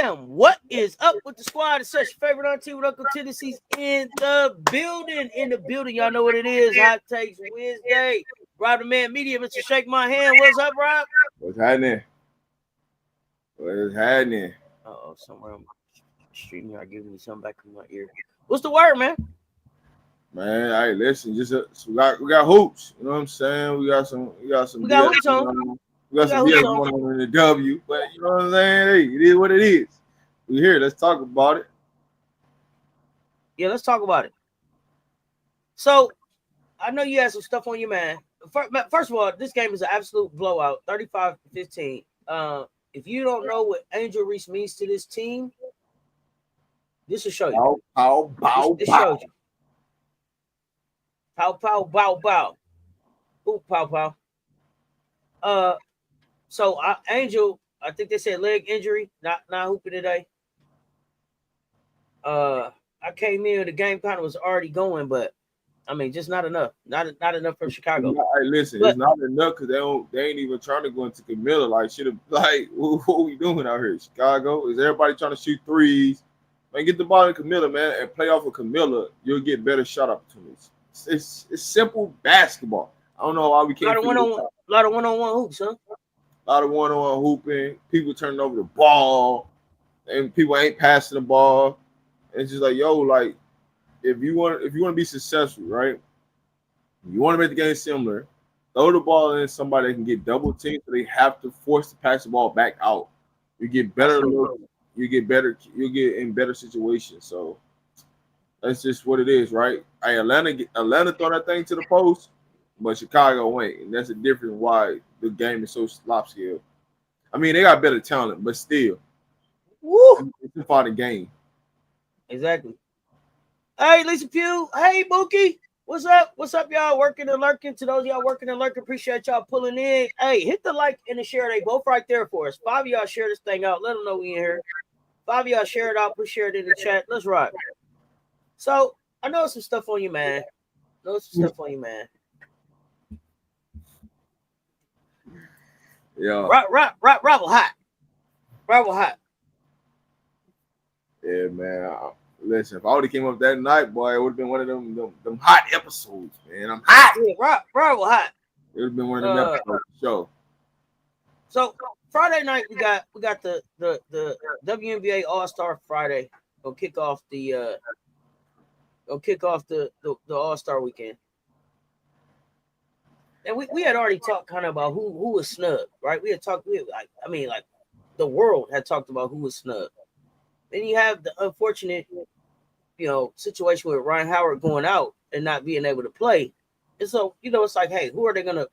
Bam! What is up with the squad? It's such your favorite auntie with Uncle Tennessee's in the building. Y'all know what it is. Hot Takes Wednesday. Rob the Man Media, Mr. Shake My Hand. What's up, Rob? What's happening? Uh-oh, somewhere I'm streaming. Y'all giving me something back in my ear. What's the word, man? Man, hey, listen, just we got hoops. You know what I'm saying? We got some. We got hoops on. We got some BS going on in the W, but you know what I'm saying? Hey, it is what it is. We here. Let's talk about it. Yeah, let's talk about it. So, I know you had some stuff on your man. First of all, this game is an absolute blowout, 35-15. If you don't know what Angel Reese means to this team, this will show you. This shows you. Pow, pow, bow, bow. Ooh, pow, pow. So Angel, I think they said leg injury, not hooping today. I came in, the game kind of was already going, but I mean, just not enough. Not enough from Chicago. Hey, listen, it's not enough because they ain't even trying to go into Camilla. Like, what we doing out here? Chicago? Is everybody trying to shoot threes? Man, get the ball in Camilla, man, and play off of Camilla. You'll get better shot opportunities. It's simple basketball. I don't know why we can't. A lot of one-on-one hoops, huh? A lot of one-on-one hooping. People turning over the ball, and people ain't passing the ball. And it's just like, yo, like, if you want to be successful, right? You want to make the game similar. Throw the ball in somebody that can get double teamed, so they have to force to pass the ball back out. You get better. You get better. You get in better situations. So that's just what it is, right? Hey, Atlanta throw that thing to the post, but Chicago ain't, and that's the difference why the game is so slop-scale. I mean, they got better talent, but still, it's a fun game. Exactly. Hey, Lisa Pugh. Hey, Mookie. What's up? What's up, y'all? Working and lurking. To those of y'all working and lurking, appreciate y'all pulling in. Hey, hit the like and the share. They both right there for us. 5 of y'all share this thing out. Let them know we in here. 5 of y'all share it out. Please share it in the chat. Let's rock. So, I know some stuff on you, man. Yeah. Rival hot. Yeah, man. Listen, if I would have came up that night, boy, it would have been one of them hot episodes, man. I'm hot. Yeah, rival hot. It would have been one of them episodes for sure. So Friday night we got the WNBA All-Star Friday. Gonna kick off the All-Star weekend. And we had already talked kind of about who was snubbed, right? We had talked, the world had talked about who was snubbed. Then you have the unfortunate, situation with Ryan Howard going out and not being able to play. And so, it's like, hey, who are they gonna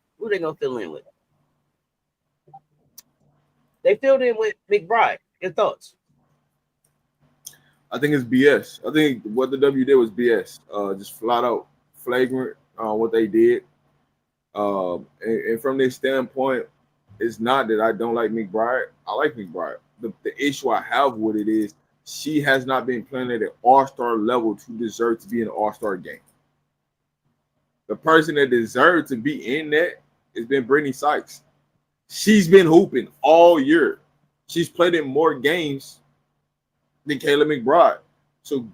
fill in with? They filled in with McBride. Your thoughts? I think it's BS. I think what the W did was BS. Just flat out flagrant what they did. And from this standpoint, it's not that I don't like McBride. I like McBride. The issue I have with it is she has not been playing at an all-star level to deserve to be in an all-star game. The person that deserves to be in that has been Brittney Sykes. She's been hooping all year. She's played in more games than Kayla McBride. So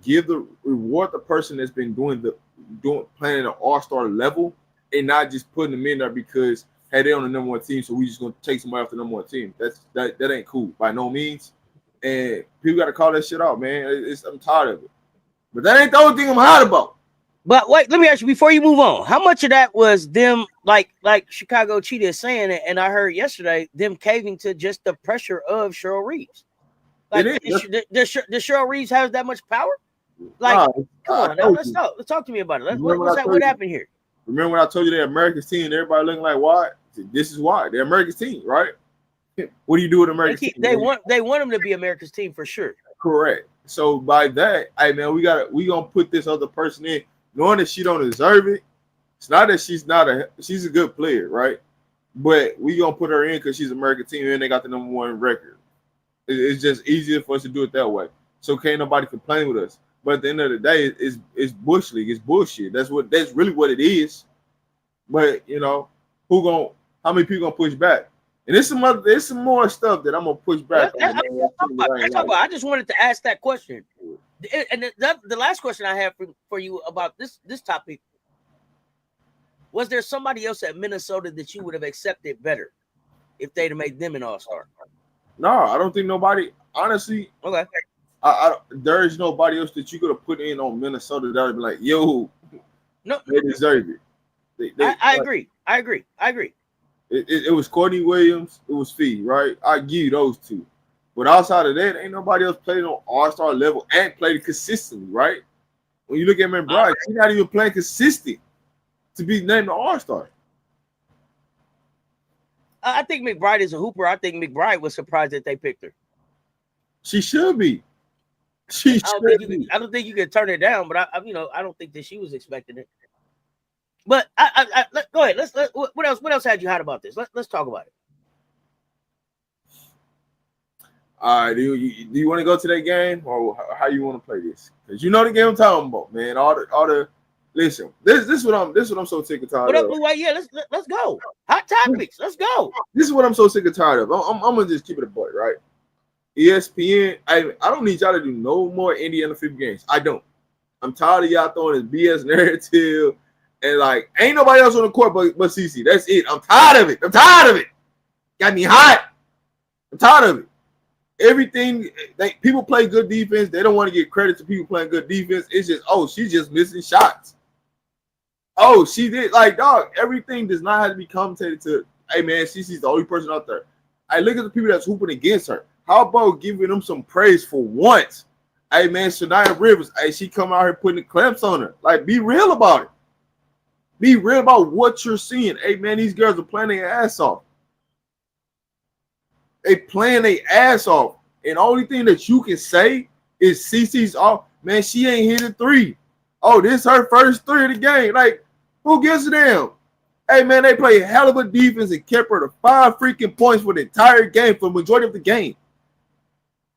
reward the person that's been playing at an all-star level and not just putting them in there because hey, they're on the number one team, so we just gonna take somebody off the number one team. That ain't cool by no means. And people got to call that shit out, man. I'm tired of it. But that ain't the only thing I'm hot about. But wait, let me ask you before you move on. How much of that was them, like Chicago Cheetah is saying it, and I heard yesterday them caving to just the pressure of Cheryl Reeves? Like, does Cheryl Reeves have that much power? Like, come on, now, let's talk to me about it. What happened here? Remember when I told you they're America's team and everybody looking like why? This is why. They're America's team, right? What do you do with America's team? They want them to be America's team for sure. Correct. So by that, hey man, we gonna put this other person in, knowing that she don't deserve it. It's not that she's a good player, right? But we gonna put her in because she's American team and they got the number one record. It's just easier for us to do it that way. So can't nobody complain with us. But at the end of the day, it's bush league. It's bullshit. That's really what it is. But how many people gonna push back? And there's some more stuff that I'm gonna push back on. I just wanted to ask that question. And the last question I have for you about this topic, was there somebody else at Minnesota that you would have accepted better if they'd have made them an all-star? No, I don't think nobody. Honestly, okay. There is nobody else that you could have put in on Minnesota that would be like, yo, no, they deserve it. I agree. It was Courtney Williams, it was Fee, right? I give you those two. But outside of that, ain't nobody else played on all-star level and played consistently, right? When you look at McBride, she's not even playing consistent to be named an all-star. I think McBride is a hooper. I think McBride was surprised that they picked her. She should be. I don't think you can turn it down, but I don't think that she was expecting it. But go ahead. What else had you hot about this? Let's talk about it. All right, do you want to go to that game, or how you want to play this? Because you know the game I'm talking about, man. All the listen. This is what I'm so sick and tired of. Blue White? Yeah, let's go. Hot topics. Let's go. This is what I'm so sick and tired of. I'm gonna just keep it a butt, right? ESPN. I don't need y'all to do no more Indiana Fever games. I don't. I'm tired of y'all throwing this BS narrative and like ain't nobody else on the court but CC. That's it. I'm tired of it. Got me hot. I'm tired of it. Everything people play good defense. They don't want to get credit to people playing good defense. It's just, she's just missing shots. Oh, she did dog. Everything does not have to be commentated to. Hey man, CC's the only person out there. I look at the people that's hooping against her. How about giving them some praise for once? Hey man, Sania Rivers. Hey, she come out here putting the clamps on her. Like, be real about it. Be real about what you're seeing. Hey man, these girls are playing their ass off. They playing their ass off. And the only thing that you can say is CC's off. Man, she ain't hit a three. Oh, this her first three of the game. Like, who gives a damn? Hey, man, they play hell of a defense and kept her to 5 freaking points for the entire game, for the majority of the game.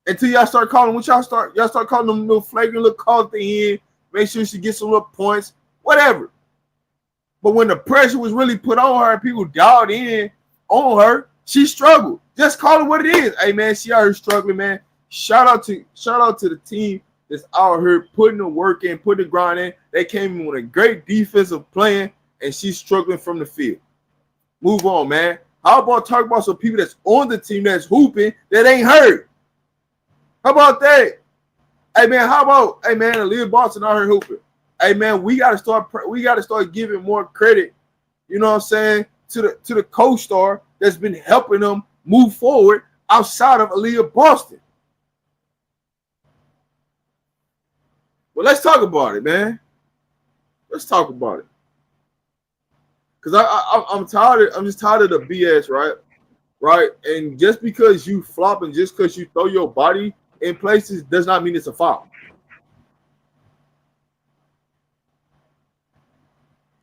Until y'all start calling, y'all start calling them little flagrant little calls at the end. Make sure she gets some little points, whatever. But when the pressure was really put on her and people dialed in on her, she struggled. Just call it what it is. Hey man, she out here struggling, man. Shout out to the team that's out here putting the work in, putting the grind in. They came in with a great defensive plan, and she's struggling from the field. Move on, man. How about talk about some people that's on the team that's hooping that ain't hurt? How about that? Hey man, Aaliyah Boston out here hooping. Hey man, we gotta start giving more credit. You know what I'm saying, to the co-star that's been helping them move forward outside of Aaliyah Boston. Well, let's talk about it, man. Let's talk about it. Cause I'm just tired of the BS, right? Right. And just because you flop and just because you throw your body in places does not mean it's a foul.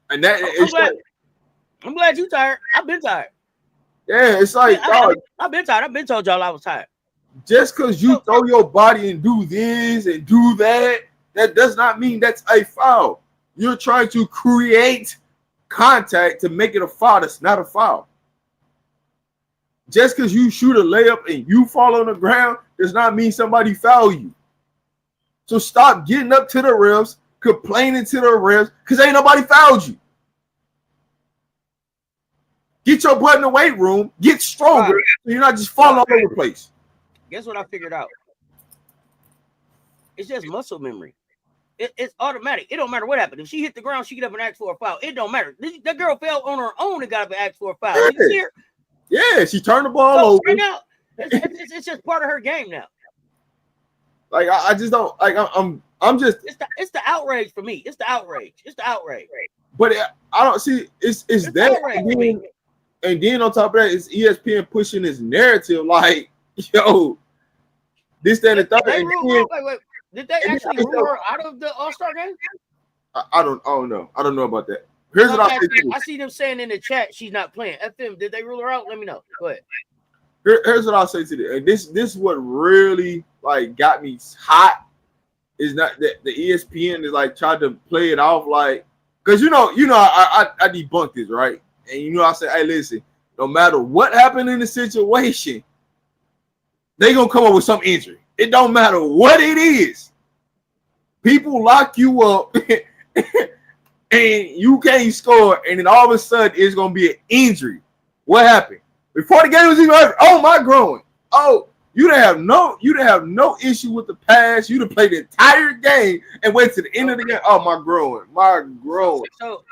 And that I'm glad you tired. I've been tired. Yeah, it's like I've been tired. I've been told y'all I was tired. Just because you throw your body and do this and do that, that does not mean that's a foul. You're trying to create contact to make it a foul. That's not a foul. Just because you shoot a layup and you fall on the ground does not mean somebody foul you. So stop getting up to the refs, complaining to the refs, because ain't nobody fouled you. Get your butt in the weight room, get stronger, so you're not just falling all over the place. Guess what I figured out? It's just muscle memory. It's automatic. It don't matter what happened. If she hit the ground, she get up and ask for a foul. It don't matter. That girl fell on her own and got up and asked for a foul. Yeah. Did you see her? Yeah, she turned the ball over. Right now, it's just part of her game now. Like I just don't like. I'm just. It's the outrage for me. It's the outrage. But I don't see. It's that. And then on top of that, it's ESPN pushing this narrative like, yo, this, that, and the third. Wait. Did they actually rule her out of the All-Star game? I don't know. I don't know about that. Here's what I see them saying in the chat she's not playing. FM, did they rule her out? Let me know. Go ahead. Here's what I'll say to you. And this is what really like got me hot. Is not that the ESPN is like tried to play it off like, because you know I debunk this, right? And I say, hey, listen, no matter what happened in the situation, they gonna come up with some injury. It don't matter what it is. People lock you up and you can't score, and then all of a sudden it's gonna be an injury. What happened? Before the game was even over, oh my growing. Oh, you didn't have no issue with the pass. You'd have played the entire game and wait to the end of the game. Oh, my growing. So,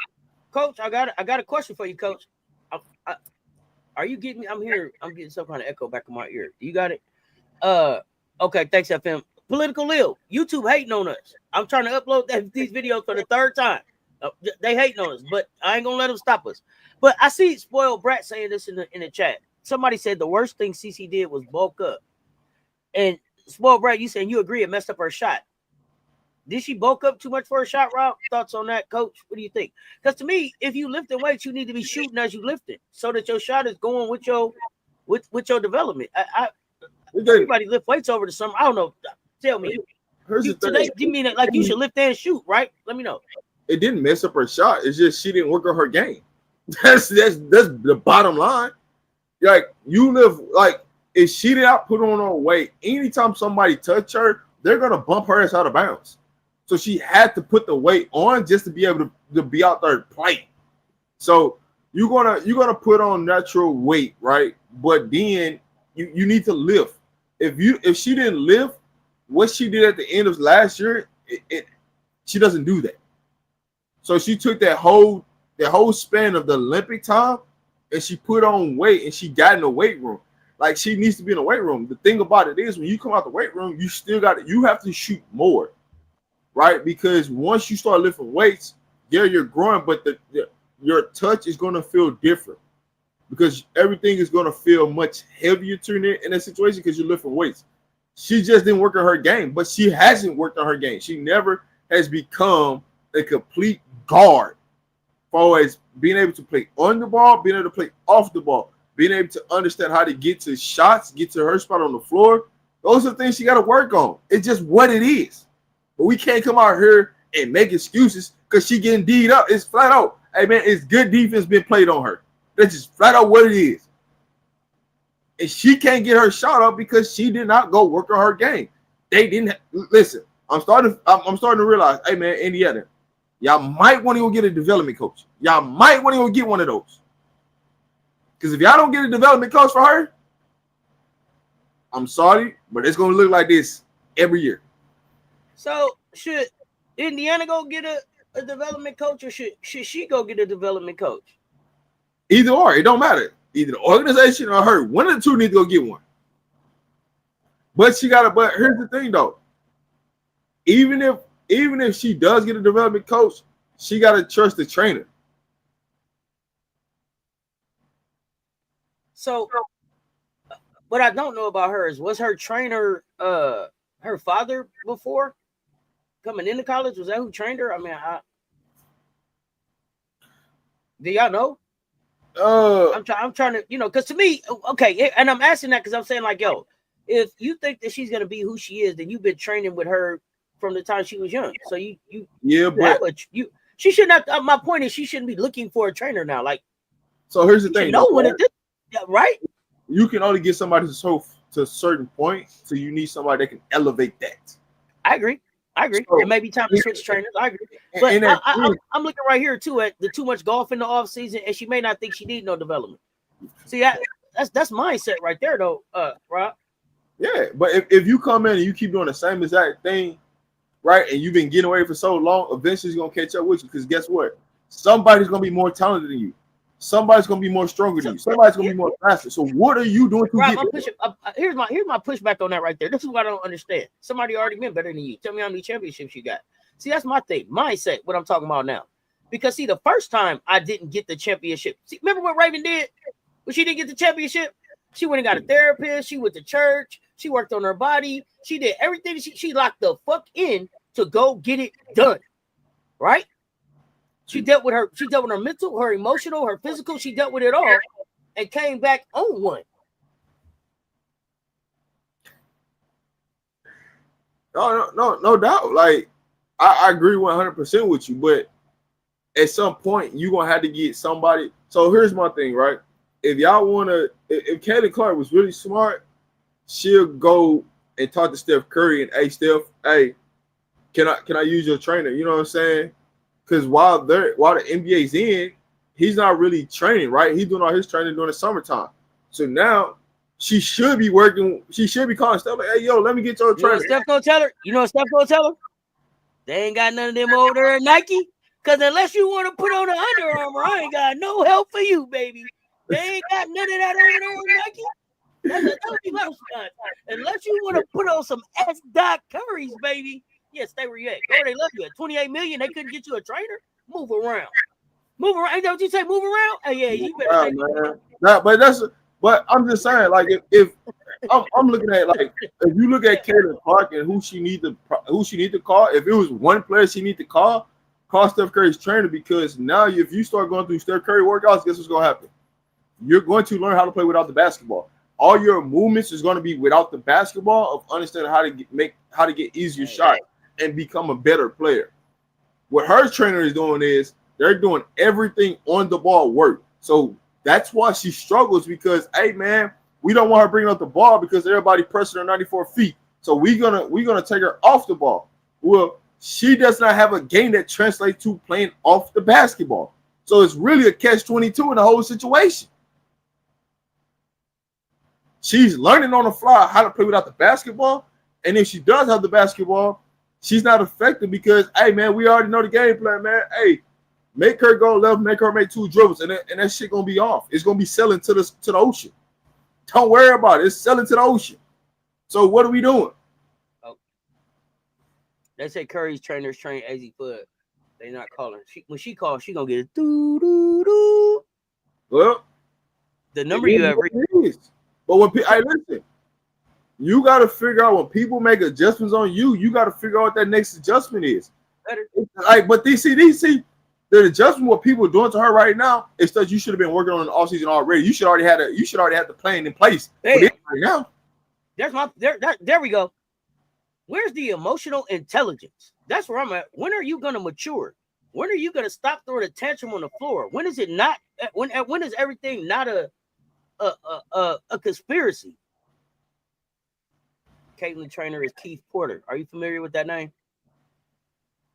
Coach, I got a question for you, Coach. Are you getting me? I'm getting some kind of echo back in my ear. You got it? Okay, thanks, FM. Political Lil, YouTube hating on us. I'm trying to upload these videos for the third time. They hating on us, but I ain't gonna let them stop us. But I see Spoiled Brat saying this in the chat. Somebody said the worst thing CC did was bulk up. And Spoiled Brat, you saying you agree it messed up her shot. Did she bulk up too much for her shot route? Thoughts on that, Coach? What do you think? Because to me, if you lifting weights, you need to be shooting as you lifting so that your shot is going with your development. Everybody lift weights over the summer. I don't know. Tell me. Today, you mean like you should lift and shoot, right? Let me know. It didn't mess up her shot. It's just she didn't work on her game. That's the bottom line. Like you live like if she did not put on her weight, anytime somebody touch her, they're gonna bump her ass out of bounds. So she had to put the weight on just to be able to be out there playing. So you're gonna put on natural weight, right? But then you need to lift. If she didn't lift, what she did at the end of last year, she doesn't do that. So she took that whole span of the Olympic time and she put on weight and she got in the weight room. Like she needs to be in the weight room. The thing about it is when you come out the weight room, you have to shoot more, right? Because once you start lifting weights, you're growing, but your touch is going to feel different because everything is going to feel much heavier in that situation because you're lifting weights. She just didn't work on her game, but she hasn't worked on her game. She never has become a complete guard for as being able to play on the ball, being able to play off the ball, being able to understand how to get to shots, get to her spot on the floor. Those are things she got to work on. It's just what it is. But we can't come out here and make excuses because she getting D'd up. It's flat out. Hey, man, it's good defense been played on her. That's just flat out what it is. And she can't get her shot up because she did not go work on her game. They didn't listen. I'm starting to realize, hey man, Indiana, y'all might want to go get a development coach. Y'all might want to go get one of those. Because if y'all don't get a development coach for her, I'm sorry, but it's gonna look like this every year. So should Indiana go get a development coach, or should she go get a development coach? Either or, it don't matter. Either the organization or her. One of the two need to go get one. But here's the thing though. Even if she does get a development coach, she gotta trust the trainer. So what I don't know about her is, was her trainer her father before coming into college? Was that who trained her? I mean, do y'all know? I'm trying to, because to me, okay, and I'm asking that because I'm saying like, yo, if you think that she's gonna be who she is, then you've been training with her from the time she was young. So she shouldn't have. My point is, she shouldn't be looking for a trainer now. Like, so here's the thing, know when it did, right? You can only get somebody to a certain point, so you need somebody that can elevate that. I agree. So, it may be time to switch trainers. I agree. But I'm looking right here too at the too much golf in the off season, and she may not think she needs no development. See, that's mindset right there, though, Rob. Yeah, but if you come in and you keep doing the same exact thing, right, and you've been getting away for so long, eventually it's gonna catch up with you. Because guess what? Somebody's gonna be more talented than you. Somebody's gonna be more stronger than you. Somebody's gonna be more faster. So what are you doing to Rob, here's my pushback on that right there. This is what I don't understand. Somebody already been better than you. Tell me how many championships you got. See, that's my thing. Mindset, what I'm talking about now. Because see, the first time I didn't get the championship. See, remember what Raven did when she didn't get the championship? She went and got a therapist. She went to church. She worked on her body. She did everything. She locked the fuck in to go get it done. Right? She dealt with her mental, her emotional, her physical. She dealt with it all and came back on one. No doubt. Like, I agree 100% with you, but at some point you're gonna have to get somebody. So here's my thing, right? if y'all wanna, if Caitlin Clark was really smart, she'll go and talk to Steph Curry and, hey Steph, hey, can I use your trainer? You know what I'm saying? Because while the NBA's in, he's not really training, right? He's doing all his training during the summertime. So now she should be working. She should be calling Steph like, hey, yo, let me get your trainer. You know what Steph gonna tell her? You know what Steph gonna tell her? They ain't got none of them over there at Nike. Because unless you want to put on the Under Armour, I ain't got no help for you, baby. They ain't got none of that over there at Nike. That's what you love, son. Unless you want to put on some S. Curry's, baby. Yeah, stay where you at. Go where they love you. At 28 million, they couldn't get you a trainer. Move around. Move around. Ain't that what you say? Move around? Oh, yeah, you better man. But I'm just saying, like, if I'm looking at, like, if you look at Caitlin Clark and who she need to call, if it was one player she need to call Steph Curry's trainer, because now if you start going through Steph Curry workouts, guess what's gonna happen? You're going to learn how to play without the basketball. All your movements is going to be without the basketball, of understanding how to get easier shots and become a better player. What her trainer is doing is they're doing everything on the ball work. So that's why she struggles, because, hey man, we don't want her bringing up the ball because everybody pressing her 94 feet. So we're gonna take her off the ball. Well, she does not have a game that translates to playing off the basketball. So it's really a catch-22 in the whole situation. She's learning on the fly how to play without the basketball. And if she does have the basketball, she's not effective because, hey, man, we already know the game plan, man. Hey, make her go left, make her make 2 dribbles, and that shit going to be off. It's going to be selling to the ocean. Don't worry about it. It's selling to the ocean. So what are we doing? Oh. They say Curry's trainers train AZ Bud. They not calling. When she calls, she going to get a doo-doo-doo. Well, the number you have reached. But when I listen, you got to figure out when people make adjustments on you, you got to figure out what that next adjustment is. Like, but DC, the adjustment what people are doing to her right now is that you should have been working on the offseason already. You should already have the plan in place right now. There we go. Where's the emotional intelligence? That's where I'm at. When are you gonna mature? When are you gonna stop throwing a tantrum on the floor? When is it not? When is everything not a conspiracy? Caitlin trainer is Keith Porter. Are you familiar with that name?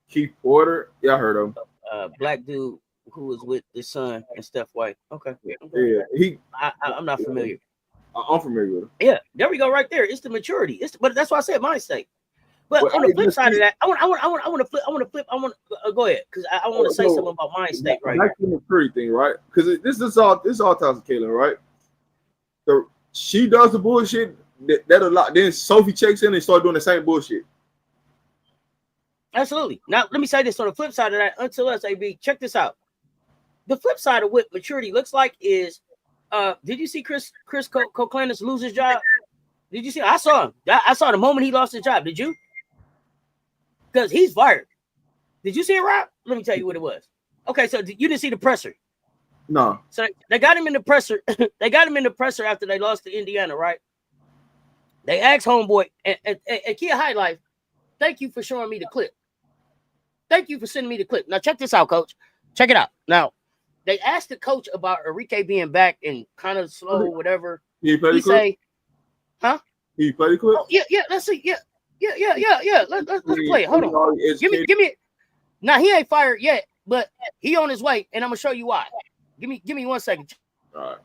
Keith Porter? Yeah, I heard of him. Black dude who was with his son and Steph White. Okay. Yeah. I'm not familiar. I'm familiar with him. Yeah, there we go, right there. It's the maturity. But that's why I said my mistake. But on the flip side of that, I want to flip. Go ahead, because I want to say something about mind state right now. That's the maturity thing, right? Because this is all talks of Caitlin, right? So she does the bullshit that a lot. Then Sophie checks in and start doing the same bullshit. Absolutely. Now let me say this on the flip side of that. Until us, AB, check this out. The flip side of what maturity looks like is, did you see Chris Koklanis lose his job? Did you see? I saw him. I saw the moment he lost his job. Did you? Because he's fired. Did you see it, Rob? Let me tell you what it was. Okay, so you didn't see the presser. No. So they got him in the presser. They got him in the presser after they lost to Indiana, right? They asked homeboy, and Kia High Life, thank you for showing me the clip. Thank you for sending me the clip. Now check this out, coach. Check it out. Now, they asked the coach about Enrique being back and kind of slow, whatever. He say, huh? He play the clip? Oh, yeah. Let's see. Yeah. Let's play it. Hold on. Give me. Now he ain't fired yet, but he on his way, and I'm gonna show you why. Give me 1 second. All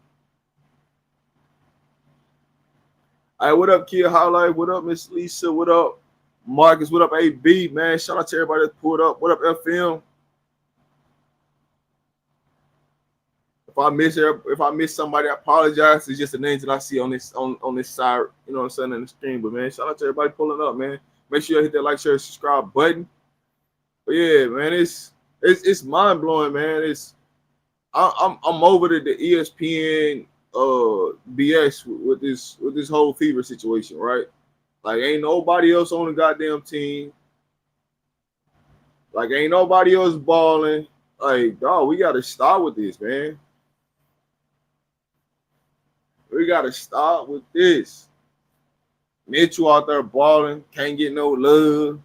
right, what up, Kia Highlight? What up, Miss Lisa? What up, Marcus? What up, AB? Man, shout out to everybody that pulled up. What up, FM? If I miss somebody, I apologize. It's just the names that I see on this side, you know what I'm saying, in the stream. But man, shout out to everybody pulling up, man. Make sure you hit that like, share, subscribe button. But yeah, man, it's mind blowing, man. I'm over the ESPN BS with this whole fever situation, right? Like, ain't nobody else on the goddamn team. Like, ain't nobody else balling. Like, dog, we gotta start with this, man. We gotta start with this. Mitchell out there balling, can't get no love.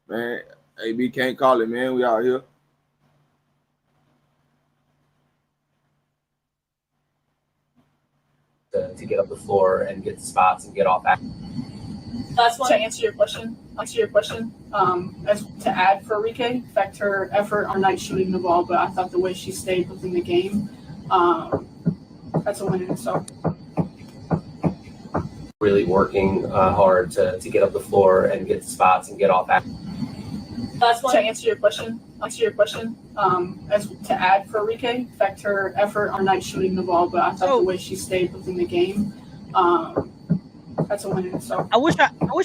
Man, AB can't call it, man. We out here. To get up the floor and get the spots and get off. Last one to answer your question. As to add for Rike, affect her effort on night shooting the ball, but I thought the way she stayed within the game, that's a win in itself. Really working hard to get up the floor and get the spots and get off. Last one to answer your question. As to add for Rike, affect her effort on night shooting the ball, but I thought the way she stayed within the game, that's a win in itself. I wish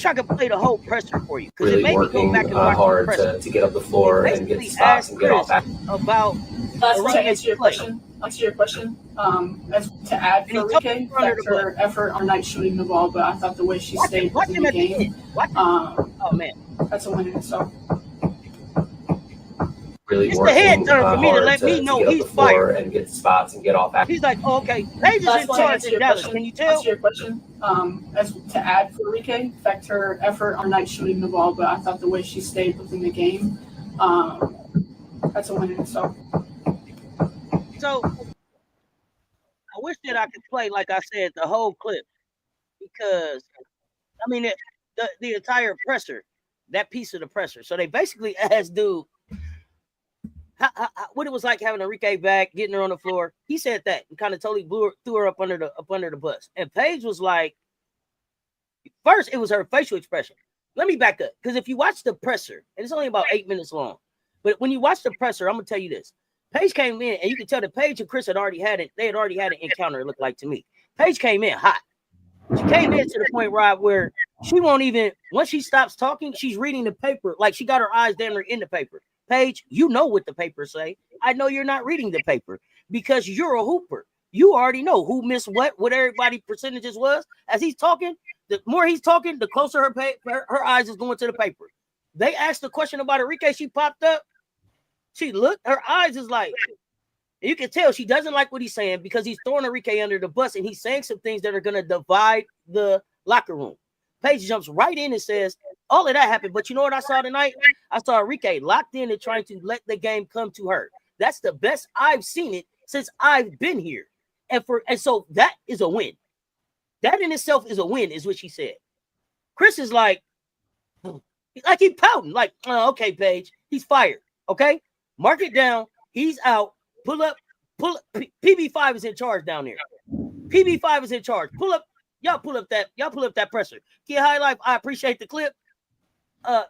I could play the whole presser for you because Really it made me go back and watch hard the presser to get up the floor and get the spots and get off. About to answer your question. As to add for Rike, affect her effort on night shooting the ball, but I thought the way she stayed within the game, oh man, that's a win in itself. Really it's the head turn for me to hard let me know get he's up the floor fired and get the spots and get off. He's like, oh, okay, Paige is in charge in Dallas. Can you tell? Answer your question. As to add for Rike, affect her effort on night shooting the ball, but I thought the way she stayed within the game, that's a win in itself. So I wish that I could play, like I said, the whole clip because I mean the entire presser, that piece of the presser. So they basically asked dude what it was like having Enrique back, getting her on the floor. He said that and kind of totally threw her up under the bus. And Paige was like, first it was her facial expression. Let me back up because if you watch the presser, and it's only about 8 minutes long, but when you watch the presser, I'm gonna tell you this. Paige came in, and you can tell that Paige and Chris had already had it. They had already had an encounter. It looked like to me. Paige came in hot. She came in to the point, Rob, where she won't even. Once she stops talking, she's reading the paper like she got her eyes damn near in the paper. Paige, you know what the papers say. I know you're not reading the paper because you're a hooper. You already know who missed what everybody percentages was. As he's talking, the more he's talking, the closer her eyes is going to the paper. They asked the question about Enrique. She popped up. She looked, her eyes is like, you can tell she doesn't like what he's saying because he's throwing Enrique under the bus and he's saying some things that are going to divide the locker room. Paige jumps right in and says, all of that happened, but you know what I saw tonight? I saw Enrique locked in and trying to let the game come to her. That's the best I've seen it since I've been here. And so that is a win. That in itself is a win, is what she said. Chris is like he pouting, like, oh, okay, Paige, he's fired. Okay, mark it down. He's out. Pull up. PB5 is in charge down there. PB5 is in charge. Y'all pull up that presser. Kid High Life, I appreciate the clip. I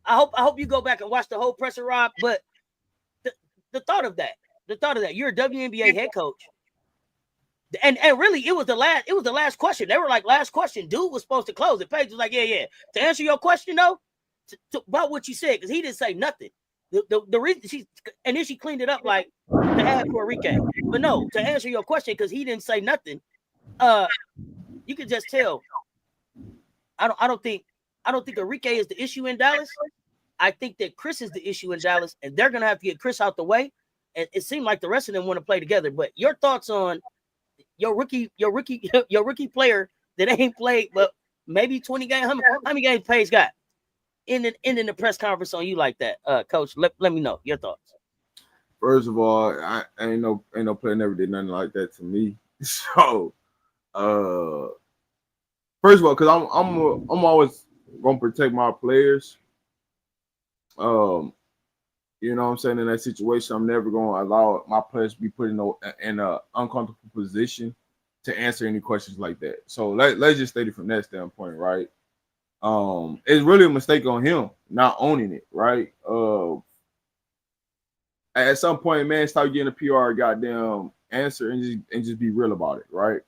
hope you go back and watch the whole presser, Rob. But the thought of that, you're a WNBA head coach. And really, it was the last question. They were like, last question. Dude was supposed to close it. Paige was like, yeah. To answer your question, though, about what you said, because he didn't say nothing. The reason then she cleaned it up like to add for Enrique. But no, to answer your question, because he didn't say nothing, you can just tell. I don't think Enrique is the issue in Dallas. I think that Chris is the issue in Dallas, and they're gonna have to get Chris out the way. And it seemed like the rest of them want to play together. But your thoughts on your rookie player that ain't played but maybe 20 games? How many games Paige got? Ending the press conference on you like that, Coach. Let me know your thoughts. First of all, I ain't no player never did nothing like that to me. So, first of all, because I'm always gonna protect my players. You know what I'm saying? In that situation, I'm never gonna allow my players to be put in a uncomfortable position to answer any questions like that. So let's just state it from that standpoint, right? It's really a mistake on him not owning it, right? At some point, man, start getting a PR goddamn answer and just be real about it, right?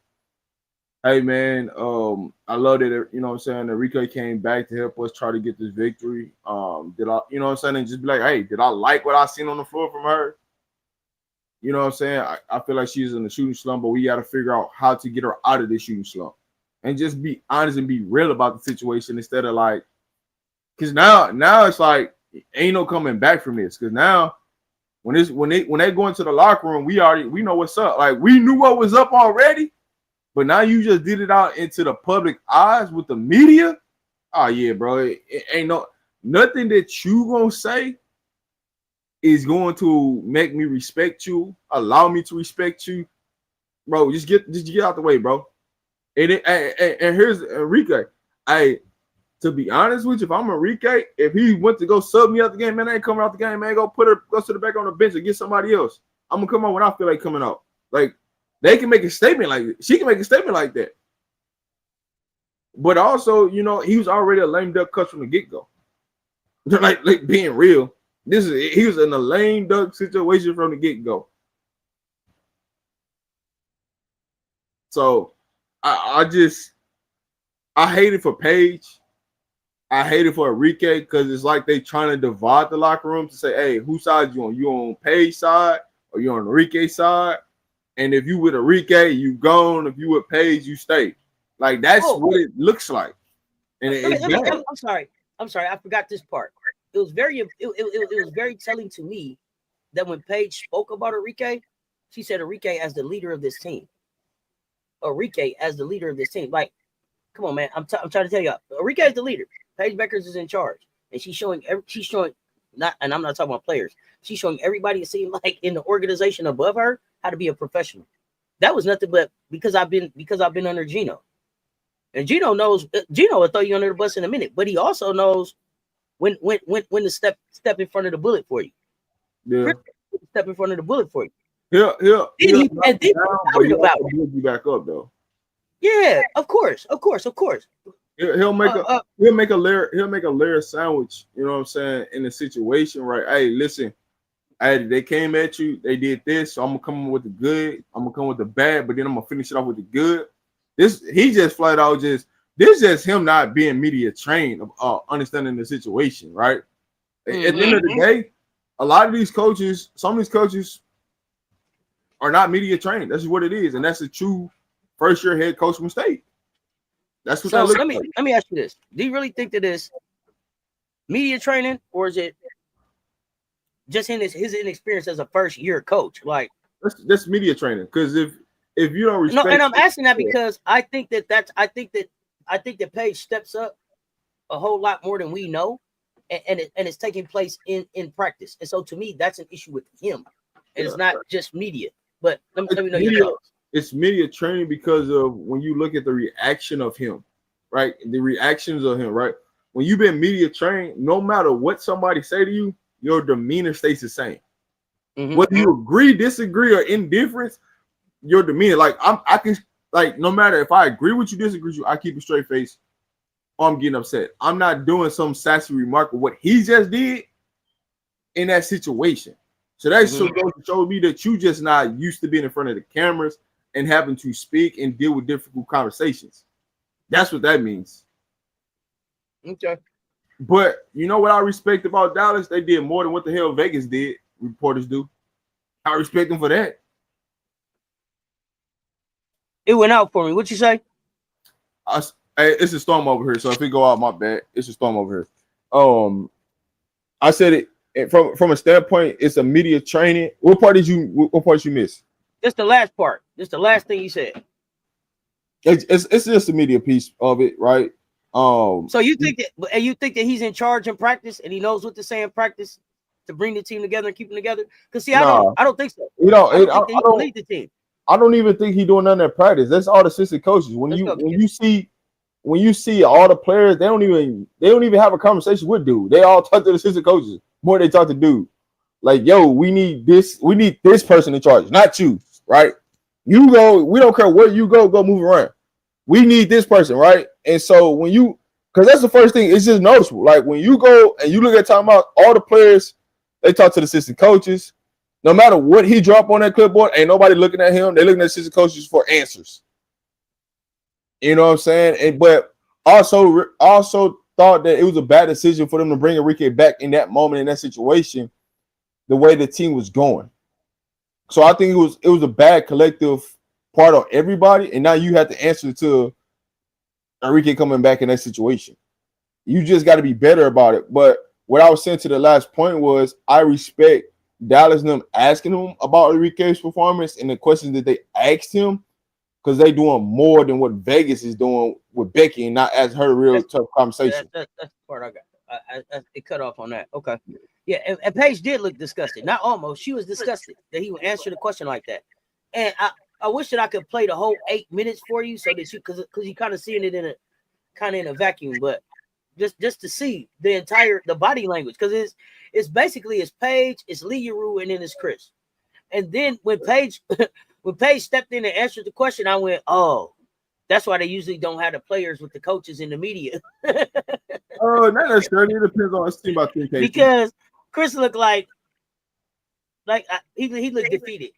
Hey, man, I love that, you know what I'm saying, Enrique came back to help us try to get this victory. Did I, you know what I'm saying, and just be like, hey, did I like what I seen on the floor from her? You know what I'm saying? I feel like she's in the shooting slump, but we got to figure out how to get her out of this shooting slump. And just be honest and be real about the situation instead of like, because now it's like ain't no coming back from this. Because now when they go into the locker room, we know what's up. Like we knew what was up already, but now you just did it out into the public eyes with the media. Oh yeah, bro. It ain't nothing that you gonna say is going to make me respect you, allow me to respect you, bro. Just get out the way, bro. And here's Enrique. To be honest with you, if I'm Enrique, if he went to go sub me out the game, man, I ain't coming out the game, man. Go to the back on the bench and get somebody else. I'm gonna come out when I feel like coming out. Like they can make a statement like that. She can make a statement like that. But also, you know, he was already a lame duck cut from the get-go. like being real. He was in a lame duck situation from the get-go. So I hate it for Paige. I hate it for Enrique because it's like they trying to divide the locker room to say, hey, whose side you on? You on Paige's side or you on Enrique's side? And if you with Enrique, you gone. If you with Paige, you stay. Like that's what it looks like. And I'm sorry. I forgot this part. It was very telling to me that when Paige spoke about Enrique, she said Enrique as the leader of this team. Enrique as the leader of this team. Like, come on, man. I'm trying to tell you, Enrique is the leader. Paige Beckers is in charge, and she's showing not. And I'm not talking about players. She's showing everybody it seemed like in the organization above her how to be a professional. That was nothing but because I've been under Gino, and Gino knows. Gino will throw you under the bus in a minute, but he also knows when to step in front of the bullet for you. Yeah, step in front of the bullet for you. Yeah. He'll back up though. Yeah, of course. He'll make a layer sandwich, you know what I'm saying, in the situation, right? Hey, listen, they came at you, they did this, so I'm gonna come with the good, I'm gonna come with the bad, but then I'm gonna finish it off with the good. He just flat out this just him not being media trained, understanding the situation, right? At the end of the day, a lot of these coaches, some of these coaches are not media trained. That's what it is, and that's a true first year head coach mistake. That's what that looks like. Let me ask you this: do you really think that is media training, or is it just his inexperience as a first year coach? Like that's media training. Because if you don't respect, no, and I'm asking that because I think that Paige steps up a whole lot more than we know, and it's taking place in practice. And so to me, that's an issue with him. And it's not just media. But let me know your thoughts. It's media training because of when you look at the reaction of him, right? The reactions of him, right? When you've been media trained, no matter what somebody say to you, your demeanor stays the same. Mm-hmm. Whether you agree, disagree, or indifference, your demeanor, I can no matter if I agree with you, disagree with you, I keep a straight face. Or I'm getting upset. I'm not doing some sassy remark of what he just did in that situation. So that shows me that you just not used to being in front of the cameras and having to speak and deal with difficult conversations. That's what that means. Okay. But you know what I respect about Dallas? They did more than what the hell Vegas did, reporters do. I respect them for that. It went out for me. What you say? It's a storm over here, so if it go out, my bad. It's a storm over here. I said it from a standpoint, it's a media training. What part did you miss? Just the last part. Just the last thing you said. It's just a media piece of it, right? So you think that he's in charge in practice and he knows what to say in practice to bring the team together and keep them together? Because see, I don't think so. You know, I don't think he can lead the team. I don't even think he's doing none of that practice. That's all the assistant coaches. When you see all the players, they don't even have a conversation with dude. They all talk to the assistant coaches more than they talk to dude. Like, yo, we need this person in charge, not you, right? You go, we don't care where you go move around. We need this person, right? And so because that's the first thing, it's just noticeable. Like when you go and you look at talking about all the players, they talk to the assistant coaches. No matter what he drop on that clipboard, ain't nobody looking at him. They're looking at assistant coaches for answers. You know what I'm saying? But also thought that it was a bad decision for them to bring Enrique back in that moment, in that situation, the way the team was going. So I think it was a bad collective part of everybody, and now you have to answer to Enrique coming back in that situation. You just got to be better about it. But what I was saying to the last point was I respect Dallas and them asking him about Enrique's performance and the questions that they asked him, because they doing more than what Vegas is doing with Becky and not ask her real tough conversation. That's the part I got. It cut off on that. Okay. Yeah, and Paige did look disgusted. Not almost. She was disgusted that he would answer the question like that. And I wish that I could play the whole 8 minutes for you so that you because you kind of seeing it in a vacuum, but just to see the body language, because it's basically it's Paige, it's Lee Rue, and then it's Chris. And then when Paige stepped in and answered the question, I went, oh, that's why they usually don't have the players with the coaches in the media. Oh, not necessarily. It depends on his team by team case. Because Chris looked like he looked defeated.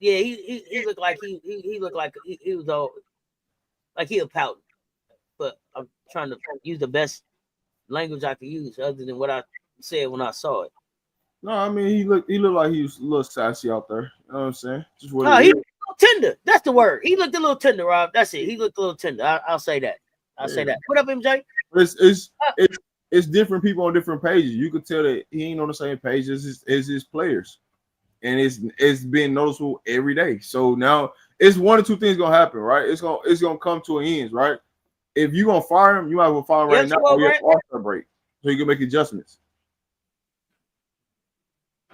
He looked like he looked like he was all like he was pouting. But I'm trying to use the best language I could use other than what I said when I saw it. No, I mean he looked like he was a little sassy out there. You know what I'm saying? Just what he looked a little tender. That's the word. He looked a little tender, Rob. That's it. He looked a little tender. I'll say that. I'll say that. What up, MJ? It's different people on different pages. You could tell that he ain't on the same page as his players, and it's been noticeable every day. So now it's one or two things gonna happen, right? It's gonna come to an end, right? If you gonna fire him, you might as well fire him right now or you have All-Star break, so you can make adjustments.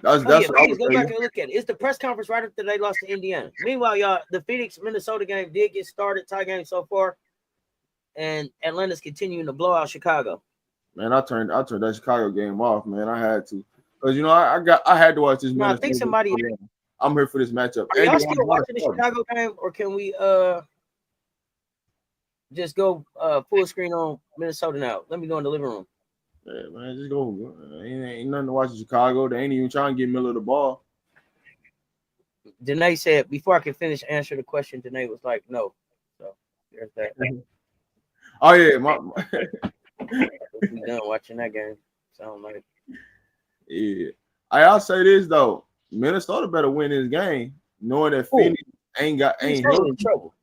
That's please go back and look at it. It's the press conference right after they lost to Indiana. Meanwhile, y'all, the Phoenix Minnesota game did get started, tie game so far, and Atlanta's continuing to blow out Chicago. Man, I turned that Chicago game off, man. I had to, because I had to watch this. No, I think somebody. I'm here for this matchup. Are y'all still watching the Chicago game, or can we just go full screen on Minnesota now? Let me go in the living room. Yeah, man, just go. Ain't nothing to watch in Chicago. They ain't even trying to get Miller the ball. Danae said before I could finish answering the question, Danae was like, "No." So there's that. Oh yeah, we done watching that game. Sound like. Yeah, I'll say this though: Minnesota better win this game, knowing that Phoenix ain't in trouble.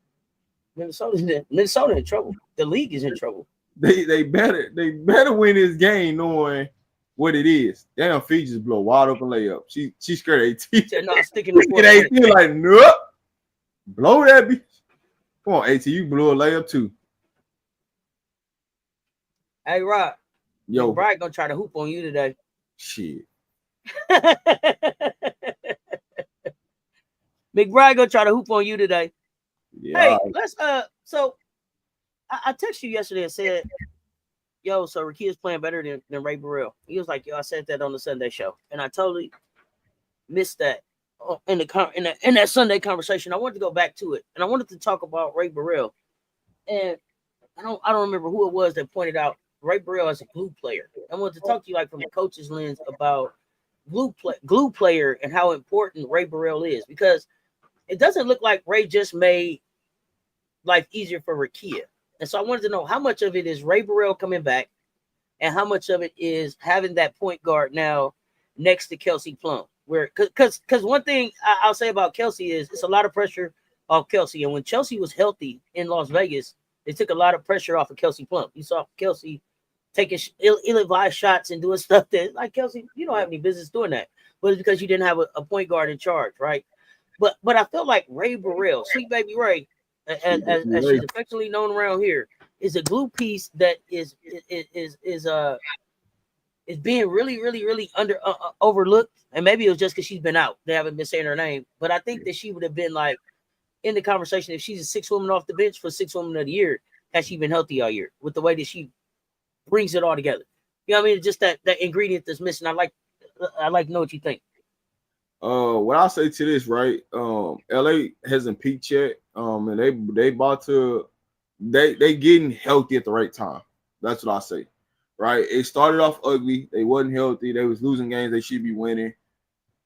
Minnesota's in trouble. The league is in trouble. They better win this game knowing what it is. Damn, Fee just blow wide open layup. She scared AT. They're not sticking the Look at AT like nope. Blow that bitch. Come on, AT, you blew a layup too. Hey Rob. Yo, McBride gonna try to hoop on you today. Shit. McBride gonna try to hoop on you today. Yeah. Hey, let's so I texted you yesterday and said, yo, so Rakia's playing better than Ray Burrell. He was like, yo, I said that on the Sunday show. And I totally missed that in that Sunday conversation. I wanted to go back to it. And I wanted to talk about Ray Burrell. And I don't remember who it was that pointed out Ray Burrell as a glue player. I wanted to talk to you like from a coach's lens about glue player and how important Ray Burrell is, because it doesn't look like Ray just made life easier for Rakia. And so I wanted to know how much of it is Ray Burrell coming back and how much of it is having that point guard now next to Kelsey Plum. Where because one thing I'll say about Kelsey is it's a lot of pressure off Kelsey. And when Chelsea was healthy in Las Vegas, they took a lot of pressure off of Kelsey Plum. You saw Kelsey taking ill-advised shots and doing stuff that, like, Kelsey, you don't have any business doing that. But it's because you didn't have a point guard in charge, right? But I felt like Ray Burrell, Sweet Baby Ray, as she's affectionately known around here, is a glue piece that is being really overlooked. And maybe it was just because she's been out. They haven't been saying her name. But I think that she would have been like in the conversation if she's a 6th woman off the bench for 6th woman of the year, has she been healthy all year with the way that she brings it all together. You know what I mean? Just that ingredient that's missing. I'd like to know what you think. What I'll say to this, right? LA hasn't peaked yet. And they getting healthy at the right time. That's what I say. Right? It started off ugly. They wasn't healthy. They was losing games they should be winning.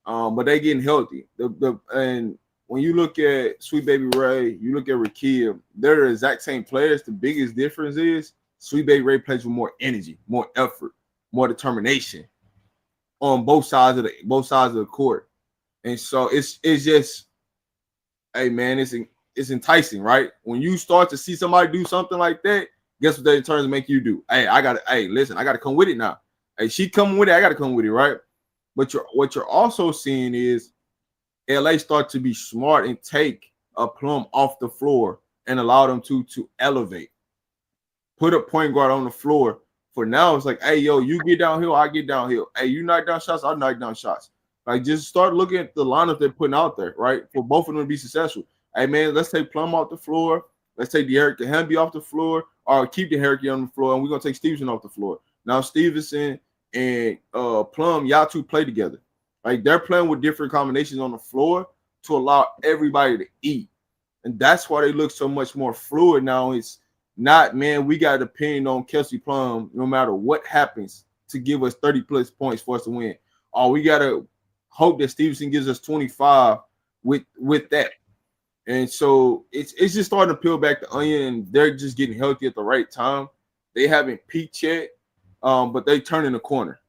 But they getting healthy. And when you look at Sweet Baby Ray, you look at Rakia, they're the exact same players. The biggest difference is Sweet Baby Ray plays with more energy, more effort, more determination on both sides of the court. And so it's just, hey man, it's enticing, right? When you start to see somebody do something like that, guess what that in turn make you do? Listen, I gotta come with it now. Hey, she coming with it, I gotta come with it, right? But what you're also seeing is LA start to be smart and take a Plum off the floor and allow them to elevate. Put a point guard on the floor For now, it's like, hey, yo, you get downhill, I get downhill. Hey, you knock down shots, I knock down shots. Like, just start looking at the lineup they're putting out there, right? For both of them to be successful. Hey, man, let's take Plum off the floor. Let's take De'Aaron Hamby off the floor, or keep De'Aaron on the floor, and we're going to take Stevenson off the floor. Now, Stevenson and Plum, y'all two play together. Like, they're playing with different combinations on the floor to allow everybody to eat. And that's why they look so much more fluid now. It's not, man, we got to depend on Kelsey Plum no matter what happens to give us 30-plus points for us to win. Or we got to hope that Stevenson gives us 25 with that. And so it's just starting to peel back the onion, and they're just getting healthy at the right time. They haven't peaked yet, but they turn in the corner.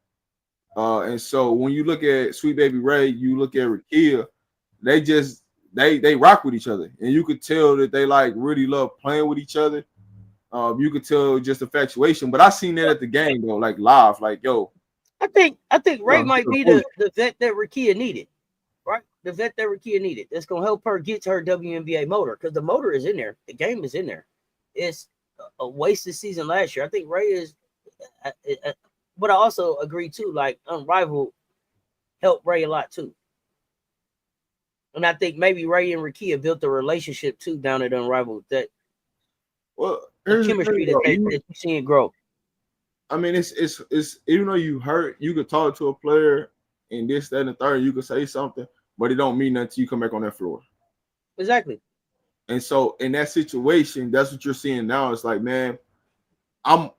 And so when you look at Sweet Baby Ray, you look at Rakia, they rock with each other, and you could tell that they like really love playing with each other. You could tell just infatuation, but I seen that at the game though, like live, like yo. I think Ray might be the vet that Rakia needed, right? The vet that Rakia needed. That's gonna help her get to her WNBA motor, because the motor is in there, the game is in there. It's a wasted season last year. I think Ray is, but I also agree too. Like Unrivaled helped Ray a lot too. And I think maybe Ray and Rakia built a relationship too down at Unrivaled, that the chemistry that you're seeing grow. I mean, it's even though you hurt, you could talk to a player and this, that, and the third, you could say something, but it don't mean nothing until you come back on that floor. Exactly. And so in that situation, that's what you're seeing now. It's like, man, I'm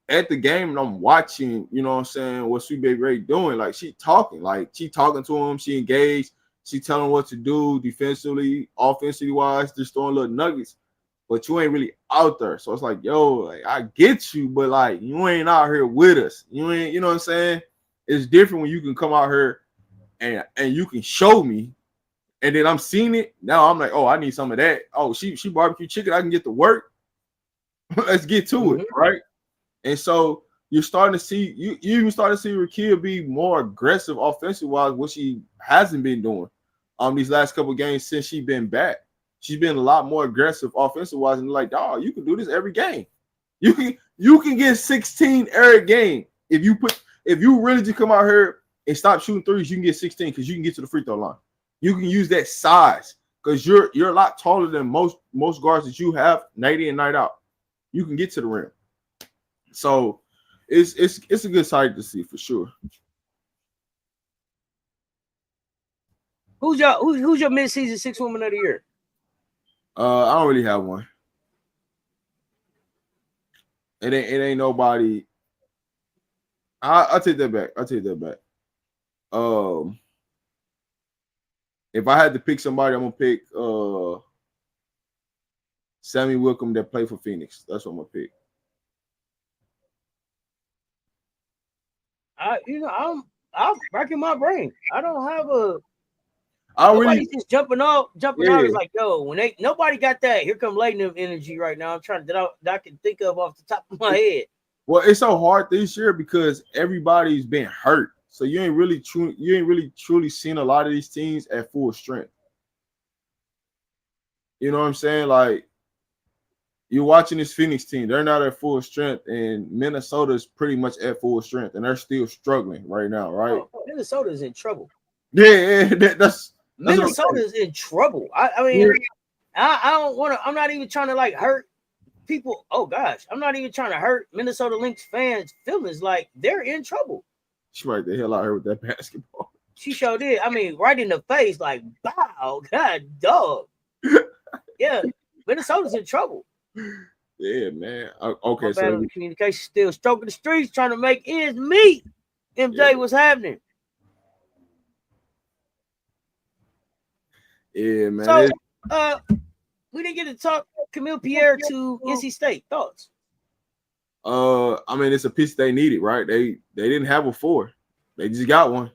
at the game and I'm watching, you know what I'm saying, what Sweet Baby Ray doing. Like she talking to him, she engaged. She telling him what to do defensively, offensively wise, just throwing little nuggets, but you ain't really out there. So it's like, yo, like I get you, but like you ain't out here with us. You ain't, you know what I'm saying? It's different when you can come out here and you can show me, and then I'm seeing it. Now I'm like, oh, I need some of that. Oh, she barbecue chicken, I can get to work. Let's get to it, right? And so you're starting to see, you even start to see Rakia be more aggressive offensive wise, what she hasn't been doing these last couple of games since she's been back. She's been a lot more aggressive offensive wise, and like, dog, you can do this every game. You can get 16 every game if you really just come out here and stop shooting threes. You can get 16 because you can get to the free throw line. You can use that size because you're a lot taller than most guards that you have night in, night out. You can get to the rim. So it's a good sight to see for sure. Who's your mid-season 6 woman of the year? I don't really have one. It ain't nobody. I'll take that back. If I had to pick somebody, I'm gonna pick Sammy Wickham that played for Phoenix. That's what I'm gonna pick. I'm racking my brain. I don't have a. Nobody's just jumping out. Is like, yo, when nobody got that. Here come Lightning energy right now. I'm trying that I can think of off the top of my head. Well, it's so hard this year because everybody's been hurt, so you ain't really truly seen a lot of these teams at full strength. You know what I'm saying? Like you're watching this Phoenix team; they're not at full strength, and Minnesota's pretty much at full strength, and they're still struggling right now, right? Minnesota's in trouble. Yeah, that's Minnesota's in trouble. I mean, I don't want to. I'm not even trying to like hurt people. Oh gosh, I'm not even trying to hurt Minnesota Lynx fans' feelings. Like they're in trouble. She right the hell out here with that basketball. She sure did. I mean, right in the face, like, wow, god, dog. Yeah, Minnesota's in trouble. Yeah, man. Okay, so communication still stroking the streets, trying to make ends meet. MJ, what's happening? Yeah, man. So, we didn't get to talk Camille Pierre to NC State. Thoughts? I mean, it's a piece they needed, right? They didn't have a 4. They just got one.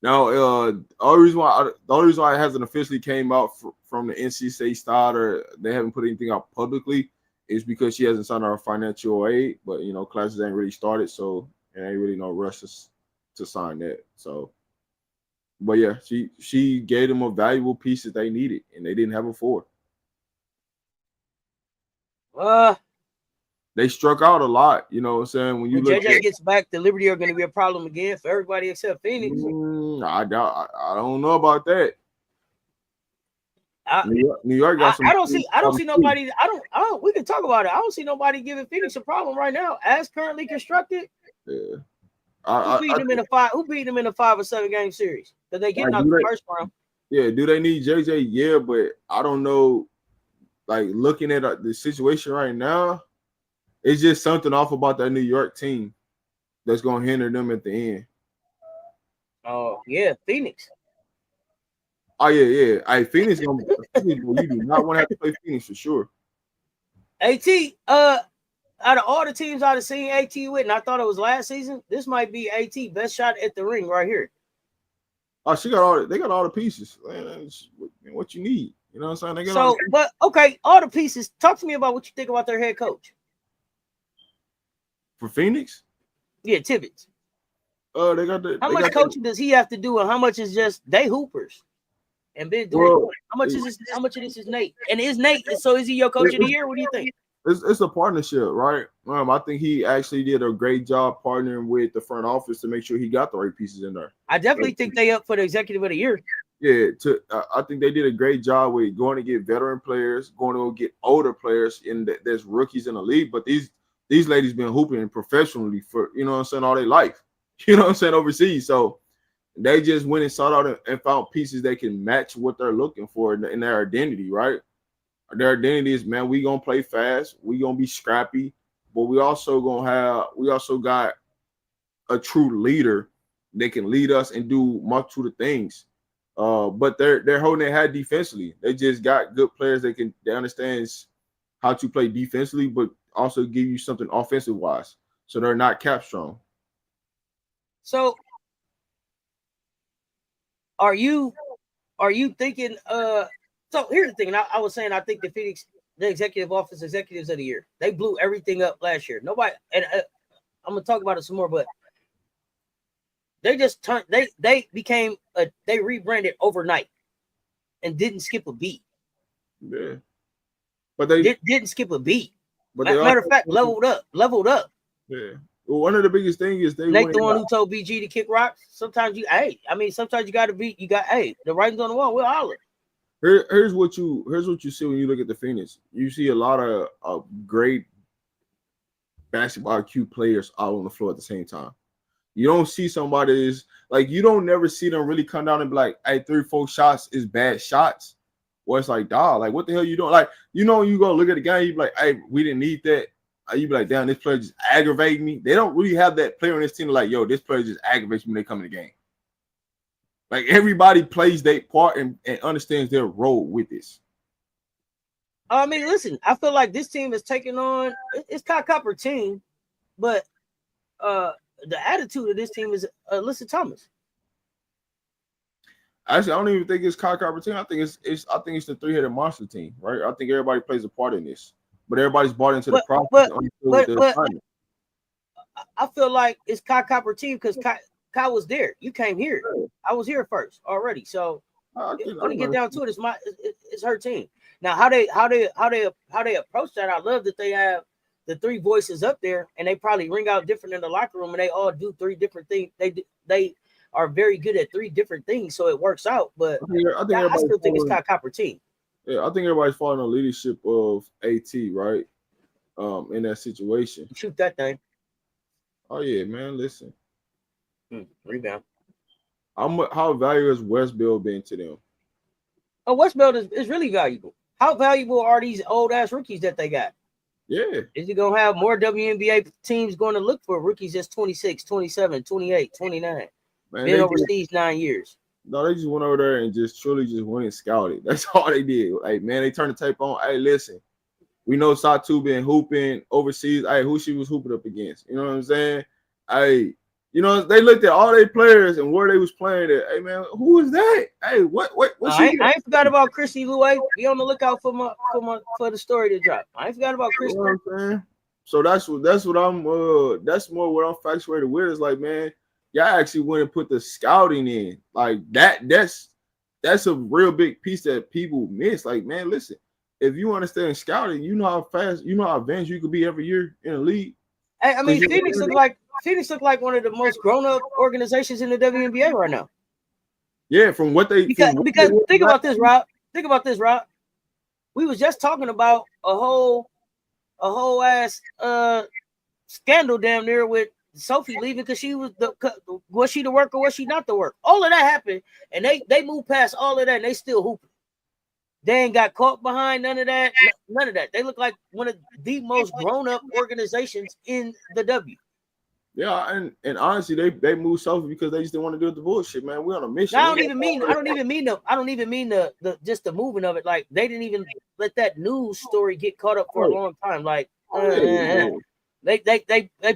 Now, the only reason why it hasn't officially came out from the NC State side, or they haven't put anything out publicly, is because she hasn't signed our financial aid. But you know, classes ain't really started, so there ain't really no rush to sign that. So. But yeah, she gave them a valuable piece that they needed, and they didn't have a 4. they struck out a lot. You know what I'm saying? When you when look JJ gets back, the Liberty are going to be a problem again for everybody except Phoenix. I don't know about that. New York got some. I don't see nobody. We can talk about it. I don't see nobody giving Phoenix a problem right now, as currently constructed. Yeah. Who beat them in a 5 or 7 game series? Because they getting out the first round. Yeah, do they need JJ? Yeah, but I don't know. Like looking at the situation right now, it's just something off about that New York team that's gonna hinder them at the end. Oh yeah, Phoenix. Oh yeah. Phoenix you do not want to have to play Phoenix for sure. AT, out of all the teams I've seen AT with, and I thought it was last season, this might be AT best shot at the ring right here. Oh, they got all the pieces. Man, what you need. You know what I'm saying? All the pieces. Talk to me about what you think about their head coach. For Phoenix? Yeah, Tibbetts. They got the. How much coaching does he have to do, and how much is just they hoopers? And been doing. How much of this is Nate? And is Nate? So is he your coach of the year? What do you think? It's a partnership, right? I think he actually did a great job partnering with the front office to make sure he got the right pieces in there. I definitely think they up for the executive of the year. Yeah, I think they did a great job with going to get veteran players, going to get older players, and there's rookies in the league. But these ladies been hooping professionally for, you know what I'm saying, all their life. You know what I'm saying, overseas. So they just went and sought out and found pieces that can match what they're looking for in their identity, right? Their identity is, man, we gonna play fast, we gonna be scrappy, but we also got a true leader that can lead us and do multitude of things. But they're holding their head defensively. They just got good players that understand how to play defensively, but also give you something offensive wise. So they're not cap strong. So are you thinking so here's the thing, and I was saying I think the Phoenix, the executive office executives of the year, they blew everything up last year. Nobody, and I'm gonna talk about it some more, but they just turned they rebranded overnight and didn't skip a beat. Yeah, but they didn't skip a beat. But matter of fact, leveled up. Yeah. Well, one of the biggest things is Nate, the one who told BG to kick rocks. Sometimes you got to beat. You got the writing's on the wall. We'll holler. Here's what you see when you look at the Phoenix. You see a lot of great basketball IQ players out on the floor at the same time. You don't see somebody you don't never see them really come down and be like, hey, 3-4 shots is bad shots. Or it's like, dog, like what the hell you doing? Like, you know, you go look at the game, you be like, hey, we didn't need that. You be like, damn, this player just aggravating me. They don't really have that player on this team like, yo, this player just aggravates me when they come in the game. Like everybody plays their part and understands their role with this. I mean, listen, I feel like this team is taking on it's Kai Copper team, but the attitude of this team is Alyssa Thomas. Actually, I don't even think it's Kai Copper team. I think it's the 3-headed monster team, right? I think everybody plays a part in this, but everybody's bought into the process. But I feel like it's Kai Copper team because Kai was there. You came here. I was here first already. So when you get down to it, it's her team. Now how they approach that, I love that they have the 3 voices up there and they probably ring out different in the locker room and they all do 3 different things. They are very good at 3 different things, so it works out. But I still think it's Kai Copper team. Yeah, I think everybody's following the leadership of AT, right? In that situation. Shoot that thing. Oh yeah, man. Listen. Rebound. How valuable has Westbeld been to them? Oh, Westbeld is really valuable. How valuable are these old ass rookies that they got? Yeah. Is it gonna have more WNBA teams going to look for rookies that's 26, 27, 28, 29? Man, been overseas 9 years. No, they just went over there and just truly just went and scouted. That's all they did. Like, man, they turned the tape on. Hey, listen, we know Satu been hooping overseas. Hey, who she was hooping up against? You know what I'm saying? Hey, you know, they looked at all their players and where they was playing at. Hey, man, who is that? Hey, what? I ain't forgot about Chrissy Louay. Be on the lookout for the story to drop. I ain't forgot about Chrissy. You know what I'm saying? So that's what I'm that's more what I'm infatuated with. Is like, man, y'all actually went and put the scouting in. Like that's a real big piece that people miss. Like, man, listen, if you understand scouting, you know how fast, you know how advanced you could be every year in the league. Hey, I mean, Phoenix look like one of the most grown-up organizations in the WNBA right now. Yeah, from what they because think about this, Rob. Think about this, Rob. We was just talking about a whole ass scandal damn near with Sophie leaving because she was she the work or was she not the work? All of that happened, and they moved past all of that, and they still hooping. They ain't got caught behind none of that. None of that. They look like one of the most grown-up organizations in the W. Yeah, and honestly, they moved Sophie because they just didn't want to do the bullshit, man. We're on a mission. I don't even mean the just the moving of it. Like they didn't even let that news story get caught up for a long time. Like they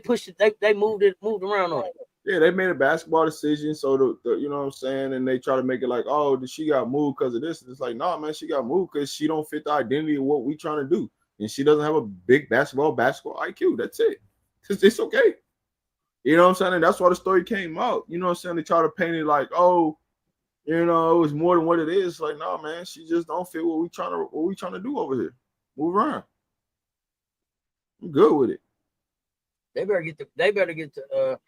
pushed it, they moved around on it. Yeah, they made a basketball decision, so the you know what I'm saying, and they try to make it like, oh, she got moved because of this. It's like, no, man, she got moved because she don't fit the identity of what we trying to do, and she doesn't have a big basketball IQ. That's it. It's okay. You know what I'm saying? And that's why the story came out. You know what I'm saying? They try to paint it like, oh, you know, it was more than what it is. Like, no, man, she just don't fit what we trying to do over here. Move around. I'm good with it. They better get to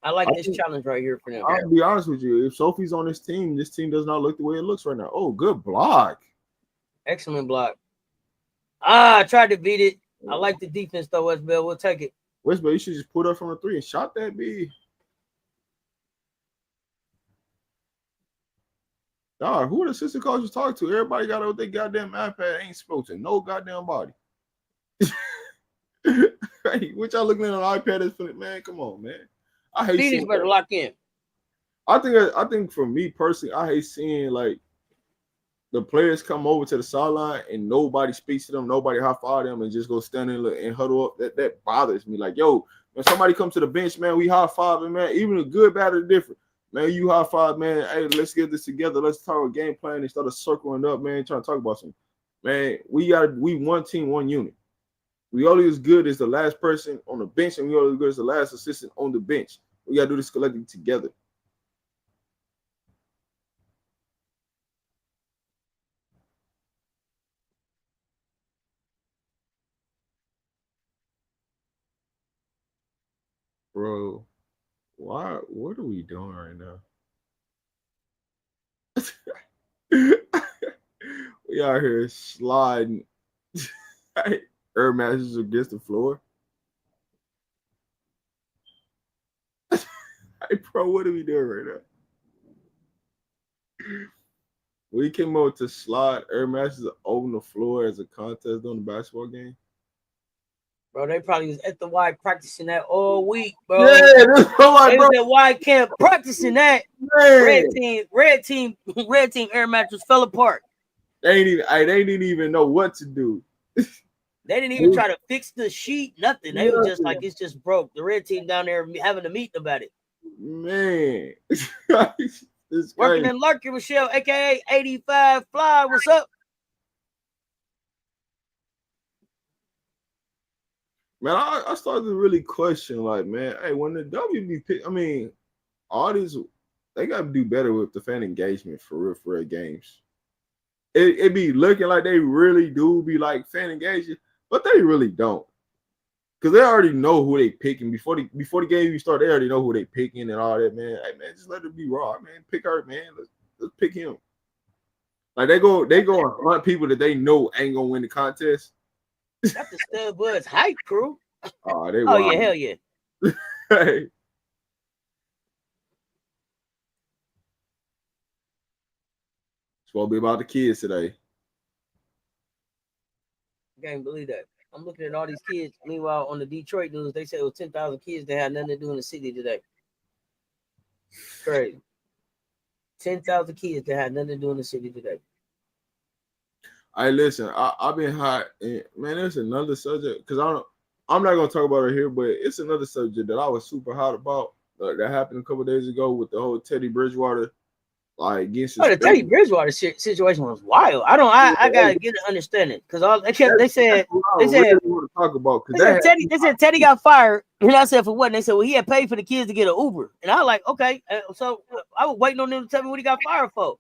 I like this challenge right here for them. I'll be honest with you. If Sophie's on this team does not look the way it looks right now. Oh, good block. Excellent block. I tried to beat it. I like the defense though, Westbell. We'll take it. Westbell, you should just put up from the 3 and shot that B. Dog, who the assistant coaches talk to? Everybody got out their goddamn iPad. Ain't supposed to no goddamn body. Hey, what y'all looking at on iPad is for, man? Come on, man. I hate Phoenix better lock in. I think for me personally, I hate seeing like the players come over to the sideline and nobody speaks to them, nobody high five them, and just go stand in and huddle up. That bothers me. Like, yo, when somebody comes to the bench, man, we high fiving, man. Even the good, bad, or different, man. You high five, man. Hey, let's get this together. Let's talk a game plan instead of circling up, man. Trying to talk about something, man. We one team, one unit. We only as good as the last person on the bench, and we only as good as the last assistant on the bench. We gotta do this collectively together. Bro, what are we doing right now? We out here sliding air matches against the floor. Hey, bro, what are we doing right now? We came out to slide air matches over the floor as a contest on the basketball game. Bro, they probably was at the Y practicing that all week, bro. Yeah, that's right, they bro. was at Y camp practicing that. Man. Red team air matches fell apart. They didn't even know what to do. They didn't even try to fix the sheet, nothing. They were just like, it's just broke. The red team down there having a meeting about it. Man. Working in Lurking, Michelle, aka 85 Fly. What's up? Man, I started to really question, like, man, hey, when the WB, I mean, all these, they got to do better with the fan engagement for real games. It be looking like they really do be like fan engagement, but they really don't. Because they already know who they picking. Before the game even start, they already know who they picking and all that, man. Hey, man, just let it be raw, man. Pick her, man. Let's pick him. Like, they go and hunt people that they know ain't going to win the contest. That's the SNUBBED hype crew. Oh, yeah, hell yeah. Hey. It's supposed to be about the kids today. I can't believe that. I'm looking at all these kids. Meanwhile, on the Detroit news, they said it was 10,000 kids that had nothing to do in the city today. Crazy. 10,000 kids that had nothing to do in the city today. Hey, listen, I've been hot, and man, there's another subject because I'm not gonna talk about it here, but it's another subject that I was super hot about that happened a couple of days ago with the whole Teddy Bridgewater, like getting the Teddy Bridgewater situation was wild. I gotta get an understanding because they said really want to talk about they said Teddy got fired, and I said for what? And they said, well, he had paid for the kids to get an Uber, and I was like, okay, so I was waiting on them to tell me what he got fired for.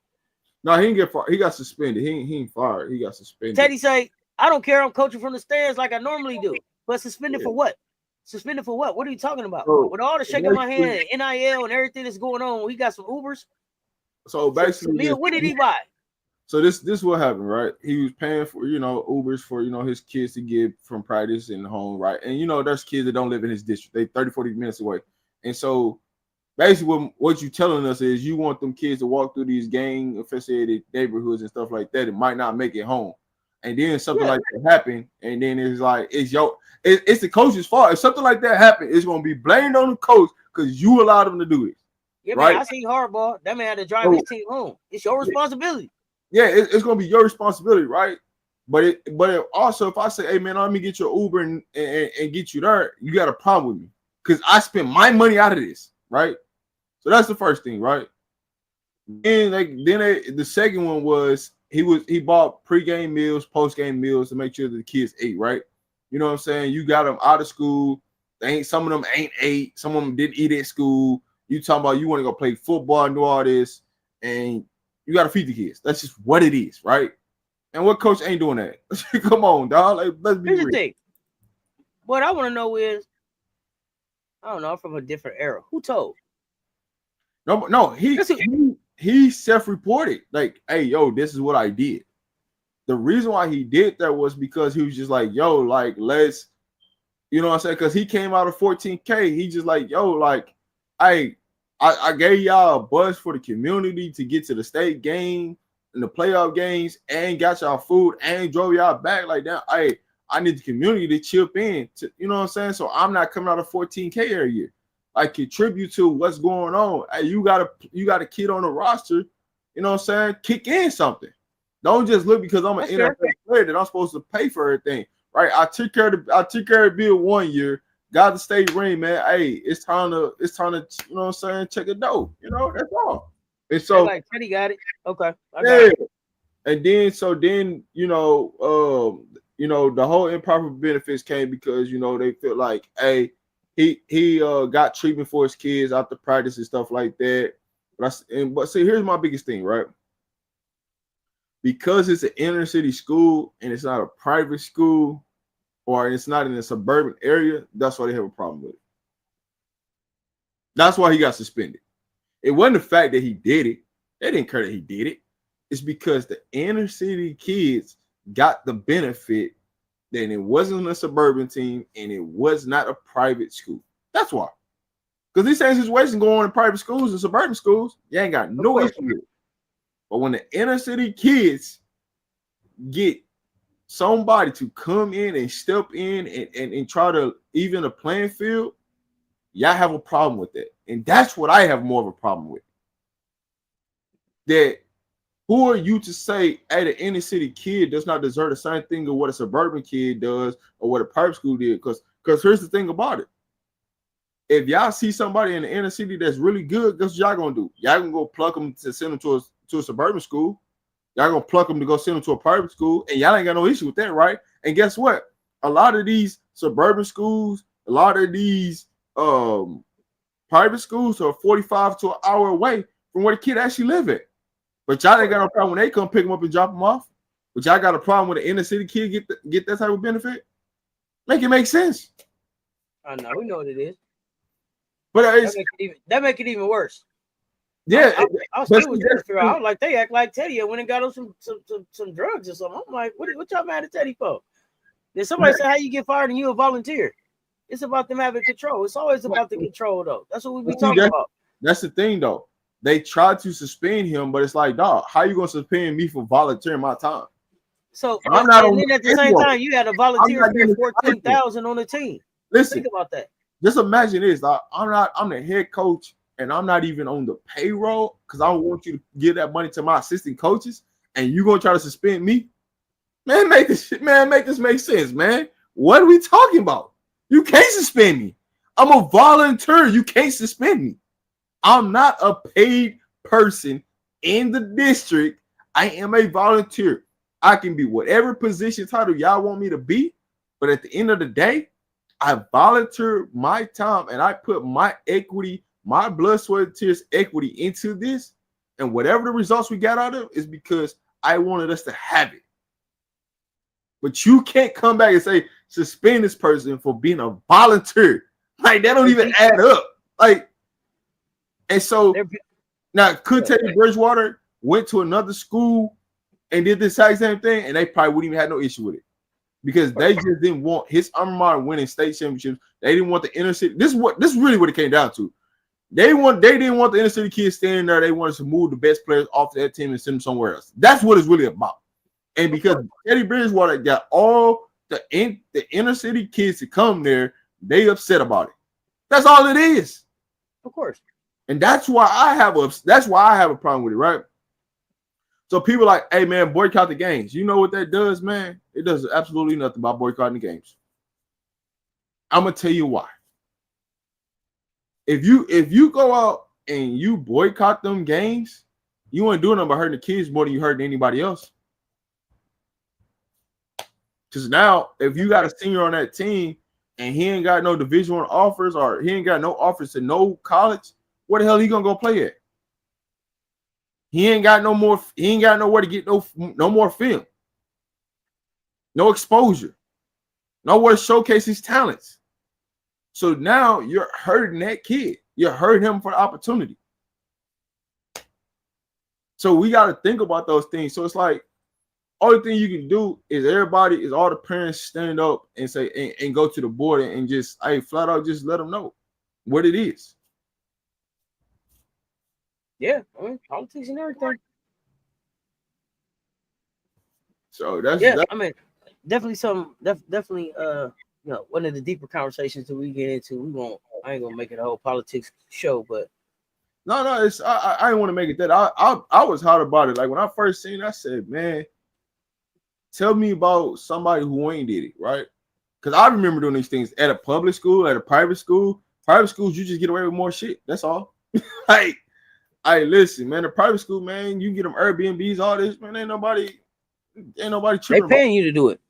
No, he didn't get fired. He got suspended. He ain't fired. He got suspended. Teddy say, I don't care. I'm coaching from the stands like I normally do. But suspended for what? Suspended for what? What are you talking about? So, with all the shaking my hand, NIL and everything that's going on, we got some Ubers. So basically, what did he buy? So this what happened, right? He was paying for, Ubers for, his kids to get from practice and home, right? And, there's kids that don't live in his district. They 30, 40 minutes away. And so basically what you telling us is you want them kids to walk through these gang-affiliated neighborhoods and stuff like that and might not make it home. And then something like that happened, and then it's like, it's the coach's fault. If something like that happened, it's going to be blamed on the coach because you allowed him to do it. Yeah, right? Man, I see hardball. That man had to drive his team home. It's your responsibility. Yeah, it's going to be your responsibility, right? But it also, if I say, hey, man, let me get your Uber and get you there, you got a problem with me because I spent my money out of this, right? So that's the first thing, right? Then the second one was he bought pregame meals, postgame meals to make sure that the kids ate, right? You know what I'm saying? You got them out of school. Some of them ain't ate. Some of them didn't eat at school. You talking about you want to go play football and do all this, and you got to feed the kids. That's just what it is, right? And what coach ain't doing that? Come on, dog. Like, let's be Here's real. The thing. What I want to know is, I don't know, from a different era. Who told? No, he self-reported. Like, hey, yo, this is what I did. The reason why he did that was because he was just like, yo, like, let's, you know what I'm saying? Because he came out of 14K. He just like, yo, like, I gave y'all a buzz for the community to get to the state game and the playoff games and got y'all food and drove y'all back like that. I need the community to chip in, to, you know what I'm saying? So I'm not coming out of 14K every year. I contribute to what's going on. Hey, you got a kid on the roster, you know what I'm saying? Kick in something. Don't just look because I'm an NFL player that I'm supposed to pay for everything, right? I took care of the bill 1 year, got the state ring, man. Hey, it's time to, you know what I'm saying? Check it out. You know, that's all. And so like Teddy got it. Okay. And then the whole improper benefits came because they feel like, hey, he got treatment for his kids after practice and stuff like that. But see, here's my biggest thing, right? Because it's an inner city school and it's not a private school or it's not in a suburban area, that's why they have a problem with it. That's why he got suspended. It wasn't the fact that he did it. They didn't care that he did it. It's because the inner city kids got the benefit that it wasn't a suburban team and it was not a private school. That's why. Because these same situations go on in private schools and suburban schools, you ain't got no issue with it. But when the inner city kids get somebody to come in and step in and try to even a playing field, y'all have a problem with that. And that's what I have more of a problem with. That who are you to say, hey, the inner city kid does not deserve the same thing of what a suburban kid does or what a private school did? Because here's the thing about it. If y'all see somebody in the inner city that's really good, guess what y'all gonna do? Y'all gonna go pluck them to send them to a suburban school. Y'all gonna pluck them to go send them to a private school, and y'all ain't got no issue with that, right? And guess what? A lot of these suburban schools, a lot of these private schools are 45 to an hour away from where the kid actually live at. But y'all ain't got no problem when they come pick them up and drop them off. But y'all got a problem with the inner city kid get that type of benefit? Make it make sense. I know, we know what it is. But that make it even worse. Yeah, I was like, they act like Teddy went and got him some drugs or something. I'm like, what y'all mad at Teddy for? Then somebody said, how you get fired and you a volunteer? It's about them having control. It's always about the control, though. That's what we be talking about. That's the thing, though. They tried to suspend him, but it's like, dog, how you gonna suspend me for volunteering my time? So I'm not. And then at the same time, you had a volunteer for 14,000 on the team. Listen, think about that. Just imagine this. I'm the head coach, and I'm not even on the payroll because I want you to give that money to my assistant coaches, and you gonna try to suspend me? Man, make this make sense, man. What are we talking about? You can't suspend me. I'm a volunteer. You can't suspend me. I'm not a paid person in the district. I am a volunteer. I can be whatever position title y'all want me to be, but at the end of the day, I volunteer my time and I put my equity, my blood, sweat, and tears equity into this. And whatever the results we got out of is because I wanted us to have it. But you can't come back and say suspend this person for being a volunteer. Like that don't even add up. Like, and so now could Teddy Bridgewater went to another school and did the exact same thing, and they probably wouldn't even have no issue with it because they just didn't want his alma mater winning state championships. They didn't want the inner city. This is really what it came down to. They didn't want the inner city kids standing there. They wanted to move the best players off that team and send them somewhere else. That's what it's really about. And because Teddy Bridgewater got all the inner city kids to come there, they upset about it. That's all it is. Of course. And that's why I have a problem with it, right? So people are like, hey man, boycott the games. You know what that does, man? It does absolutely nothing about boycotting the games. I'm gonna tell you why. If you go out and you boycott them games, you ain't doing nothing but hurting the kids more than you hurting anybody else. Because now, if you got a senior on that team and he ain't got no Division I offers or he ain't got no offers to no college, where the hell he gonna go play at? He ain't got no more. He ain't got nowhere to get no more film, no exposure, nowhere to showcase his talents. So now you're hurting that kid. You're hurting him for the opportunity. So we got to think about those things. So it's like, only thing you can do is all the parents stand up and say and go to the board and just flat out just let them know what it is. Yeah, I mean politics and everything. So that's I mean definitely one of the deeper conversations that we get into. I ain't gonna make it a whole politics show, but no, it's I didn't want to make it that. I was hot about it. Like when I first seen it, I said, man, tell me about somebody who ain't did it, right? Because I remember doing these things at a public school, at a private school. Private schools, you just get away with more shit. That's all. Like, listen, man, the private school, man, you get them Airbnbs, all this, man, ain't nobody tripping. They paying you to do it.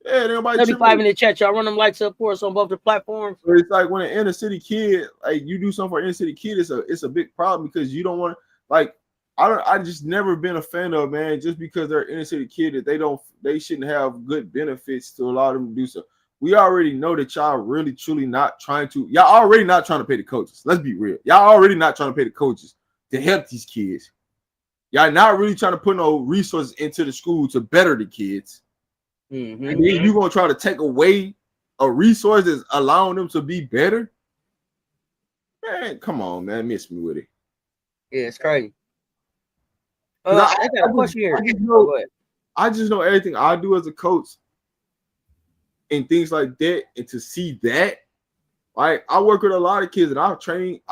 Yeah, ain't nobody 35 in the chat, y'all run them lights up for us on both the platforms. So it's like when an inner city kid, like you do something for an inner city kid, it's a big problem because you don't want to, like, I just never been a fan of, man, just because they're inner city kid that they shouldn't have good benefits to allow them to do so. We already know that y'all really truly not trying to, y'all already not trying to pay the coaches. Let's be real. Y'all already not trying to pay the coaches to help these kids. Y'all not really trying to put no resources into the school to better the kids. Mm-hmm. And then you're gonna try to take away a resource that's allowing them to be better. Man, come on, man, miss me with it. Yeah, it's crazy. I got a question here. I just know everything I do as a coach and things like that, and to see that, like I work with a lot of kids and I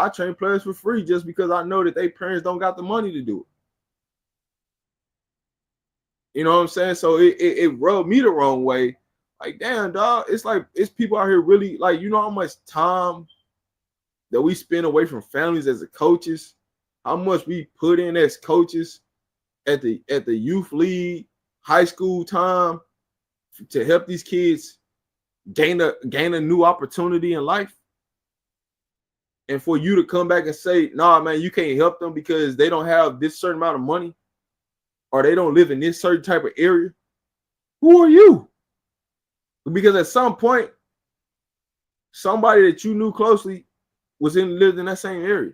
train players for free just because I know that their parents don't got the money to do it. You know what I'm saying? So it rubbed me the wrong way. Like, damn, dog, it's like it's people out here really, like, you know how much time that we spend away from families as coaches, how much we put in as coaches at the youth league, high school time to help these kids gain a new opportunity in life. And for you to come back and say, nah, man, you can't help them because they don't have this certain amount of money or they don't live in this certain type of area. Who are you? Because at some point, somebody that you knew closely lived in that same area.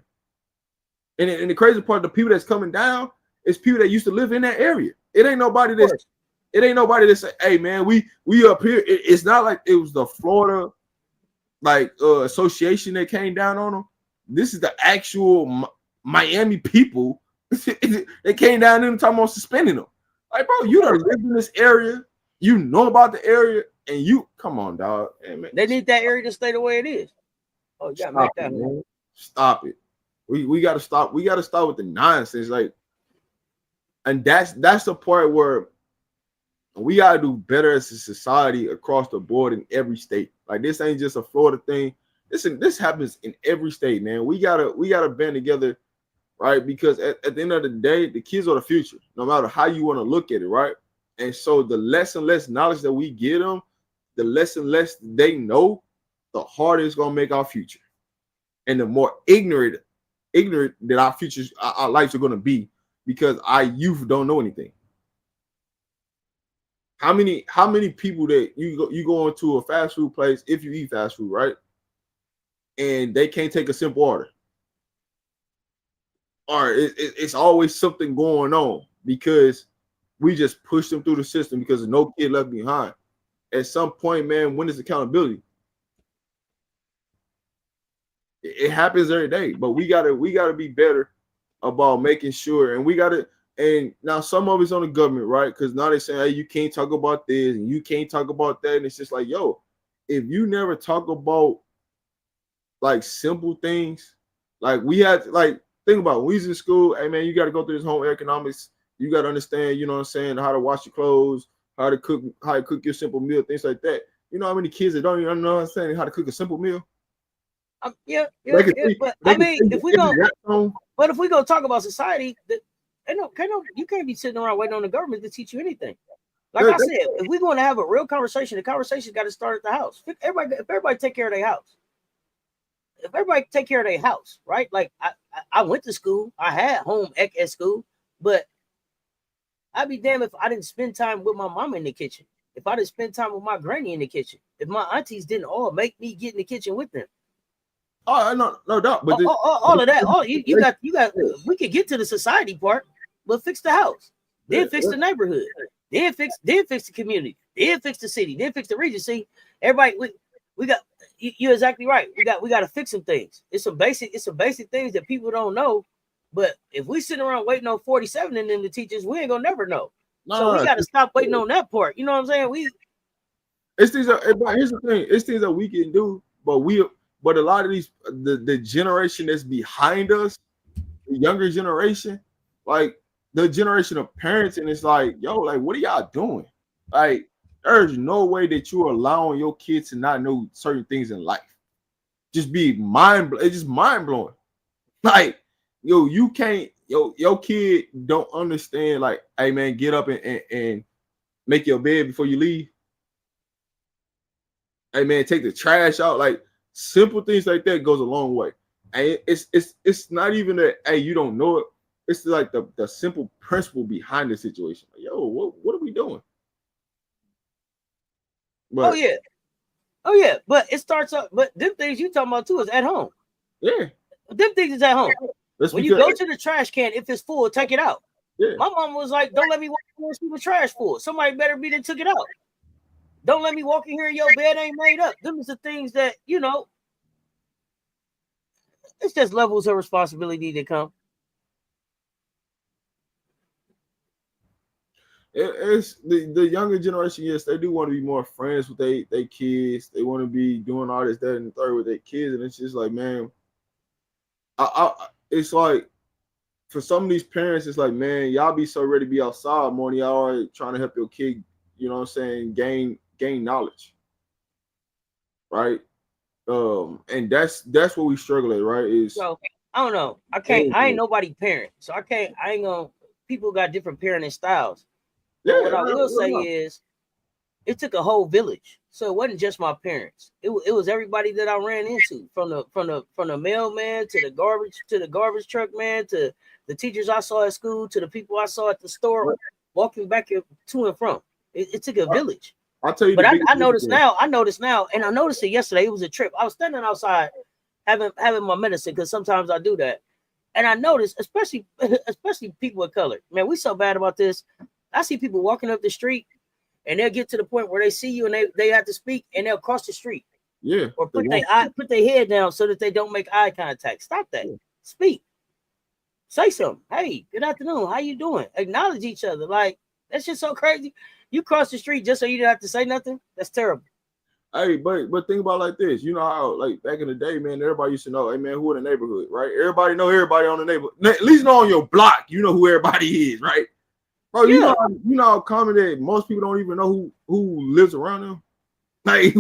And the crazy part, the people that's coming down is people that used to live in that area. It ain't nobody that say, hey man, we up here. It's not like it was the Florida association that came down on them. This is the actual Miami people. They came down there and talking about suspending them. Like, bro, you done lived in this area, you know about the area, and you come on, dog. Hey, man, they need that area to stay the way it is. Oh, you gotta make that man. Stop it. We gotta stop. We gotta start with the nonsense. Like, and that's the part where we gotta do better as a society across the board in every state. Like, this ain't just a Florida thing. This happens in every state, man. We gotta band together, right? Because at the end of the day, the kids are the future, no matter how you want to look at it, right? And so the less and less knowledge that we get them, the less and less they know, the harder it's gonna make our future. And the more ignorant that our futures, our lives are gonna be, because our youth don't know anything. How many people that you go into a fast food place, if you eat fast food, right? And they can't take a simple order. Or it's always something going on because we just push them through the system because there's no kid left behind. At some point, man, when is accountability? It happens every day, but we gotta be better about making sure, and now some of it's on the government, right? Because now they're saying, hey, you can't talk about this and you can't talk about that, and it's just like, yo, if you never talk about like simple things, like we had, like, think about it, when we was in school, hey man, you got to go through this home economics, you got to understand, you know what I'm saying, how to wash your clothes, how to cook your simple meal, things like that. You know how many kids that don't even understand how to cook a simple meal? Yeah. But I mean, if we go talk about society, you can't be sitting around waiting on the government to teach you anything. Like I said, if we're going to have a real conversation, the conversation's got to start at the house. If everybody take care of their house. If everybody take care of their house, right? Like I went to school, I had home ec at school, but I'd be damned if I didn't spend time with my mama in the kitchen. If I didn't spend time with my granny in the kitchen. If my aunties didn't all make me get in the kitchen with them. Oh, no doubt. But all of that. You got. We could get to the society part, but fix the house, then fix the neighborhood, then fix the community, then fix the city, then fix the region. See, everybody, we got. You're exactly right. We got to fix some things. It's some basic things that people don't know. But if we sit around waiting on 47 and then the teachers, we ain't gonna never know. So we got to stop waiting on that part. You know what I'm saying? It's things that, here's the thing. It's things that we can do, but a lot of these, the generation that's behind us, the younger generation, like the generation of parents, and it's like, yo, like, what are y'all doing? Like, there's no way that you're allowing your kids to not know certain things in life. It's just mind blowing. Like, yo, you can't, your kid don't understand, like, hey man, get up and make your bed before you leave. Hey man, take the trash out. Like, simple things like that goes a long way. And it's not even that, hey, you don't know it. It's like the simple principle behind the situation. Like, yo, what are we doing? But, oh yeah. But it starts up. But them things you talking about too is at home. Yeah. Them things is at home. When you go to the trash can, if it's full, take it out. Yeah. My mom was like, don't let me walk in here and see the trash full. Somebody better be that took it out. Don't let me walk in here and your bed ain't made up. Them is the things that, it's just levels of responsibility that come. It's the younger generation, yes, they do want to be more friends with their kids. They want to be doing all this, that, and the third with their kids. And it's just like, man, it's like, for some of these parents, it's like, man, y'all be so ready to be outside more than y'all are trying to help your kid, you know what I'm saying, gain knowledge. Right? And that's what we struggle at, right? So I don't know. I ain't nobody parent. So I ain't gonna, people got different parenting styles. But what I will say is it took a whole village. So it wasn't just my parents. It was everybody that I ran into, from the mailman to the garbage truck man, to the teachers I saw at school, to the people I saw at the store, walking back to and from. It took a village. I'll tell you. But I noticed now, and I noticed it yesterday. It was a trip. I was standing outside having my medicine, because sometimes I do that. And I noticed, especially people of color, man, we so bad about this. I see people walking up the street, and they'll get to the point where they see you and they have to speak, and they'll cross the street. Yeah. Or put their head down so that they don't make eye contact. Stop that. Yeah. Speak. Say something. Hey, good afternoon. How you doing? Acknowledge each other. Like, that's just so crazy. You cross the street just so you don't have to say nothing? That's terrible. Hey, but think about it like this. You know how, like, back in the day, man, everybody used to know, hey man, who in the neighborhood, right? Everybody know everybody on the neighborhood. At least know on your block, you know who everybody is, right? Bro, you know how common that most people don't even know who lives around them. Like,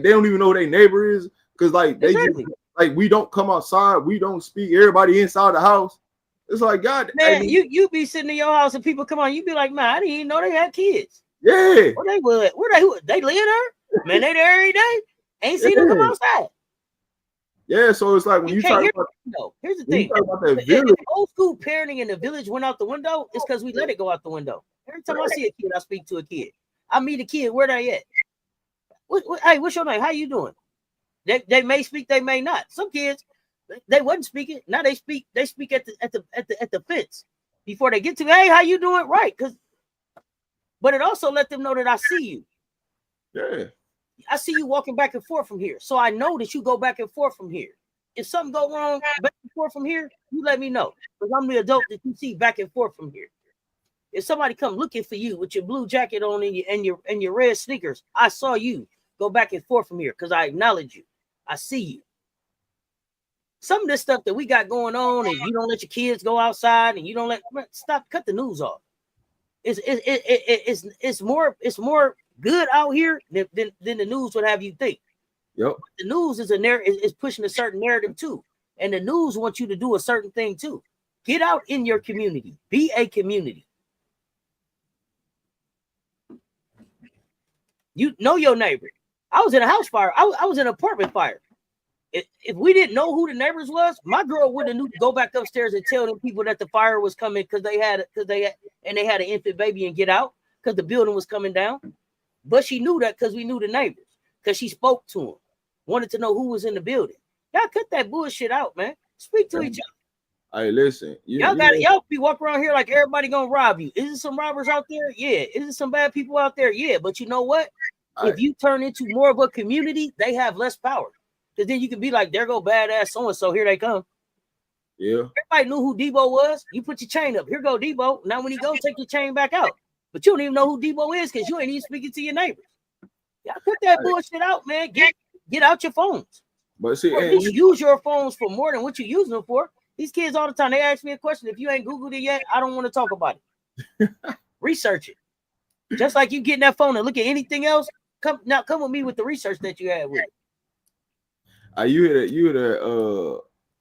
they don't even know who their neighbor is, because like they just, like, we don't come outside, we don't speak. Everybody inside the house. It's like, God, man, you be sitting in your house and people come on, you be like, man, I didn't even know they had kids. Yeah. Where they live there? Man, they there every day. Ain't seen them come outside. Yeah, so it's like when you talk about no. Here's the thing: that village, old school parenting in the village went out the window. It's because we let it go out the window. Every time I see a kid, I speak to a kid. I meet a kid. Where they at? Hey, what's your name? How you doing? They may speak, they may not. Some kids they wasn't speaking. Now they speak. They speak at the fence before they get to. Hey, how you doing? Right? But it also let them know that I see you. Yeah. I see you walking back and forth from here. So I know that you go back and forth from here. If something go wrong back and forth from here, you let me know. Because I'm the adult that you see back and forth from here. If somebody come looking for you with your blue jacket on and your red sneakers, I saw you go back and forth from here because I acknowledge you. I see you. Some of this stuff that we got going on, and you don't let your kids go outside, and you don't cut the news off. It's more good out here than the news would have you think. Yep. The news is pushing a certain narrative too, and the news wants you to do a certain thing too. Get out in your community. Be a community. You know your neighbor. I was in a house fire. I was in an apartment fire. If we didn't know who the neighbors was, my girl would have knew to go back upstairs and tell them people that the fire was coming because they had an infant baby and get out because the building was coming down. But she knew that because we knew the neighbors, because she spoke to them, wanted to know who was in the building. Y'all cut that bullshit out, man. Speak to each other. Hey, listen, y'all be walking around here like everybody gonna rob you. Is there some robbers out there? Yeah. Is there some bad people out there? Yeah. But you know what? If you turn into more of a community, they have less power. Because then you can be like, there go badass so-and-so, here they come. Yeah. Everybody knew who Debo was. You put your chain up. Here go Debo. Now when he goes, take your chain back out. But you don't even know who Debo is because you ain't even speaking to your neighbors. Y'all put that bullshit out, man. Get out your phones. But see, or at least use your phones for more than what you're using them for. These kids all the time, they ask me a question. If you ain't Googled it yet, I don't want to talk about it. Research it. Just like you get in that phone and look at anything else, come with me with the research that you had with it. You hit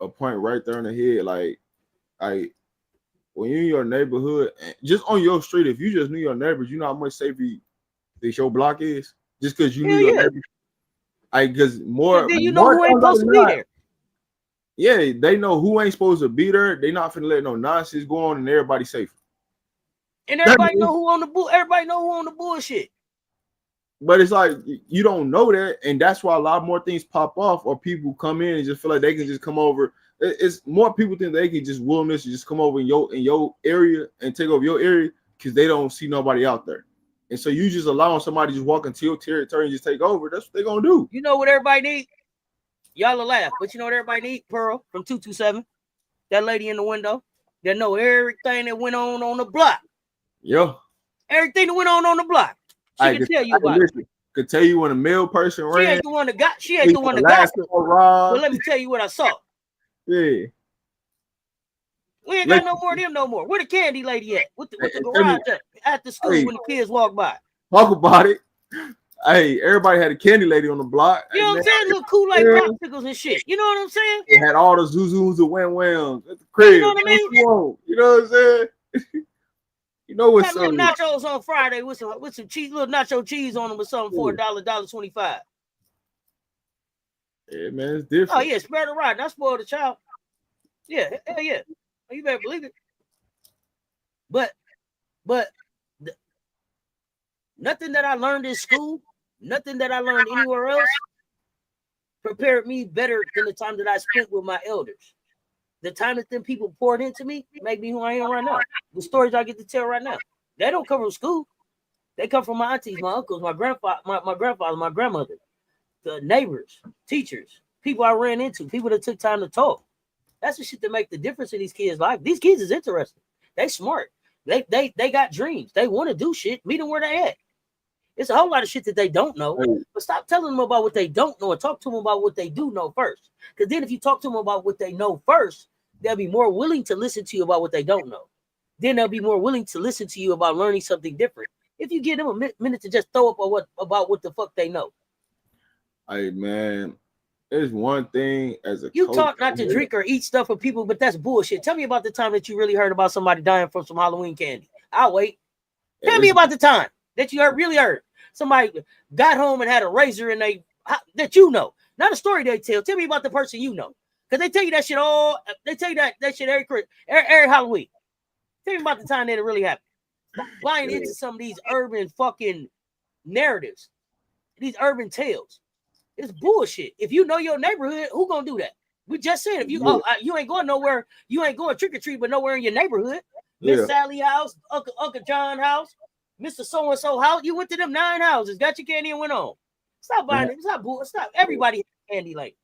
a point right there in the head. Like when you're in your neighborhood, just on your street, if you just knew your neighbors, you know how much safer this your block is. Just because you knew your neighbors. Because more, then you know who ain't supposed to be there. Yeah, they know who ain't supposed to be there. They not finna let no nonsense go on, and everybody's safe. And everybody know who on the bull. Everybody know who on the bullshit. But it's like you don't know that, and that's why a lot more things pop off, or people come in and just feel like they can just come over. It's more people think they can just willingness to just come over in your area and take over your area because they don't see nobody out there. And so you just allowing somebody to just walk into your territory and just take over. That's what they're gonna do. You know what everybody need? Y'all will laugh, but you know what everybody need? Pearl from 227. That lady in the window that know everything that went on the block. Yeah. Everything that went on the block. She can tell you about it. Could tell you when a male person ran. She ain't the one that got it. But let me tell you what I saw. Yeah. We ain't got no more of them no more. Where the candy lady at? With the garage at the school when the kids walk by. Talk about it. Hey, everybody had a candy lady on the block. You know what I'm saying? Little Kool-Aid popsicles and shit. You know what I'm saying? They had all the Zuzus and Wham-Whams at the crib. You know what I mean? You know what I'm saying? You know what's up? Nachos on Friday with some cheese, little nacho cheese on them with something for $1.25. Yeah, man, it's different. Oh yeah, spare the rod. Not spoil the child. Yeah, hell yeah. You better believe it. But nothing that I learned in school, nothing that I learned anywhere else prepared me better than the time that I spent with my elders. The time that them people poured into me made me who I am right now. The stories I get to tell right now, they don't come from school. They come from my aunties, my uncles, my grandfather, my grandmother, the neighbors, teachers, people I ran into, people that took time to talk. That's the shit that make the difference in these kids' life. These kids is interesting. They smart. They got dreams. They want to do shit. Meet them where they at. It's a whole lot of shit that they don't know. But stop telling them about what they don't know and talk to them about what they do know first. Because then if you talk to them about what they know first, they'll be more willing to listen to you about what they don't know. Then they'll be more willing to listen to you about learning something different. If you give them a minute to just throw up about what the fuck they know. Hey, man, there's one thing as a you coach, talk not to drink or eat stuff with people, but that's bullshit. Tell me about the time that you really heard about somebody dying from some Halloween candy. I'll wait. Tell me about the time that you really heard. Somebody got home and had a razor in that you know. Not a story they tell. Tell me about the person you know. Because they tell you that shit they tell you that shit every Halloween. Tell me about the time that it really happened. Buying into some of these urban fucking narratives, these urban tales. It's bullshit. If you know your neighborhood, who gonna do that? We just said if you you ain't going nowhere, you ain't going trick or treat, but nowhere in your neighborhood. Miss Sally house, Uncle John house, Mr. So and so house. You went to them 9 houses, got your candy and went on. Stop buying it. Stop. Everybody has candy like.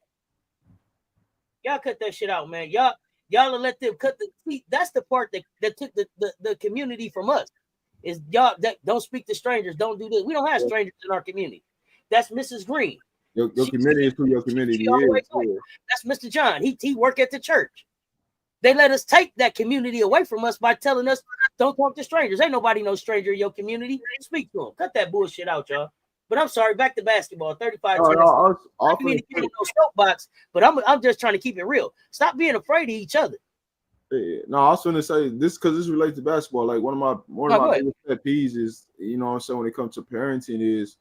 Y'all cut that shit out, man. Y'all let them cut the tweet. That's the part that took the community from us. Is y'all that don't speak to strangers, don't do this. We don't have strangers in our community. That's Mrs. Green. Your community is who your community is. That's Mr. John. He work at the church. They let us take that community away from us by telling us don't talk to strangers. Ain't nobody no stranger in your community. Speak to them. Cut that bullshit out, y'all. But I'm sorry, back to basketball. 35 I mean, no soapbox, but I'm just trying to keep it real. Stop being afraid of each other. Yeah. No, I was going to say this because this relates to basketball. Like one of my biggest pet peeves is, you know what I'm saying, when it comes to parenting is,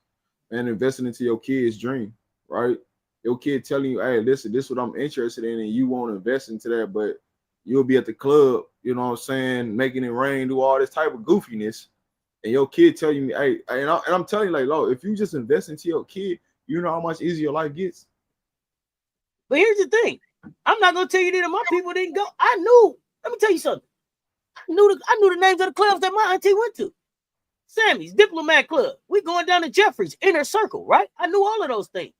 and investing into your kid's dream, right? Your kid telling you, hey, listen, this is what I'm interested in, and you won't invest into that, but you'll be at the club, you know what I'm saying, making it rain, do all this type of goofiness. And your kid telling you, hey, and I'm telling you, like, Lord, if you just invest into your kid, you know how much easier your life gets. But here's the thing. I'm not gonna tell you that my people didn't go. I knew. Let me tell you something. I knew the names of the clubs that my auntie went to. Sammy's Diplomat Club. We going down to Jeffrey's Inner Circle, right? I knew all of those things.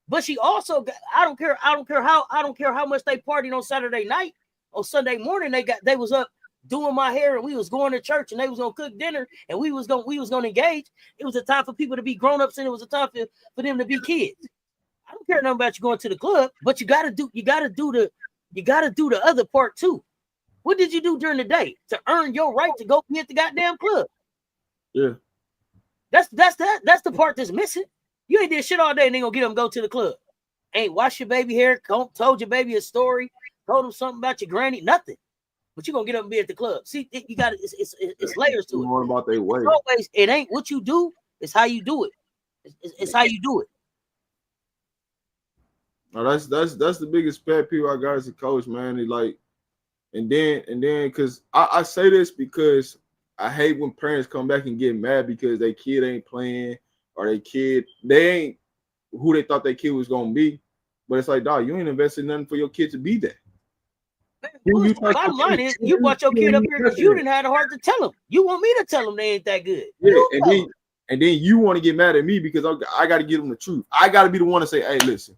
But she also got, I don't care how much they partied on Saturday night. On Sunday morning, they was up doing my hair, and we was going to church, and they was gonna cook dinner, and we was gonna engage. It was a time for people to be grown-ups, and it was a time for them to be kids. I don't care nothing about you going to the club, but you gotta do the other part too. What did you do during the day to earn your right to go be at the goddamn club? Yeah. That's the part that's missing. You ain't did shit all day and they gonna get them go to the club. Ain't wash your baby hair, told your baby a story, told them something about your granny, nothing. But you gonna get up and be at the club. See, you got it's layers to it. More about their way. Always, it ain't what you do, it's how you do it. It's how you do it. No, that's the biggest pet peeve I got as a coach, man. It like, and then because I say this because I hate when parents come back and get mad because their kid ain't playing or they ain't who they thought their kid was gonna be. But it's like, dog, you ain't invested nothing for your kid to be there. Bottom line is, you brought your kid up here because you didn't have the heart to tell them. You want me to tell them they ain't that good. Yeah, and then you want to get mad at me because I got to give them the truth. I got to be the one to say, hey, listen.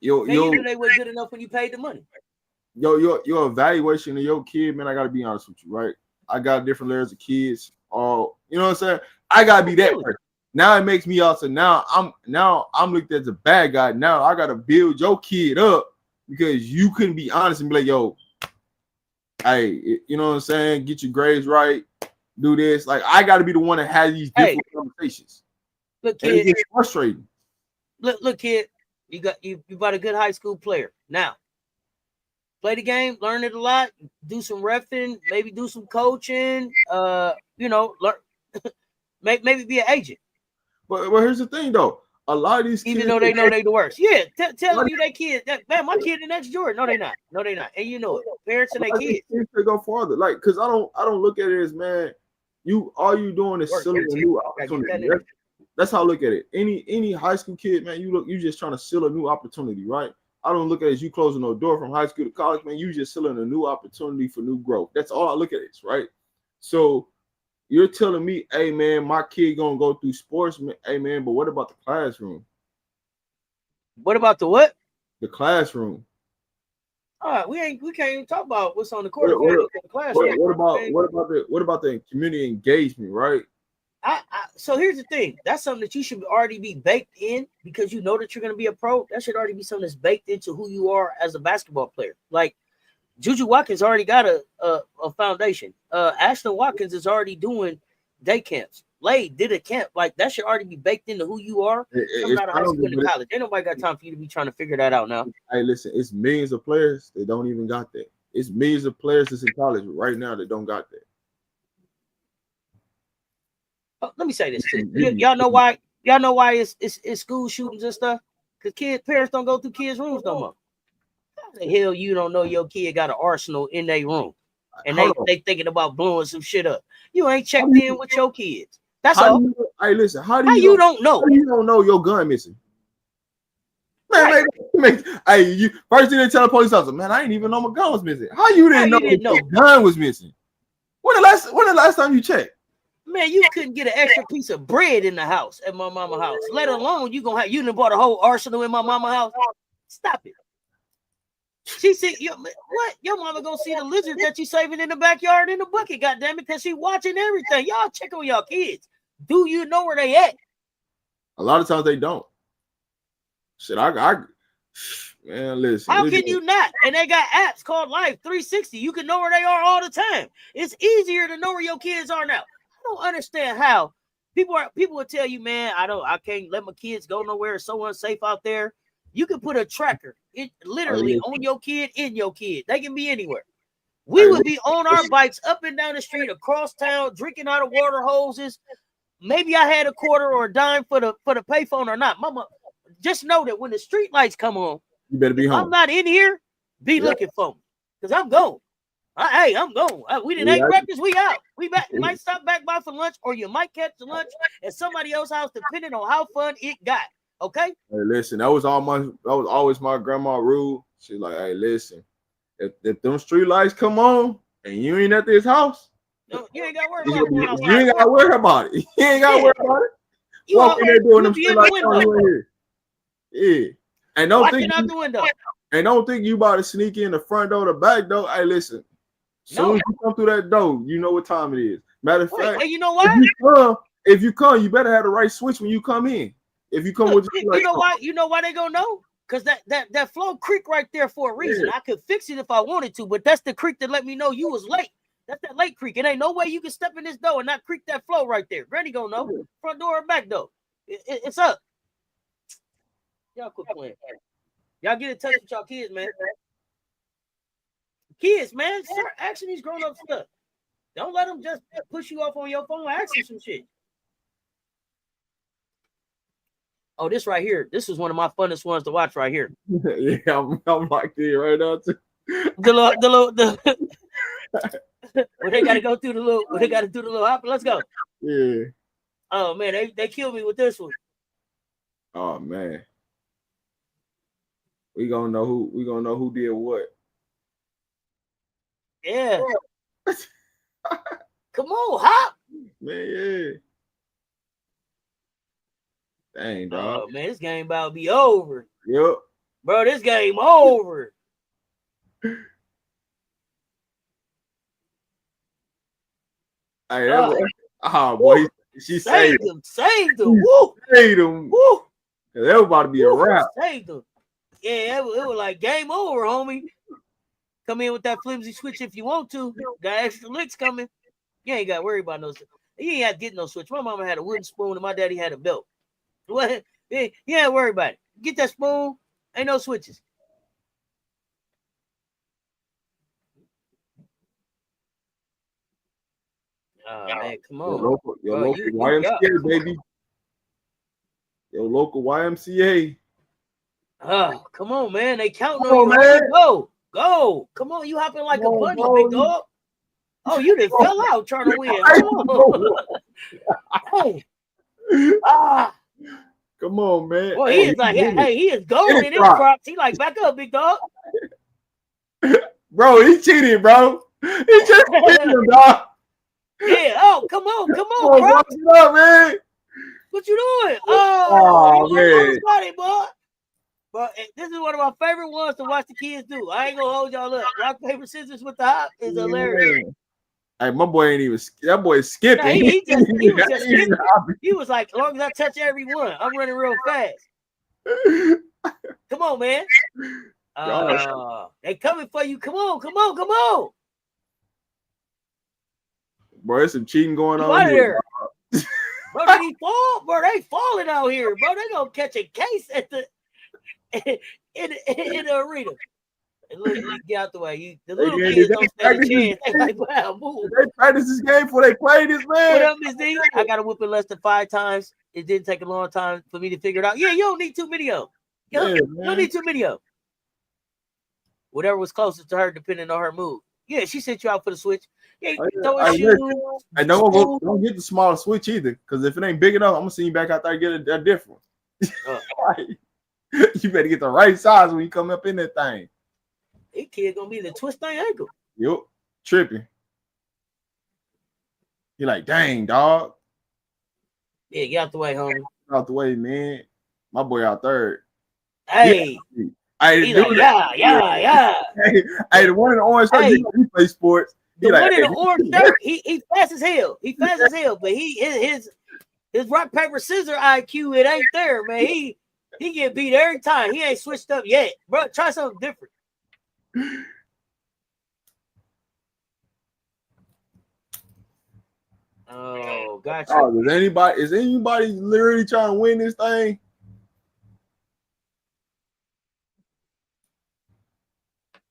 You knew they were good enough when you paid the money. Your evaluation of your kid, man, I got to be honest with you, right? I got different layers of kids. All you know what I'm saying? I got to be that person. Now it makes me also now I'm looked at as a bad guy. Now I got to build your kid up because you couldn't be honest and be like, yo, hey, you know what I'm saying? Get your grades right. Do this. Like, I got to be the one that has these different conversations. Look, kid, it's frustrating. Look, kid, you got a good high school player. Now, play the game, learn it a lot, do some reffing, maybe do some coaching. Learn, maybe be an agent. But here's the thing, though. A lot of these kids, even though they know they the worst. Yeah, telling you that kid, man, my kid the next Jordan. No, they not. No, they not. And you know it. Parents and their kids. They go farther. Like, because I don't look at it as, man, all you doing is selling a new opportunity. That's how I look at it. Any high school kid, man, you just trying to sell a new opportunity, right? I don't look at it as you closing no door from high school to college, man. You just selling a new opportunity for new growth. That's all I look at it, right? So you're telling me, hey, man, my kid gonna go through sports, man. Hey, man, but what about the classroom? What about the what? The classroom. All right, we can't even talk about what's on the court. What about the community engagement, right? So here's the thing. That's something that you should already be baked in because you know that you're going to be a pro. That should already be something that's baked into who you are as a basketball player. Like Juju Watkins already got a foundation. Ashton Watkins is already doing day camps. Lade did a camp. Like that should already be baked into who you are. Coming out of high school and college. Ain't nobody got time for you to be trying to figure that out now. Hey, listen, it's millions of players that don't even got that. It's millions of players that's in college right now that don't got that. Let me say this too. Y'all know why? Y'all know why it's school shootings and stuff? Because parents don't go through kids' rooms no more. How the hell you don't know your kid got an arsenal in their room? And they thinking about blowing some shit up. You ain't checked in with your kids. That's all. Hey, listen, how you don't know? How do you don't know your gun missing? Man, Right. hey, first thing they tell the police officer, man, I didn't even know my gun was missing. How you didn't know your gun was missing? When the last time you checked? Man, you couldn't get an extra piece of bread in the house at my mama's house. Let alone you done bought a whole arsenal in my mama's house. Stop it. She said, what? Your mama gonna see the lizard that you saving in the backyard in the bucket, goddamn it, because she watching everything. Y'all check on y'all kids. Do you know where they at? A lot of times they don't. Shit, man, listen. How can you not? And they got apps called Life 360. You can know where they are all the time. It's easier to know where your kids are now. I don't understand how people will tell you, man, I can't let my kids go nowhere. It's so unsafe out there. You can put a tracker literally on your kid, in your kid. They can be anywhere. We would be on our bikes up and down the street, across town, drinking out of water hoses. Maybe I had a quarter or a dime for the payphone or not. Mama, just know that when the street lights come on, you better be home. I'm not in here. Be looking for me, because I'm gone. Hey, I'm gone. We didn't ate breakfast. We out. We back. Might stop back by for lunch, or you might catch the lunch at somebody else's house, depending on how fun it got. Okay. Hey, listen, that was always my grandma rule. She's like, hey, listen, if them street lights come on and you ain't at this house, no, you ain't got to worry about it. You ain't got to worry about it. You ain't got to worry about it. You walk in there doing them street lights on here. Yeah. And don't think out the window. And don't think you about to sneak in the front door, the back door. Hey, listen. Soon as you come through that door, you know what time it is. Matter of fact, hey, you know what? If you come, you better have the right switch when you come in. If you come with you know why? You know why they gonna know? Because that flow creek right there for a reason. Yeah. I could fix it if I wanted to, but that's the creek that let me know you was late. That's that late creek. It ain't no way you can step in this door and not creek that flow right there. Granny gonna know. Front door or back door. It's up. Y'all quit playing. Y'all get in touch with y'all kids, man. Kids, man, start asking these grown-up stuff. Don't let them just push you off on your phone. Ask you some shit. Oh, this right here. This is one of my funnest ones to watch right here. Yeah, I'm locked in right now too. The when they gotta go through the little, when they gotta do the little hop. Let's go. Yeah. Oh man, they killed me with this one. Oh man. We gonna know who did what. Yeah. Come on, hop. Man, yeah. Dang, dog. Oh, man, this game about to be over. Yep. Bro, this game over. Hey, boy, she saved him. Saved him. Woo. Saved him. Woo. That was about to be a wrap. Saved him. Yeah, it was like game over, homie. Come in with that flimsy switch if you want to. Got extra licks coming. You ain't got to worry about no switch. You ain't have to get no switch. My mama had a wooden spoon and my daddy had a belt. What? You ain't worry about it. Get that spoon. Ain't no switches. Oh, man, come on. Your local YMCA, baby. Your local YMCA. Oh, come on, man. They counting on you. Man. Go. Come on. You hopping like a bunny, big dog. Oh, you done fell out trying to win. Hey. Come on, man. Well, he is like, hey, he is golden in his crops. He like, back up, big dog. Bro, he cheated, bro. He just cheated, dog. Yeah. Oh, come on, What's up, man? What you doing? Oh man. Funny, boy. But this is one of my favorite ones to watch the kids do. I ain't gonna hold y'all up. Rock, paper, scissors with the hop is hilarious. Hey, my boy ain't even. That boy is skipping. No, he was just skipping. He was like, as long as I touch every one, I'm running real fast. Come on, man. They coming for you. Come on. Bro, there's some cheating going on here. Bro, did he fall? Bro, they falling out here, bro. They gonna catch a case at the in the arena. Get out the way. The little kids don't stand a chance. They like, wow, move. They practice this game before they play this, man. What up, Miss D? I got to whoop it less than 5 times. It didn't take a long time for me to figure it out. Yeah, you don't need too many of them. You Yeah, don't man. need too many of them. Whatever was closest to her, depending on her mood. Yeah, she sent you out for the switch. Yeah, throw a shoe. And don't get the smaller switch either, because if it ain't big enough, I'm gonna send you back out there and get a different one. You better get the right size when you come up in that thing. That kid gonna be the twist their ankle. Yup, tripping. You're like, dang, dog. Yeah, get out the way, homie. Out the way, man. My boy out third. Hey. He's like, yeah. Hey, the one in the orange shirt, he play sports. The one in the orange shirt, he fast as hell. He fast as hell, but his rock, paper, scissors IQ, it ain't there, man. He get beat every time. He ain't switched up yet. Bro, try something different. Oh, gotcha. Oh, is anybody literally trying to win this thing?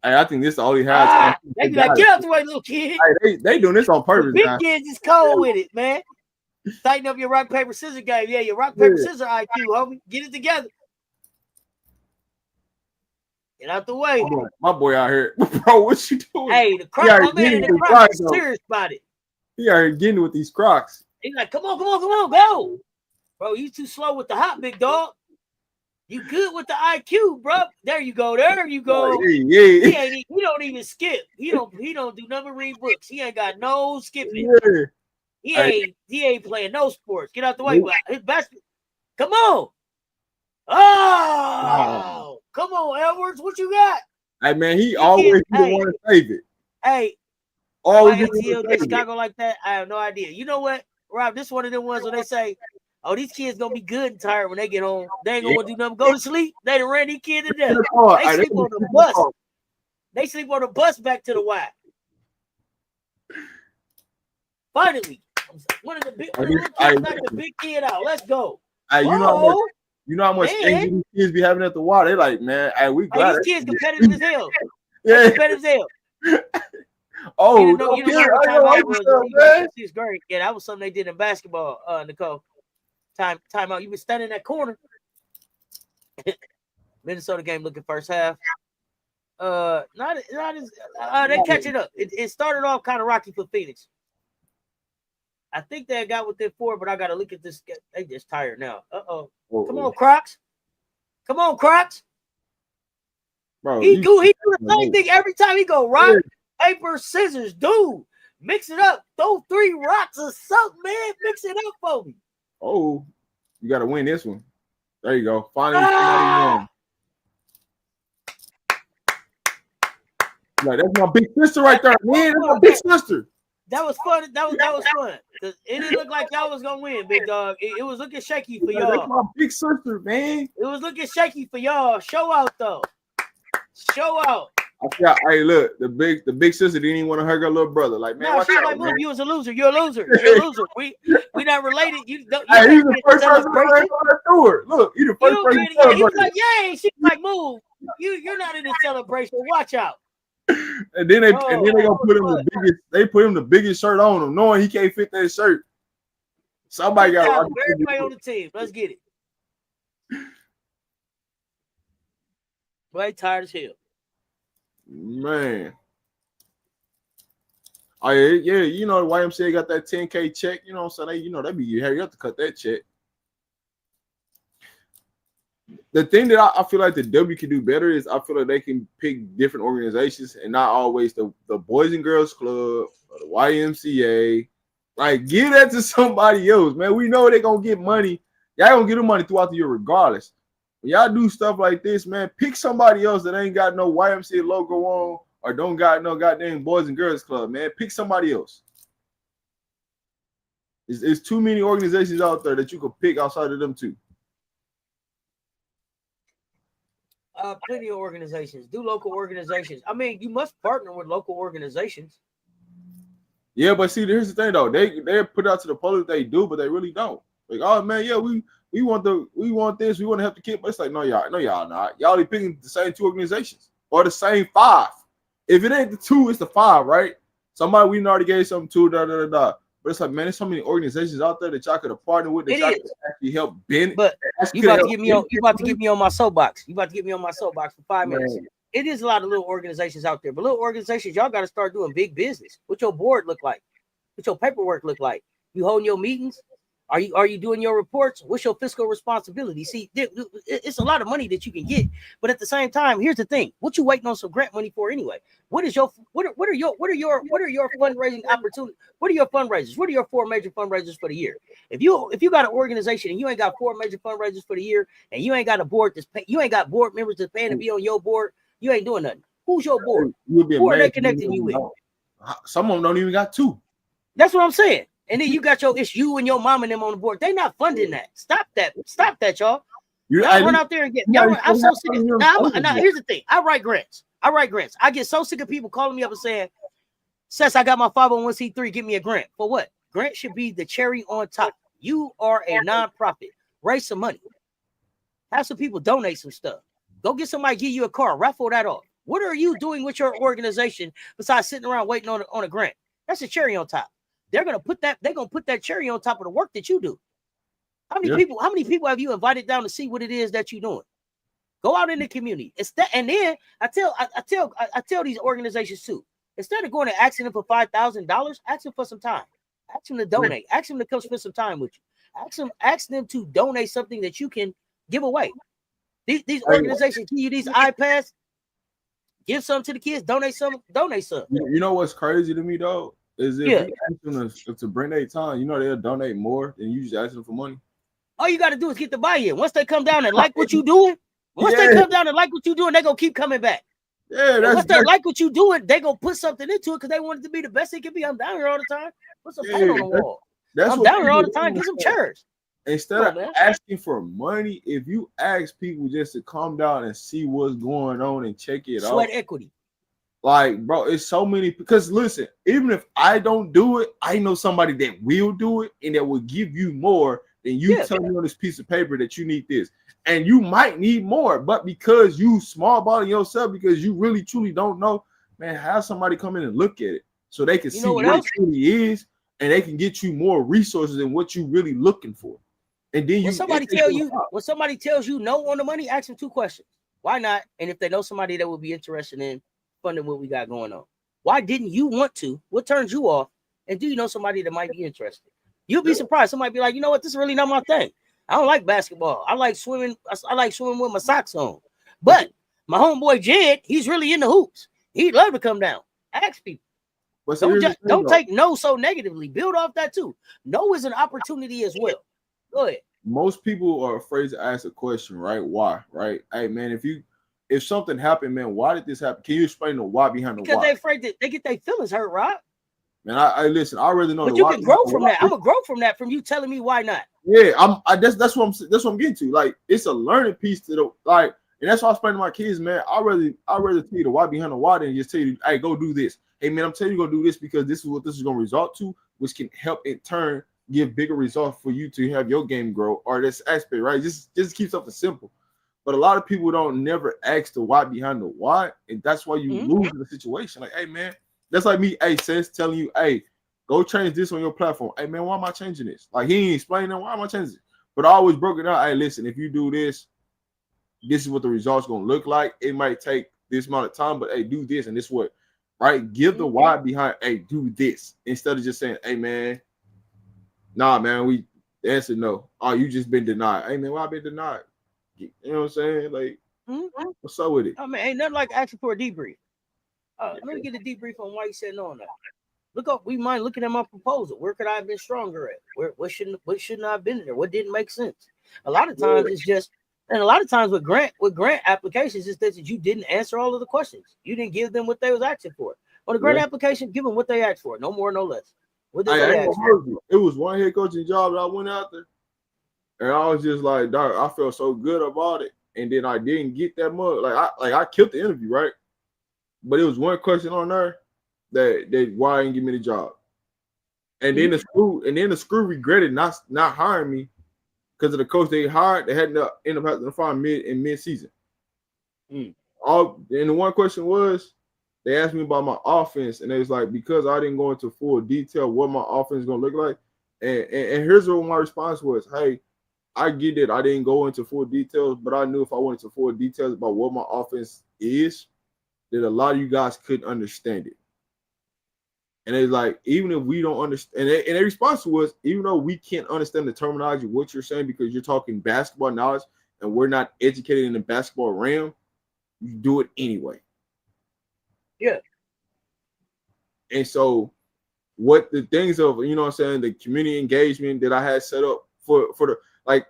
Hey, I think this is the only half. They be like, get out the way, little kid. Hey, they doing this on purpose. Big kids is cold with it, man. Tighten up your rock, paper, scissors game. Yeah, your rock, paper, scissors IQ, homie. Get it together. Get out the way. My boy out here. Bro, what you doing? Hey, the Crocs, my man in the Crocs is serious about it. He out here getting with these Crocs. He's like, come on, go. Bro, you too slow with the hop, big dog. You good with the IQ, bro. There you go. Yeah. He don't even skip. He don't do nothing but read books. He ain't got no skipping. Yeah. He ain't playing no sports. Get out the way. His best. Come on. Oh, come on, Edwards. What you got? Hey, man, he always want to save it. Hey, always in Chicago like that. I have no idea. You know what, Rob? This one of them ones where they say, oh, these kids gonna be good and tired when they get home. They ain't gonna want to do nothing. Go to sleep. They done ran these kids to death. They sleep on the bus. They sleep on the bus back to the Y. Finally, one of the big kid out. Let's go. Hey, you know how much things these kids be having at the Y. They like, man, hey, we glad. These kids competitive as hell. Yeah, competitive as hell. Oh, she's great. Yeah, that was something they did in basketball, Nicole. Time out. You been standing in that corner. Minnesota game looking first half. Not as they catching up. It started off kind of rocky for Phoenix. I think they got within 4, but I gotta look at this. They just tired now. Come on, Crocs. Bro, he do the same thing every time he go rock, paper, scissors. Dude, mix it up. Throw 3 rocks or something, man. Mix it up for me. Oh, you got to win this one. There you go. Finally, won. Like, that's my big sister right there, man. That's my big sister. That was fun. That was fun. It didn't look like y'all was gonna win, big dog. It was looking shaky for y'all. That's my big sister, man. It was looking shaky for y'all. Show out though. Show out. Hey, look, the big sister didn't even want to hurt her little brother. Like, man, she's like, move. You was a loser. You're a loser. You're a loser. We not related. You don't. Hey, he's the first person to do it. Look, he's the first person to celebrate. He was like, yay. She's like, move. You're not in the celebration. Watch out. And then they gonna put him the biggest. They put him the biggest shirt on him, knowing he can't fit that shirt. Somebody got everybody on the team. Let's get it. Boy, tired as hell. Man. Oh yeah, you know the YMCA got that 10K check. You know what I'm saying? They be hurry up to cut that check. The thing that I feel like the W can do better is I feel like they can pick different organizations and not always the Boys and Girls Club or the YMCA. Like, give that to somebody else, man. We know they're gonna get money. Y'all gonna get them money throughout the year regardless. When y'all do stuff like this, man, pick somebody else that ain't got no YMCA logo on or don't got no goddamn Boys and Girls Club, man. Pick somebody else. There's too many organizations out there that you could pick outside of them too. Plenty of organizations. Do local organizations. I mean, you must partner with local organizations. Yeah, but see, here's the thing though. They put out to the public they do, but they really don't. Like, oh man, yeah, we want this, we want to help the kid. But it's like, no, y'all not. Y'all only picking the same 2 organizations or the same 5. If it ain't the 2, it's the 5, right? Somebody we already gave something to, But it's like, man, there's so many organizations out there that y'all could have partnered with that It y'all is. could actually help bend. But you about to get me on. You about to get me on my soapbox. You about to get me on my soapbox for 5 minutes. Man. It is a lot of little organizations out there, but little organizations, y'all got to start doing big business. What your board look like? What your paperwork look like? You holding your meetings? Are you doing your reports? What's your fiscal responsibility? See, it's a lot of money that you can get, but at the same time, here's the thing: what you waiting on some grant money for anyway? What are your fundraising opportunities? What are your fundraisers? What are your 4 major fundraisers for the year? If you got an organization and you ain't got 4 major fundraisers for the year, and you ain't got a board you ain't got board members that's paying to be on your board, you ain't doing nothing. Who's your board? Who are they connecting you with? Some of them don't even got 2. That's what I'm saying. And then you got it's you and your mom and them on the board. They not funding that. Stop that, y'all. Y'all run out there and get. I'm so sick of. Now, here's the thing. I write grants. I get so sick of people calling me up and saying, "Cess, I got my 501c3. Give me a grant." For what? Grant should be the cherry on top. You are a nonprofit. Raise some money. Have some people donate some stuff. Go get somebody give you a car. Raffle that off. What are you doing with your organization besides sitting around waiting on a grant? That's a cherry on top. They're gonna put that cherry on top of the work that you do. How many people have you invited down to see what it is that you're doing? Go out in the community. It's that, and then I tell these organizations too. Instead of going and asking them for $5,000, ask them for some time. Ask them to donate. Ask them to come spend some time with you. Ask them to donate something that you can give away. These organizations give you these iPads. Give some to the kids. Donate some. You know what's crazy to me though? Is if you ask them to bring their time, they'll donate more than you just ask them for money. All you got to do is get the buy-in. Once they come down and like what you doing, they're gonna keep coming back. Yeah, once they like what you doing, they gonna put something into it because they want it to be the best it can be. I'm down here all the time. Put some paint on the wall. I'm down here all the time. Get some chairs. Instead of asking for money, if you ask people just to come down and see what's going on and check it out, sweat equity. Like, bro, it's so many. Because listen, even if I don't do it, I know somebody that will do it and that will give you more than you tell me on this piece of paper that you need this. And you might need more, but because you small balling yourself, because you really truly don't know, man, have somebody come in and look at it so they can see what it truly is, and they can get you more resources than what you really looking for. And then when somebody tells you no on the money, ask them 2 questions. Why not? And if they know somebody that would be interested in funding what we got going on, why didn't you want to? What turns you off? And do you know somebody that might be interested? You'll be surprised. Somebody be like, you know what? This is really not my thing. I don't like basketball. I like swimming. I like swimming with my socks on. But my homeboy Jed, he's really into hoops. He'd love to come down. Ask people. Don't take no so negatively. Build off that too. No is an opportunity as well. Go ahead. Most people are afraid to ask a question, right? Why? Right? Hey, man, if something happened, man, why did this happen? Can you explain the why behind the why? Because they're afraid that they get their feelings hurt, Rob. Man, I listen. I really know. But you can grow from that. I'm gonna grow from that from you telling me why not. Yeah, that's what I'm getting to. Like, it's a learning piece to the and that's why I explain to my kids, man. I rather tell you the why behind the why than just tell you, hey, go do this. Hey, man, I'm telling you, go do this because this is what this is gonna result to, which can help in turn give bigger results for you to have your game grow or this aspect, right? Just keep something simple. But a lot of people don't never ask the why behind the why, and that's why you lose in the situation. Like, hey, man, that's like me, hey, Cess, telling you, hey, go change this on your platform. Hey, man, why am I changing this? Like, he ain't explaining why am I changing it. But I always broke it down. Hey, listen, if you do this, this is what the results gonna look like. It might take this amount of time, but hey, do this and this what, right? Give the why behind, hey, do this instead of just saying, hey, man, nah, man, the answer no. Oh, you just been denied. Hey, man, why I been denied? You know what I'm saying? Like, what's up with it? I mean, ain't nothing like asking for a debrief. Let me get a debrief on why you said no on that. Look up. We mind looking at my proposal. Where could I have been stronger at? What shouldn't I have been there? What didn't make sense? A lot of times it's just, and a lot of times with grant applications, it's that you didn't answer all of the questions. You didn't give them what they was asking for. On a grant application, give them what they asked for, no more, no less. What did they ask for? It was one head coaching job that I went out there, and I was just like, dog, I felt so good about it, and then I didn't get that much. I killed the interview, right? But it was one question on there that why I didn't give me the job. And then the school regretted not hiring me because of the coach they hired. They had to end up having to find mid-season. And the one question was, They asked me about my offense, and it was like, because I didn't go into full detail what my offense is gonna look like. And here's what my response was: hey, I get it. I didn't go into full details, but I knew if I went into full details about what my offense is, that a lot of you guys couldn't understand it. And it's like, even if we don't understand, and their response was, even though we can't understand the terminology of what you're saying because you're talking basketball knowledge and we're not educated in the basketball realm, you do it anyway. Yeah. And so what the things of, you know what I'm saying, the community engagement that I had set up for the, like,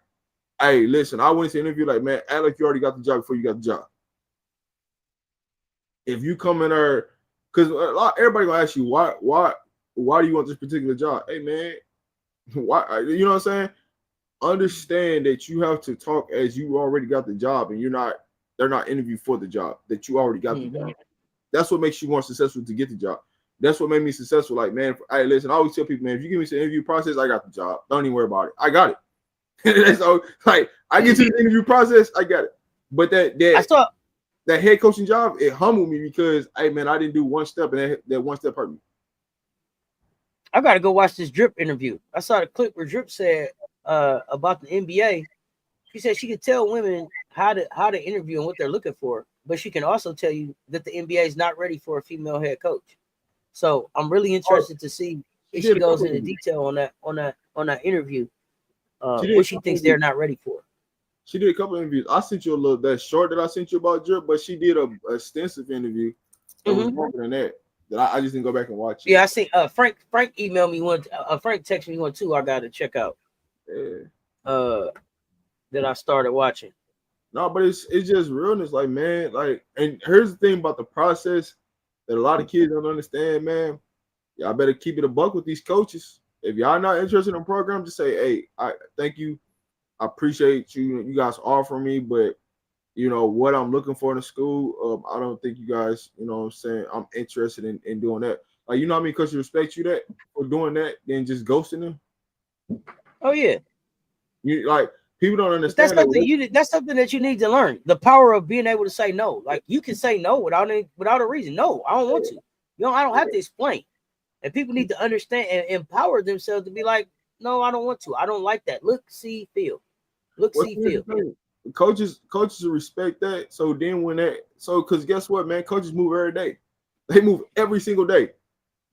hey, listen, I went to interview, like, man, act like you already got the job before you got the job. If you come in there, because everybody gonna ask you, why do you want this particular job? Hey, man, why? You know what I'm saying? Understand that you have to talk as you already got the job, and they're not interviewing for the job, that you already got the job. That's what makes you more successful to get the job. That's what made me successful. Like, man, hey, listen, I always tell people, man, if you give me some interview process, I got the job. Don't even worry about it. I got it. So, like, I get to the interview process, I got it. But that head coaching job, it humbled me because, hey, man, I didn't do one step, and that one step hurt me. I got to go watch this Drip interview. I saw the clip where Drip said about the NBA. She said she could tell women how to interview and what they're looking for, but she can also tell you that the NBA is not ready for a female head coach. So I'm really interested to see if she goes into detail on that interview. What she thinks they're not ready for. She did a couple of interviews. I sent you that short that I sent you about Drip, but she did a extensive interview that was longer than that. That I just didn't go back and watch it. Yeah, I see. Frank emailed me one. Frank texted me one too. I got to check out. Yeah. That I started watching. No, but it's just realness, like, man, like, and here's the thing about the process that a lot of kids don't understand, man. Y'all better keep it a buck with these coaches. If y'all not interested in the program, just say, hey, I thank you. I appreciate you guys offering me, but you know what I'm looking for in the school. I don't think you guys, you know what I'm saying, I'm interested in doing that. Like, you know how many coaches respect you that for doing that, then just ghosting them? Oh yeah. You like, people don't understand. That's something that you need to learn. The power of being able to say no. Like, you can say no without a reason. No, I don't want to. I don't have to explain. And people need to understand and empower themselves to be like, no, I don't want to. I don't like that. Look, see, feel. Look, see, feel. Coaches respect that. So then because guess what, man? Coaches move every day. They move every single day.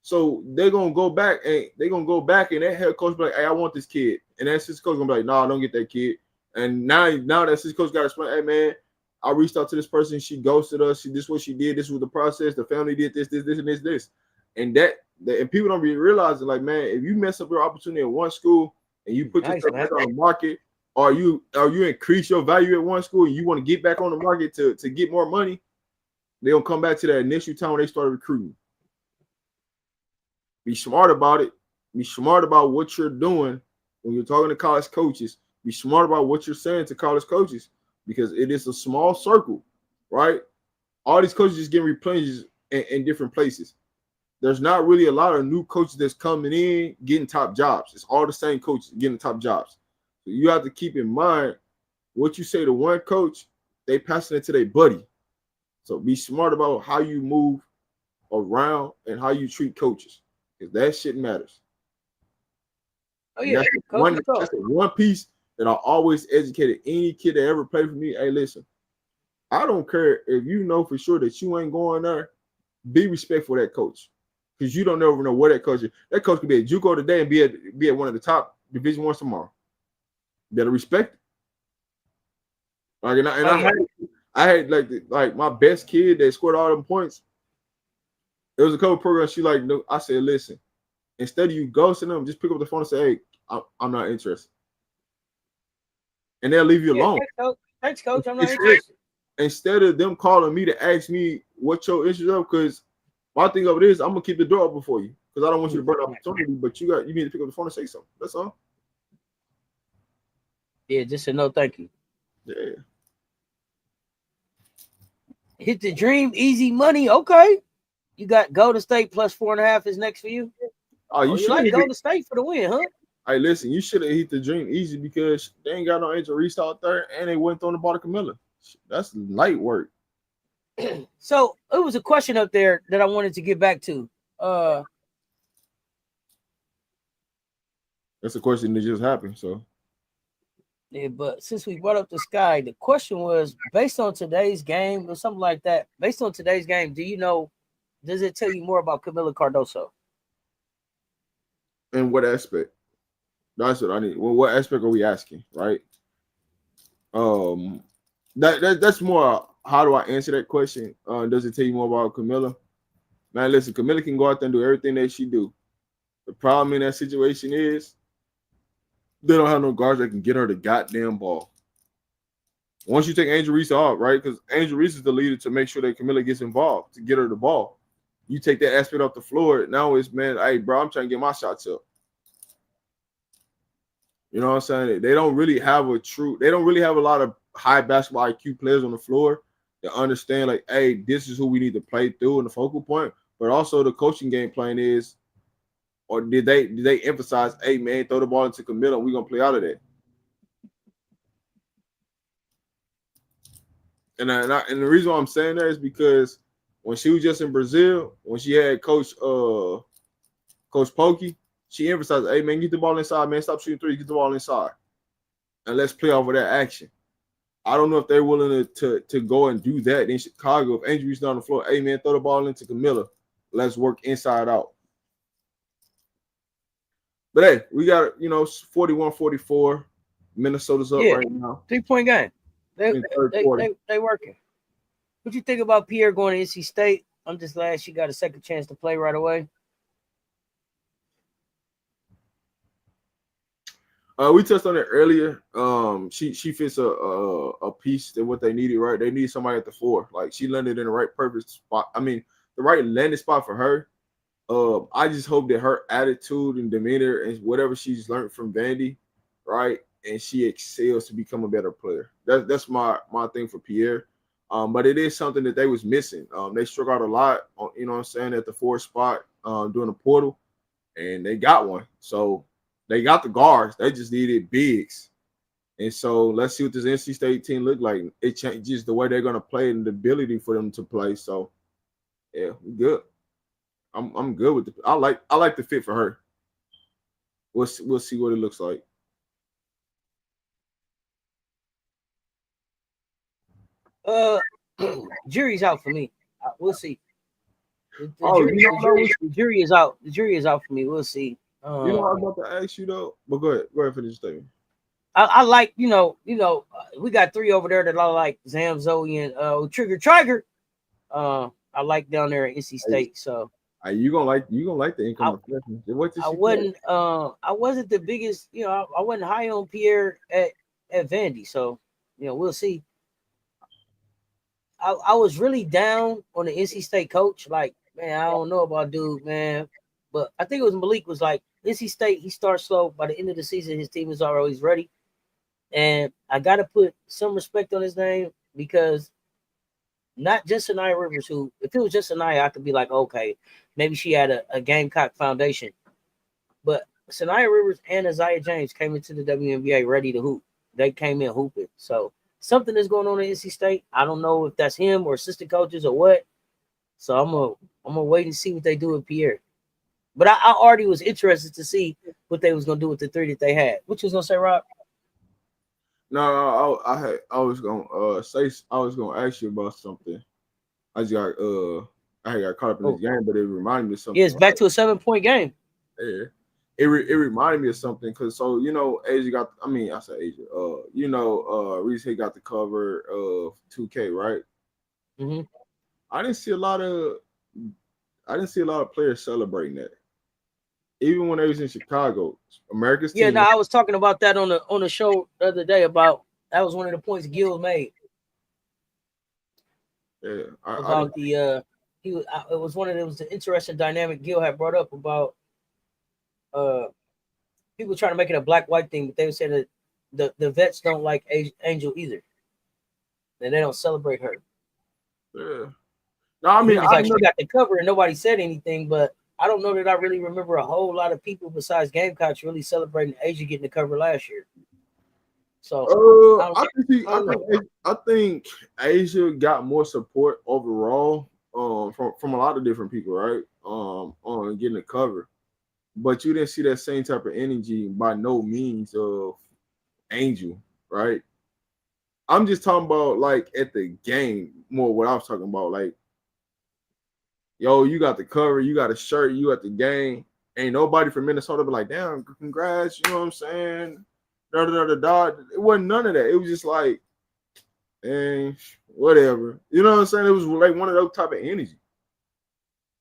So they're gonna go back and that head coach be like, hey, I want this kid. And that assistant coach gonna be like, no, I don't get that kid. And now that assistant coach gotta explain, hey, man, I reached out to this person, she ghosted us. This is what she did, this was the process, the family did this, and this. And and people don't be realizing, like, man, if you mess up your opportunity at one school and you put yourself back on the market, or you increase your value at one school and you want to get back on the market to get more money, they're gonna come back to that initial time when they started recruiting. Be smart about it. Be smart about what you're doing when you're talking to college coaches. Be smart about what you're saying to college coaches, because it is a small circle, right? All these coaches just getting replenished in different places. There's not really a lot of new coaches that's coming in getting top jobs. It's all the same coaches getting top jobs. So you have to keep in mind what you say to one coach, they passing it to their buddy. So be smart about how you move around and how you treat coaches, because that shit matters. Oh yeah, that's one piece that I always educated any kid that ever played for me. Hey, listen, I don't care if you know for sure that you ain't going there. Be respectful of that coach, because you don't never know where that coach is. That coach could be at JUCO today and be at one of the top Division I tomorrow. You better respect it. Like, I had like my best kid that scored all them points. There was a couple programs she like. No, I said, listen, instead of you ghosting them, just pick up the phone and say, hey, I'm not interested. And they'll leave you alone. Thanks, coach. I'm not interested. Instead of them calling me to ask me what your interest is, because my thing of it is, I'm gonna keep the door open for you, because I don't want you to burn opportunity, but you need to pick up the phone and say something. That's all. Yeah, just a no thank you. Yeah. Hit the dream, easy money. Okay. You got Golden State plus 4.5 is next for you. Oh, you should like Golden State for the win, huh? Hey, listen, you should have hit the dream easy, because they ain't got no Angel Reese out there, and they went on the ball to Camilla. That's light work. So it was a question up there that I wanted to get back to. That's a question that just happened. So Yeah, but since we brought up the sky, the question was based on today's game or something like that. Based on today's game, do you know? Does it tell you more about Camila Cardoso? in what aspect? That's what I need. Well, what aspect are we asking, right? That's more. How do I answer that question? Does it tell you more about Camila? Man, listen, Camila can go out there and do everything that she do. The problem in that situation is they don't have no guards that can get her the goddamn ball. Once you take Angel Reese off, right? Because Angel Reese is the leader to make sure that Camila gets involved to get her the ball. You take that aspect off the floor. Now it's, man, hey, bro, I'm trying to get my shots up. You know what I'm saying? They don't really have a lot of high basketball IQ players on the floor that understand, like, hey, this is who we need to play through in the focal point. But also the coaching game plan is, or did they emphasize, hey, man, throw the ball into Camila and we're going to play out of that? And the reason why I'm saying that is because when she was just in Brazil, when she had Coach Pokey, she emphasized, hey, man, get the ball inside, man. Stop shooting threes, get the ball inside. And let's play off of that action. I don't know if they're willing to go and do that in Chicago. If Angel Reese down the floor, hey, man, throw the ball into Camila. Let's work inside out. But, hey, we got, 41-44. Minnesota's up right now. 3-point game. They working. What you think about Pierre going to NC State? I'm just glad she got a second chance to play right away. We touched on it earlier. She fits a piece that what they needed, right? They need somebody at the 4. Like, she landed in the right perfect spot. I mean, the right landing spot for her. I just hope that her attitude and demeanor and whatever she's learned from Vandy, right, and she excels to become a better player. That's my thing for Pierre. But it is something that they was missing. They struck out a lot, you know what I'm saying, at the 4 spot during the portal, and they got one. So they got the guards. They just needed bigs. And so let's see what this NC State team look like. It changes the way they're going to play and the ability for them to play. So, yeah, we're good. I'm good with it. I like the fit for her. We'll see what it looks like. Jury's out for me. We'll see. The jury is out. The jury is out for me. We'll see. I was about to ask you though, but go ahead, finish the statement. I like, we got 3 over there that I like, Zam, Zoe, and Trigger. I like down there at NC State. So you gonna like the income freshmen. I wasn't the biggest, I wasn't high on Pierre at Vandy. So, we'll see. I was really down on the NC State coach. Like, man, I don't know about dude, man. But I think it was Malik was like, NC State, he starts slow. By the end of the season, his team is always ready. And I got to put some respect on his name because not just Sania Rivers, who, if it was just Sania, I could be like, okay, maybe she had a Gamecock foundation. But Sania Rivers and Isaiah James came into the WNBA ready to hoop. They came in hooping. So something is going on at NC State. I don't know if that's him or assistant coaches or what. So I'm gonna wait and see what they do with Pierre. But I already was interested to see what they was gonna do with the 3 that they had. What you was gonna say, Rob? No, I was gonna ask you about something. I got caught up in this game, but it reminded me of something. Yeah, it's back to a 7-point game. Yeah. It reminded me of something because Asia got. I mean, I said Asia. Reese got the cover of 2K, right? Mm-hmm. I didn't see a lot of players celebrating that. Even when they was in Chicago, America's team. Yeah, no, I was talking about that on the show the other day about that was one of the points Gil made. Yeah, it was the interesting dynamic Gil had brought up about people trying to make it a black-white thing, but they would say that the vets don't like Angel either, and they don't celebrate her. Yeah. No, I mean, she got the cover and nobody said anything, but I don't know that I really remember a whole lot of people besides Gamecocks really celebrating Asia getting the cover last year. So I think Asia got more support overall from a lot of different people, right? On getting the cover. But you didn't see that same type of energy by no means of Angel, right? I'm just talking about like at the game more what I was talking about. Like, yo, you got the cover, you got a shirt, you at the game. Ain't nobody from Minnesota be like, damn, congrats, you know what I'm saying? Da, da, da, da, da. It wasn't none of that. It was just like, whatever. You know what I'm saying? It was like one of those type of energy.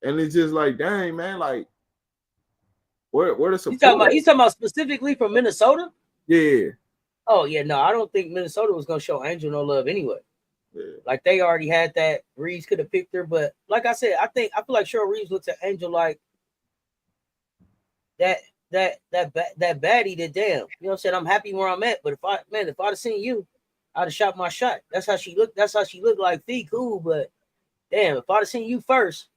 And it's just like, dang, man, like, where the support? You talking about specifically from Minnesota? Yeah. Oh yeah, no, I don't think Minnesota was gonna show Angel no love anyway. Yeah. Like they already had that. Reeves could have picked her, but like I said, I feel like Cheryl Reeves looks at Angel like that baddie that damn. You know what I'm saying? I'm happy where I'm at, but if I'd have seen you, I'd have shot my shot. That's how she looked. That's how she looked like Fee cool, but damn, if I'd have seen you first,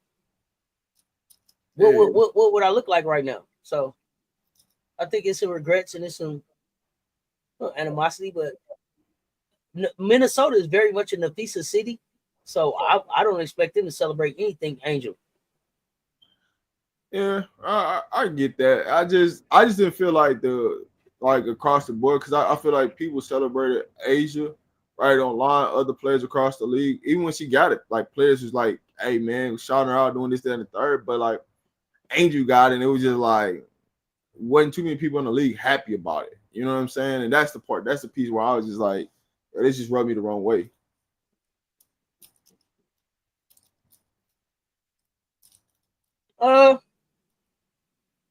what would I look like right now? So I think it's some regrets and it's some animosity, but Minnesota is very much a Nafisa city, so I don't expect them to celebrate anything Angel. Yeah, I get that. I just didn't feel like across the board because I feel like people celebrated Asia right online, other players across the league, even when she got it. Like players was like, "Hey man, shouting her out, doing this, that, and the third." But like Angel got it, and it was just like wasn't too many people in the league happy about it. You know what I'm saying? And that's the part. That's the piece where I was just like, this just rubbed me the wrong way.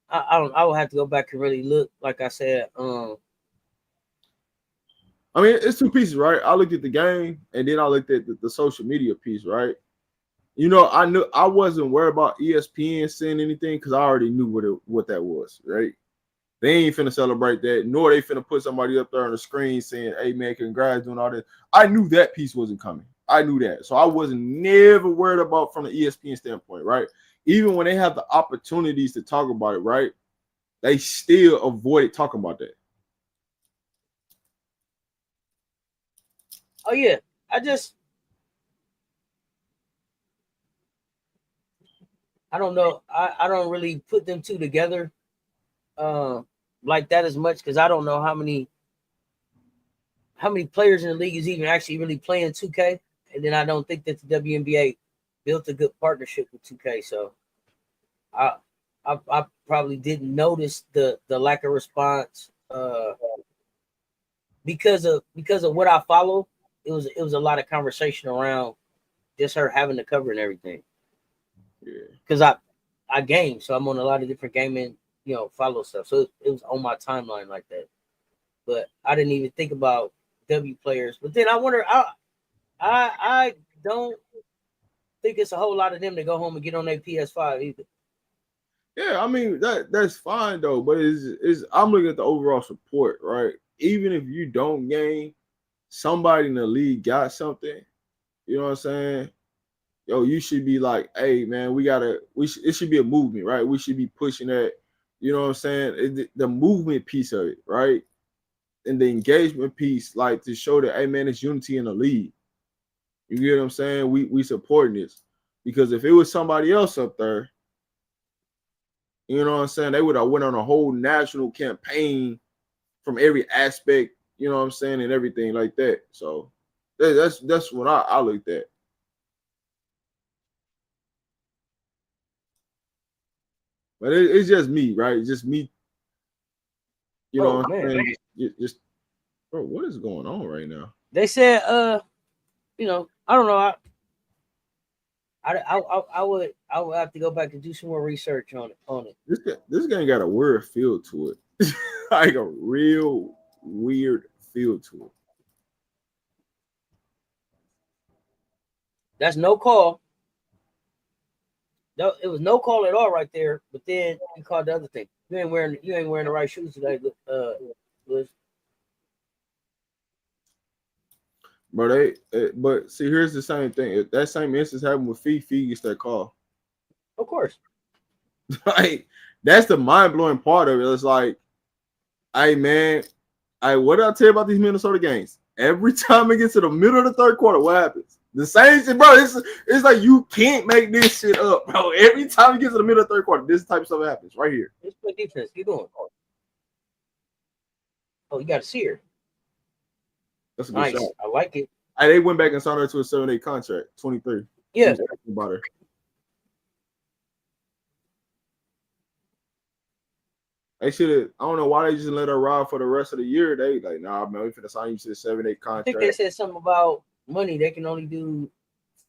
I will have to go back and really look. Like I said, I mean, it's two pieces, right? I looked at the game and then I looked at the social media piece, right? You know, I knew I wasn't worried about ESPN saying anything because I already knew what that was, right? They ain't finna celebrate that, nor they finna put somebody up there on the screen saying, "Hey man, congrats doing all this." I knew that piece wasn't coming. I knew that, so I wasn't never worried about from the ESPN standpoint, right? Even when they have the opportunities to talk about it, right? They still avoided talking about that. Oh yeah, I don't know. I don't really put them two together like that as much because I don't know how many players in the league is even actually really playing 2K, and then I don't think that the WNBA built a good partnership with 2K. So I probably didn't notice the lack of response because of what I follow. It was a lot of conversation around just her having the cover and everything. Because I game, so I'm on a lot of different gaming, follow stuff. So it was on my timeline like that. But I didn't even think about W players. But then I wonder, I don't think it's a whole lot of them to go home and get on their PS5 either. Yeah, I mean that's fine though, but is I'm looking at the overall support, right? Even if you don't game, somebody in the league got something. You know what I'm saying? Yo, you should be like, hey man, it should be a movement, right? We should be pushing that. You know what I'm saying? The movement piece of it, right? And the engagement piece, like to show that, hey man, it's unity in the league. You get what I'm saying? We supporting this because if it was somebody else up there, you know what I'm saying, they would have went on a whole national campaign from every aspect. You know what I'm saying, and everything like that. So that's what I looked at. But it's just me, right? It's just me. You know what I'm saying? Just bro, what is going on right now? They said, I don't know. I would have to go back and do some more research on it. This game got a weird feel to it. Like a real weird feel to it. That's no call. No, it was no call at all right there. But then you called the other thing. You ain't wearing the right shoes today, Liz. But but see, here's the same thing. If that same instance happened with Fee gets that call. Of course. Like that's the mind blowing part of it. It's like, hey man, What did I tell you about these Minnesota games? Every time it gets to the middle of the third quarter, what happens? The same shit, bro. It's like you can't make this shit up, bro. Every time it gets to the middle of the third quarter, this type of stuff happens right here. Let's play defense. Keep going. Oh, you got to see her. That's a good Nice. shot. I like it. They went back and signed her to a 7-8 contract, 23. Yeah. About her. They should have. I don't know why they just let her ride for the rest of the year. They like, nah, man, we finna sign you to the 7-8 I contract. think they said something about money. They can only do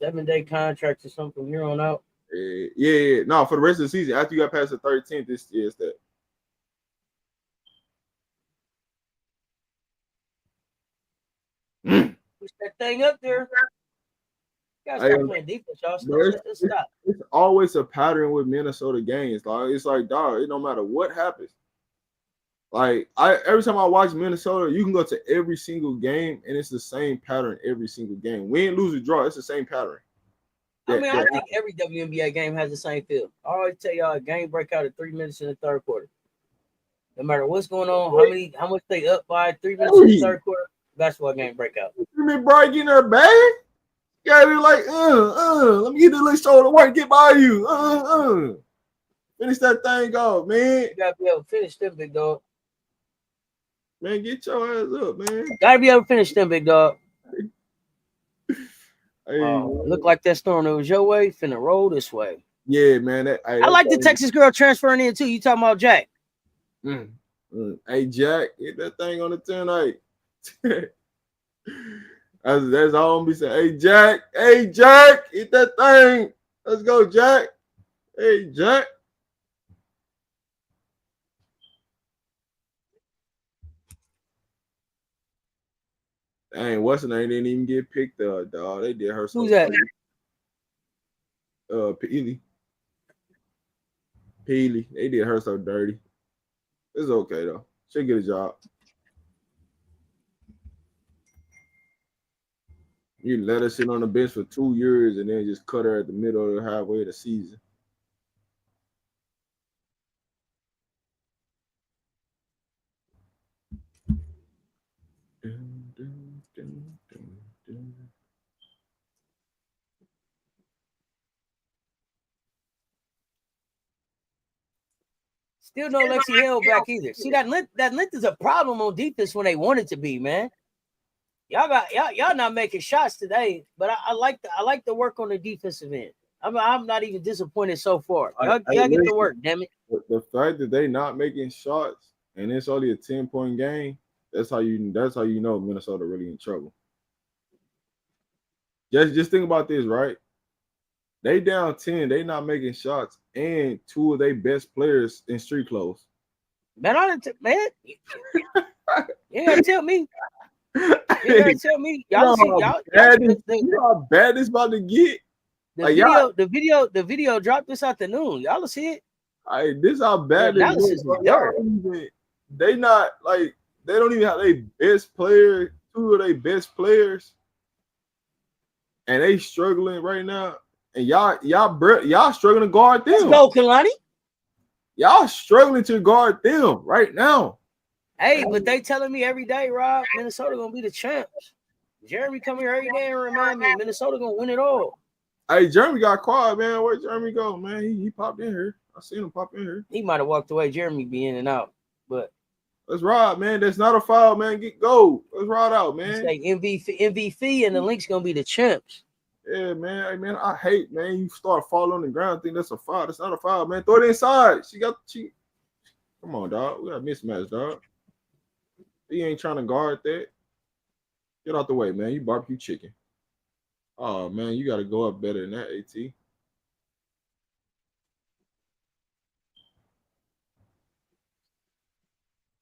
7-day contracts or something from here on out. Yeah. No, for the rest of the season, after you got past the 13th, this is that. Push that thing up there. You guys stop playing defense, y'all. Stop. It's always a pattern with Minnesota games. Like it's like, dog, it no matter what happens. Like every time I watch Minnesota, you can go to every single game and it's the same pattern every single game. Win, lose, or draw, it's the same pattern. I think every WNBA game has the same feel. I always tell y'all a game break out at 3 minutes in the third quarter. No matter what's going on, how much they up by 3 minutes in the third quarter, basketball game break out. McBride getting her bag? You gotta be like, let me get the little shoulder work, get by you. Finish that thing off, man. You gotta be able to finish them, big dog. Man, get your ass up, man. Gotta be able to finish them, big dog. Hey, look like that storm that was your way, finna roll this way. Yeah, man. I like the Texas girl transferring in too. You talking about Jack? Hey, Jack, hit that thing on the 10-8. That's all I'm be saying. Hey, Jack, hit that thing. Let's go, Jack. Hey, Jack. Dang, what's her name? Didn't even get picked up, dog. They did her so. Who's that? Peely. They did her so dirty. It's okay though. She'll get a job. You let her sit on the bench for 2 years and then just cut her at the middle of the halfway of the season. Still no Lexi Hale back either. See, that length is a problem on defense when they want it to be, man. Y'all not making shots today, but I like the work on the defensive end. I'm not even disappointed so far. Y'all get to work, damn it. The fact that they not making shots and it's only a 10-point game, that's how you know Minnesota really in trouble. Just think about this, right? They down 10, they not making shots, and 2 of their best players in street clothes. Man, you ain't gotta tell me. You ain't gotta tell me. Y'all how bad this about to get. The video dropped this afternoon. Y'all will see it. This how bad it is. They don't even have their best player, 2 of their best players, and they struggling right now. And y'all struggling to guard them. Let's go, Kalani. Y'all struggling to guard them right now. Hey, but they telling me every day, Rob, Minnesota gonna be the champs. Jeremy come here every day and remind me Minnesota gonna win it all. Hey, Jeremy got quiet, man. Where'd Jeremy go, man? He popped in here. I seen him pop in here. He might have walked away. Jeremy be in and out, but let's ride, man. That's not a foul, man. Go. Let's ride out, man. Like MVP and the Lynx gonna be the champs. Yeah, man. Hey, man, I hate, man. You start falling on the ground, think that's a foul. That's not a foul, man. Throw it inside. Come on, dog. We got a mismatch, dog. He ain't trying to guard that. Get out the way, man. You barbecue chicken. Oh, man, you got to go up better than that, AT.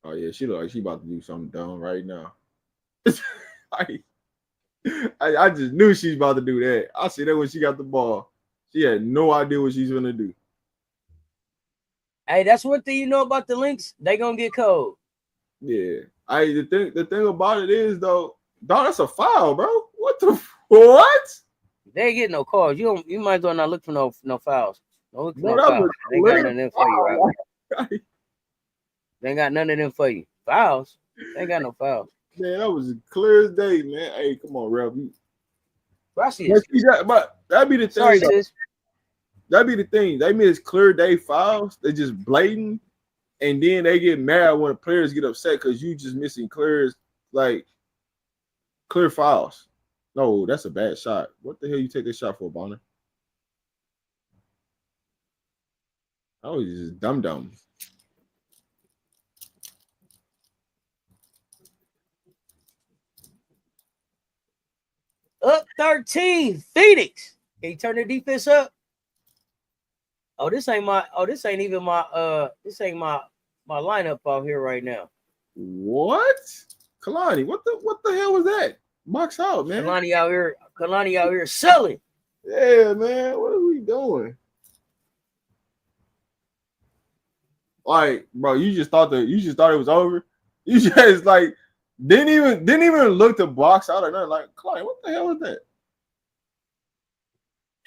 Oh, yeah, she look like she about to do something dumb right now. I just knew she's about to do that. I see that when she got the ball. She had no idea what she's going to do. Hey, that's one thing you know about the Lynx. They going to get cold. Yeah. The thing about it is, though, dog, that's a foul, bro. What? They ain't getting no calls. You might as well not look for no fouls. Don't look for no fouls. They ain't got none of them for you, right? They ain't got none of them for you. Fouls. Ain't got no foul. Man, that was clear as day, man. Hey, come on, Rev. But I see it. But that'd be the thing. Sorry, sis. That'd be the thing. They miss clear day fouls. They just blatant, and then they get mad when the players get upset because you just missing clear fouls. No, that's a bad shot. What the hell you take this shot for, Bonner? Oh, he's just dumb. Up 13, Phoenix. Can you turn the defense up? Oh, this ain't even my my lineup out here right now. What? Kalani, what the hell was that? Box out, man. Kalani out here selling. Yeah, man. What are we doing? Like, bro, you just thought it was over. You just like didn't even look to box out or nothing. Like, Kalani, what the hell was that?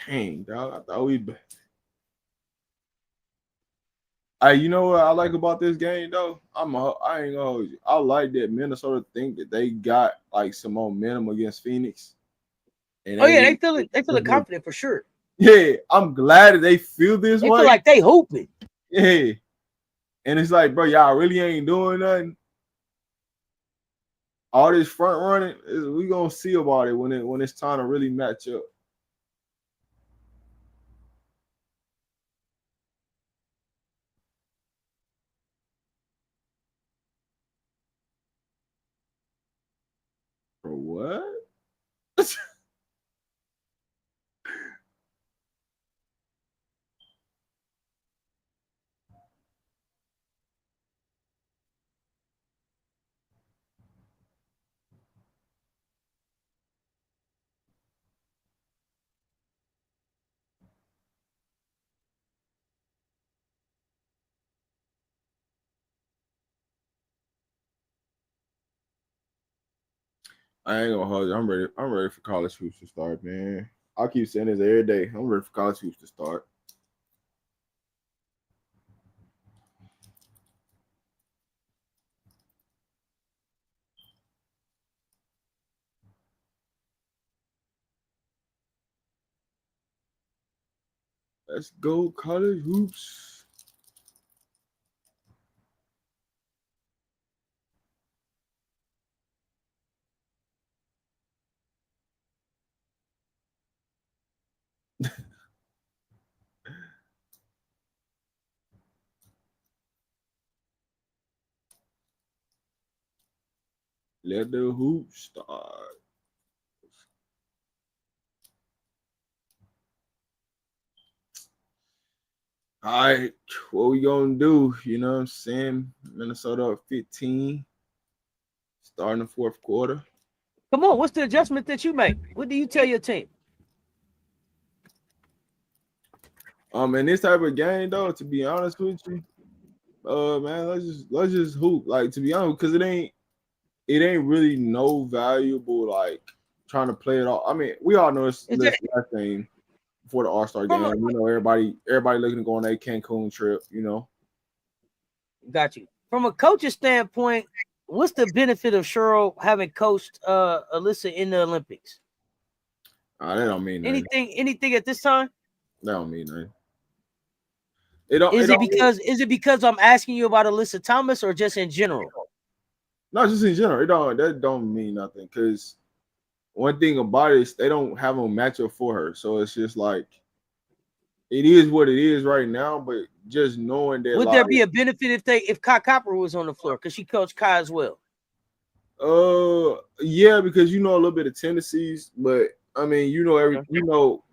Dang, dog. I thought we. You know what I like about this game though? I ain't gonna hold you. I like that Minnesota think that they got like some momentum against Phoenix. And they feel confident for sure. Yeah, I'm glad that they feel this way. They feel like they hooping. Yeah, and it's like, bro, y'all really ain't doing nothing. All this front running, we gonna see about it when it's time to really match up. For what? I ain't gonna hold you. I'm ready for college hoops to start, man. I keep saying this every day. I'm ready for college hoops to start. Let's go college hoops. Let the hoops start. All right, what we gonna do? You know what I'm saying? Minnesota up 15, starting the fourth quarter. Come on, what's the adjustment that you make? What do you tell your team? In this type of game, though, to be honest with you, man, let's just hoop. Like, to be honest, because it ain't really no valuable like trying to play it all. I mean, we all know it's the last thing before the All-Star game. You know, everybody looking to go on a Cancun trip, you know. Got you. From a coach's standpoint, what's the benefit of Cheryl having coached Alyssa in the Olympics? That don't mean nothing. Anything at this time? That don't mean nothing. Is it because I'm asking you about Alyssa Thomas or just in general? No, just in general. That don't mean nothing because one thing about it is they don't have a matchup for her. So it's just like it is what it is right now. But just knowing that, would there be a benefit if Kai Copper was on the floor because she coached Kai as well? Yeah, because you know a little bit of tendencies, but I mean, you know,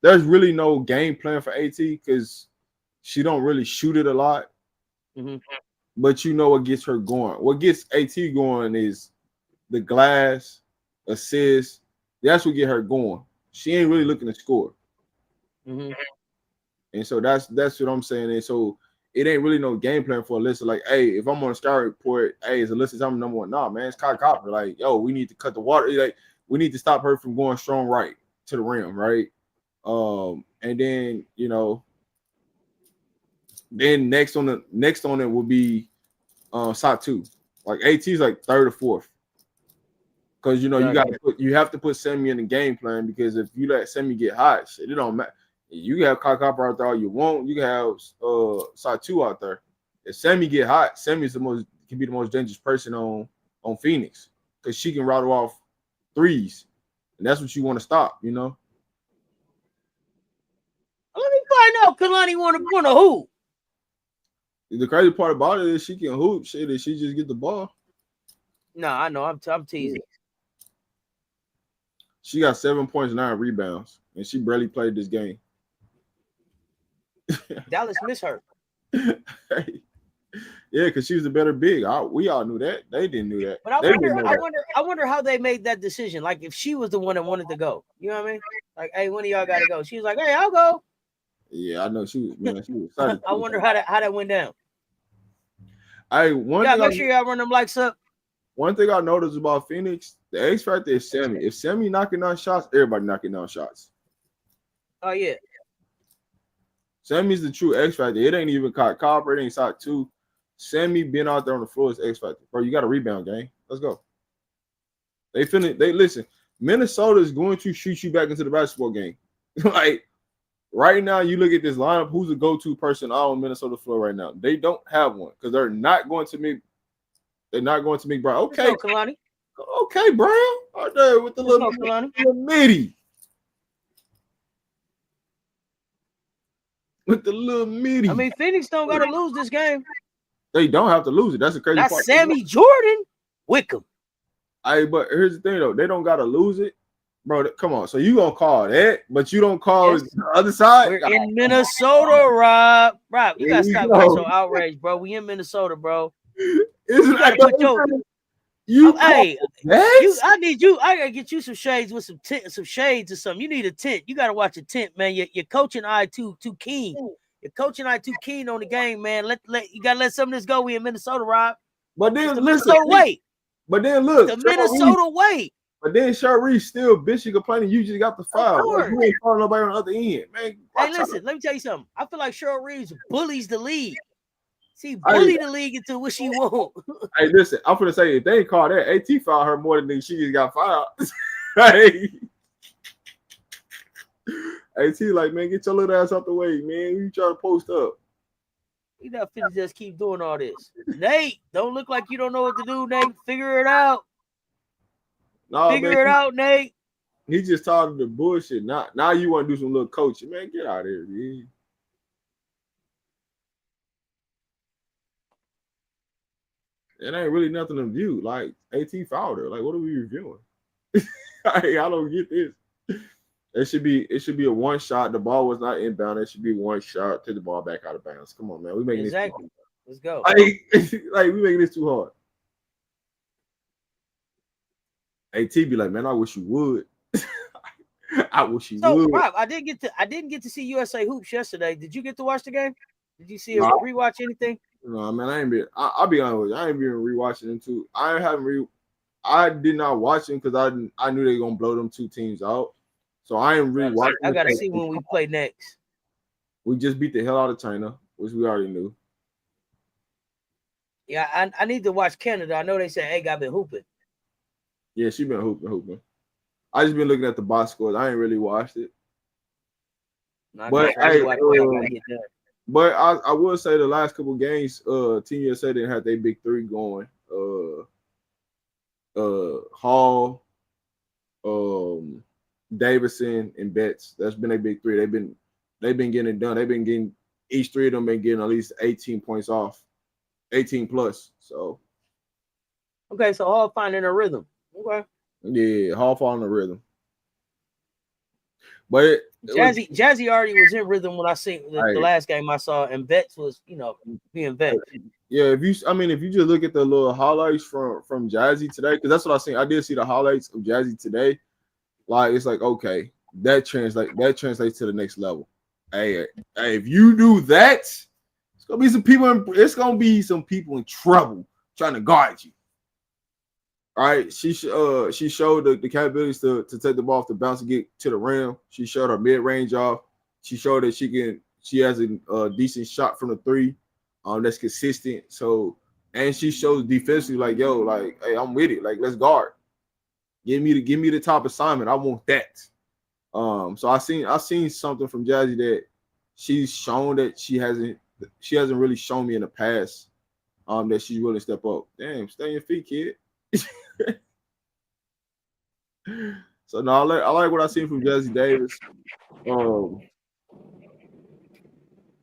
there's really no game plan for AT because she don't really shoot it a lot. Mm-hmm. But you know what gets her going. What gets AT going is the glass, assist. That's what get her going. She ain't really looking to score. Mm-hmm. And so that's what I'm saying. And so it ain't really no game plan for Alyssa. Like, hey, if I'm on a scout report, hey, is Alyssa Thomas number one? Nah, man, it's Kai Copper. Like, yo, we need to cut the water. Like, we need to stop her from going strong right to the rim, right? And then you know, then next on it will be Satu. Like AT's like third or fourth. Because you know you have to put Semi in the game plan because if you let Semi get hot, shit, it don't matter. You can have Kakapa out there all you want. You can have Satu out there. If Semi get hot, Semi can be the most dangerous person on Phoenix because she can rattle off threes, and that's what you want to stop. You know. Let me find out. Kalani want to hoop. The crazy part about it is she can hoop. Shit, if she just get the ball. No, I know. I'm teasing. She got 7 points, 9 rebounds, and she barely played this game. Dallas missed her. Yeah, because she was a better big. We all knew that. They didn't know that. But I wonder how they made that decision. Like if she was the one that wanted to go, you know what I mean? Like, hey, one of y'all got to go. She was like, hey, I'll go. Yeah, I know she was. Man, she was excited. I wonder how that went down. Make sure y'all run them lights up. One thing I noticed about Phoenix, the X factor is Semi. If Semi knocking down shots, everybody knocking down shots. Oh yeah. Semi's the true X factor. It ain't even Copper. It ain't shot 2. Semi being out there on the floor is X factor. Bro, you got a rebound game. Let's go. They listen. Minnesota is going to shoot you back into the basketball game. Like right now, you look at this lineup. Who's the go-to person out on Minnesota floor right now? They don't have one because they're not going to make. They're not going to make Brown. Okay, Kalani. Okay, Brown. Out there with the little midi. With the little midi. I mean, Phoenix don't got to lose this game. They don't have to lose it. That's the crazy part. That's Sammy Jordan. Wickham. But here's the thing, though. They don't got to lose it. Bro, come on. So you going to call that, but you don't call the other side? We're in Minnesota, Rob. Rob, you got to stop being so outraged, bro. We in Minnesota, bro. Isn't I gotta get you some shades with some shades or something. You need a tent. You gotta watch a tent, man. Your coaching eye too keen. Your coaching eye too keen on the game, man. You gotta let some of this go. We in Minnesota, Rob. But then the Minnesota way. But then look, the Minnesota way. But then Sharee still bitching, complaining. You just got the foul. Like, you ain't calling nobody on the other end, man. Hey, listen. Let me tell you something. I feel like Cheryl Reeves bullies the league. See, bully the league into what she won't. Hey, listen, I'm gonna say if they ain't call that, AT fouled her more than she just got fouled. Hey, AT like, man, get your little ass out the way, man. You try to post up. You not finna just keep doing all this. Nate, don't look like you don't know what to do, Nate. Figure it out. Figure it out, Nate. He just talking the bullshit. Now you want to do some little coaching, man. Get out of here, man. It ain't really nothing to view. Like AT fouled her. Like, what are we reviewing? I don't get this. It should be a one shot. The ball was not inbound. It should be one shot. Take the ball back out of bounds. Come on, man. We making this too hard. Let's go. Like we making this too hard. AT be like, man, I wish you would. I wish you would. Rob, I didn't get to see USA Hoops yesterday. Did you get to watch the game? Did you see rewatch anything? No, man, I'll be honest with you. I ain't been rewatching them too. I did not watch them because I knew they were gonna blow them two teams out. So I ain't really watching. I gotta see when we play next. We just beat the hell out of China, which we already knew. Yeah, I need to watch Canada. I know they said, hey, got been hooping. Yeah, she been hooping. I just been looking at the box scores. I ain't really watched it. No, but I will say the last couple games, Team USA didn't have their big three going. Hall, Davison, and Betts. That's been a big three. They've been getting it done. They've been getting each three of them been getting at least 18 points off, 18 plus. So okay, so Hall finding a rhythm. Okay. Yeah, Hall finding a rhythm. But Jazzy already was in rhythm when I seen the last game I saw, and Betts was, being Betts. Yeah, if you just look at the little highlights from Jazzy today, because that's what I seen. I did see the highlights of Jazzy today. Like it's like, okay, that translates to the next level. Hey, if you do that, it's gonna be some people in trouble trying to guard you. All right, she showed the capabilities to take the ball off the bounce and get to the rim. She showed her mid-range off. She showed that she has a decent shot from the three. That's consistent. So, and she shows defensively like, yo, like, hey, I'm with it. Like, let's guard. Give me the top assignment. I want that. So I seen something from Jazzy that she's shown that she hasn't really shown me in the past. That she's willing to step up. Damn, stay on your feet, kid. So no, I like what I seen from Jazzy Davis.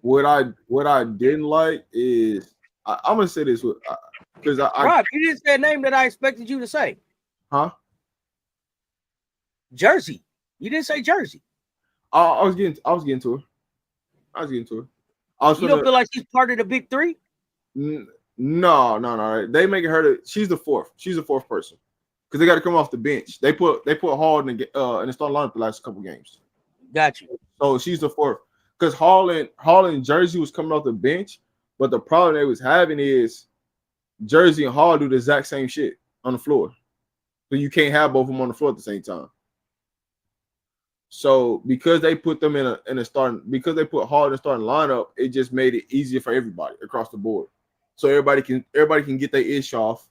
What I didn't like is I'm gonna say this because Rob, you didn't say a name that I expected you to say. Huh? Jersey. You didn't say Jersey. I was getting to her. You don't feel like she's part of the big three? No. They making her she's the fourth. She's the fourth person because they got to come off the bench. They put Hall in the starting lineup the last couple games. Got you. So she's the fourth because Hall and Jersey was coming off the bench, but the problem they was having is Jersey and Hall do the exact same shit on the floor, so you can't have both of them on the floor at the same time. So because they put them because they put Hall in the starting lineup, it just made it easier for everybody across the board. So everybody can get their ish off.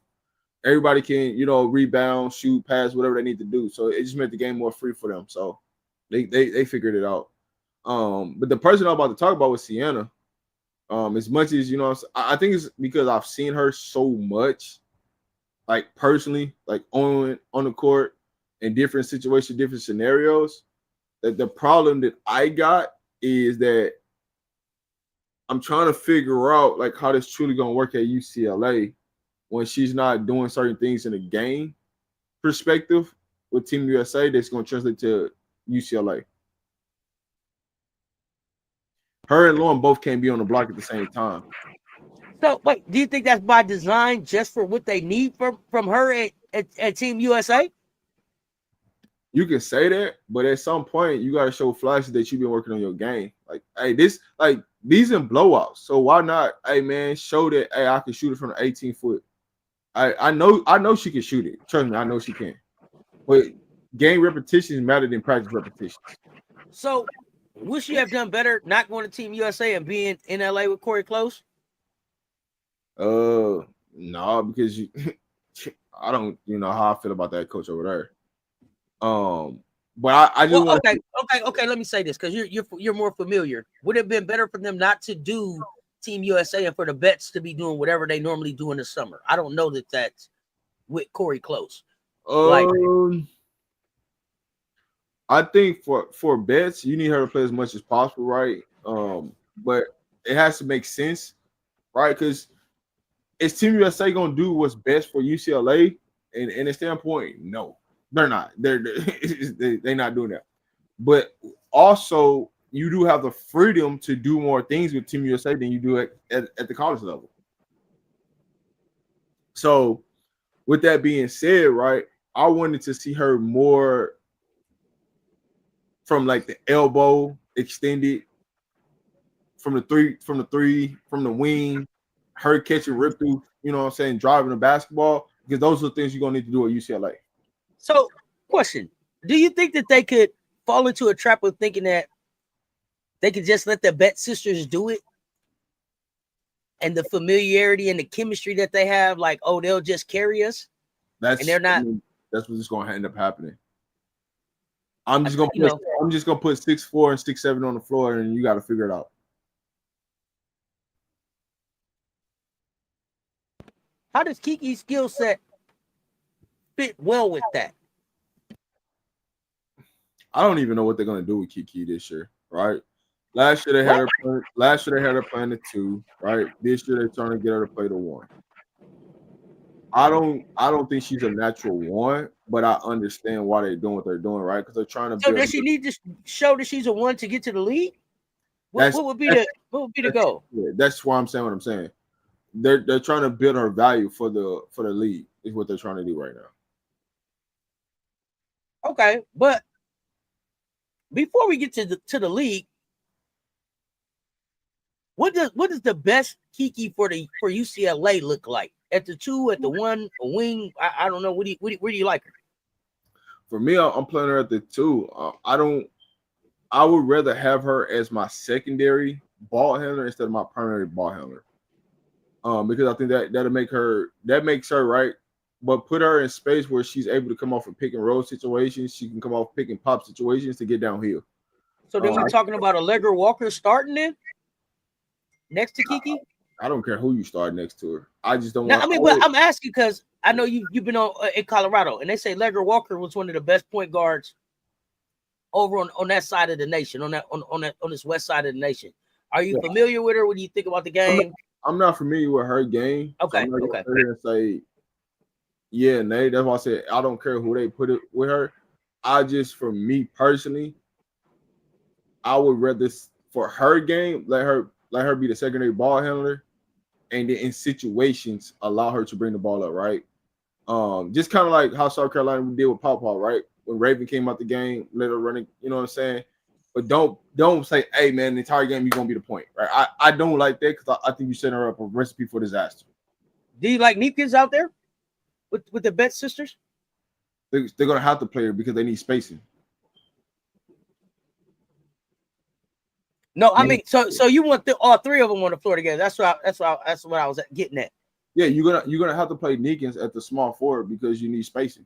Everybody can, rebound, shoot, pass, whatever they need to do. So it just made the game more free for them. So they figured it out. But the person I'm about to talk about was Sienna. As much as I think it's because I've seen her so much, like personally, like on the court in different situations, different scenarios. That the problem that I got is that I'm trying to figure out like how this truly gonna work at UCLA when she's not doing certain things in a game perspective with Team USA that's gonna translate to UCLA. Her and Lauren both can't be on the block at the same time. So wait, do you think that's by design just for what they need from her at Team USA? You can say that, but at some point you got to show flashes that you've been working on your game. Like, hey, these in blowouts. So why not, hey man, show that hey, I can shoot it from the 18 foot. I know she can shoot it. Trust me, I know she can. But game repetitions matter than practice repetitions. So would she have done better not going to Team USA and being in LA with Corey Close? No, because I don't how I feel about that coach over there. But I just okay. Let me say this because you're more familiar. Would it have been better for them not to do Team USA and for the Bets to be doing whatever they normally do in the summer? I don't know that that's with Corey Close. I think for Bets, you need her to play as much as possible, right? But it has to make sense, right? Because is Team USA gonna do what's best for UCLA? And in a standpoint, no. They're not. They're not doing that. But also, you do have the freedom to do more things with Team USA than you do at the college level. So, with that being said, right, I wanted to see her more from like the elbow extended, from the wing, her catching rip through, driving the basketball, because those are the things you're gonna need to do at UCLA. So, question: do you think that they could fall into a trap of thinking that they could just let the Bet sisters do it, and the familiarity and the chemistry that they have, like, oh, they'll just carry us, and they're not? That's what's going to end up happening. I'm just gonna put 6'4" and 6'7" on the floor, and you got to figure it out. How does Kiki's skill set fit well with that? I don't even know what they're gonna do with Kiki this year, right? Last year they had her playing the 2, right? This year they're trying to get her to play the 1. I don't think she's a natural 1, but I understand why they're doing what they're doing, right? Because they're trying to. So does she need to show that she's a 1 to get to the league? What would be the goal? Yeah, that's why I'm saying what I'm saying. They're trying to build her value for the league is what they're trying to do right now. Okay, but before we get to the league, what does the best Kiki for UCLA look like? At the 2, at the 1, a wing? I don't know. Where do you like her? For me, I'm playing her at the 2. I would rather have her as my secondary ball handler instead of my primary ball handler. because I think that makes her right. But put her in space where she's able to come off of pick and roll situations. She can come off pick and pop situations to get downhill. So then we're talking about Allegra Walker starting then next to Kiki. I don't care who you start next to her. I just don't. But I'm asking because I know you've been in Colorado, and they say Allegra Walker was one of the best point guards over on that side of the nation, on this west side of the nation. Are you familiar with her? What do you think about the game? I'm not familiar with her game. Okay. So I'm not gonna say yeah, Nate. That's why I said I don't care who they put it with her. For me personally, I would rather for her game let her be the secondary ball handler, and then in situations allow her to bring the ball up, right? Just kind of like how South Carolina did with Paw, right? When Raven came out the game, let her run it, you know what I'm saying? But don't say, hey man, the entire game you're gonna be the point, right? I don't like that because I think you set her up a recipe for disaster. Do you like Neepkins out there with the Bet sisters? They're gonna have to play her because they need spacing. No, I mean, so you want all three of them on the floor together? That's what I was getting at. Yeah, you're gonna have to play Neekins at the small forward because you need spacing,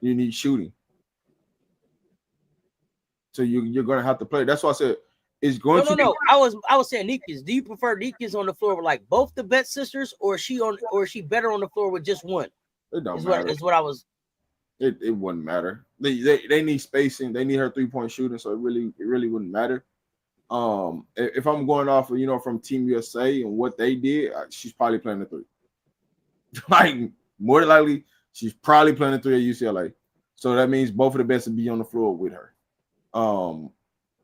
you need shooting. So you're gonna have to play. That's why I said it's going to. No. I was saying Neekins. Do you prefer Neekins on the floor with like both the Bet sisters, or is she better on the floor with just one? It don't matter. Is what I was. It wouldn't matter. They need spacing. They need her 3-point shooting. So it really wouldn't matter. If I'm going off of from Team USA and what they did, she's probably playing the 3. Like more than likely, she's probably playing the 3 at UCLA. So that means both of the best will be on the floor with her.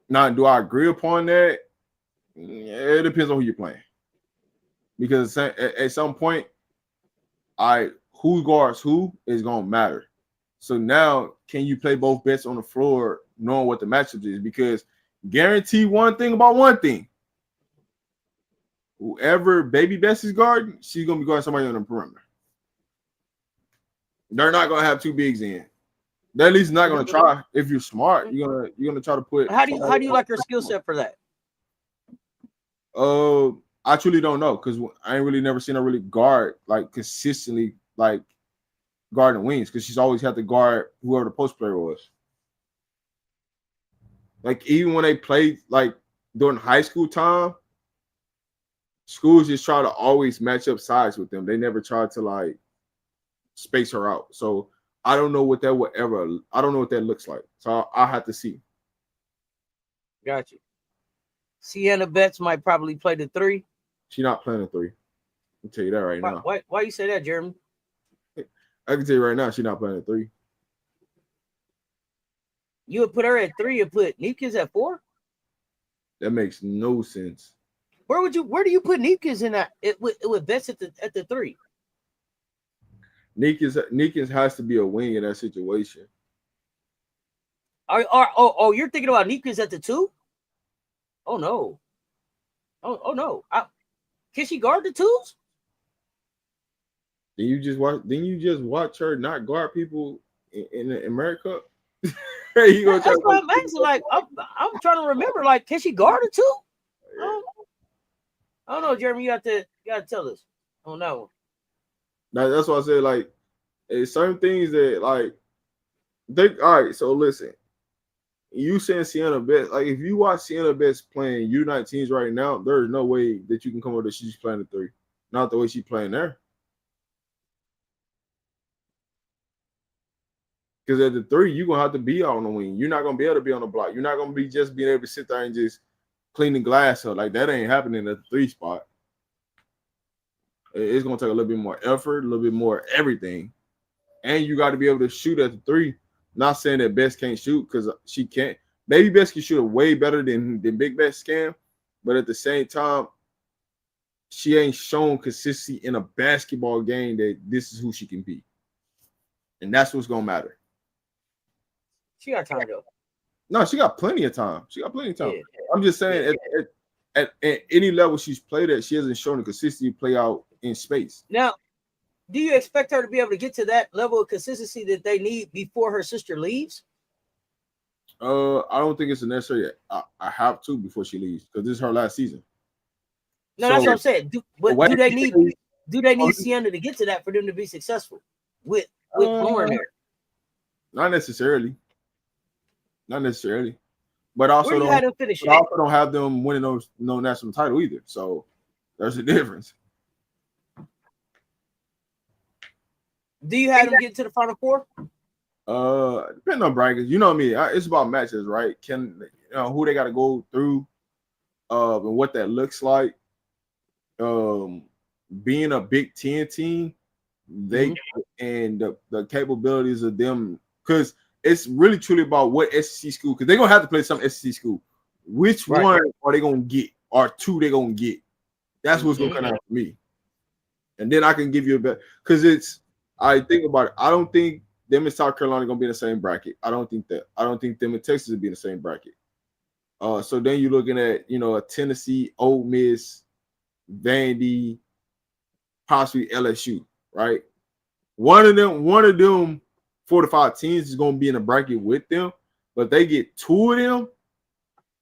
Now, do I agree upon that? It depends on who you're playing. Because at some point, who guards who is gonna matter. So now, can you play both bets on the floor, knowing what the matchup is? Because guarantee one thing about one thing: whoever Baby Best is guarding, she's gonna be guarding somebody on the perimeter. They're not gonna have 2 bigs in. They're at least not gonna try. If you're smart, you're gonna try to put. How do you like her skill set for that? I truly don't know because I ain't really never seen her really guard like consistently like guarding wings because she's always had to guard whoever the post player was. Like even when they played like during high school time, schools just try to always match up size with them. They never try to like space her out. So I don't know what that would ever. I don't know what that looks like. So I'll have to see. Got you. Sienna Betts might probably play the 3. She's not playing the 3. I'll tell you that right now. Why you say that, Jeremy? I can tell you right now, she's not playing the 3. You would put her at 3 and put Neepkins at 4? That makes no sense. Where do you put Neepkins in that? With Betts at the 3. Neekins has to be a wing in that situation. You're thinking about Neepkins at the 2? Oh no. Oh no. Can she guard the 2s? Didn't you just watch her not guard people in the America Cup? That's what I'm asking. Like I'm trying to remember. Like, can she guard a 2? I don't know, Jeremy. You got to tell us on that one. Now, that's why I said, like, it's certain things that, like, all right, so listen. You saying Sienna Betts, like, if you watch Sienna Betts playing U19s right now, there's no way that you can come up that she's playing the 3. Not the way she's playing there. Because at the 3, you're going to have to be out on the wing. You're not going to be able to be on the block. You're not going to be just being able to sit there and just clean the glass up. Like, that ain't happening at the 3 spot. It's going to take a little bit more effort, a little bit more everything. And you got to be able to shoot at the 3. Not saying that Best can't shoot because she can't. Baby Best can shoot it way better than Big Best can. But at the same time, she ain't shown consistency in a basketball game that this is who she can be. And that's what's going to matter. She got time, though. No, she got plenty of time. Yeah. I'm just saying at any level she's played at, she hasn't shown a consistency play out in space. Now, do you expect her to be able to get to that level of consistency that they need before her sister leaves? I don't think it's necessary. I have to before she leaves because this is her last season. No, that's what I'm saying. Do they need? Do they need Sienna to get to that for them to be successful with Lauren there? Not necessarily. Not necessarily. But also Where do you have them finishing? I also don't have them winning no national title either. So there's a difference. Do you have them get to the Final Four? Depending on brackets, you know what I mean. It's about matches, right? Who they got to go through, and what that looks like. Being a Big Ten team, and the capabilities of them, because it's really truly about what SEC school, because they're gonna have to play some SEC school. Which one are they gonna get, or two they gonna get? That's what's gonna come out for me. And then I can give you a bet, because I think about it. I don't think them and South Carolina are gonna be in the same bracket. I don't think that. I don't think them and Texas will be in the same bracket. So then you're looking at a Tennessee, Ole Miss, Vandy, possibly LSU, right? One of them 4 to 5 teams is gonna be in a bracket with them, but they get 2 of them,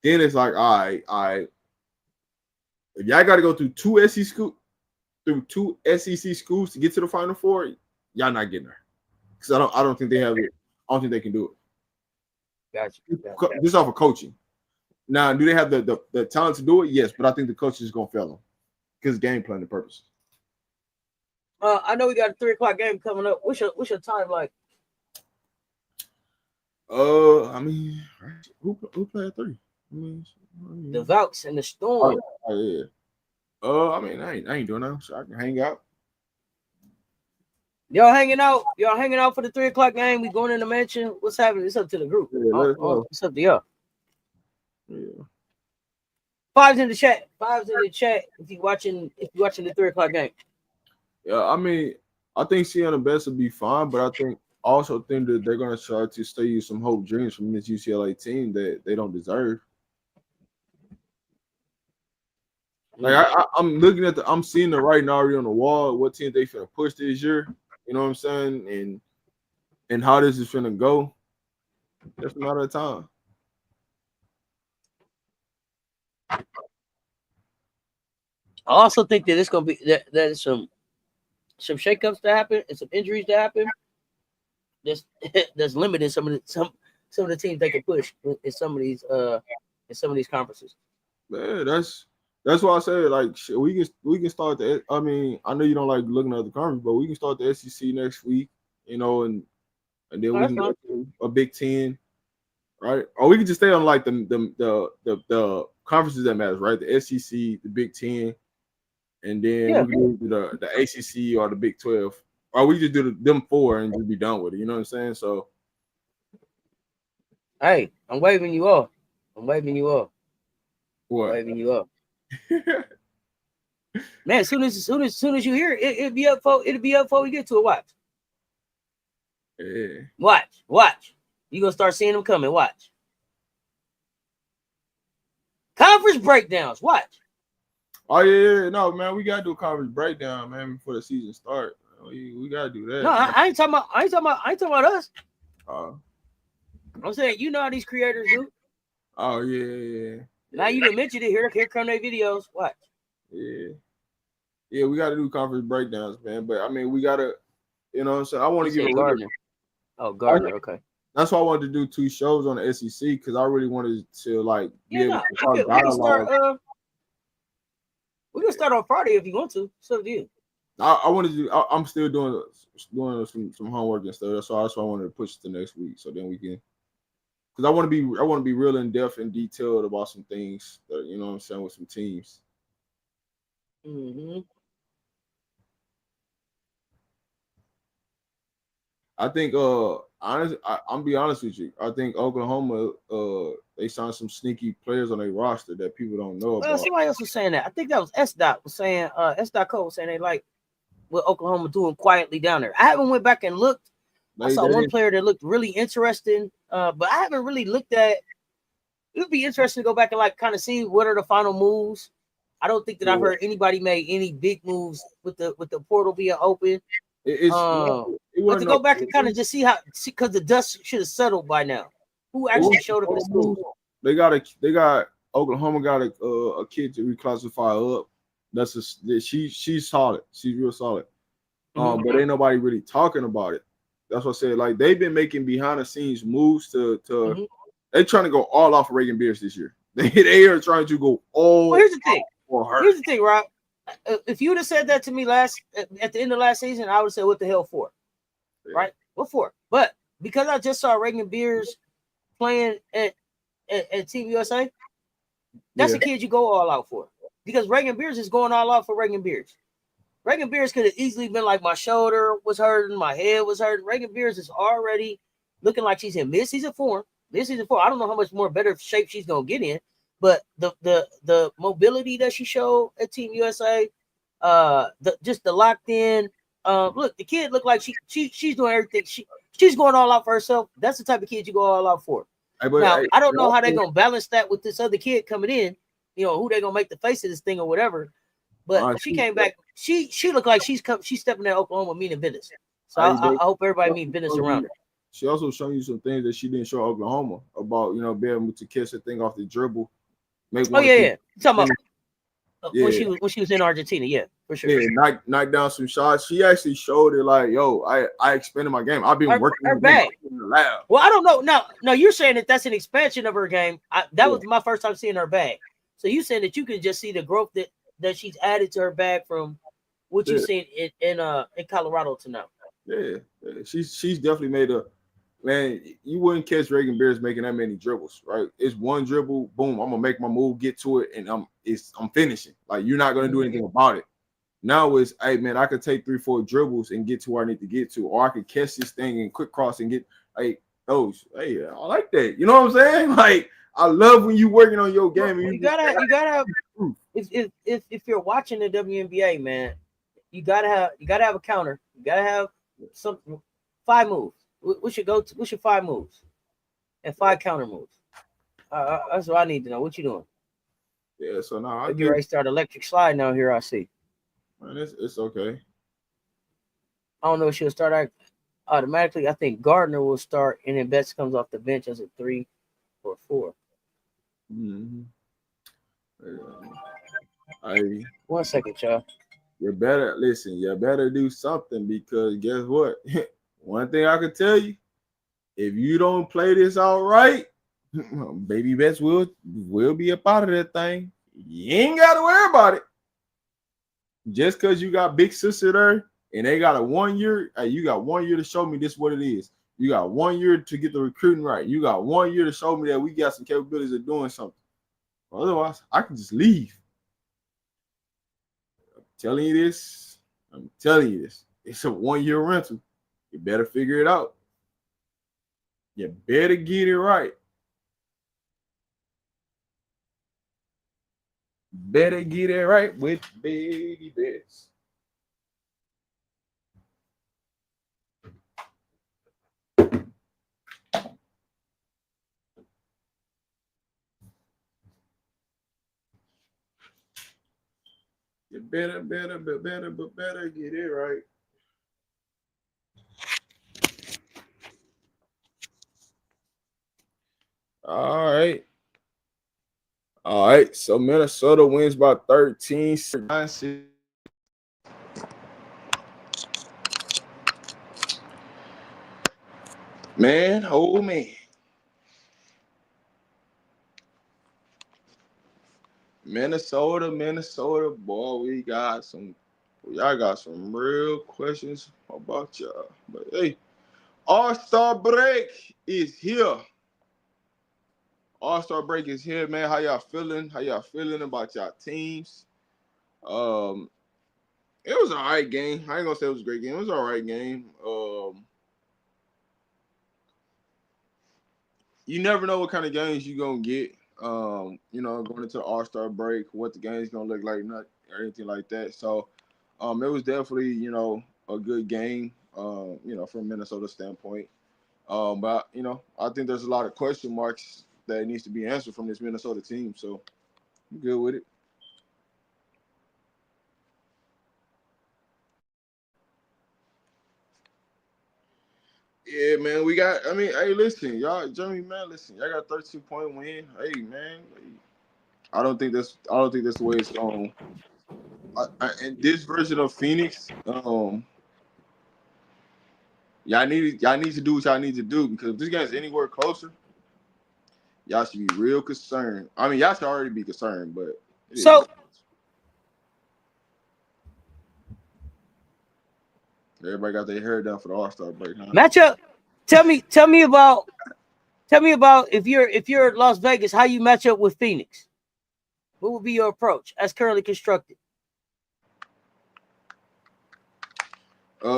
then it's like, all right. If y'all got to go through 2 SEC schools to get to the Final Four, y'all not getting there. Because I don't think they have it. I don't think they can do it. Gotcha. Just off of coaching. Now, do they have the talent to do it? Yes, but I think the coach is gonna fail them because game planning purposes. I know we got a 3:00 game coming up. What's your time like? I mean, who play at 3? The Valks and the Storm. Oh yeah. I mean, I ain't doing that, so I can hang out. Y'all hanging out? Y'all hanging out for the 3:00 game? We going in the mansion? What's happening? It's up to the group. Yeah, it's up to y'all. Yeah. Fives in the chat. If you watching the 3:00 game. Yeah, I mean, I think Sienna Best will be fine, but I also think that they're gonna try to steal you some hope dreams from this UCLA team that they don't deserve. Like I'm looking at I'm seeing the writing already on the wall. What team they finna push this year? You know what I'm saying? And how this is finna go. Just a matter of time. I also think that it's gonna be there's some shakeups to happen and some injuries to happen. That's limiting some of the teams they can push in some of these conferences. Man, that's why I say like we can start the. I mean, I know you don't like looking at the conference, but we can start the SEC next week. And then we can go to a Big Ten, right? Or we can just stay on like the conferences that matters, right? The SEC, the Big Ten, and then we can do the ACC or the Big 12, or we just do them 4 and just be done with it. You know what I'm saying? So, hey, I'm waving you off. What? Waving you up. Man, as soon as you hear it, it'll be up before we get to it. Watch. Yeah. Watch. You gonna start seeing them coming. Watch. Conference breakdowns. Watch. Oh yeah. No, man, we gotta do a conference breakdown, man, before the season starts. We gotta do that. No, I ain't talking about us. I'm saying, you know how these creators do. Oh yeah. Now you done mentioned it. Here come their videos. Watch. Yeah, we got to do conference breakdowns, man. But I mean, we got to, you know what I'm saying? I want to give Gardner. Oh, Gardner. Okay. That's why I wanted to do 2 shows on the SEC, because I really wanted to like be able to start dialogue. We can start on Friday if you want to. It's up to you. I wanted to do. I'm still doing some homework and stuff. That's why I wanted to push it to next week, so then we can. Because I want to be real in depth and detailed about some things that, you know what I'm saying, with some teams. I think I'm be honest with you. I think Oklahoma they signed some sneaky players on their roster that people don't know about. Somebody else was saying that. I think that was S-Dot was saying S-Dot Cole was saying they like what Oklahoma doing quietly down there. I haven't went back and looked. I saw one player that looked really interesting, but I haven't really looked at. It would be interesting to go back and like kind of see what are the final moves. I don't think that I've heard anybody made any big moves with the portal being open. But to go back and kind of just see because the dust should have settled by now. Who actually showed up in the school? They got Oklahoma got a kid to reclassify up. She's solid. She's real solid. Mhm. But ain't nobody really talking about it. That's what I said. Like they've been making behind the scenes moves to Mhm. they trying to go all off of Reagan Beers this year. They are trying to go all. Well, here's the thing. For her. Here's the thing, Rob. If you would have said that to me at the end of last season, I would have said, "What the hell for?" Yeah. Right? What for? But because I just saw Reagan Beers playing at Team USA, that's the kid you go all out for. Because Reagan Beers is going all out for Reagan Beers. Reagan Beers could have easily been like, my shoulder was hurting, my head was hurting. Reagan Beers is already looking like she's in mid-season form. Mid-season form. I don't know how much more better shape she's gonna get in, but the mobility that she showed at Team USA, just the locked in. Look, the kid looked like she's doing everything. She's going all out for herself. That's the type of kid you go all out for. Now, I don't know how they're gonna balance that with this other kid coming in. You know, who they're gonna make the face of this thing or whatever. But she came back. She looked like she's stepping in Oklahoma meaning business. So I hope everybody means business around her. She also showing you some things that she didn't show Oklahoma about, being able to catch the thing off the dribble. Yeah. You talking about when she was in Argentina, yeah, for sure. Yeah, knock down some shots. She actually showed it like, yo, I expanded my game. I've been working her bag in the lab. Well, I don't know. No, you're saying that that's an expansion of her game. That was my first time seeing her bag. So you saying that you can just see the growth that she's added to her bag from what you've seen in Colorado to now. Yeah. She's definitely made a man. You wouldn't catch Reagan Beers making that many dribbles, right? It's one dribble, boom. I'm gonna make my move, get to it, and I'm finishing. Like you're not gonna do anything about it. Now it's, hey man, I could take 3-4 dribbles and get to where I need to get to, or I could catch this thing and quick cross and get those. Hey, I like that. You know what I'm saying? Like I love when you working on your game. And you gotta have if you're watching the WNBA, man, you gotta have a counter. You gotta have some 5 moves. What's your 5 moves and 5 counter moves? That's what I need to know. What you doing? Yeah, so now I get ready to start electric slide now. Here I see. Man, it's okay. I don't know if she'll start automatically. I think Gardner will start, and then Betts comes off the bench as a 3 or 4. Mm-hmm. 1 second, y'all. You better do something, because guess what? One thing I can tell you, if you don't play this out right, baby Betts will be a part of that thing. You ain't got to worry about it. Just because you got big sister there and they got a 1 year, you got 1 year to show me this what it is. You got 1 year to get the recruiting right. You got 1 year to show me that we got some capabilities of doing something. Otherwise, I can just leave. I'm telling you this. It's a 1 year rental. You better figure it out. You better get it right. Better get it right with baby Betts. You better get it right. All right. So Minnesota wins by 13. Man, oh man. Minnesota, boy, y'all got some real questions about y'all. But hey, All-Star break is here. All-Star break is here, man. How y'all feeling? About y'all teams? It was an all right game. I ain't gonna say it was a great game. It was an all right game. You never know what kind of games you're gonna get. Going into the All-Star break, what the game's gonna look like, not or anything like that. So it was definitely, a good game, from Minnesota standpoint. But I think there's a lot of question marks that needs to be answered from this Minnesota team. So I'm good with it. Yeah, man, hey, listen, y'all, Jeremy, man, listen, y'all got a 13-point win. Hey, man, I don't think that's the way it's going. in this version of Phoenix, y'all need to do what y'all need to do, because if this guy's anywhere closer, y'all should be real concerned. I mean, y'all should already be concerned, but So everybody got their hair down for the All-Star break, huh? matchup. Tell me about if you're Las Vegas, how you match up with Phoenix. What would be your approach as currently constructed? We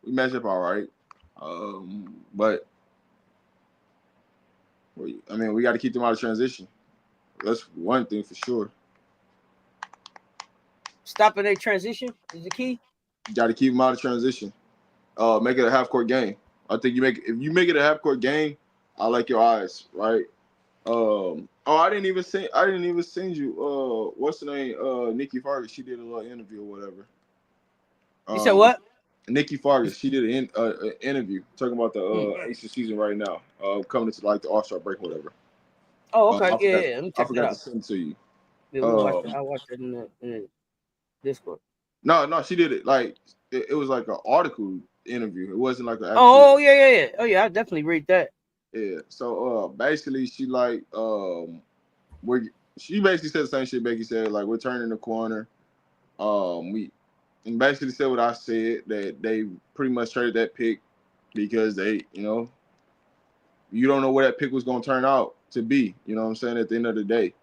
match up all right. But I mean, we got to keep them out of transition. That's one thing for sure. Stopping a transition is the key. You got to keep them out of transition. Make it a half-court game. I think if you make it a half-court game, I like your eyes, right? I didn't even send you. What's the name? Nikki Fargas. She did a little interview or whatever. You said what? Nikki Fargas. She did an interview talking about the Aces season right now. Coming to like the All-Star break, or whatever. Oh, okay. Yeah. Let me I check forgot that to out. send it to you. Yeah, I watched it in the Discord. No, she did it like it was like an article interview. It wasn't like an actual. Oh yeah. Oh yeah, I definitely read that. Yeah. So basically she like she basically said the same shit Becky said, like we're turning the corner. We basically said what I said, that they pretty much traded that pick because they, you don't know where that pick was gonna turn out to be. You know what I'm saying? At the end of the day,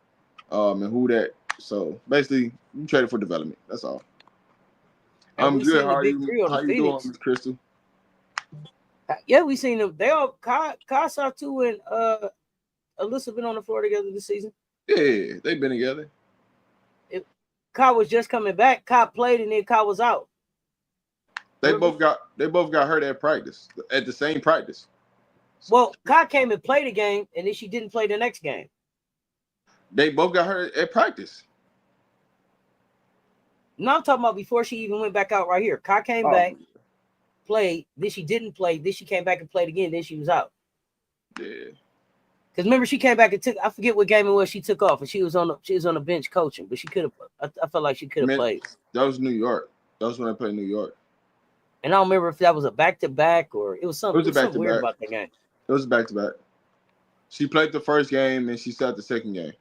and who that. So basically, you traded for development. That's all. I'm good. How are you? How you doing, Miss Crystal? Yeah, we seen them. They all Casa too and Alyssa been on the floor together this season. Yeah, they've been together. Kai was just coming back. Kai played and then Kai was out. They both got hurt at practice, at the same practice. Well, Kai came and played a game, and then she didn't play the next game. They both got hurt at practice. No, I'm talking about before she even went back out right here. Kai came back, played, then she didn't play, then she came back and played again, then she was out. Yeah. Because remember, she came back and I forget what game it was she took off, and she was on the bench coaching, but she could have. I felt like she could have played. That was New York. That was when I played New York. And I don't remember if that was a back-to-back or it was something. It was something weird about that game. It was back-to-back. She played the first game and she sat the second game.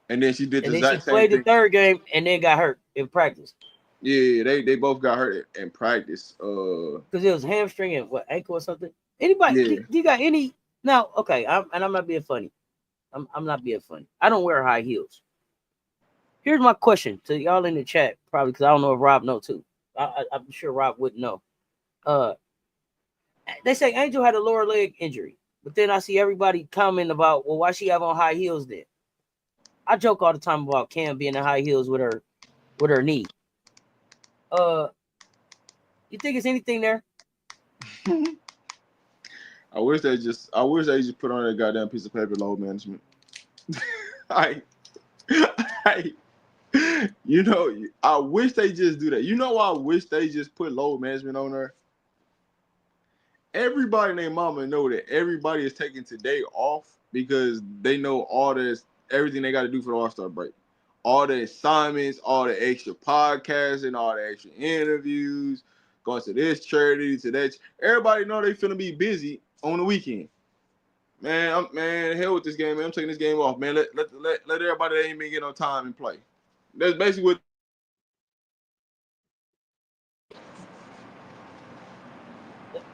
And then she did the exact same thing. She played the third game and then got hurt in practice. Yeah, they both got hurt in practice. Because it was hamstring and ankle or something. Anybody? Yeah. Do you got any? Now, okay, I'm not being funny. I'm not being funny. I don't wear high heels. Here's my question to y'all in the chat, probably because I don't know if Rob know too. I'm sure Rob wouldn't know. They say Angel had a lower leg injury, but then I see everybody commenting about, well, why she have on high heels then? I joke all the time about Cam being in high heels with her knee. You think it's anything there? I wish they just put on that goddamn piece of paper, load management. I wish they just do that. You know why I wish they just put load management on there? Everybody and their mama know that everybody is taking today off because they know everything they got to do for the All-Star break. All the assignments, all the extra podcasting, all the extra interviews, going to this charity, to that. Everybody know they finna be busy on the weekend. Man, hell with this game, man. I'm taking this game off, man. Let everybody that ain't been getting no time and play. That's basically what.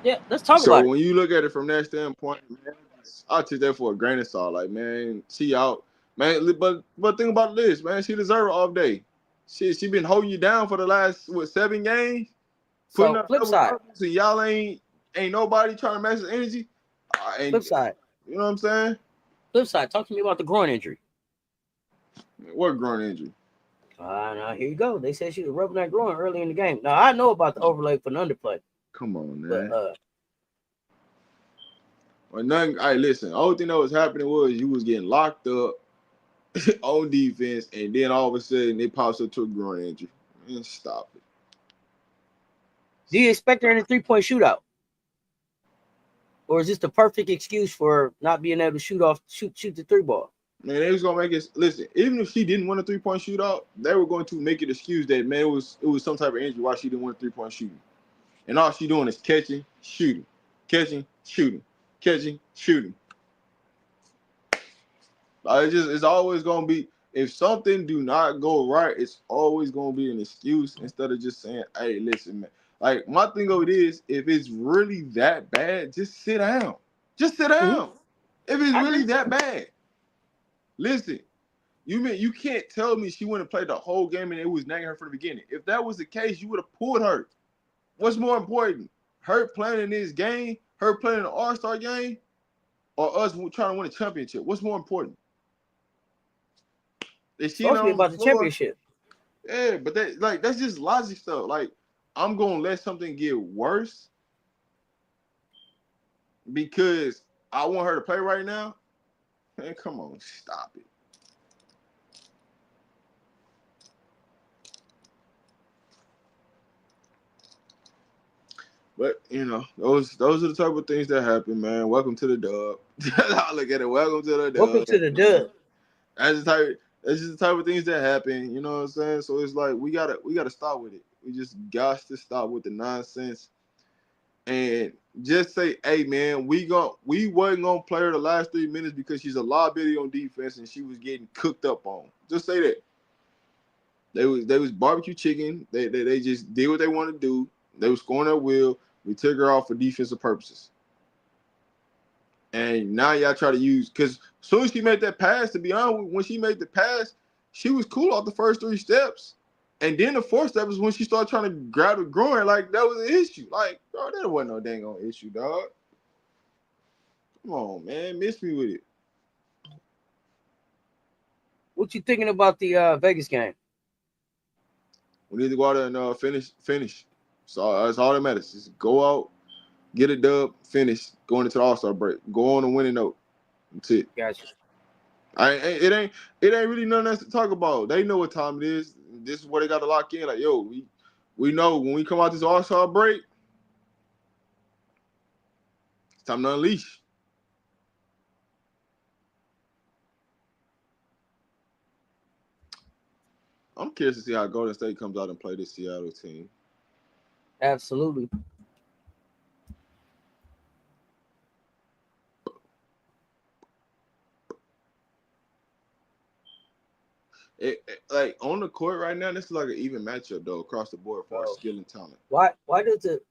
Yeah, let's talk about it. So when you look at it from that standpoint, man, I'll take that for a grain of salt. Like, man, she out. Man, but think about this, man. She deserves it all day. She been holding you down for the last 7 games. So flip side. So y'all ain't nobody trying to match the energy. Flip side. You know what I'm saying? Flip side. Talk to me about the groin injury. What groin injury? Now here you go. They said she was rubbing that groin early in the game. Now I know about the overlay for the underplay. Come on, man. But, well, nothing. All right, listen. The only thing that was happening was you was getting locked up on defense, and then all of a sudden it pops up to a groin injury. Man, stop it. Do you expect her in a 3-point shootout? Or is this the perfect excuse for not being able to shoot the 3 ball? Man, they was gonna make it. Listen, even if she didn't win a 3-point shootout, they were going to make it excuse that man it was some type of injury why she didn't win a 3-point shooting, and all she doing is catching, shooting, catching, shooting, catching, shooting. Like it's always gonna be if something do not go right, it's always gonna be an excuse instead of just saying, "Hey, listen, man." Like my thing of it is, if it's really that bad, just sit down. Just sit down. If it's really that bad, listen. You can't tell me she wouldn't have played the whole game and it was nagging her from the beginning. If that was the case, you would have pulled her. What's more important? Her playing in this game, her playing in the All-Star game, or us trying to win a championship? What's more important? It's supposed to be about the championship. Yeah, but that's just logic stuff. Like, I'm gonna let something get worse because I want her to play right now. Man, come on, stop it. But those are the type of things that happen, man. Welcome to the dub. I look at it. Welcome to the dub. Welcome to the dub. That's just the type of things that happen. You know what I'm saying? So it's like we gotta stop with it. We just got to stop with the nonsense and just say, hey man, we wasn't gonna play her the last 3 minutes because she's a liability on defense and she was getting cooked up on. Just say that. They was barbecue chicken. They just did what they want to do. They were scoring at will. We took her off for defensive purposes. And now y'all try to use, because as soon as she made that pass, to be honest, when she made the pass, she was cool off the first 3 steps. And then the 4th step is when she started trying to grab the groin. Like, that was an issue. Like, bro, that wasn't no dang on issue, dog. Come on, man. Miss me with it. What you thinking about the Vegas game? We need to go out and finish. So that's all that matters. Just go out, get a dub, finish, going into the All-Star break. Go on a winning note. That's it. Gotcha. It ain't really nothing else to talk about. They know what time it is. This is where they got to lock in. Like, yo, we know when we come out this All-Star break, it's time to unleash. I'm curious to see how Golden State comes out and play this Seattle team. Absolutely. Like on the court right now, this is like an even matchup though across the board for our skill and talent. Why does the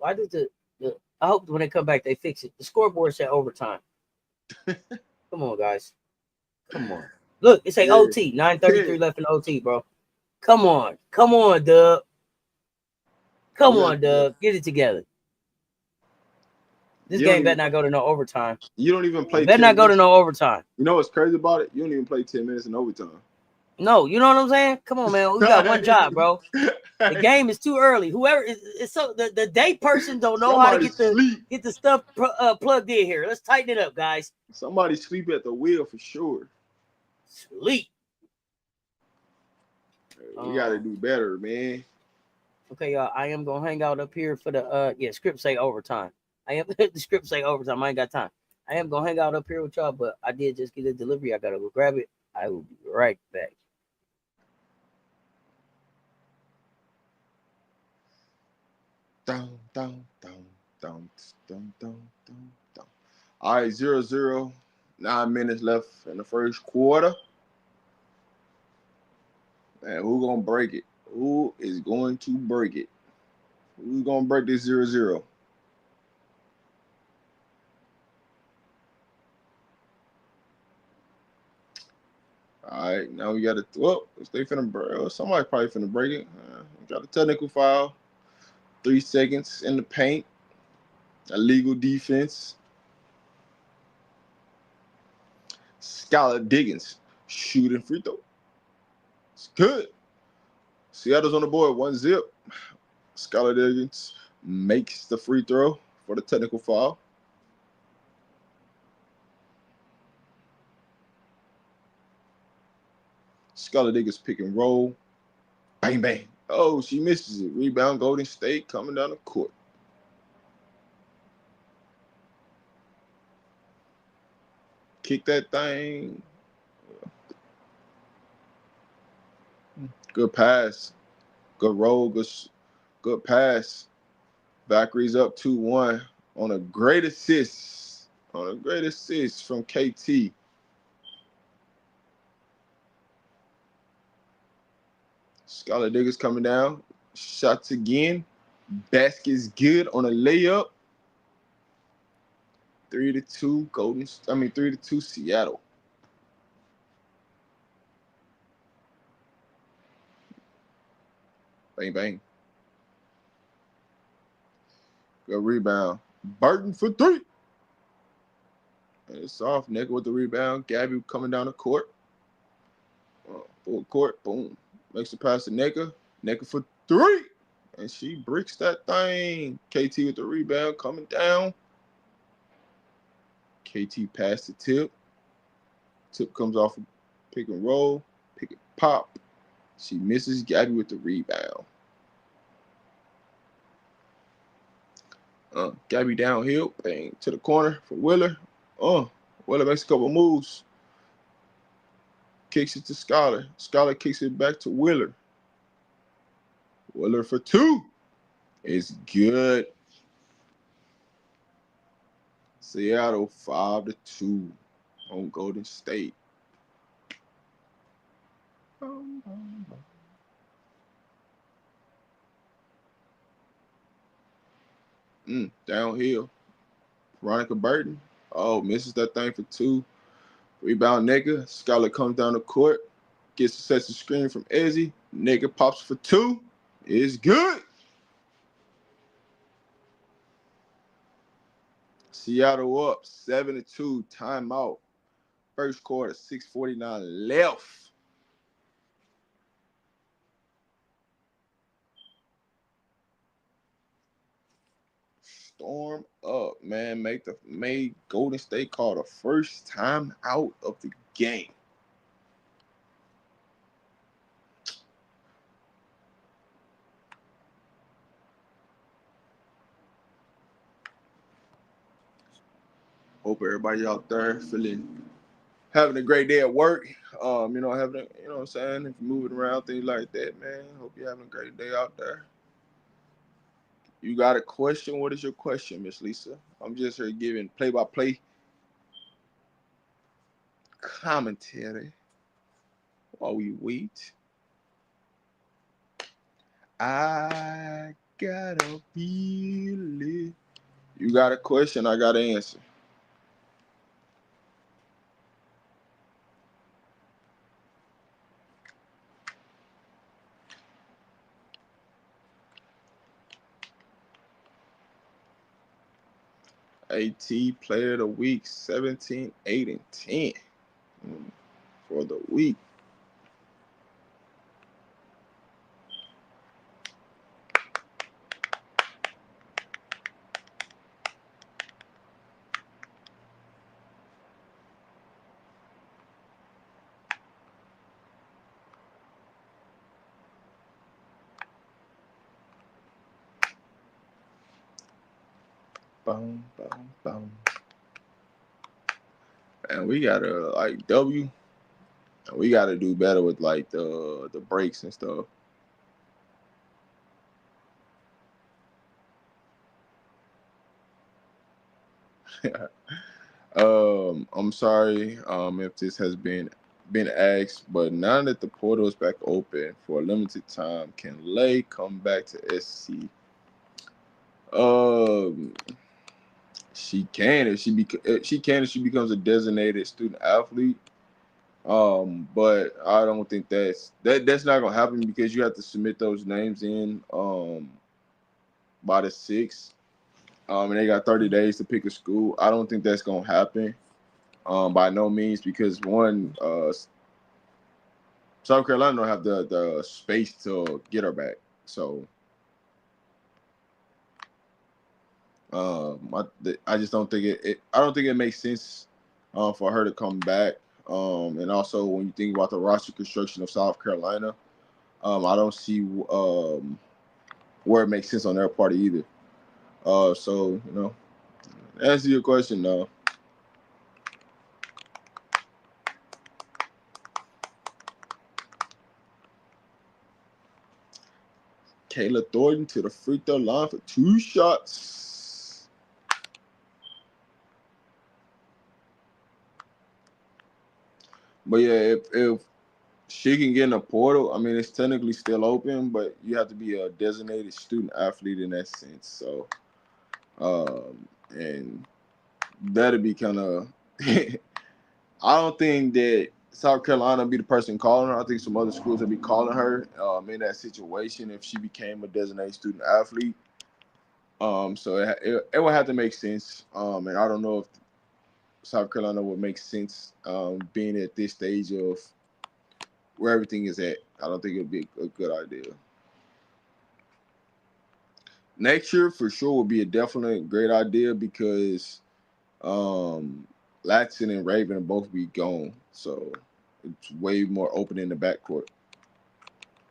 I hope when they come back they fix it. The scoreboard said overtime. Come on, guys. Come on. Look, it say OT. 9:33 left in OT, bro. Come on, Dub. Come on, Dub. Get it together. This game better not go to no overtime. You don't even play. Better not go to no overtime. You know what's crazy about it? You don't even play 10 minutes in overtime. No, you know what I'm saying? Come on, man. We got one job, bro. The game is too early. Whoever is so the day person don't know how to get the stuff plugged in here. Let's tighten it up, guys. Somebody sleep at the wheel for sure. Sleep. We gotta do better, man. Okay, y'all. I am gonna hang out up here for the script say overtime. The script say overtime. I ain't got time. I am gonna hang out up here with y'all, but I did just get a delivery. I gotta go grab it. I will be right back. Down. All right, 0-0. 9 minutes left in the first quarter. And who's gonna break it? Who is going to break it? Who's gonna break this 0-0? All right, now we got to. Well, somebody probably finna break it. Got a technical foul. 3 seconds in the paint. Illegal defense. Skylar Diggins shooting free throw. It's good. Seattle's on the board. 1-0. Skylar Diggins makes the free throw for the technical foul. Skylar Diggins pick and roll. Bang, bang. Oh, she misses it. Rebound, Golden State coming down the court. Kick that thing. Good pass. Good roll. Good pass. Valkyrie's up 2-1 on a great assist. From KT. Scarlet Diggers coming down. Shots again. Basket's good on a layup. 3-2 3-2 Seattle. Bang, bang. Good rebound. Burton for 3. And it's off. Nigga with the rebound. Gabby coming down the court. Full court. Boom. Makes the pass to Neka. Neka for 3. And she bricks that thing. KT with the rebound coming down. KT passed the tip. Tip comes off a pick and roll. Pick and pop. She misses. Gabby with the rebound. Gabby downhill. Bang. To the corner for Willer. Willer makes a couple moves. Kicks it to Scholar. Scholar kicks it back to Willer. Willer for 2. It's good. Seattle 5-2 on Golden State. Downhill. Veronica Burton. Misses that thing for 2. Rebound Nigga. Scarlett comes down the court. Sets the screen from Ezzy. Nigga pops for 2. It's good. Seattle up 7-2. Timeout. First quarter, 6:49 left. Storm up, man. Made Golden State call the first time out of the game. Hope everybody out there having a great day at work. Having what I'm saying, if you're moving around, things like that, man. Hope you're having a great day out there. You got a question? What is your question, Miss Lisa? I'm just here giving play-by-play commentary while we wait. I got a feeling. You got a question? I got an answer. AT Player of the Week, 17, 8, and 10 for the week. Boom, boom, boom. And we gotta W. We gotta do better with the breaks and stuff. I'm sorry if this has been asked, but now that the portal is back open for a limited time, can Lay come back to SC? She can if she becomes a designated student athlete. But I don't think that's not gonna happen because you have to submit those names in by the 6th. And they got 30 days to pick a school. I don't think that's gonna happen. By no means, because one, South Carolina don't have the space to get her back. So I just don't think I don't think it makes sense for her to come back. And also when you think about the roster construction of South Carolina, I don't see where it makes sense on their part either. So answer your question, no. Kayla Thornton to the free throw line for 2 shots. But yeah, if she can get in the portal, I mean, it's technically still open, but you have to be a designated student athlete in that sense. So, and that'll be kind of. I don't think that South Carolina will be the person calling her. I think some other schools will be calling her in that situation if she became a designated student athlete. So it would have to make sense. And I don't know if South Carolina would make sense being at this stage of where everything is at. I don't think it would be a good idea. Next year, for sure, would be a definite great idea because Latson and Raven will both be gone. So it's way more open in the backcourt.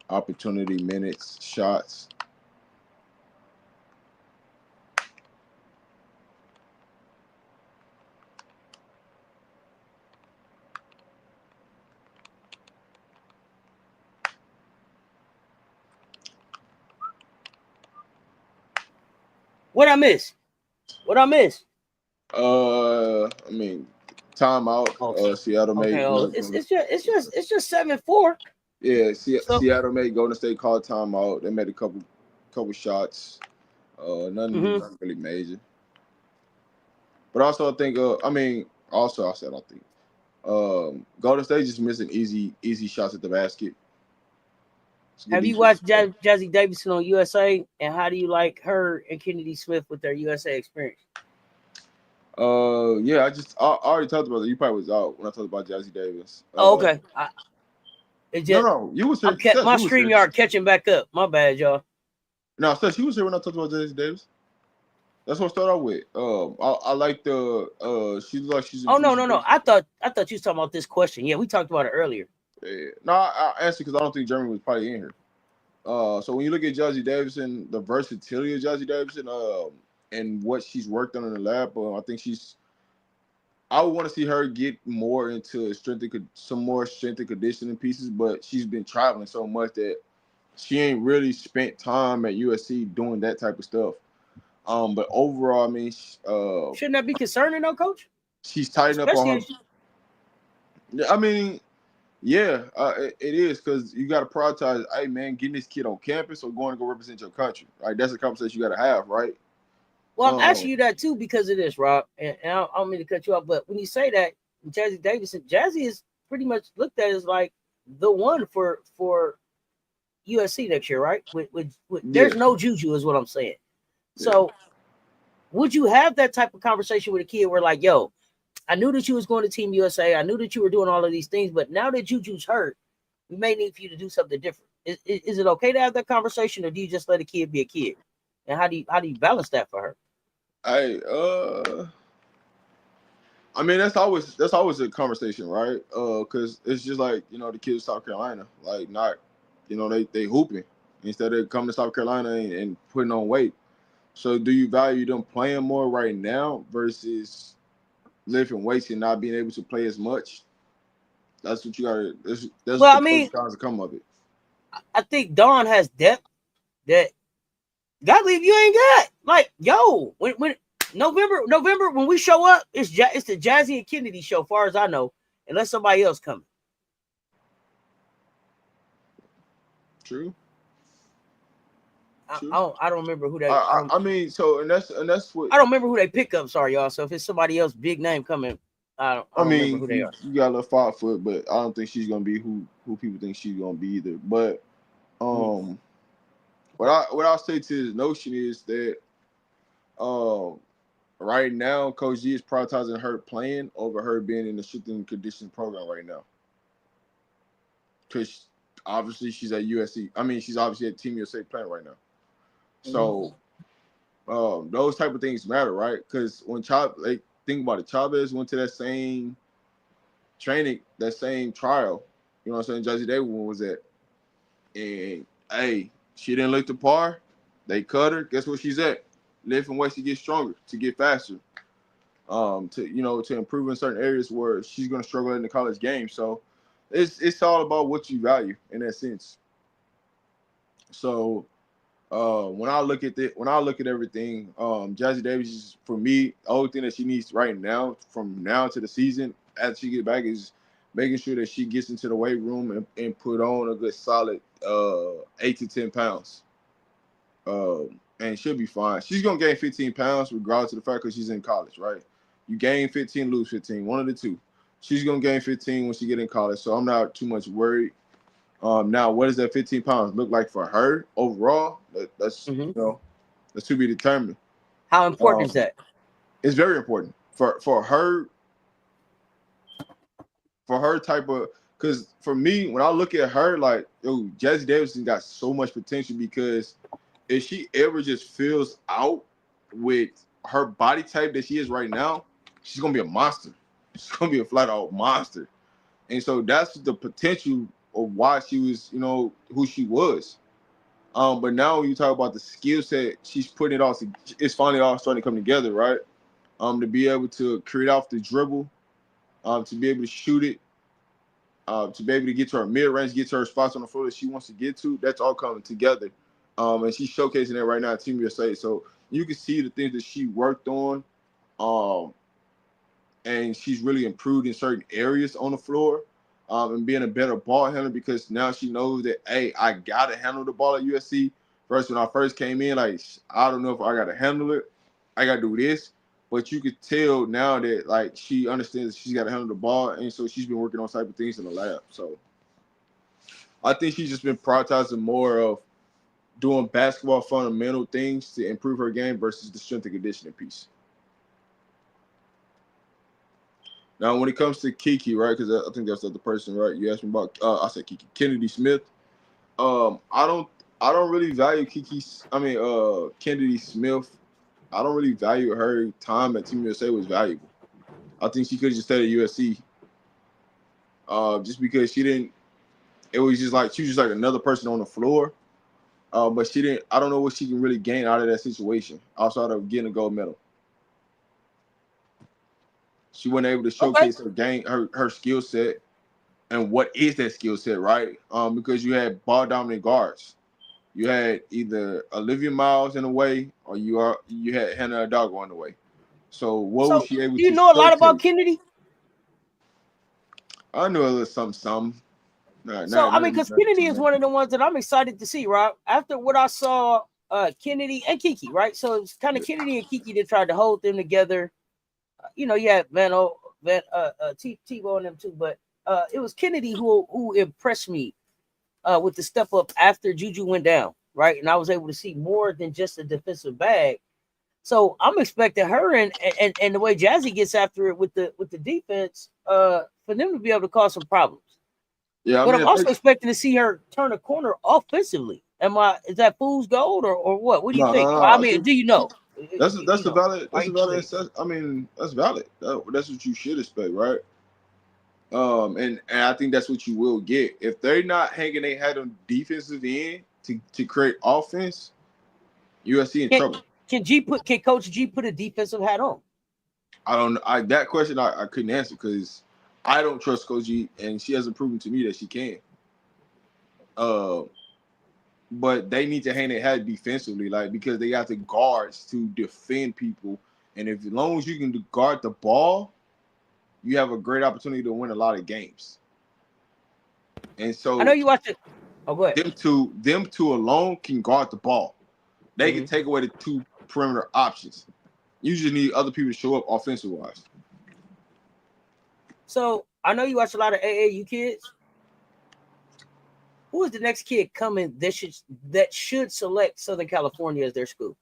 Opportunity, minutes, shots. What I miss? I mean, timeout. Okay. Seattle made. Okay. Oh, it's just 7-4. Yeah, Seattle made Golden State call timeout. They made a couple shots. Nothing really major. But also, I think. I think. Golden State just missing easy shots at the basket. Have you watched Jazzy Davidson on USA? And how do you like her and Kennedy Smith with their USA experience? Yeah, I already talked about it. You probably was out when I talked about Jazzy Davis. Okay. No, you was here. My StreamYard catching back up. My bad, y'all. No, Seth, you was here when I talked about Jazzy Davis. That's what I started out with. I like the she looks like she's. Oh no. I thought you was talking about this question. Yeah, we talked about it earlier. Yeah. No, I answered because I don't think Jeremy was probably in here. So when you look at Jazzy Davidson, the versatility of Jazzy Davidson, and what she's worked on in the lab, I think I would want to see her get more into some more strength and conditioning pieces, but she's been traveling so much that she ain't really spent time at USC doing that type of stuff. But overall, I mean, shouldn't that be concerning, though, Coach? She's tightened up on her. I mean, yeah, it is because you got to prioritize. Hey, man, getting this kid on campus or going to go represent your country. Right? That's a conversation you got to have, right? Well, I'm asking you that too because of this, Rob. And I don't mean to cut you off, but when you say that, Jazzy Davidson, Jazzy is pretty much looked at as like the one for USC next year, right? There's no juju, is what I'm saying. Yeah. So, would you have that type of conversation with a kid where, like, yo, I knew that you was going to Team USA, I knew that you were doing all of these things, but now that Juju's hurt, we may need for you to do something different. Is it okay to have that conversation, or do you just let a kid be a kid? And how do you balance that for her? I mean, that's always a conversation, right? Because it's just like, the kids of South Carolina, like not, they hooping instead of coming to South Carolina and putting on weight. So do you value them playing more right now versus lifting weights and not being able to play as much? That's what you gotta. That's well, I mean, cons come of it. I think Dawn has depth that Gottlieb you ain't got. Like, yo, when November when we show up, it's the Jazzy and Kennedy show, far as I know, unless somebody else coming. True. I don't remember who they. I mean, so and that's what I don't remember who they pick up. Sorry, y'all. So if it's somebody else, big name coming, I don't remember who they are. You got a little 5 foot, but I don't think she's gonna be who people think she's gonna be either. But what I'll say to this notion is that right now, Coach G is prioritizing her playing over her being in the strength and conditioning program right now. Because obviously she's at USC. I mean, she's obviously at Team USA playing right now. So those type of things matter, right? Because when think about it, Chavez went to that same training, that same trial. You know what I'm saying? Jazzy Davis was at. And hey, she didn't look to par. They cut her. Guess where she's at? Lifting weights to get stronger, to get faster. To improve in certain areas where she's gonna struggle in the college game. So it's all about what you value in that sense. So When I look at everything, Jazzy Davis is, for me, the only thing that she needs right now, from now to the season, as she get back, is making sure that she gets into the weight room and put on a good solid 8 to 10 pounds. And she'll be fine. She's gonna gain 15 pounds regardless of the fact because she's in college, right? You gain 15, lose 15, one of the two. She's gonna gain 15 when she get in college, so I'm not too much worried. Now, what does that 15 pounds look like for her overall? That's that's to be determined. How important is that? It's very important for her type of, because for me, when I look at her, like, yo, Jazzy Davidson got so much potential, because if she ever just fills out with her body type that she is right now, she's gonna be a monster. She's gonna be a flat out monster. And so that's the potential of why she was, who she was. But now when you talk about the skill set, she's putting it all. It's finally all starting to come together, right? To be able to create off the dribble, to be able to shoot it, to be able to get to her mid range, get to her spots on the floor that she wants to get to. That's all coming together, and she's showcasing that right now at Team USA. So you can see the things that she worked on, and she's really improved in certain areas on the floor. And being a better ball handler, because now she knows that, hey, I gotta handle the ball at USC. First, when I first came in, like, I don't know if I gotta handle it. I gotta do this. But you could tell now that, like, she understands she's gotta handle the ball, and so she's been working on type of things in the lab. So I think she's just been prioritizing more of doing basketball fundamental things to improve her game versus the strength and conditioning piece. Now, when it comes to Kiki, right? Because I think that's the other person, right? You asked me about. I said Kiki, Kennedy Smith. I don't really value Kennedy Smith. I don't really value her time at Team USA was valuable. I think she could have just stayed at USC. Just because she didn't. It was just like she was just like another person on the floor. But she didn't. I don't know what she can really gain out of that situation outside of getting a gold medal. She wasn't able to showcase her skill set, and what is that skill set, right? Because you had ball dominant guards. You had either Olivia Miles in a way, or you had Hannah Adago in the way. So was she able to? Do you know a lot about Kennedy? I know a little something. Because Kennedy is one of the ones that I'm excited to see, right? After what I saw, Kennedy and Kiki, right? So it's kind of Kennedy and Kiki that tried to hold them together. You had T-Bo and them too, but it was Kennedy who impressed me with the step up after Juju went down, right? And I was able to see more than just a defensive bag. So I'm expecting her and the way Jazzy gets after it with the defense, for them to be able to cause some problems. Yeah, I'm also expecting to see her turn a corner offensively. Is that fool's gold or what? What do you think? Do you know? That's valid. That's valid. That's what you should expect, right? And I think that's what you will get if they're not hanging their head on defensive end to create offense. USC in trouble. Can Coach G put a defensive hat on? I don't know. That question I couldn't answer because I don't trust Coach G, and she hasn't proven to me that she can. But they need to hang their hat defensively, because they got the guards to defend people, and as long as you can guard the ball, you have a great opportunity to win a lot of games. And so I know you watch it. Oh, go ahead. Them two alone can guard the ball. They can take away the two perimeter options. You just need other people to show up offensive wise. So I know you watch a lot of AAU kids. Who is the next kid coming that should select Southern California as their school?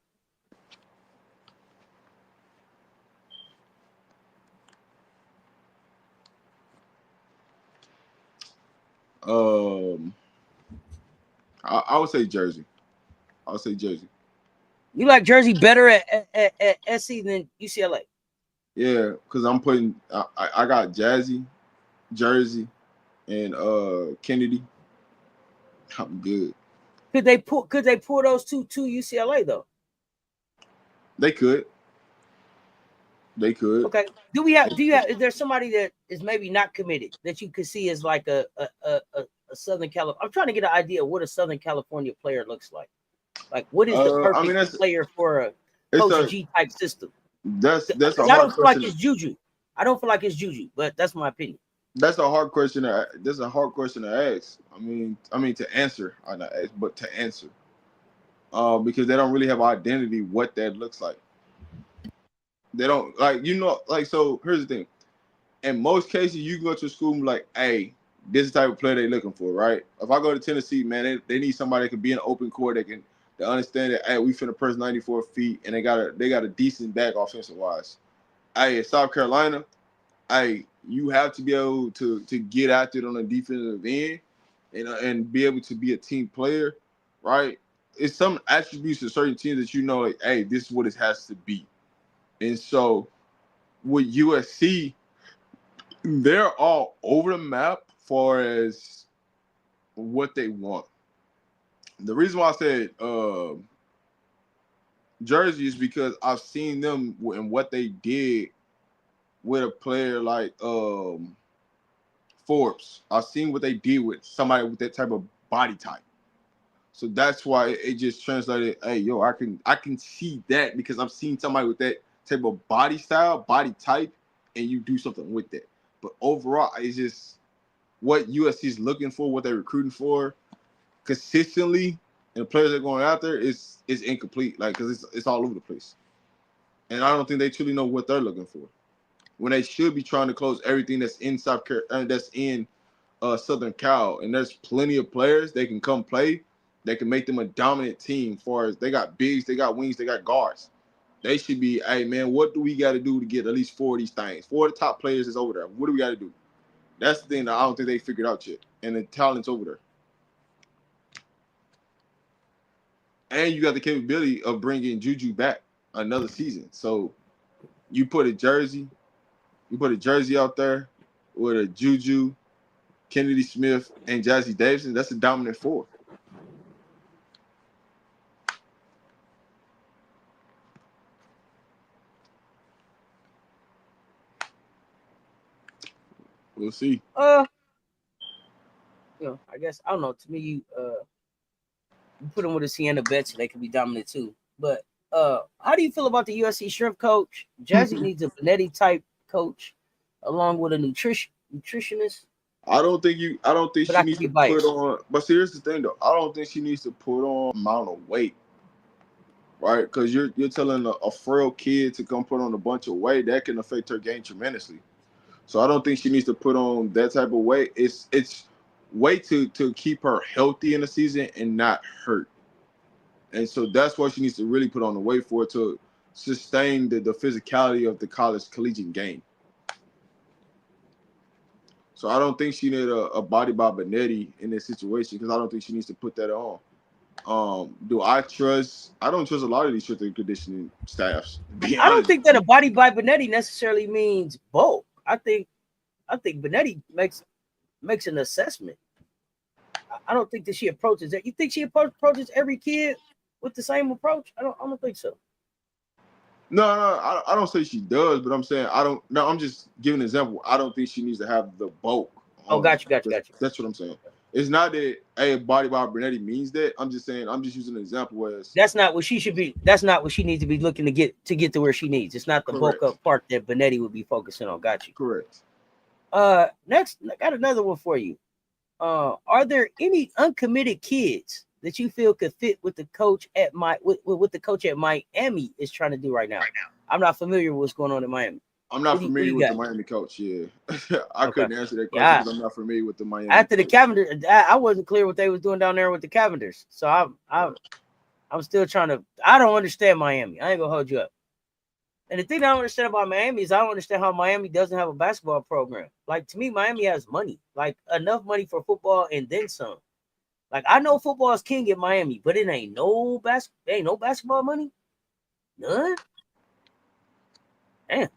I would say Jersey. You like Jersey better at SC than UCLA? Yeah, because I'm putting I got Jersey, and Kennedy. I'm good. Could they pull those two to UCLA though? They could. Okay. Is there somebody that is maybe not committed that you could see as like a Southern California? I'm trying to get an idea of what a Southern California player looks like. Like, what is the I perfect mean, that's player for a it's Coach a G type system? that's a Because I hard don't feel like question. it's Juju. I don't feel like it's Juju, but that's my opinion. That's a hard question. That's a hard question to ask. I mean to answer. I not ask, but to answer. Because they don't really have identity what that looks like. They don't like. So here's the thing. In most cases, you go to school and be like, hey, this is the type of player they're looking for, right? If I go to Tennessee, man, they need somebody that can be in an open court that can understand that, hey, we finna press 94 feet, and they got a decent back offensive wise. Hey, in South Carolina, hey, you have to be able to get out there on the defensive end and be able to be a team player, right? It's some attributes of certain teams that like, hey, this is what it has to be. And so with USC, they're all over the map far as what they want. The reason why I said Jersey is because I've seen them and what they did with a player like Forbes. I've seen what they did with somebody with that type of body type. So that's why it just translated, hey, yo, I can see that because I've seen somebody with that type of body style, body type, and you do something with that. But overall, it's just what USC is looking for, what they're recruiting for consistently, and the players that are going out there is incomplete. Like, because it's all over the place. And I don't think they truly know what they're looking for. When they should be trying to close everything that's in South Carolina, that's in Southern Cal, and there's plenty of players they can come play. They can make them a dominant team. As far as they got bigs, they got wings, they got guards. They should be, hey man, what do we got to do to get at least 4 of these things? 4 of the top players is over there. What do we got to do? That's the thing that I don't think they figured out yet. And the talent's over there. And you got the capability of bringing Juju back another season. So you put a jersey out there with a Juju, Kennedy Smith, and Jazzy Davidson. That's a dominant 4. We'll see. I guess I don't know. To me, you put them with a Sienna Betts, they could be dominant too. But how do you feel about the USC shrimp coach? Jazzy needs a Benetti type coach, along with a nutritionist. I don't think she needs to biased. put on. But see, here's the thing though. I don't think she needs to put on amount of weight, right? Because you're telling a frail kid to come put on a bunch of weight that can affect her game tremendously. So I don't think she needs to put on that type of weight. It's weight to keep her healthy in the season and not hurt. And so that's what she needs to really put on the weight for, to sustain the physicality of the college collegiate game. So I don't think she need a body by Benetti in this situation, because I don't think she needs to put that on. I don't trust a lot of these strength and conditioning staffs. I don't think that a body by Benetti necessarily means bulk. I think Benetti makes an assessment. I don't think that she approaches that. You think she approaches every kid with the same approach? I don't think so. No, I don't say she does, but I'm saying I'm just giving an example. I don't think she needs to have the bulk. Oh, got you. That's what I'm saying. It's not that a body by Benetti means that. I'm just saying, I'm just using an example as that's not what she should be. That's not what she needs to be looking to get to where she needs. It's not the correct. bulk up part that Benetti would be focusing on. Got you. Correct. Next, I got another one for you. Are there any uncommitted kids that you feel could fit with the coach at what the coach at Miami is trying to do right now? I'm not familiar with what's going on in Miami. I'm not familiar with the Miami coach. Yeah, I couldn't answer that question because I'm not familiar with the Miami. After the Cavenders, I wasn't clear what they was doing down there with the Cavenders. So I'm still trying to. I don't understand Miami. I ain't gonna hold you up. And the thing I don't understand about Miami is I don't understand how Miami doesn't have a basketball program. Like, to me, Miami has money, like enough money for football and then some. Like, I know football is king in Miami, but it ain't no basketball money. None. Damn.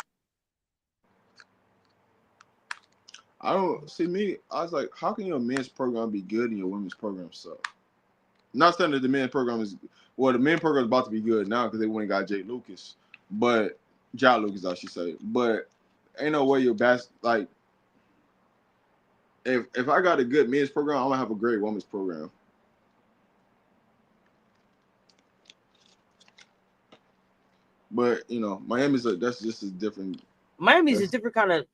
I don't see me. I was like, how can your men's program be good and your women's program suck? Not saying that the men's program is the men's program is about to be good now because they went and got Ja Lucas, I should say. But ain't no way your like if I got a good men's program, I'm gonna have a great women's program. But you know, Miami's that's just a different. Miami's a different kind of.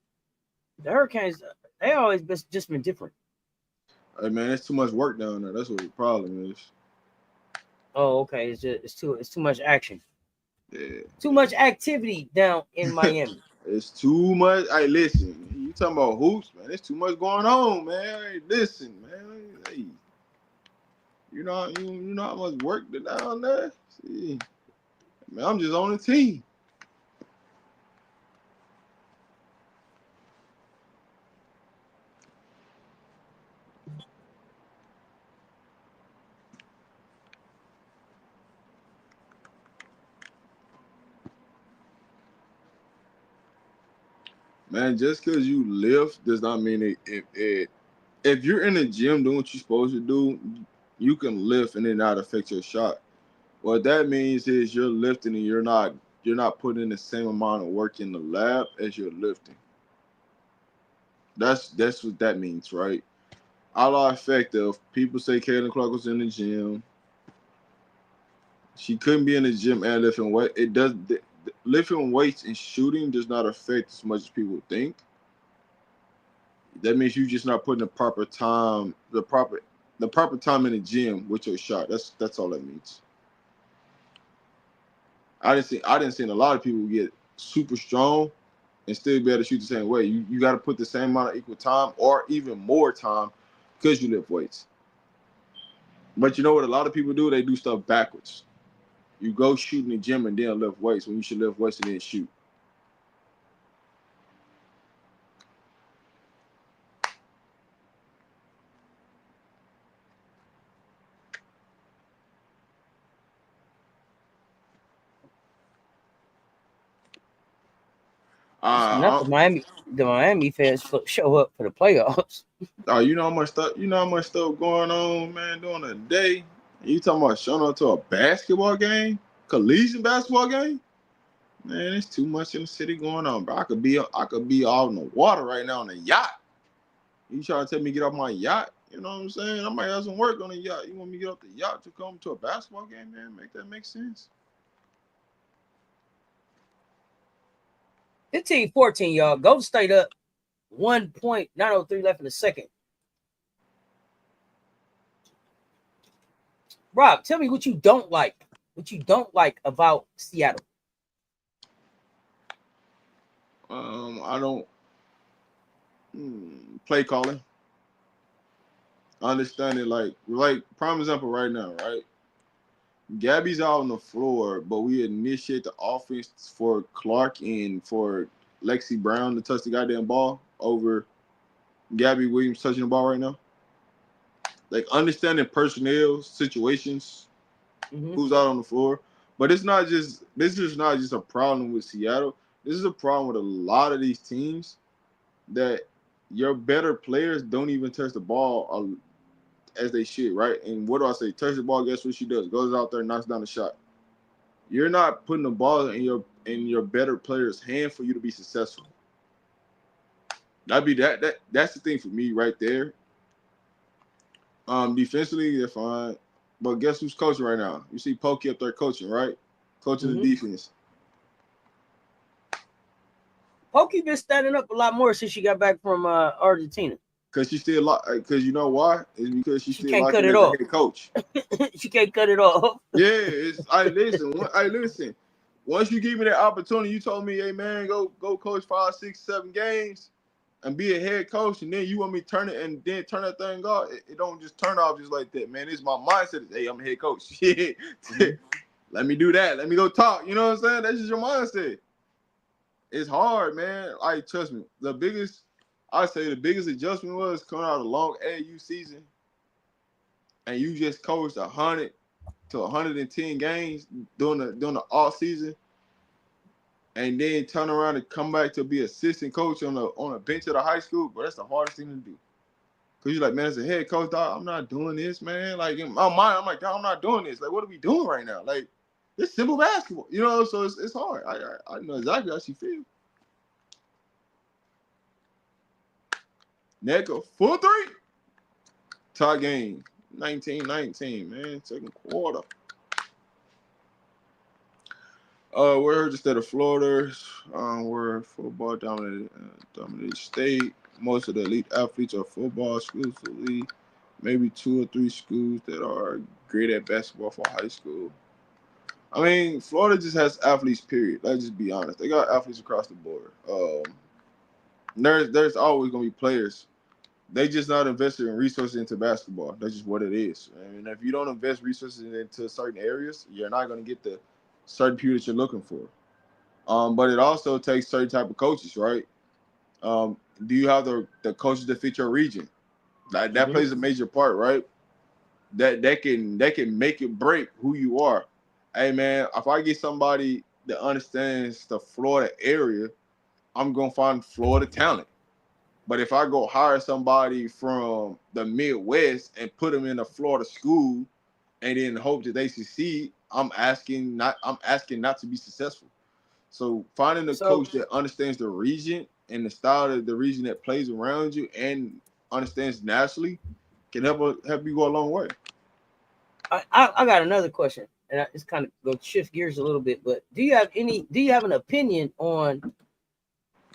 The Hurricanes, they always just been different. Hey man, it's too much work down there. That's what the problem is. Oh, okay. It's too much action. Yeah. Too much activity down in Miami. It's too much. Hey, listen, you talking about hoops, man? There's too much going on, man. Hey, listen, man. Hey, you know how much work down there. See, man, I'm just on the team. Man, just because you lift does not mean if you're in the gym doing what you're supposed to do, you can lift and it not affect your shot. What that means is you're lifting and you're not putting in the same amount of work in the lab as you're lifting. That's what that means, right? A lot effective. People say Caitlin Clark was in the gym. She couldn't be in the gym and lifting weight. It does lifting weights and shooting does not affect as much as people think. That means you just not putting the proper time in the gym with your shot. That's all that means. I didn't see a lot of people get super strong and still be able to shoot the same way. You got to put the same amount of equal time or even more time because you lift weights. But you know what a lot of people do? They do stuff backwards. You go shoot in the gym and then lift weights when you should lift weights and then shoot. Not the Miami fans show up for the playoffs. You know how much stuff going on, man, during the day. You talking about showing up to a basketball game, collegiate basketball game? Man, it's too much in the city going on, bro. I could be out in the water right now on a yacht. You trying to tell me to get off my yacht? You know what I'm saying? I might have some work on the yacht. You want me to get off the yacht to come to a basketball game, man? Make that make sense? 15-14, y'all. Golden State up 1 point, 9:03 left in the second. Rob, tell me what you don't like. What you don't like about Seattle. I don't play calling. I understand it like prime example right now, right? Gabby's out on the floor, but we initiate the offense for Clark and for Lexi Brown to touch the goddamn ball over Gabby Williams touching the ball right now. Like understanding personnel situations, who's out on the floor. But this is not just a problem with Seattle. This is a problem with a lot of these teams that your better players don't even touch the ball as they should, right? And what do I say? Touch the ball, guess what she does? Goes out there and knocks down the shot. You're not putting the ball in your better player's hand for you to be successful. That's the thing for me right there. Defensively, they're fine. But guess who's coaching right now? You see Pokey up there coaching, right? Coaching the defense. Pokey been standing up a lot more since she got back from Argentina. Because she still because you know why? It's because she still can't cut it as off. a head coach. She can't cut it off. Yeah, listen. Once you give me that opportunity, you told me, hey man, go coach 5, 6, 7 games and be a head coach, and then you want me to turn it and then turn that thing off. It don't just turn off just like that, man. It's my mindset. Hey, I'm a head coach. Let me do that. Let me go talk. You know what I'm saying? That's just your mindset. It's hard, man. Like, trust me. The biggest adjustment was coming out of a long AAU season, and you just coached 100 to 110 games during the off season, and then turn around and come back to be assistant coach on a bench at a high school. But that's the hardest thing to do. Cause you're like, man, as a head coach, dog, I'm not doing this, man. Like in my mind, I'm like, dog, I'm not doing this. Like, what are we doing right now? Like, it's simple basketball, you know. So it's hard. I know exactly how she feels. Necker, 4-3. Tie game, 19-19, man. Second quarter. We're just at Florida. We're football dominated state. Most of the elite athletes are football exclusively. Maybe 2 or 3 schools that are great at basketball for high school. I mean, Florida just has athletes, period. Let's just be honest. They got athletes across the board. There's always going to be players. They just not invested in resources into basketball. That's just what it is. And if you don't invest resources into certain areas, you're not going to get the certain people that you're looking for. But it also takes certain type of coaches, right? Do you have the coaches that fit your region? That plays a major part, right? That can make it break who you are. Hey man, if I get somebody that understands the Florida area, I'm gonna find Florida talent. But if I go hire somebody from the Midwest and put them in a Florida school and then hope that they succeed, I'm asking not to be successful. So finding a coach that understands the region and the style of the region that plays around you and understands nationally can help you go a long way. I got another question, and it's kind of go shift gears a little bit. But do you have an opinion on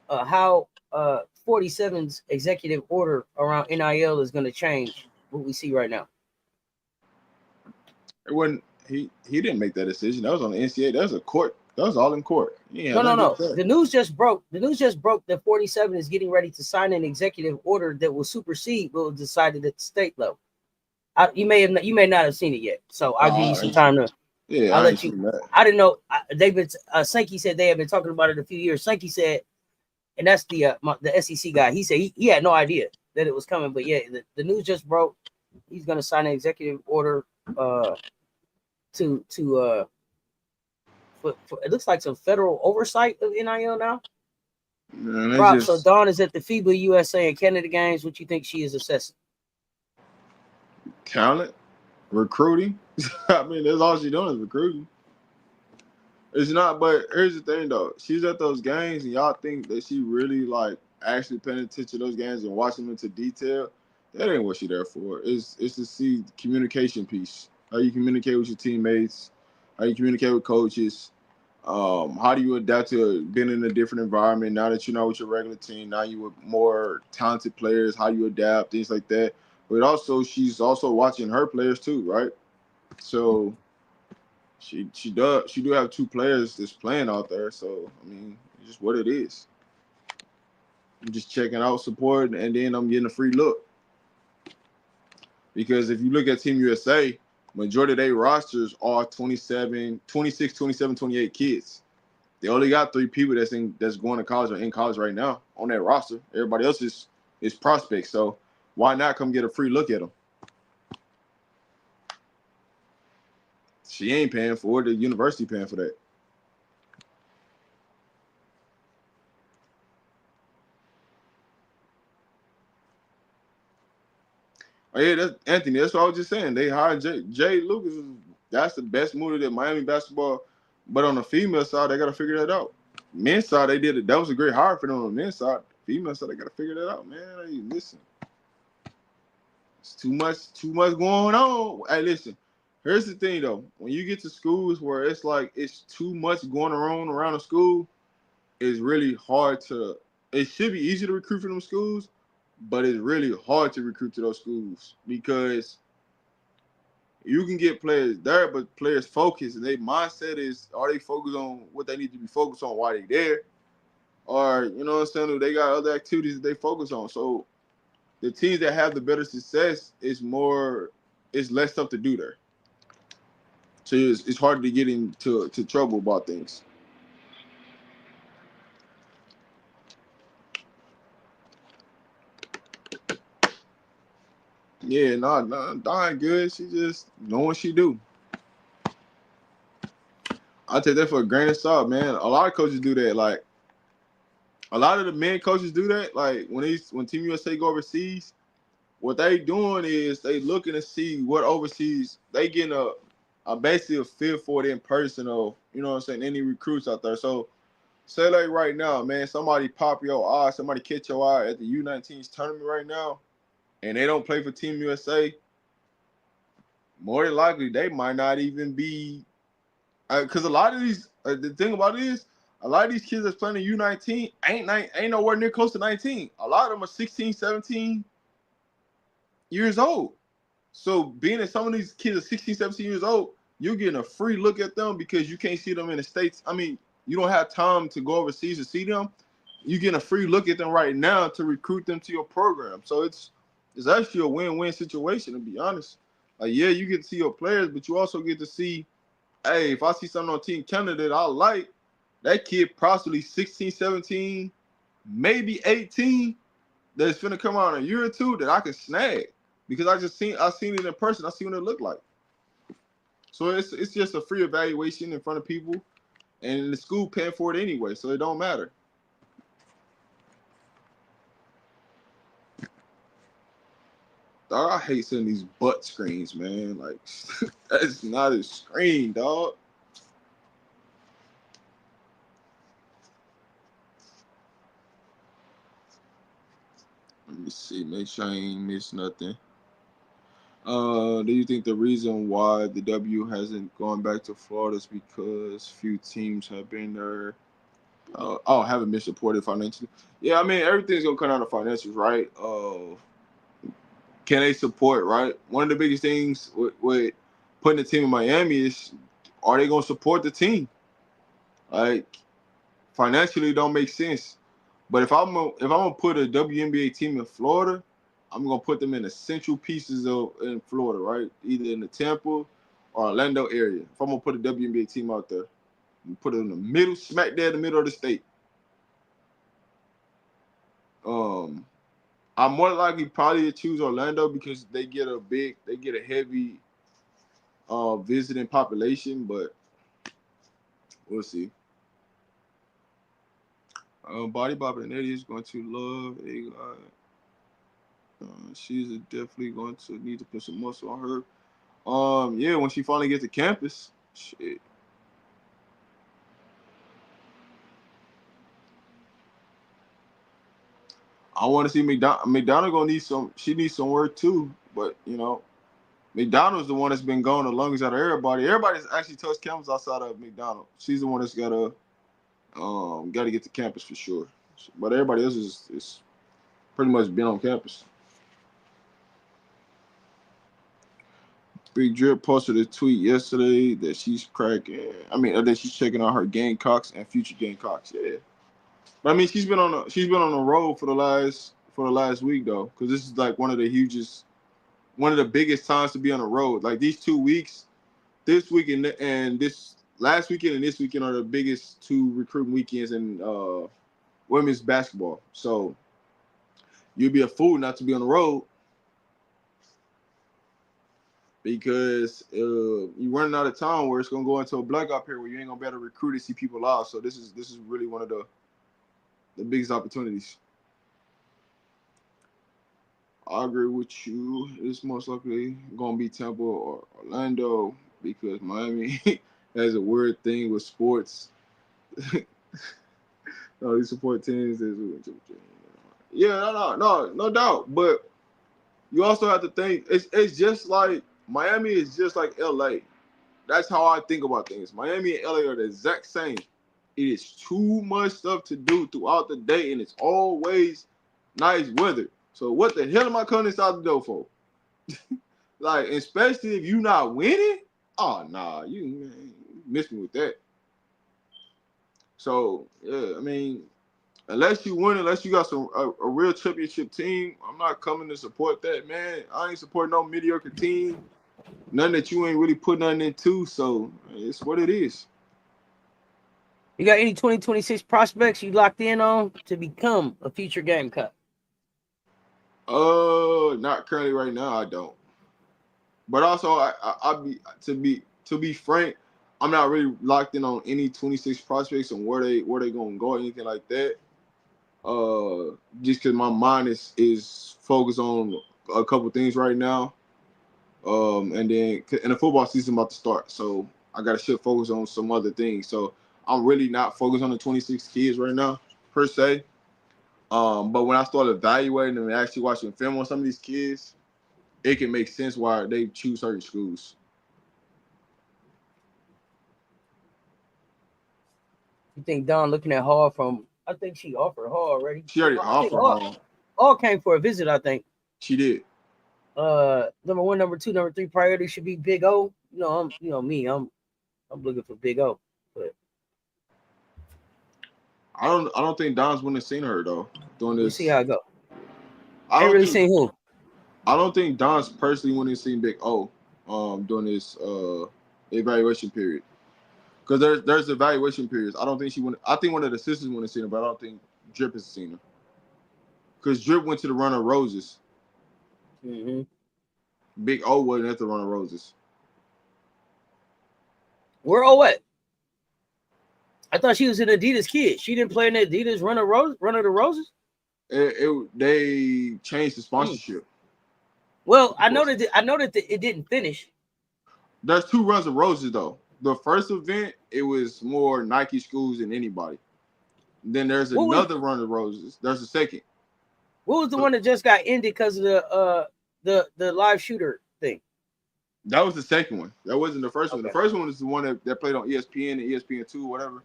how 47's executive order around NIL is going to change what we see right now? It wasn't he didn't make that decision. That was on the NCAA. That was a court. That was all in court. No. The news just broke. The news just broke that 47 is getting ready to sign an executive order that will supersede what was decided at the state level. You may not have seen it yet, so I'll give you some time to. Yeah, I'll let you. I didn't know. Sankey said they have been talking about it a few years. Sankey said, and that's the SEC guy. He said he had no idea that it was coming, but yeah, the news just broke. He's going to sign an executive order to it looks like some federal oversight of NIL now. Rob, so Dawn is at the FIBA USA and Canada games. What you think she is assessing? Talent, recruiting. I mean, that's all she's doing is recruiting. It's not, but here's the thing though. She's at those games and y'all think that she really like actually paying attention to those games and watching them to detail. That ain't what she's there for. It's to see the communication piece. How you communicate with your teammates, how you communicate with coaches. How do you adapt to being in a different environment now that you're not with your regular team? Now you with more talented players, how you adapt, things like that. But also, she's also watching her players too, right? So she do have 2 players that's playing out there. So I mean, it's just what it is. I'm just checking out support, and then I'm getting a free look. Because if you look at Team USA, majority of their rosters are 26, 27, 28 kids. They only got 3 people that's going to college or in college right now on that roster. Everybody else is prospects. So why not come get a free look at them? She ain't paying for it. The university paying for that. Oh, yeah, that's Anthony. That's what I was just saying. They hired Jay Lucas. That's the best move that Miami basketball. But on the female side, they got to figure that out. Men's side, they did it. That was a great hire for them on the men's side. Female side, they got to figure that out, man. Hey, listen. It's too much going on. Hey, listen. Here's the thing, though. When you get to schools where it's like it's too much going around the school, it's really hard to – it should be easy to recruit for them schools, but it's really hard to recruit to those schools because you can get players there, but players focus and their mindset is, are they focused on what they need to be focused on while they're there? Or, you know what I'm saying, they got other activities that they focus on. So the teams that have the better success it's less stuff to do there. So it's harder to get into trouble about things. Yeah, no, Dawn good. She just know what she do. I take that for a grain of salt, man. A lot of coaches do that. Like a lot of the men coaches do that. Like when Team USA go overseas, what they doing is they looking to see what overseas they getting basically a feel for it in person of, you know what I'm saying, any recruits out there. So say like right now, man, somebody pop your eye, somebody catch your eye at the U19's tournament right now, and they don't play for Team USA, more than likely they might not even be because a lot of these The thing about it is, a lot of these kids that's playing in U19 ain't nowhere near close to 19. A lot of them are 16, 17 years old. So being that some of these kids are 16, 17 years old, you're getting a free look at them because you can't see them in the States. I mean, you don't have time to go overseas to see them. You're getting a free look at them right now to recruit them to your program. So it's actually a win-win situation, to be honest. Like, yeah, you get to see your players, but you also get to see, hey, if I see something on Team Canada that I like, that kid possibly 16, 17, maybe 18, that's finna come out in a year or two that I can snag. Because I seen it in person. I see what it looked like. So it's just a free evaluation in front of people, and the school paying for it anyway, so it don't matter. Dog, I hate seeing these butt screens, man. Like, that's not a screen, dog. Let me see. Make sure I ain't missed nothing. Do you think the reason why the W hasn't gone back to Florida is because few teams have been there? Haven't been supported financially. Yeah, I mean, everything's gonna come down to financials, right? Can they support, right? One of the biggest things with putting the team in Miami is, are they gonna support the team? Like, financially, it don't make sense. But if I'm gonna put a WNBA team in Florida, I'm gonna put them in the central pieces in Florida, right? Either in the Tampa or Orlando area. If I'm gonna put a WNBA team out there, put it in the middle, smack there in the middle of the state. I'm more likely probably to choose Orlando because they get a heavy visiting population, but we'll see. Body Bob and Eddie is going to love a she's definitely going to need to put some muscle on her. Yeah, when she finally gets to campus, shit. I want to see McDonald gonna need some. She needs some work too, but you know, McDonald's the one that's been going the longest out of everybody. Everybody's actually touched campus outside of McDonald. She's the one that's gotta get to campus for sure. But everybody else is pretty much been on campus. Big Drip posted a tweet yesterday that she's cracking. I mean, that she's checking out her Gamecocks and future Gamecocks. Yeah, but I mean, she's been on the road for the last week though, because this is like one of the biggest times to be on the road. Like these 2 weeks, this weekend and this last weekend and this weekend are the biggest two recruiting weekends in women's basketball. So you'd be a fool not to be on the road because you're running out of time where it's gonna go into a blackout period where you ain't gonna be able to recruit and see people live. So this is really one of the biggest opportunities. I agree with you. It's most likely gonna be Tampa or Orlando because Miami has a weird thing with sports. No, these support teams is no doubt. But you also have to think it's just like Miami is just like LA. That's how I think about things. Miami and LA are the exact same. It is too much stuff to do throughout the day, and it's always nice weather. So what the hell am I coming inside the door for? Like, especially if you're not winning. Oh nah, you miss me with that. So yeah, I mean, unless you win, unless you got a real championship team, I'm not coming to support that, man. I ain't supporting no mediocre team. Nothing that you ain't really put nothing into. So it's what it is. You got any 2026 prospects you locked in on to become a future Gamecock? Not currently right now. I don't. But also, to be frank, I'm not really locked in on any 26 prospects and where they gonna go or anything like that. Just because my mind is focused on a couple things right now. And then the football season about to start, so I got to shift focus on some other things. So I'm really not focused on the 26 kids right now per se. But when I start evaluating and actually watching film on some of these kids, it can make sense why they choose certain schools. You think Don looking at Hall from? I think she offered Hall already. She already I think offered. Hall came for a visit. I think. She did. Number 1, number 2, number 3 priority should be Big O. I'm looking for Big O. But I don't think Don's wouldn't have seen her though doing this. We'll see how it go. I ain't really seen who. I don't think Don's personally wouldn't have seen Big O during this evaluation period. Because there's evaluation periods. I don't think she went. I think one of the sisters wouldn't have seen her, but I don't think Drip has seen her. Because Drip went to the Run of Roses. Mm-hmm. Big O wasn't at the Run of Roses. Where O at? I thought she was an Adidas kid. She didn't play in the Adidas Run of the Roses. They changed the sponsorship. Well, I know that it didn't finish. There's 2 Runs of Roses though. The first event, it was more Nike schools than anybody. Then there's another Run of Roses. There's a second. What was the one that just got ended because of the live shooter thing? That was the second one. That wasn't the first one. Okay. The first one was the one that played on ESPN and ESPN2, whatever.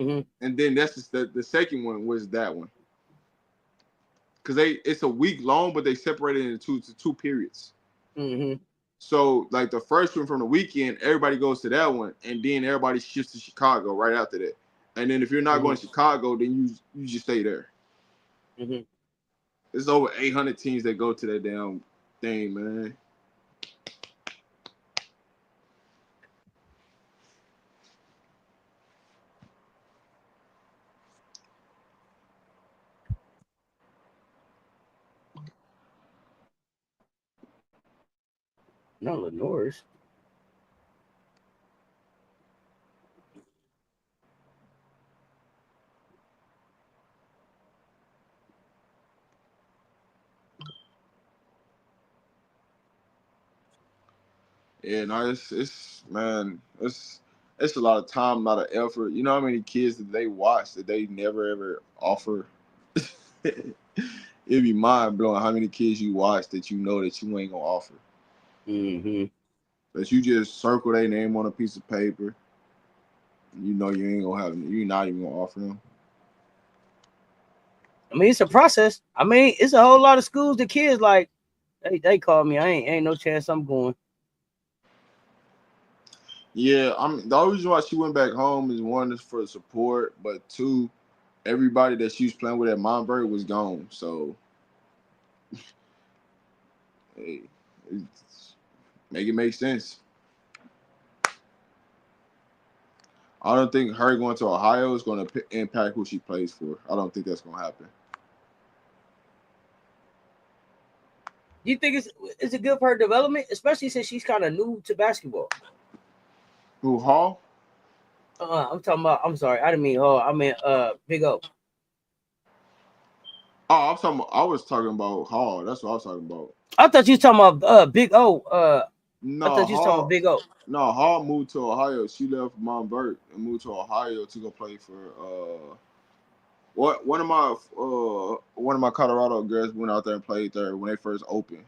Mm-hmm. And then that's just the second one was that one. Because it's a week long, but they separated it into 2 periods. Mm-hmm. So like the first one from the weekend, everybody goes to that one, and then everybody shifts to Chicago right after that. And then if you're not going to Chicago, then you just stay there. Mm-hmm. There's over 800 teams that go to that damn thing, man. Not Lenore's. Yeah, no, it's a lot of time, a lot of effort. You know how many kids that they watch that they never ever offer? It'd be mind blowing how many kids you watch that you know that you ain't gonna offer. Mm-hmm. That you just circle their name on a piece of paper. You know you ain't gonna have them. You're not even gonna offer them. I mean, it's a process. I mean, it's a whole lot of schools. The kids like, they call me. I ain't no chance I'm going. Yeah, the only reason why she went back home is 1 is for support, but 2, everybody that she was playing with at McBride was gone. So, hey, make it make sense. I don't think her going to Ohio is going to impact who she plays for. I don't think that's going to happen. Do you think it's good for her development, especially since she's kind of new to basketball? Who, Hall? I'm talking about. I'm sorry, I didn't mean Hall. I meant Big O. Oh, I was talking about Hall. That's what I was talking about. I thought you were talking about Big O. No, I thought you were talking about Big O. No, Hall moved to Ohio. She left Montverde and moved to Ohio to go play for one of my Colorado girls went out there and played there when they first opened.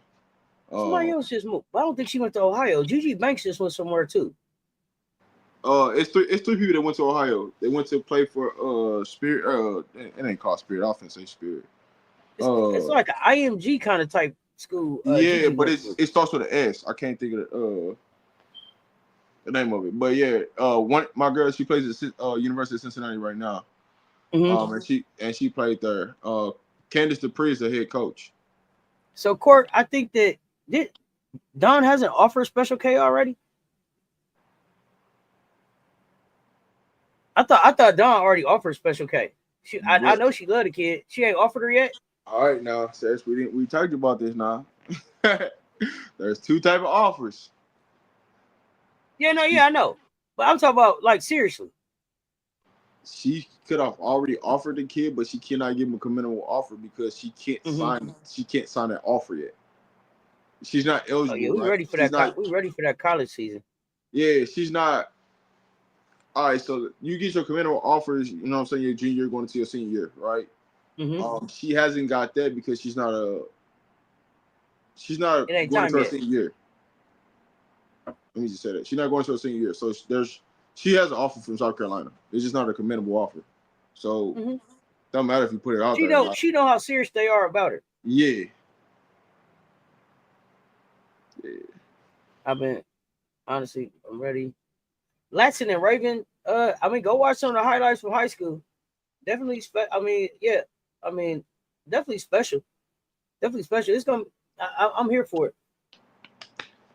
Somebody else just moved. I don't think she went to Ohio. Gigi Banks just went somewhere too. It's 3 people that went to Ohio. They went to play for Spirit. It ain't called Spirit. I often say Spirit. It's like an IMG kind of type school. Yeah, but it starts with an S. I can't think of the name of it. But yeah, my girl, she plays at University of Cincinnati right now. Mm-hmm. And she played there. Candace Dupree is the head coach. So Court, I think that Don hasn't offered Special K already. I thought Don already offered Special K. I know she loved the kid. She ain't offered her yet. All right, now, Sess, we talked about this now. There's 2 type of offers. Yeah, I know. But I'm talking about, like, seriously. She could have already offered the kid, but she cannot give him a commendable offer because she can't sign that offer yet. She's not eligible. Oh, yeah, we're ready for that. We're ready for that college season. Yeah, she's not. All right, so you get your commendable offers, you know what I'm saying, your junior year going into your senior year, right? Mm-hmm. She hasn't got that because she's not going into her senior year. Let me just say that. She's not going to her senior year. So there's she has an offer from South Carolina. It's just not a commendable offer. So don't matter if you put it out there. She know how serious they are about it. Yeah. I've been honestly, I'm ready. Latson and Raven, go watch some of the highlights from high school. Definitely definitely special. Definitely special. It's gonna I'm here for it.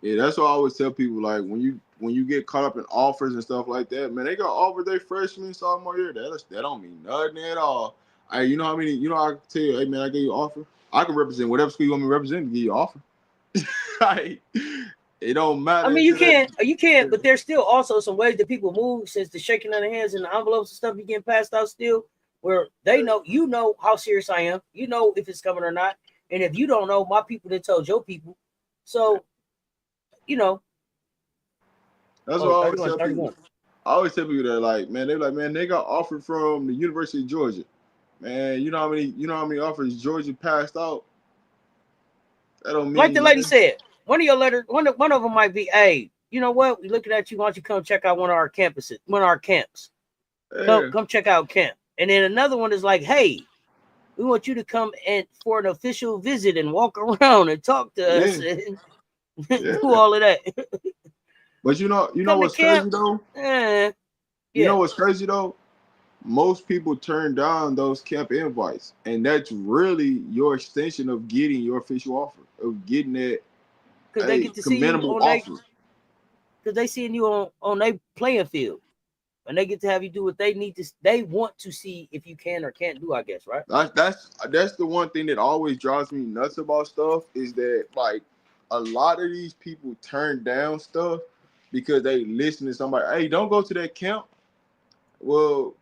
Yeah, that's what I always tell people. Like when you get caught up in offers and stuff like that, man, they got offered their freshman, sophomore year. That don't mean nothing at all. I I can tell you, hey man, I gave you an offer. I can represent whatever school you want me to represent to give you an offer. Like, it don't matter. I mean, you can't, but there's still also some ways that people move since the shaking of the hands and the envelopes and stuff you getting passed out still, where they know how serious I am. You know if it's coming or not. And if you don't know, my people that told your people. So, That's what I always tell people. I always tell people that, like, man, they're like, man, they got offered from the University of Georgia. Man, you know how many offers Georgia passed out? That don't mean, like the lady said, one of your letters, one of them might be, hey, you know what? We're looking at you. Why don't you come check out one of our camps? Yeah. Come check out camp. And then another one is like, hey, we want you to come for an official visit and walk around and talk to us and do all of that. But you know what's crazy though? You know what's crazy though? Most people turn down those camp invites, and that's really your extension of getting your official offer, of getting that because they get to see you on because they seeing you on their playing field, and they get to have you do what they need to. They want to see if you can or can't do. I guess, right? That's the one thing that always drives me nuts about stuff is that, like, a lot of these people turn down stuff because they listen to somebody. Hey, don't go to that camp. Well,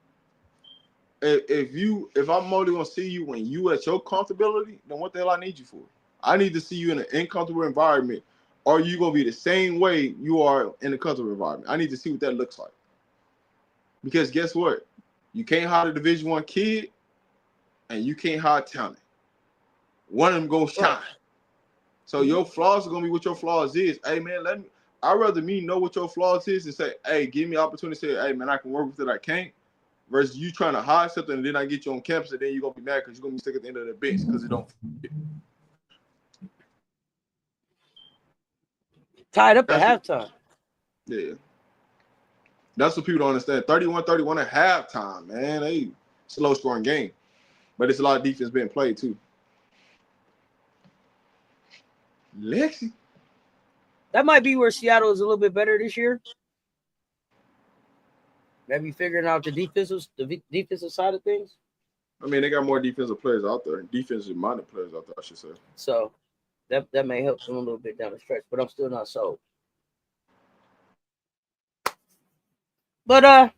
if I'm only gonna see you when you at your comfortability, then what the hell I need you for? I need to see you in an uncomfortable environment. Or you gonna be the same way you are in a comfortable environment? I need to see what that looks like. Because guess what? You can't hide a Division I kid, and you can't hide talent. One of them gonna shine. So your flaws are gonna be what your flaws is. Hey man, I'd rather me know what your flaws is and say, hey, give me opportunity to say, hey man, I can work with it, I can't. Versus you trying to hide something and then I get you on campus and then you're gonna be mad because you're gonna be stuck at the end of the bench because it don't fit. Tied up at halftime. Yeah. That's what people don't understand. 31-31 at halftime, man. It's a low scoring game. But it's a lot of defense being played too. Lexi. That might be where Seattle is a little bit better this year. Maybe figuring out the defensive side of things. I mean, they got more defensive players out there. Defensive-minded players out there, I should say. So that may help them a little bit down the stretch, but I'm still not sold. But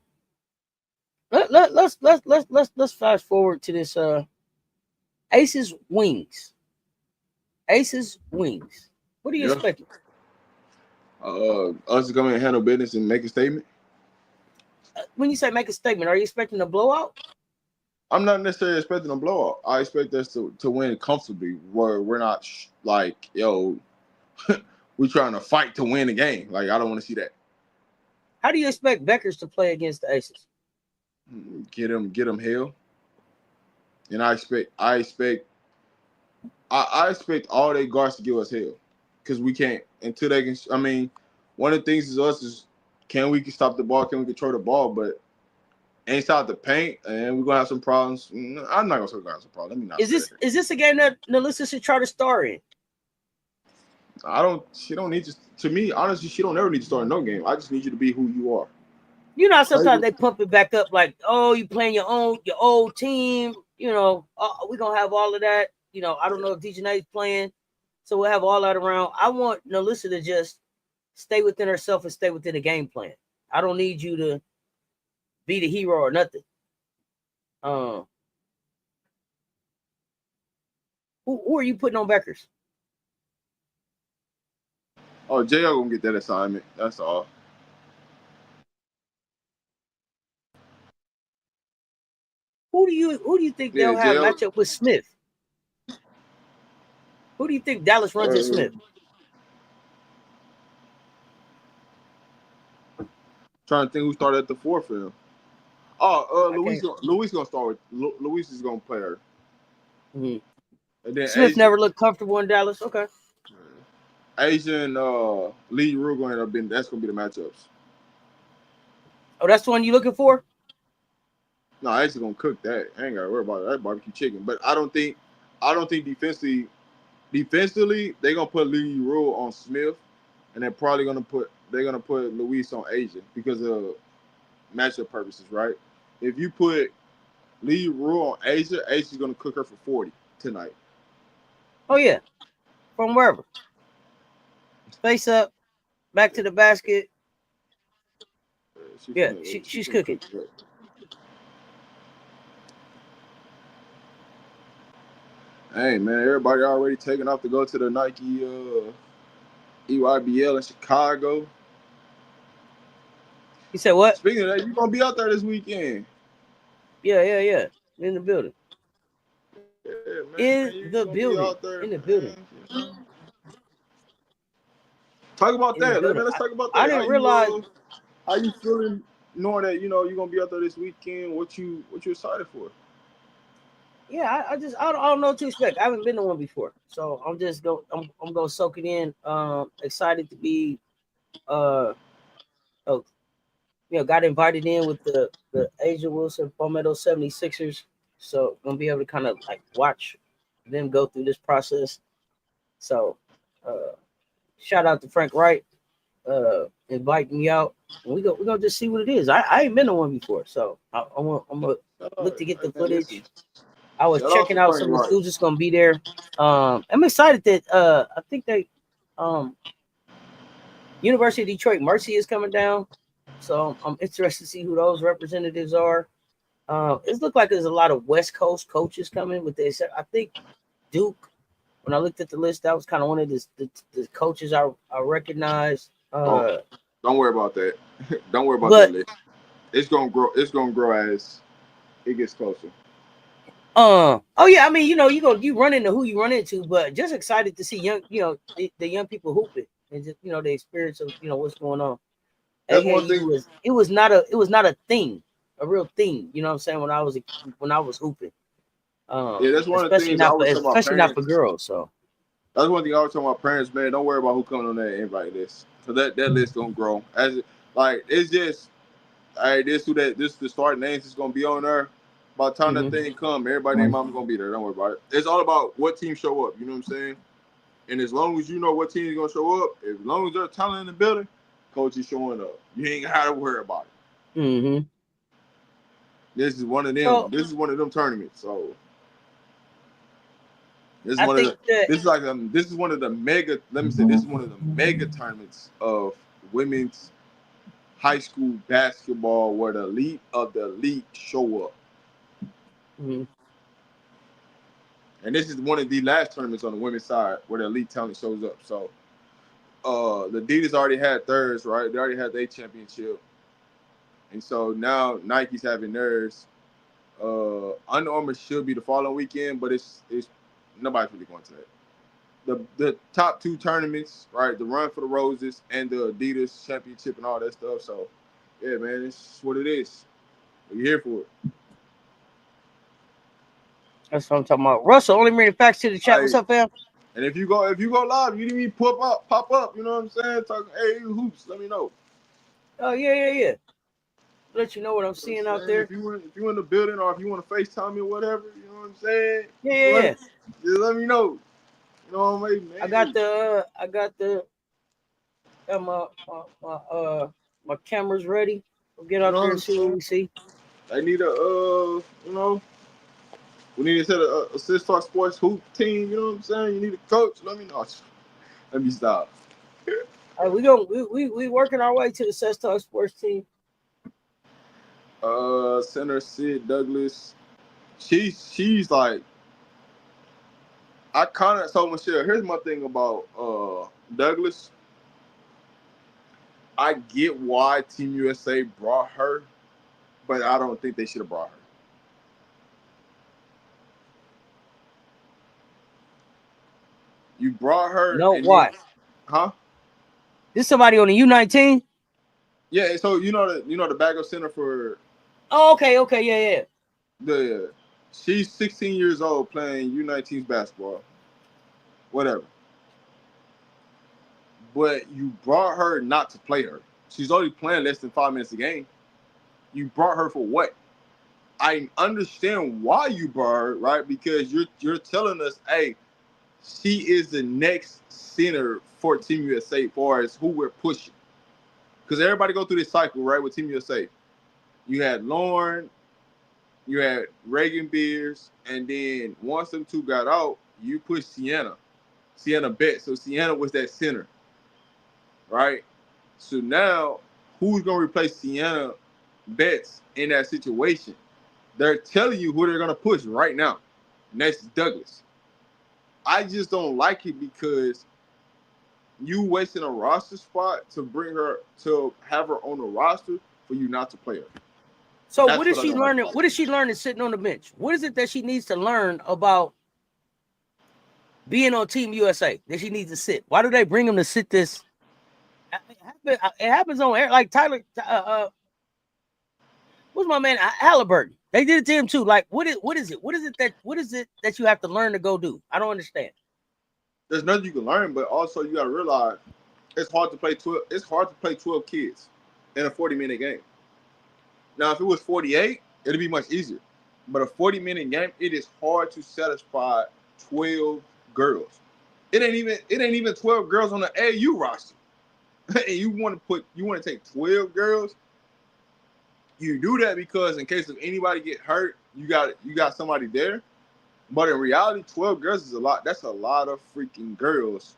let's fast forward to this Aces Wings. Aces Wings. What are you expecting? Us to come in and handle business and make a statement. When you say make a statement, are you expecting a blowout? I'm not necessarily expecting a blowout. I expect us to win comfortably, where we're not like, yo, we're trying to fight to win the game. Like, I don't want to see that. How do you expect Beckers to play against the Aces? Get them hell. And I expect all their guards to give us hell, because we can't until they can. I mean, one of the things is can we stop the ball? Can we control the ball? But inside the paint, and we're gonna have some problems. I'm not gonna say we're gonna have some problems. Let me not. Is this a game that Nalissa should try to star in? She don't need to. To me, honestly, she don't ever need to start in no game. I just need you to be who you are. You know, sometimes they pump it back up like, oh, you playing your old team. You know, we're gonna have all of that. You know, I don't know if DJ's playing, so we'll have all that around. I want Nalissa to just stay within herself and stay within the game plan. I don't need you to be the hero or nothing. Who are you putting on Beckers? Oh, J.R. gonna get that assignment. That's all. Who do you think they'll have match up with Smith? Who do you think Dallas runs at Smith? Trying to think who started at the 4 for him. Oh, Luis gonna start with Luis is gonna play her. Mhm. And then Smith Asia, never looked comfortable in Dallas. Okay. Asia and Lee Rue gonna end up being that's gonna be the matchups. Oh, that's the one you looking for? No, Asia gonna cook that. I ain't gotta worry about that barbecue chicken. But I don't think defensively they're gonna put Lee Rue on Smith, and they're probably gonna put Luis on Asia because of matchup purposes, right? If you put Lee Rue on Asia, Asia's gonna cook her for 40 tonight. Oh yeah, from wherever. Face up, back to the basket. She's cooking. Hey man, everybody already taking off to go to the Nike EYBL in Chicago. You said what? Speaking of that, you gonna be out there this weekend? Yeah. In the building. Yeah, man, In the building. In the building. Talk about that. Let's talk about that. I didn't realize. How you feeling knowing that you're gonna be out there this weekend? What you excited for? Yeah, I don't know what to expect. I haven't been to one before, so I'm just I'm gonna soak it in. Excited to be got invited in with the Asia Wilson Palmetto 76ers, so gonna be able to kind of like watch them go through this process. So shout out to Frank Wright inviting me out. We're gonna just see what it is. I ain't been to one before, so I'm gonna look to get the footage. I was checking out some of the schools that's gonna be there. I'm excited that I think they University of Detroit Mercy is coming down. So I'm interested to see who those representatives are. It looked like there's a lot of West Coast coaches coming with this. I think Duke, when I looked at the list, that was kind of one of the coaches I recognized. Don't worry about that. Don't worry about that list. It's gonna grow. It's gonna grow as it gets closer. Oh yeah, I mean, you run into who you run into, but just excited to see young, the young people hooping and just the experience of what's going on. That's one thing. It was not a thing, a real thing. You know what I'm saying? When I was hooping. Yeah, that's one of the things I always tell my parents. Especially not for girls. So that's one thing I always tell my parents, man. Don't worry about who coming on that invite list, so that list gonna grow. It's just, hey, this the start names is gonna be on there. By the time that thing come, everybody named mama's gonna be there. Don't worry about it. It's all about what team show up. You know what I'm saying? And as long as you know what team is gonna show up, as long as there's talent in the building, coach is showing up. You ain't gotta worry about it. Mm-hmm. This is one of them. This is one of them tournaments. So this is one of the mega. Let me say, this is one of the mega tournaments of women's high school basketball where the elite of the elite show up. Mm-hmm. And this is one of the last tournaments on the women's side where the elite talent shows up. So the Adidas already had theirs, right? They already had their championship. And so now Nike's having theirs. Under Armour should be the following weekend, but it's nobody's really going to that. The top two tournaments, right? The Run for the Roses and the Adidas championship and all that stuff. So yeah, man, it's what it is. We're here for it. That's what I'm talking about. Russell, only bring the facts to the chat. What's up, fam? And if you go live, you need me pop up. You know what I'm saying? Talking, hey, hoops, let me know. Oh yeah. Let you know what I'm seeing out there. If you in the building or if you want to FaceTime me or whatever, you know what I'm saying? Yeah. Just let me know. You know what I mean? My cameras ready. We'll get out there and see what we see. I need we need to set a Assist Talk Sports hoop team. You know what I'm saying? You need a coach. Let me know. Let me stop. All right, we working our way to the Assist Talk Sports team. Center Sid Douglas. She's like, I kind of told Michelle. Here's my thing about Douglas. I get why Team USA brought her, but I don't think they should have brought her. You brought her. No, why? Huh? This somebody on the U19? Yeah, so you know the backup center for Oh, okay, yeah. she's 16 years old playing U19's basketball. Whatever. But you brought her not to play her. She's only playing less than 5 minutes a game. You brought her for what? I understand why you brought her, right? Because you're telling us, hey, she is the next center for Team USA as far as who we're pushing. Because everybody go through this cycle, right, with Team USA. You had Lauren, you had Reagan Beers, and then once them two got out, you pushed Sienna Bet. So Sienna was that center, right? So now, who's going to replace Sienna Betts in that situation? They're telling you who they're going to push right now. And that's Douglas. I just don't like it because you wasting a roster spot to bring her, to have her on the roster for you not to play her. So what is she learning? What is she learning sitting on the bench? What is it that she needs to learn about being on Team USA that she needs to sit? Why do they bring him to sit this? It happens on air. Like Tyler, what's my man Halliburton? They did it to him too. Like, what is it? What is it that you have to learn to go do? I don't understand. There's nothing you can learn, but also you got to realize it's hard to play 12. It's hard to play 12 kids in a 40-minute game. Now, if it was 48, it'd be much easier. But a 40-minute game, it is hard to satisfy 12 girls. It ain't even 12 girls on the AU roster. And you want to take 12 girls. You do that because in case of anybody get hurt, you got somebody there. But in reality, 12 girls is a lot. That's a lot of freaking girls.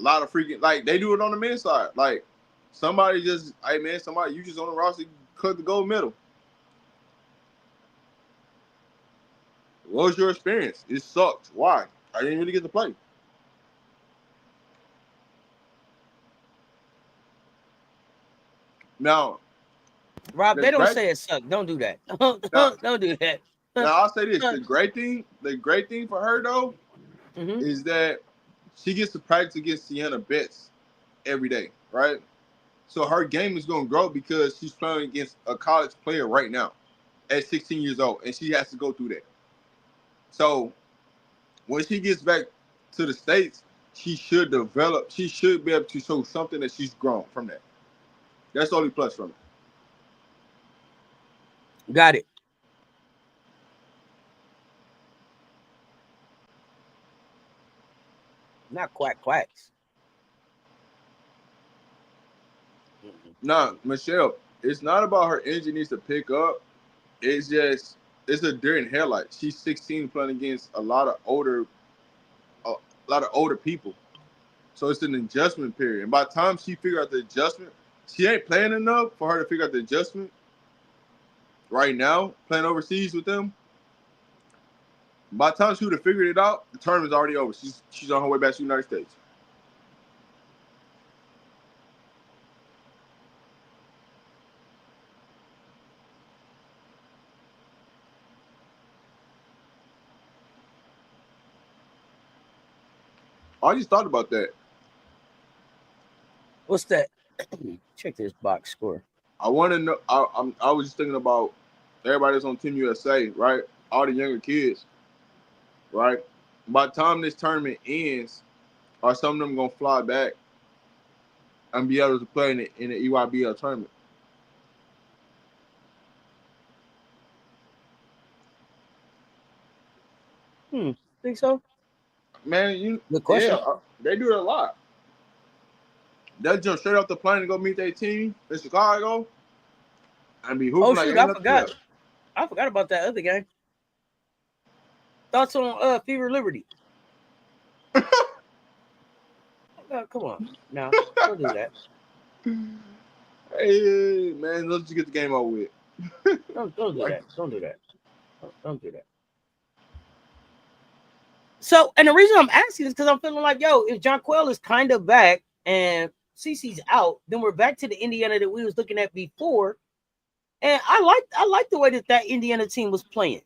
A lot of freaking, like, they do it on the men's side. Like, somebody just, hey man, you just on the roster, cut the gold medal. What was your experience? It sucked. Why? I didn't really get to play. Now, Rob, they don't say it sucked. Don't do that. Don't do that. Now I'll say this: the great thing for her though, is that she gets to practice against Sienna Betts every day, right? So her game is going to grow because she's playing against a college player right now at 16 years old, and she has to go through that. So when she gets back to the States, she should develop. She should be able to show something that she's grown from that. That's the only plus from it. Got it. Not quacks. Nah, Michelle, it's not about her injury needs to pick up. It's just, it's a deer in headlights. She's 16 playing against a lot of older people. So it's an adjustment period. And by the time she figure out the adjustment, she ain't playing enough for her to figure out the adjustment right now, playing overseas with them. By the time she would have figured it out, the tournament's already over. She's on her way back to the United States. I just thought about that. What's that? Check this box score. I want to know. I was just thinking about everybody that's on Team USA, right? All the younger kids, right? By the time this tournament ends, are some of them gonna fly back and be able to play in the EYBL tournament? Think so? Man, Good question. Yeah, they do it a lot. They'll jump straight off the plane and go meet their team in Chicago and be hooping like I forgot. I forgot about that other game. Thoughts on Fever Liberty? Come on. No, don't do that. Hey, man, let's just get the game over with. Don't do that. Don't do that. Don't do that. So, and the reason I'm asking is because I'm feeling like, yo, if Jonquel is kind of back and CeCe's out, then we're back to the Indiana that we was looking at before. And I like the way that Indiana team was playing.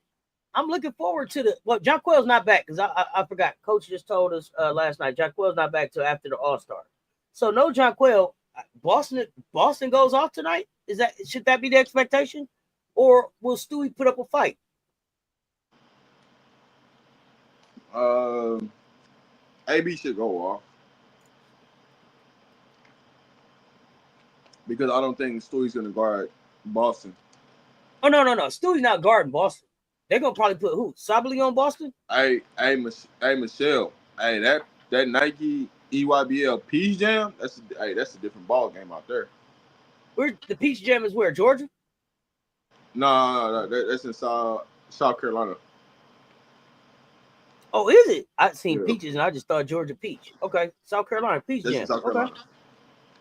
I'm looking forward to Jonquel's not back because I forgot. Coach just told us last night Jonquel's not back till after the All-Star. So no Jonquel. Boston goes off tonight. Should that be the expectation, or will Stewie put up a fight? AB should go off because I don't think Stewie's gonna guard Boston. Oh no. Stewie's not guarding Boston. They're gonna probably put who? Sabali on Boston? Hey, Michelle. Hey, that Nike EYBL Peach Jam. That's a different ball game out there. Where the Peach Jam is? Where, Georgia? No, that's in South Carolina. Oh, is it? I seen Yeah. peaches and I just thought Georgia peach. Okay, South Carolina Peach That's Jam. in South Carolina.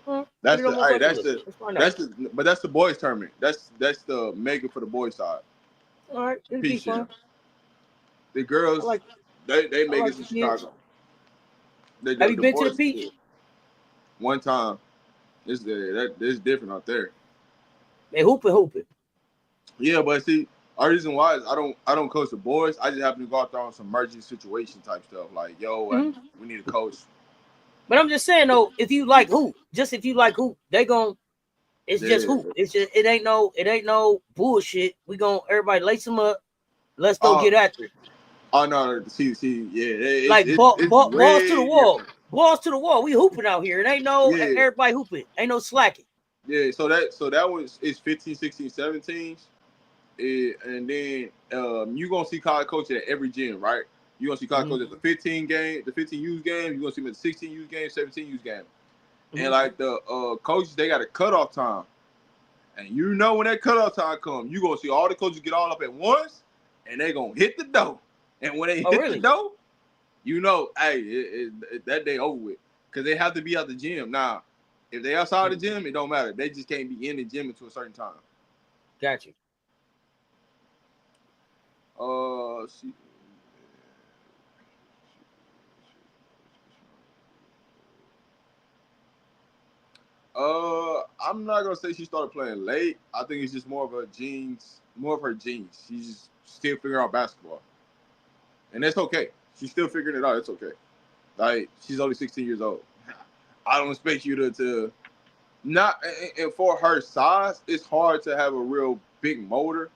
Okay. That's the boys tournament. That's the mega for the boys side. All right, it'll be Peach fun. Jam. The girls, they make it to Chicago. Have you been to the Peach? One time. It's different out there. They hooping. Yeah, but see, our reason why is I don't coach the boys. I just happen to go out there on some emergency situation type stuff. Like, we need a coach. But I'm just saying though, if you like hoop, they gon' it's just hoop. It's just it ain't no bullshit. We gon' everybody lace them up. Let's go get after it. Oh no, see, yeah. Balls to the wall. Different. Balls to the wall. We hooping out here. It ain't no everybody hooping. Ain't no slacking. Yeah, so that was it's 15, 16, 17s. And then you gonna see college coaches at every gym, right? You gonna see college coaches at the 15 use game. You gonna see them at the 16 use game, 17 use game. And like the coaches, they got a cutoff time. And you know when that cutoff time comes, you gonna see all the coaches get all up at once, and they gonna hit the dough. And when they hit the dough, you know, hey, that day over with, because they have to be out the gym. Now, if they outside the gym, it don't matter. They just can't be in the gym until a certain time. Got you. See. I'm not gonna say she started playing late. I think it's just more of her genes. She's just still figuring out basketball, and that's okay. She's still figuring it out. It's okay. Like, she's only 16 years old. I don't expect you to not. And for her size, it's hard to have a real big motor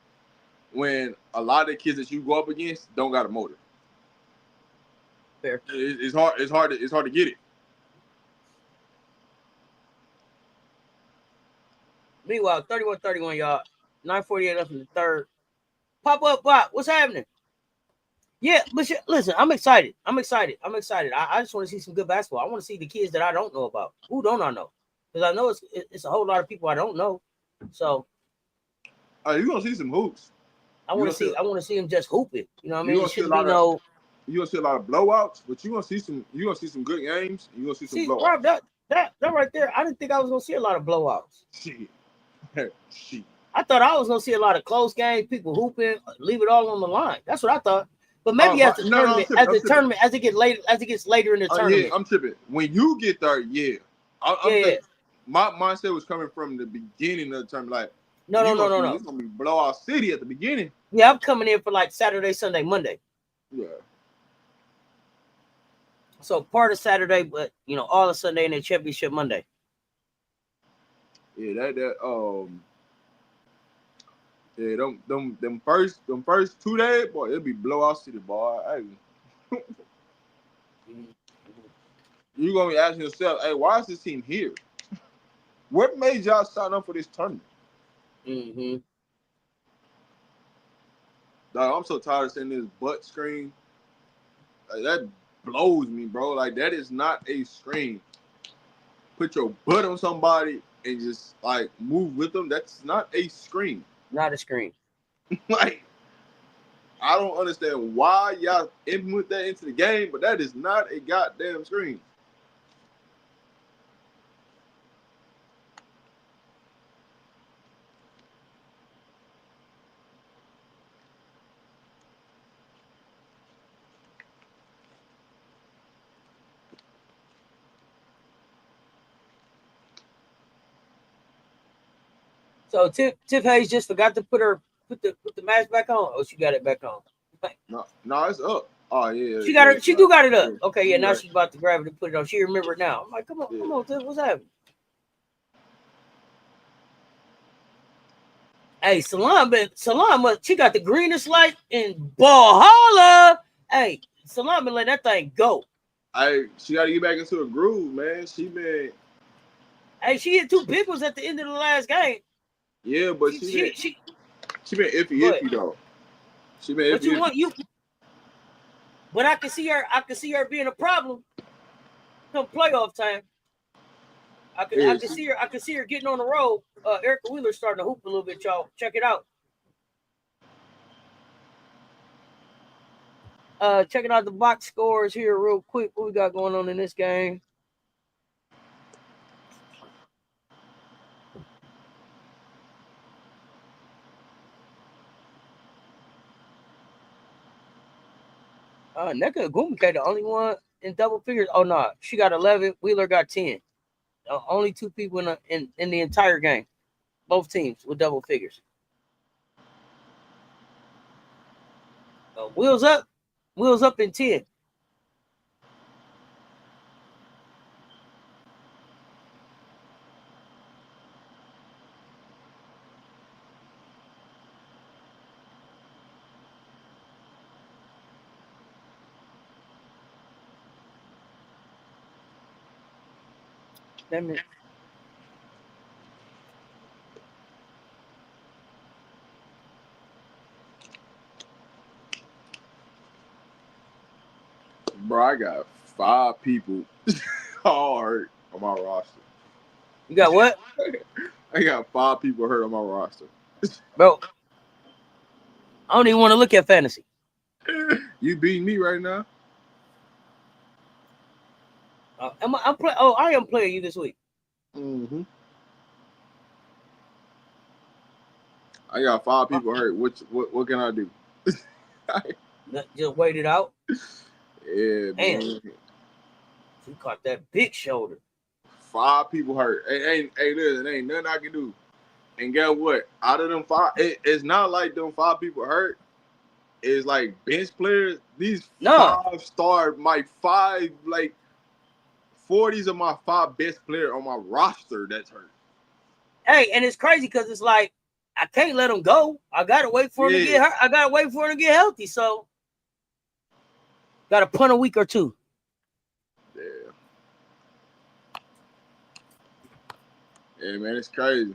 when a lot of the kids that you go up against don't got a motor. Fair. It's hard. It's hard to get it. Meanwhile, 31-31, y'all. 9:48 left in the third. Pop up, Bob. What's happening? Yeah, but listen, I'm excited. I just want to see some good basketball. I want to see the kids that I don't know about. Who don't I know? Because I know it's a whole lot of people I don't know. So, you're gonna see some hoops. I want to see them just hooping. You know what I mean? You're gonna see a lot of blowouts, but you're gonna see some good games. You're gonna see some blowouts. Rob, that right there, I didn't think I was gonna see a lot of blowouts. Shit. I thought I was gonna see a lot of close games, people hooping, leave it all on the line. That's what I thought. But maybe as it gets later in the tournament. Yeah, I'm tripping. When you get there, yeah. My mindset was coming from the beginning of the tournament. Like, no. It's gonna be blowout city at the beginning. Yeah, I'm coming in for like Saturday, Sunday, Monday. Yeah. So part of Saturday, but all of Sunday and then championship Monday. Yeah, them first 2 days, boy, it'll be blowout city, boy. Hey. You're gonna be asking yourself, hey, why is this team here? What made y'all sign up for this tournament? Dog, I'm so tired of seeing this butt screen. Like, that blows me, bro. Like, that is not a screen. Put your butt on somebody and just like move with them. That's not a screen. Not a screen. Like, I don't understand why y'all implement that into the game, but that is not a goddamn screen. So Tiff Hayes just forgot to put the mask back on. Oh, she got it back on. No, it's up. Oh yeah. She got it. She do got it up. Okay, yeah. Now she's about to grab it and put it on. She remembered now. I'm like, come on, Tiff, what's happening? Hey, Salam, she got the greenest light in Valhalla. Hey, Salam been let that thing go. She got to get back into a groove, man. She She hit 2 big ones at the end of the last game. Yeah, but she been iffy though. She been iffy. But I can see her being a problem come playoff time. I can see her getting on the road. Erica Wheeler starting to hoop a little bit, y'all. Check it out. Checking out the box scores here real quick. What we got going on in this game? Nneka Ogwumike, the only one in double figures. Oh no, she got 11. Wheeler got 10. Only 2 people in the entire game. Both teams with double figures. Wheels up in 10. Damn it. Bro, I got 5 people all hurt on my roster. You got what? I got 5 people hurt on my roster. Bro, I don't even want to look at fantasy. You beating me right now. I am playing you this week. Mm-hmm. I got 5 people hurt. What can I do? Just wait it out. Yeah, man. She caught that big shoulder. 5 people hurt. Hey, listen, ain't nothing I can do. And guess what? Out of them 5, it's not like them 5 people hurt. It's like bench players. These 5-star, my 5 like 40s of my 5 best player on my roster that's hurt. Hey, and it's crazy because it's like I can't let them go. I gotta wait for them to get hurt. I gotta wait for them to get healthy. So gotta punt a week or 2. Yeah. Yeah, man, it's crazy.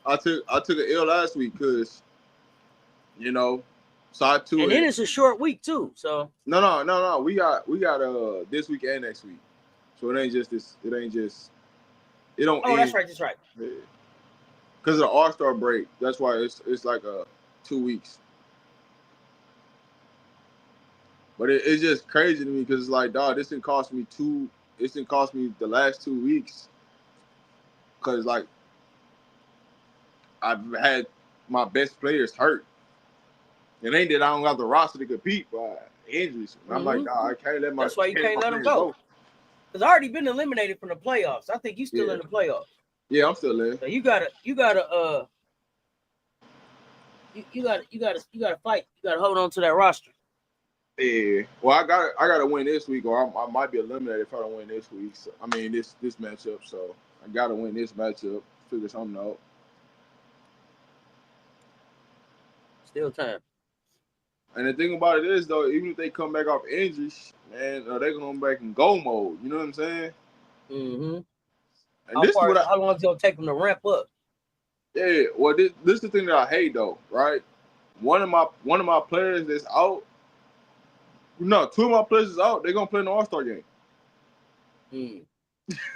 I took an L last week because, side 2. And then it's a short week too. So no. We got this week and next week. So it ain't just this. It ain't just. It don't. Oh, that's right. That's right. Yeah. Because of the All-Star break, that's why it's like 2 weeks. But it's just crazy to me because it's like, dog, this didn't cost me the last 2 weeks. Because like I've had my best players hurt. It ain't that I don't got the roster to compete by injuries. And I'm like, dog, I can't let That's why you can't let them go. Because I already been eliminated from the playoffs. I think you still in the playoffs. Yeah, I'm still in. So you gotta fight. You gotta hold on to that roster. Yeah. Well, I gotta win this week, or I might be eliminated if I don't win this week. So, I mean this matchup. So I gotta win this matchup. Figure something out. Still time. And the thing about it is, though, even if they come back off injuries, man, they're gonna come back in go mode. You know what I'm saying? Mm-hmm. And how long is it gonna take them to ramp up? Yeah. Well, this is the thing that I hate, though. Right? One of my players that's out. No, 2 of my players is out. They're gonna play in the All-Star game.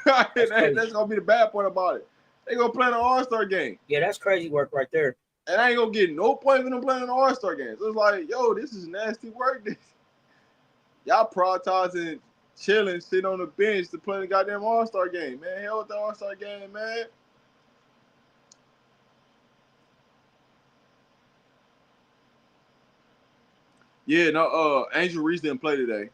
That's gonna be the bad part about it. They're gonna play in the All-Star game. Yeah, that's crazy work right there. And I ain't gonna get no points when I'm playing in the All-Star games. So it's like, yo, this is nasty work. Y'all prioritizing chilling, sitting on the bench to play the goddamn All-Star game, man. Hell with the All-Star game, man. Yeah, no, Angel Reese didn't play today.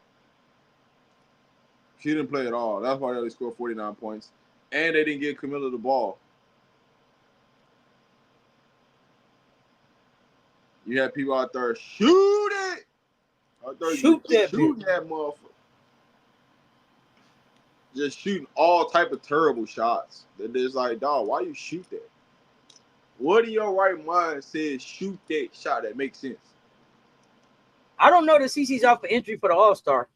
She didn't play at all. That's why they only scored 49 points. And they didn't give Camilla the ball. You had people out there shoot it. Out there shoot that motherfucker. Just shooting all type of terrible shots. That is like, dog, why you shoot that? What in your right mind says shoot that shot that makes sense? I don't know that CC's out for injury for the All-Star.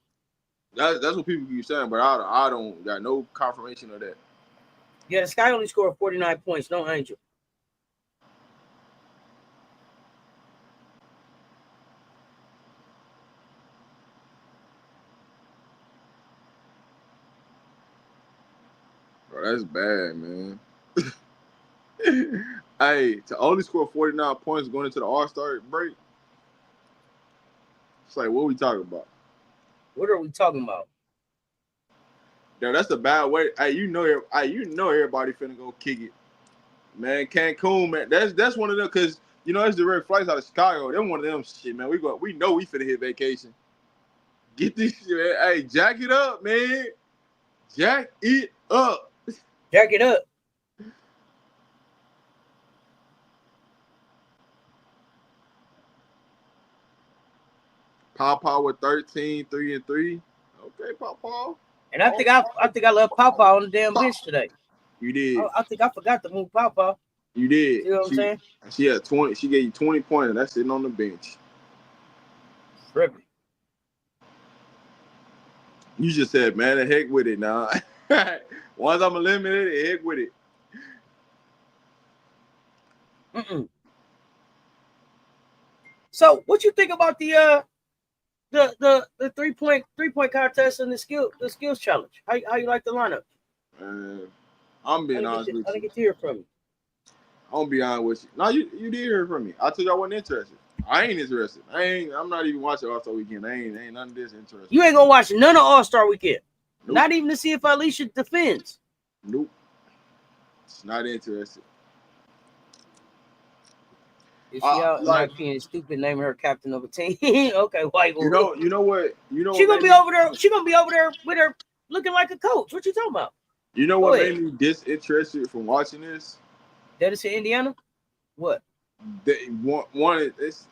That's what people keep saying, but I don't got no confirmation of that. Yeah, the Sky only scored 49 points. No Angel. Bro, that's bad, man. Hey, to only score 49 points going into the All-Star break, it's like, what are we talking about? What are we talking about? Yeah, that's a bad way. Hey, you know everybody finna go kick it. Man, Cancun, man, that's one of them, because, you know, it's direct flights out of Chicago. They're one of them shit, man. We know we finna hit vacation. Get this shit, man. Hey, jack it up, man. Jack it up. Jack it up. Pawpaw with 13, 3-3. Okay, Pawpaw. And I think I left Papa on the damn bench today. You did. I think I forgot to move Papa. You did. You know what I'm saying? She had 20. She gave you 20 points. That's sitting on the bench. Ripping. You just said, man, the heck with it now. Once I'm eliminated, heck with it. So, what you think about the 3-point contest and the skills challenge? How you like the lineup? I'm being honest with you. I didn't get to hear from you. I'm gonna be honest with you. No, you did hear from me. I told you I wasn't interested. I ain't interested. I'm not even watching All-Star Weekend. Ain't none of this interesting. You ain't gonna watch none of All-Star Weekend. Nope. Not even to see if Alicia defends. Nope. It's not interested. If she out, like, being stupid, naming her captain of a team. Okay, white. You know what? She gonna be over there. She gonna be over there with her looking like a coach. What you talking about? You know what made me disinterested from watching this? That is in Indiana. What? It's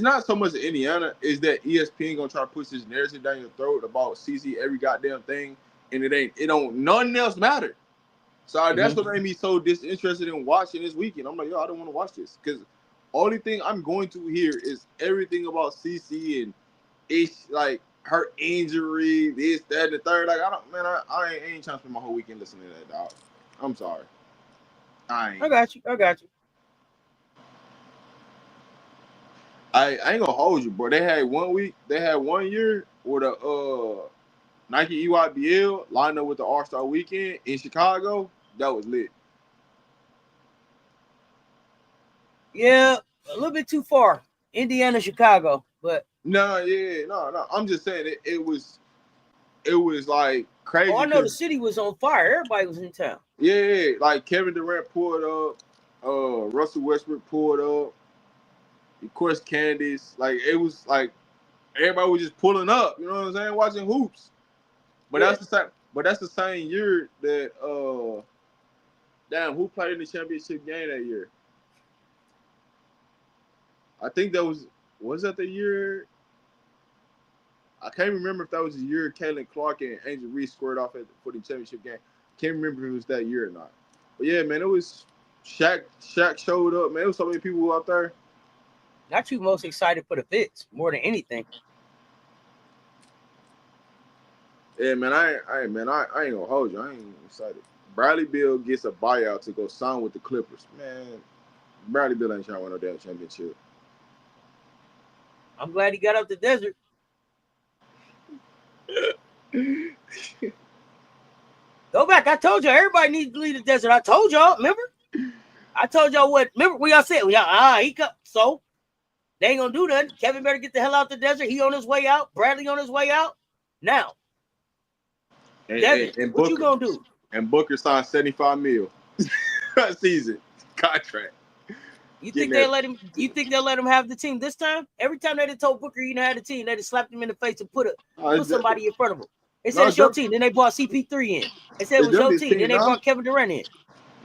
not so much Indiana. Is that ESPN gonna try to push this narrative down your throat about CC every goddamn thing, and it don't nothing else matter. So that's what made me so disinterested in watching this weekend. I'm like, yo, I don't want to watch this because only thing I'm going to hear is everything about CC and it's like her injury, this, that, and the third. Like, I ain't trying to spend my whole weekend listening to that, dog. I'm sorry. I got you. I ain't gonna hold you, bro. They had 1 year with a Nike EYBL lined up with the All-Star Weekend in Chicago. That was lit. Yeah, a little bit too far. Indiana, Chicago, but no. I'm just saying it was like crazy. Oh, I know the city was on fire. Everybody was in town. Yeah, like Kevin Durant pulled up, Russell Westbrook pulled up, of course Candace. Like it was like everybody was just pulling up. You know what I'm saying? Watching hoops. But that's the same year that damn, who played in the championship game that year? I think that was that the year? I can't remember if that was the year Caitlin Clark and Angel Reese scored off for the championship game. Can't remember if it was that year or not. But yeah, man, it was Shaq showed up, man. There was so many people out there. Not you most excited for the Fits more than anything. Yeah, man, I ain't gonna hold you. I ain't excited. Bradley Beal gets a buyout to go sign with the Clippers. Man, Bradley Beal ain't trying to win no damn championship. I'm glad he got out the desert. Go back. I told y'all everybody needs to leave the desert. I told y'all, remember? I told y'all what, remember what y'all said? He cut. So they ain't gonna do nothing. Kevin better get the hell out the desert. He on his way out. Bradley on his way out. Now. And what you gonna do? And Booker signed $75 million season contract. You think they'll let him? You think they'll let him have the team this time? Every time they told Booker you had the team, they just slapped him in the face and put somebody in front of him. They said it's your team. Then they brought CP3 in. They said it was your team. Then they brought Kevin Durant in.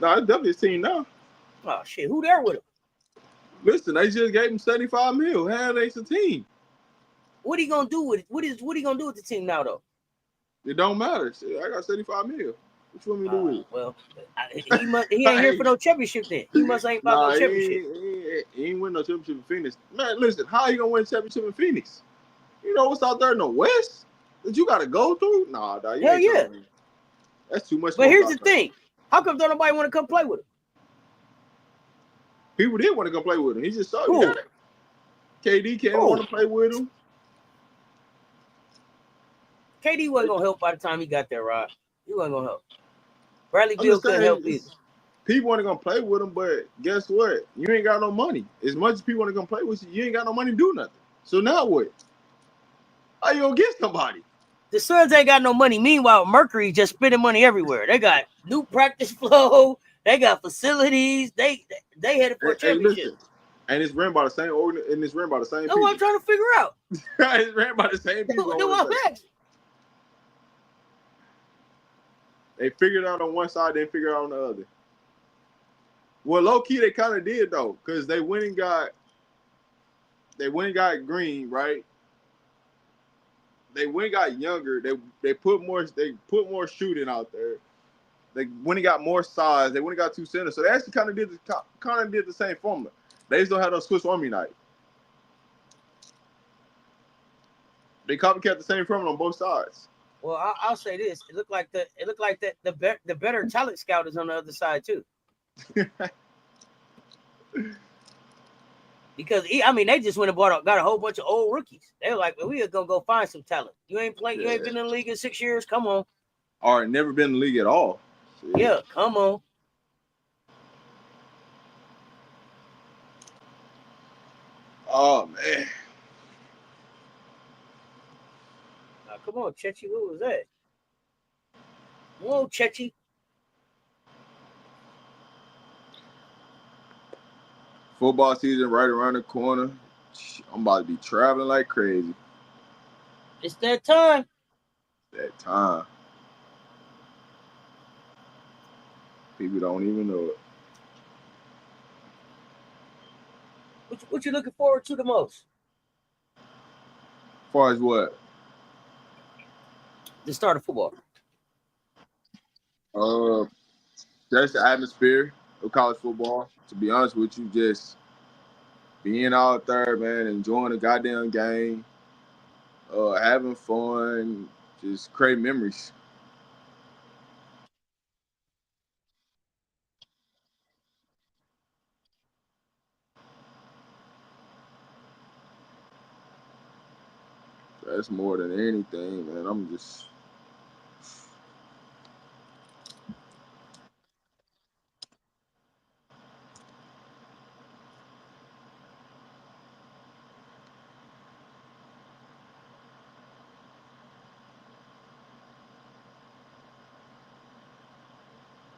No, it's definitely his team now. Oh shit, who there with him? Listen, they just gave him $75 million. How they a team? What he gonna do with it? What he gonna do with the team now though? It don't matter. I got $75 million. What you want me to do with it? Well, he ain't here for no championship then. He must ain't about no championship. He ain't win no championship in Phoenix. Man, listen, how you gonna win a championship in Phoenix? You know what's out there in the West that you gotta go through? Nah, dog, you Hell ain't yeah. telling me. That's too much. But here's the thing: how come don't nobody want to come play with him? People did want to come play with him. He just saw Who? you. KD came want to play with him. KD wasn't gonna help by the time he got there, Rod. He wasn't gonna help. Bradley Beal couldn't help either. People want to come play with him, but guess what? You ain't got no money. As much as people want to come play with you, you ain't got no money to do nothing. So now what? How you gonna get somebody? The Suns ain't got no money. Meanwhile, Mercury just spending money everywhere. They got new practice flow. They got facilities. They headed for a championship. Listen, and it's ran by the same organ, and it's ran by the same That's people. what I'm trying to figure out. It's ran by the same people. They figured it out on one side, they figured it out on the other. Well, low key, they kind of did though, because they went and got Green, right? They went and got younger. They put more shooting out there. They went and got more size. They went and got 2 centers. So they actually kind of did the same formula. They just don't have no Swiss Army knife. They copycat the same formula on both sides. Well, I'll say this: it looked like the better talent scout is on the other side too. Because they just went and got a whole bunch of old rookies. They were like, well, we are gonna go find some talent. You ain't been in the league in 6 years. Come on. Or never been in the league at all. Shit. Yeah, come on. Oh man. Now, come on, Chechi. What was that? Whoa, Chechi. Football season right around the corner. I'm about to be traveling like crazy. It's that time. That time. People don't even know it. What you looking forward to the most? As far as what? The start of football. That's the atmosphere of college football. To be honest with you, just being out there, man, enjoying the goddamn game, having fun, just create memories. That's more than anything, man. I'm just.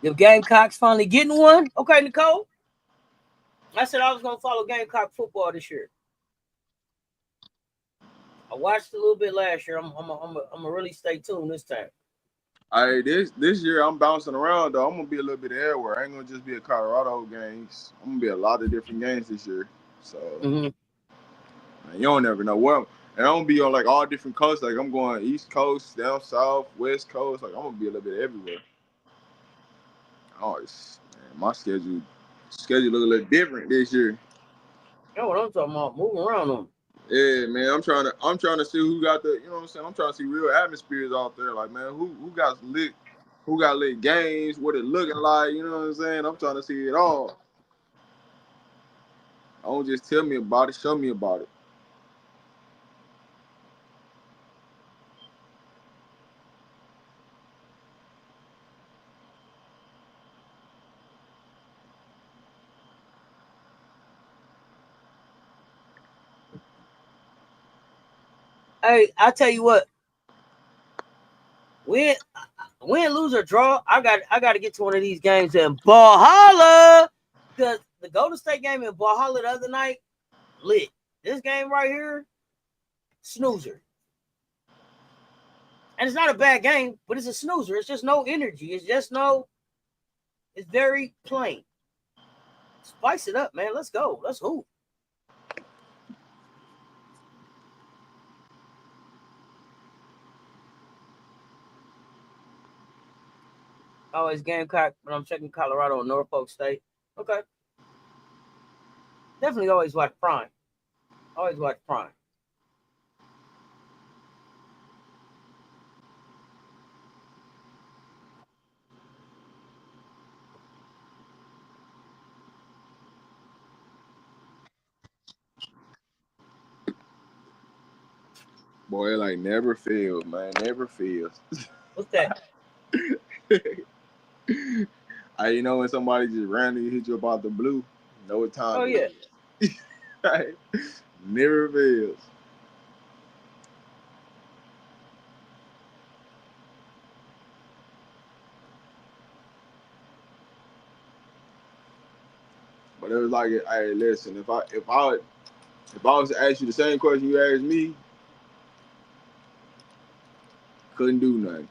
The Gamecocks finally getting one. Okay, Nicole. I said I was gonna follow Gamecock football this year. I watched a little bit last year. I'm gonna really stay tuned this time. This year I'm bouncing around though. I'm gonna be a little bit everywhere. I ain't gonna just be at Colorado games. I'm gonna be a lot of different games this year. So man, you don't never know where. And I'm gonna be on like all different coasts. Like I'm going East Coast, down South, West Coast. Like I'm gonna be a little bit everywhere. Oh, man, my schedule look a little different this year. You know what I'm talking about? Moving around on. Yeah, man. I'm trying to see who got the. You know what I'm saying? I'm trying to see real atmospheres out there. Like, man, who got lit games? What it looking like? You know what I'm saying? I'm trying to see it all. Don't just tell me about it. Show me about it. Hey, I tell you what. Win, lose or draw. I got to get to one of these games in Valhalla because the Golden State game in Valhalla the other night lit. This game right here, snoozer. And it's not a bad game, but it's a snoozer. It's just no energy. It's very plain. Spice it up, man. Let's go. Let's hoop. Always Gamecock, but I'm checking Colorado and Norfolk State. Okay. Definitely always watch Prime. Always watch Prime. Boy, it like never fails, man. Never fails. What's that? You know when somebody just randomly hit you about the blue, you know what time Oh, it is. Right? Never fails. But it was like, hey, listen, if I was to ask you the same question you asked me, couldn't do nothing.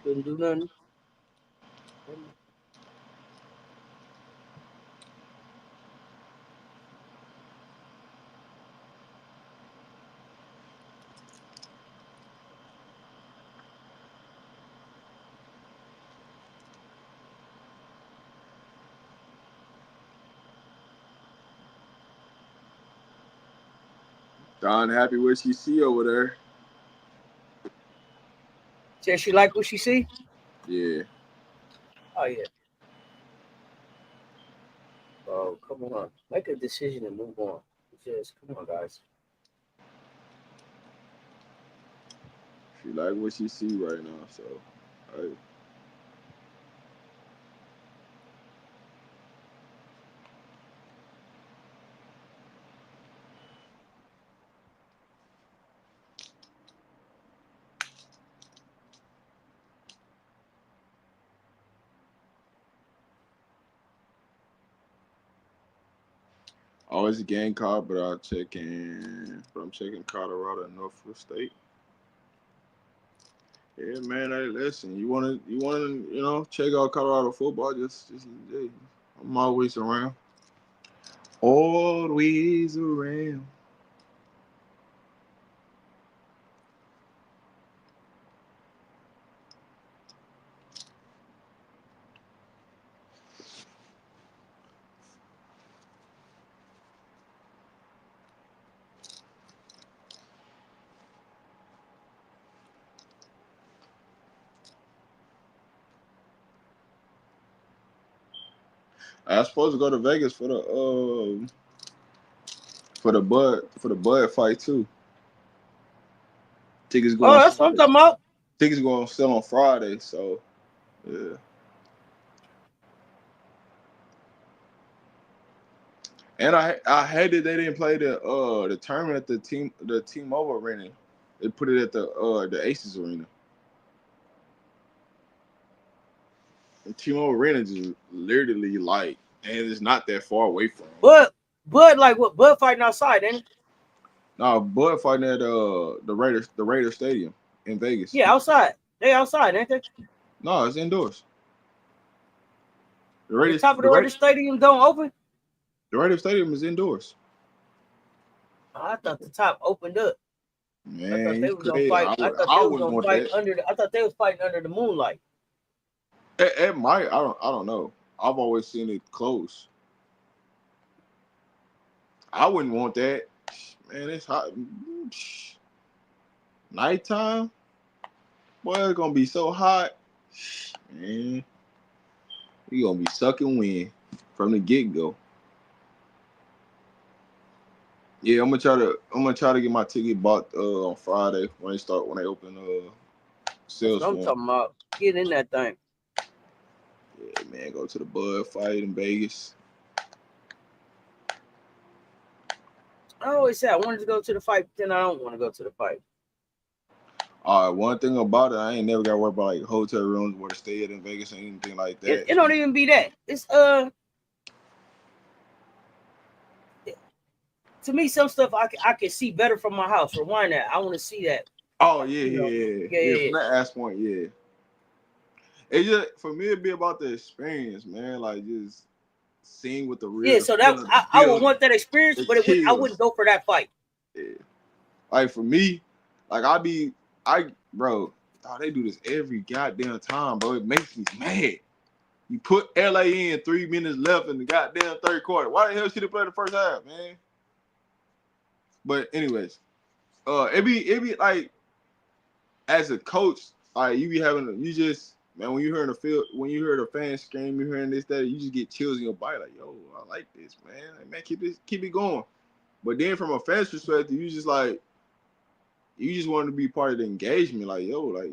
Couldn't do nothing. Don happy what she see over there. Said she like what she see? Yeah. Oh, yeah. Oh, come on. Make a decision and move on. Just, come on, guys. She like what she see right now, so hey. Always a Gamecock, but I'm checking Colorado and Norfolk State. Yeah, man. Hey, listen, you wanna, check out Colorado football? Just hey, I'm always around. Always around. I was supposed to go to Vegas for the Bud fight too. Tickets Oh, going. that's what I'm talking about. Tickets going to sell on Friday, so yeah. And I hated they didn't play the tournament at the T-Mobile Arena. They put it at the Aces Arena. The T-Mobile Arena just literally like, and it's not that far away from. Bud like what? Bud fighting outside, ain't it? No, Bud fighting at the Raiders Stadium in Vegas. Yeah, outside. They outside, ain't they? No, it's indoors. The top of the Raiders Stadium don't open. The Raiders Stadium is indoors. Oh, I thought the top opened up. Man, I thought they was gonna crazy. fight. I thought they was fighting under the moonlight. It might. I don't know. I've always seen it close. I wouldn't want that. Man, it's hot. Nighttime, boy, it's gonna be so hot. Man, you gonna be sucking wind from the get go. Yeah, I'm gonna try to get my ticket bought on Friday when they open sales. That's what I'm talking about. Get in that thing. Yeah, man, go to the Bud fight in Vegas. I always say I wanted to go to the fight, but then I don't want to go to the fight. All right, one thing about it, I ain't never got to worry about like hotel rooms where to stay at in Vegas or anything like that. It don't even be that. It's to me, some stuff I can see better from my house. Rewind that. I want to see that. Oh yeah. From that aspect point, yeah. It just for me, it'd be about the experience, man. Like just seeing what the real. Yeah, so that I would want that experience, but I wouldn't go for that fight. Yeah. Like for me, like bro, they do this every goddamn time, bro. It makes me mad. You put LA in 3 minutes left in the goddamn third quarter. Why the hell should they play the first half, man? But anyways, it be like as a coach, like you be having man, when you hear the fans scream, you hearing this, that, you just get chills in your body, like, yo, I like this, man. Like, man, keep it going. But then from a fan's perspective, you just want to be part of the engagement, like, yo, like.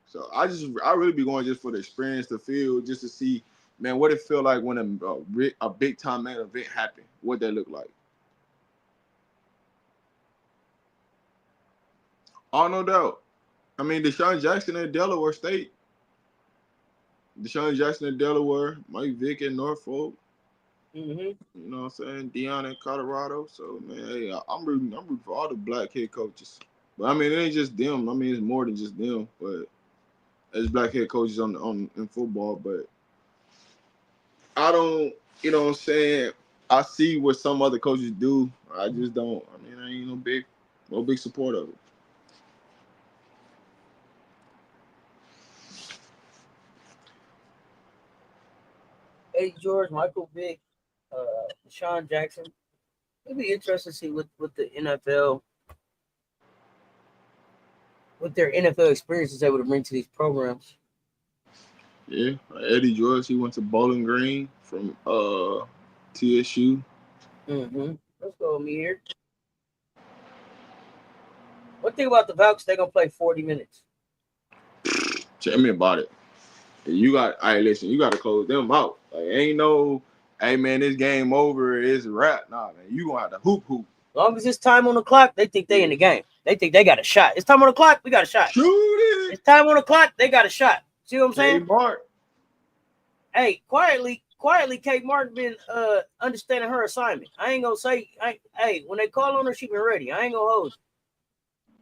So I really be going just for the experience, the feel, just to see, man, what it feel like when a big time man event happen, what that look like. Oh, no doubt. I mean, Deshaun Jackson at Delaware State. Deshaun Jackson at Delaware. Mike Vick at Norfolk. Mm-hmm. You know what I'm saying? Deion at Colorado. So, man, hey, I'm rooting for all the black head coaches. But, I mean, it ain't just them. I mean, it's more than just them. But as black head coaches in football. But I don't, you know what I'm saying? I see what some other coaches do. I just don't. I mean, I ain't no big support of it. Eddie George, Michael Vick, Deshaun Jackson. It'd be interesting to see what the NFL, what their NFL experience is able to bring to these programs. Yeah, Eddie George, he went to Bowling Green from TSU. Mm-hmm. Let's go with me here. One thing about the Valks, they're gonna play 40 minutes. Tell me about it. You got to close them out. Like, ain't no, hey man, this game over, it's a wrap. Nah, man, you gonna have to hoop. As long as it's time on the clock, they think they in the game. They think they got a shot. It's time on the clock, we got a shot. Shoot it. It's time on the clock, they got a shot. See what I'm saying? Mark. Hey, quietly, Kate Martin been understanding her assignment. I ain't gonna say, hey, when they call on her, she been ready. I ain't gonna hold you.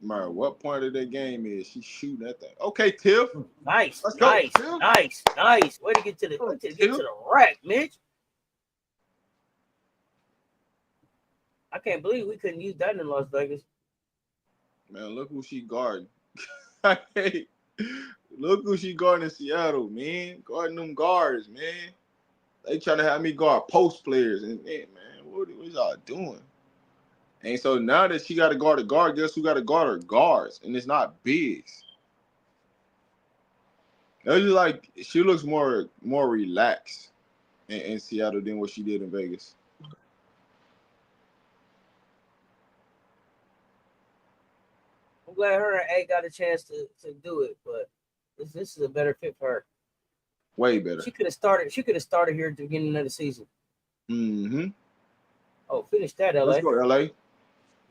Man, what point of that game is she shooting that thing? Okay, Tiff. Nice. Let's go, Tiff. Nice. Way to get to the rack, Mitch. I can't believe we couldn't use that in Las Vegas. Man, look who she guarding. Look who she guarding in Seattle, man. Guarding them guards, man. They trying to have me guard post players. And man, what y'all doing? And so now that she got to guard a guard, guess who got to guard her guards? And it's not bigs. It's just like she looks more relaxed in Seattle than what she did in Vegas. I'm glad her and A got a chance to do it, but this is a better fit for her. Way better. She could have started here at the beginning of the season. Mm-hmm. Oh, finish that, LA. Let's go, LA.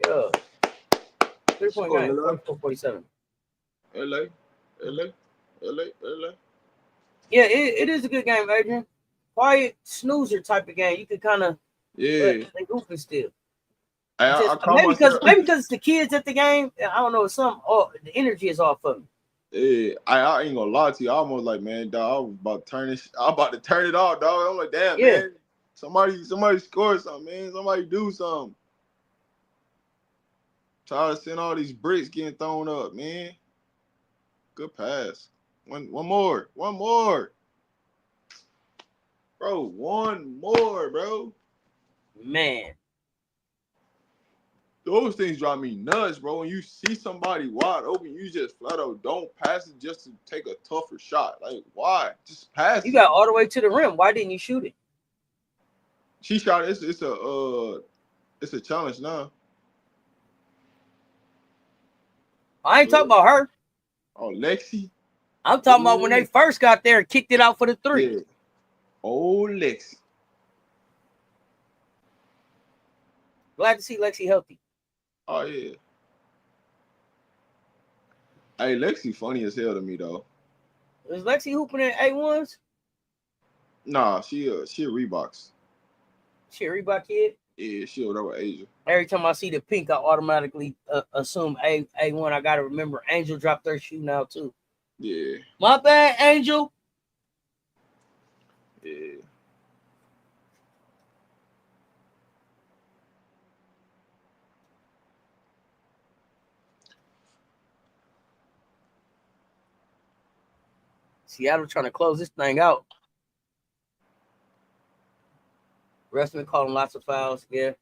Yeah. 3-point game, 44-47. LA. Yeah, it is a good game, Adrian. Quiet snoozer type of game. You could kind of they goofing still. Maybe because it's the kids at the game. I don't know. The energy is off of me. Yeah, I ain't gonna lie to you. I almost like, man, dog, I was about to turn it off, dog. I'm like, damn, man. Somebody score something, man. Somebody do something. Try to send all these bricks getting thrown up, man. Good pass. One more. Bro, one more, bro. Man. Those things drive me nuts, bro. When you see somebody wide open, you just flat out don't pass it just to take a tougher shot. Like, why? Just pass it. You got all the way to the rim. Why didn't you shoot it? She shot it. It's a challenge now. I ain't talking about her. Oh, Lexi? I'm talking about when they first got there and kicked it out for the 3. Yeah. Oh, Lexi. Glad to see Lexi healthy. Oh, yeah. Hey, Lexi funny as hell to me, though. Is Lexi hooping in A1s? Nah, she a Reeboks. She a Reebok kid? Yeah, she over there with Asia. Every time I see the pink, I automatically assume A1. I got to remember Angel dropped their shoe now, too. Yeah. My bad, Angel. Yeah. Seattle trying to close this thing out. Refs been calling lots of fouls. Yeah.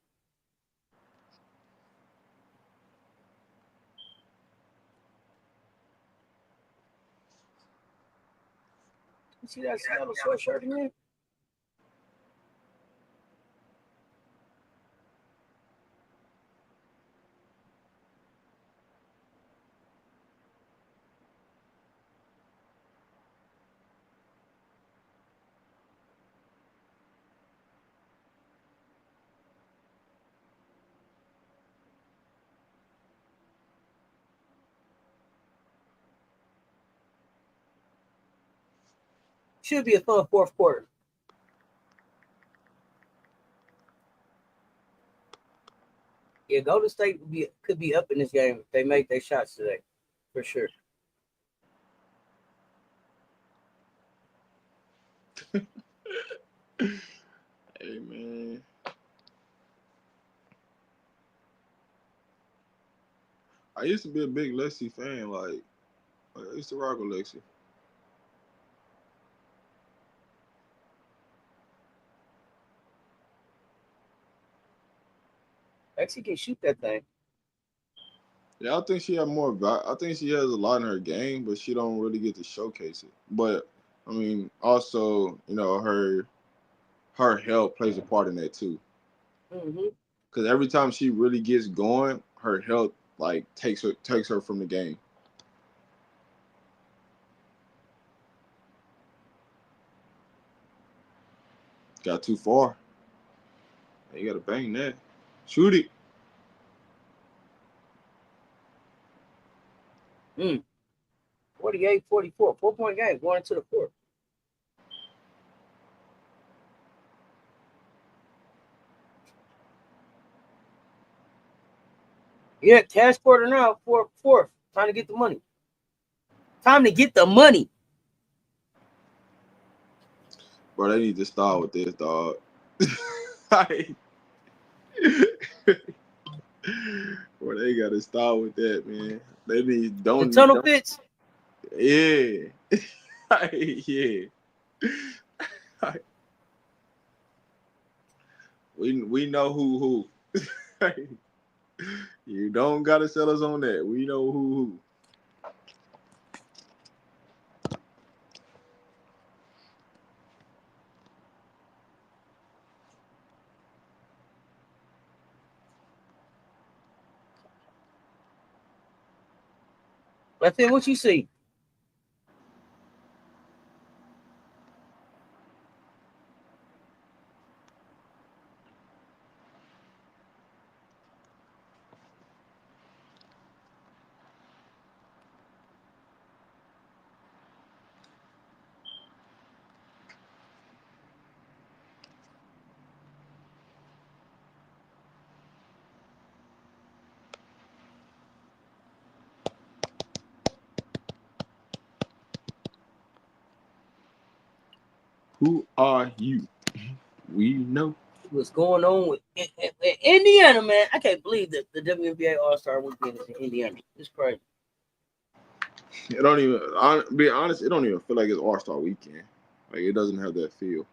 You see that Seattle sweatshirt in there? Should be a fun fourth quarter. Yeah, Golden State could be up in this game if they make their shots today, for sure. Hey man, I used to be a big Lexi fan. Like I used to rock with Lexi. Lexi can shoot that thing. Yeah, I think she had more. I think she has a lot in her game, but she don't really get to showcase it. But I mean, also, you know, her health plays a part in that too. Mm-hmm. Because every time she really gets going, her health like takes her from the game. Got too far. You gotta bang that. Shoot it. 48-44, 4-point game going into the fourth. Yeah, cash quarter now, fourth. Time to get the money. Time to get the money. Bro, they need to start with this, dog. Bro, they gotta start with that, man. They need The tunnel fits. Yeah. Yeah. We know who. You don't gotta sell us on that. We know who. Let's see what you see. Who are you? We know. What's going on with Indiana, man? I can't believe that the WNBA All-Star Weekend is in Indiana. It's crazy. It don't even. Be honest, it don't even feel like it's All-Star Weekend. Like it doesn't have that feel.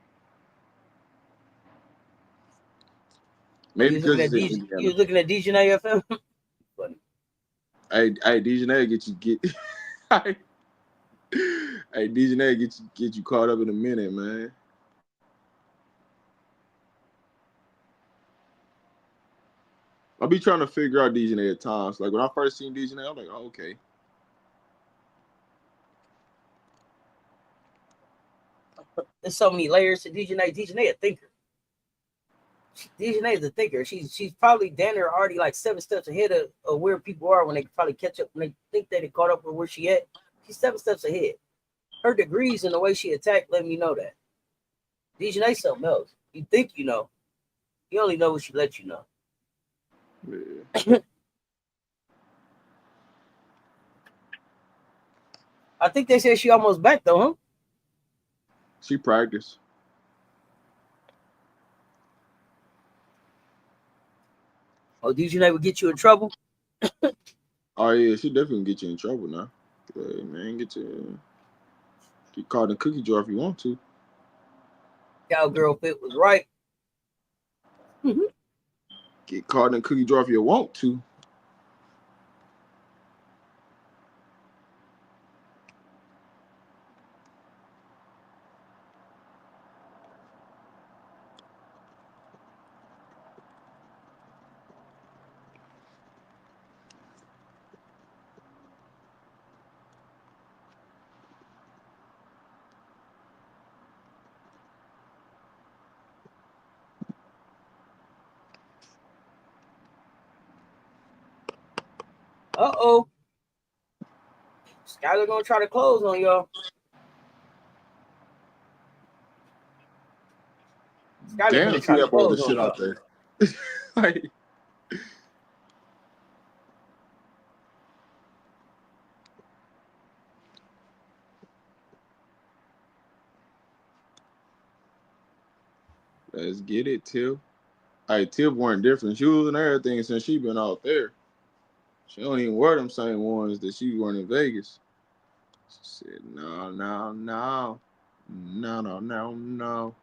Maybe because it's in Indiana. You looking at DJNA FM? Funny. Hey, DJNA get. Hey, DJNA get you caught up in a minute, man. I'll be trying to figure out DJNA at times. Like when I first seen DJNA, I'm like, oh, okay. There's so many layers to DJNA. DJNA a thinker. DJNA is a thinker. She's probably down there already like 7 steps ahead of where people are when they probably catch up, when they think they caught up with where she at. She's 7 steps ahead. Her degrees and the way she attacked let me know that. DJNA something else. You think you know. You only know what she lets you know. Yeah. I think they said she almost back though, huh? She practiced. Oh, DJNA would get you in trouble? Oh yeah, she definitely get you in trouble now. Yeah, man, get you. Get caught in cookie jar if you want to. Cowgirl fit was right. Get caught in cookie jar if you want to. Uh-oh. Skyler gonna try to close on y'all. Skyler Damn, gonna see try to that ball the close on shit y'all. out there. Like, let's get it, Tiff. Hey, Tiff weren't different shoes and everything since she been out there. She don't even wear them same ones that she wore in Vegas. She said, no, no, no. No, no, no, no.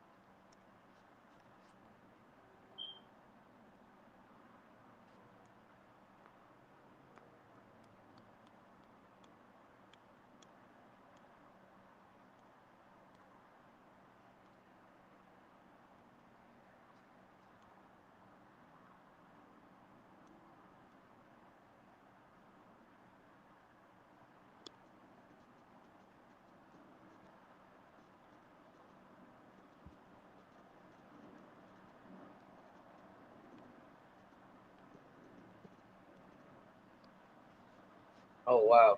Oh wow.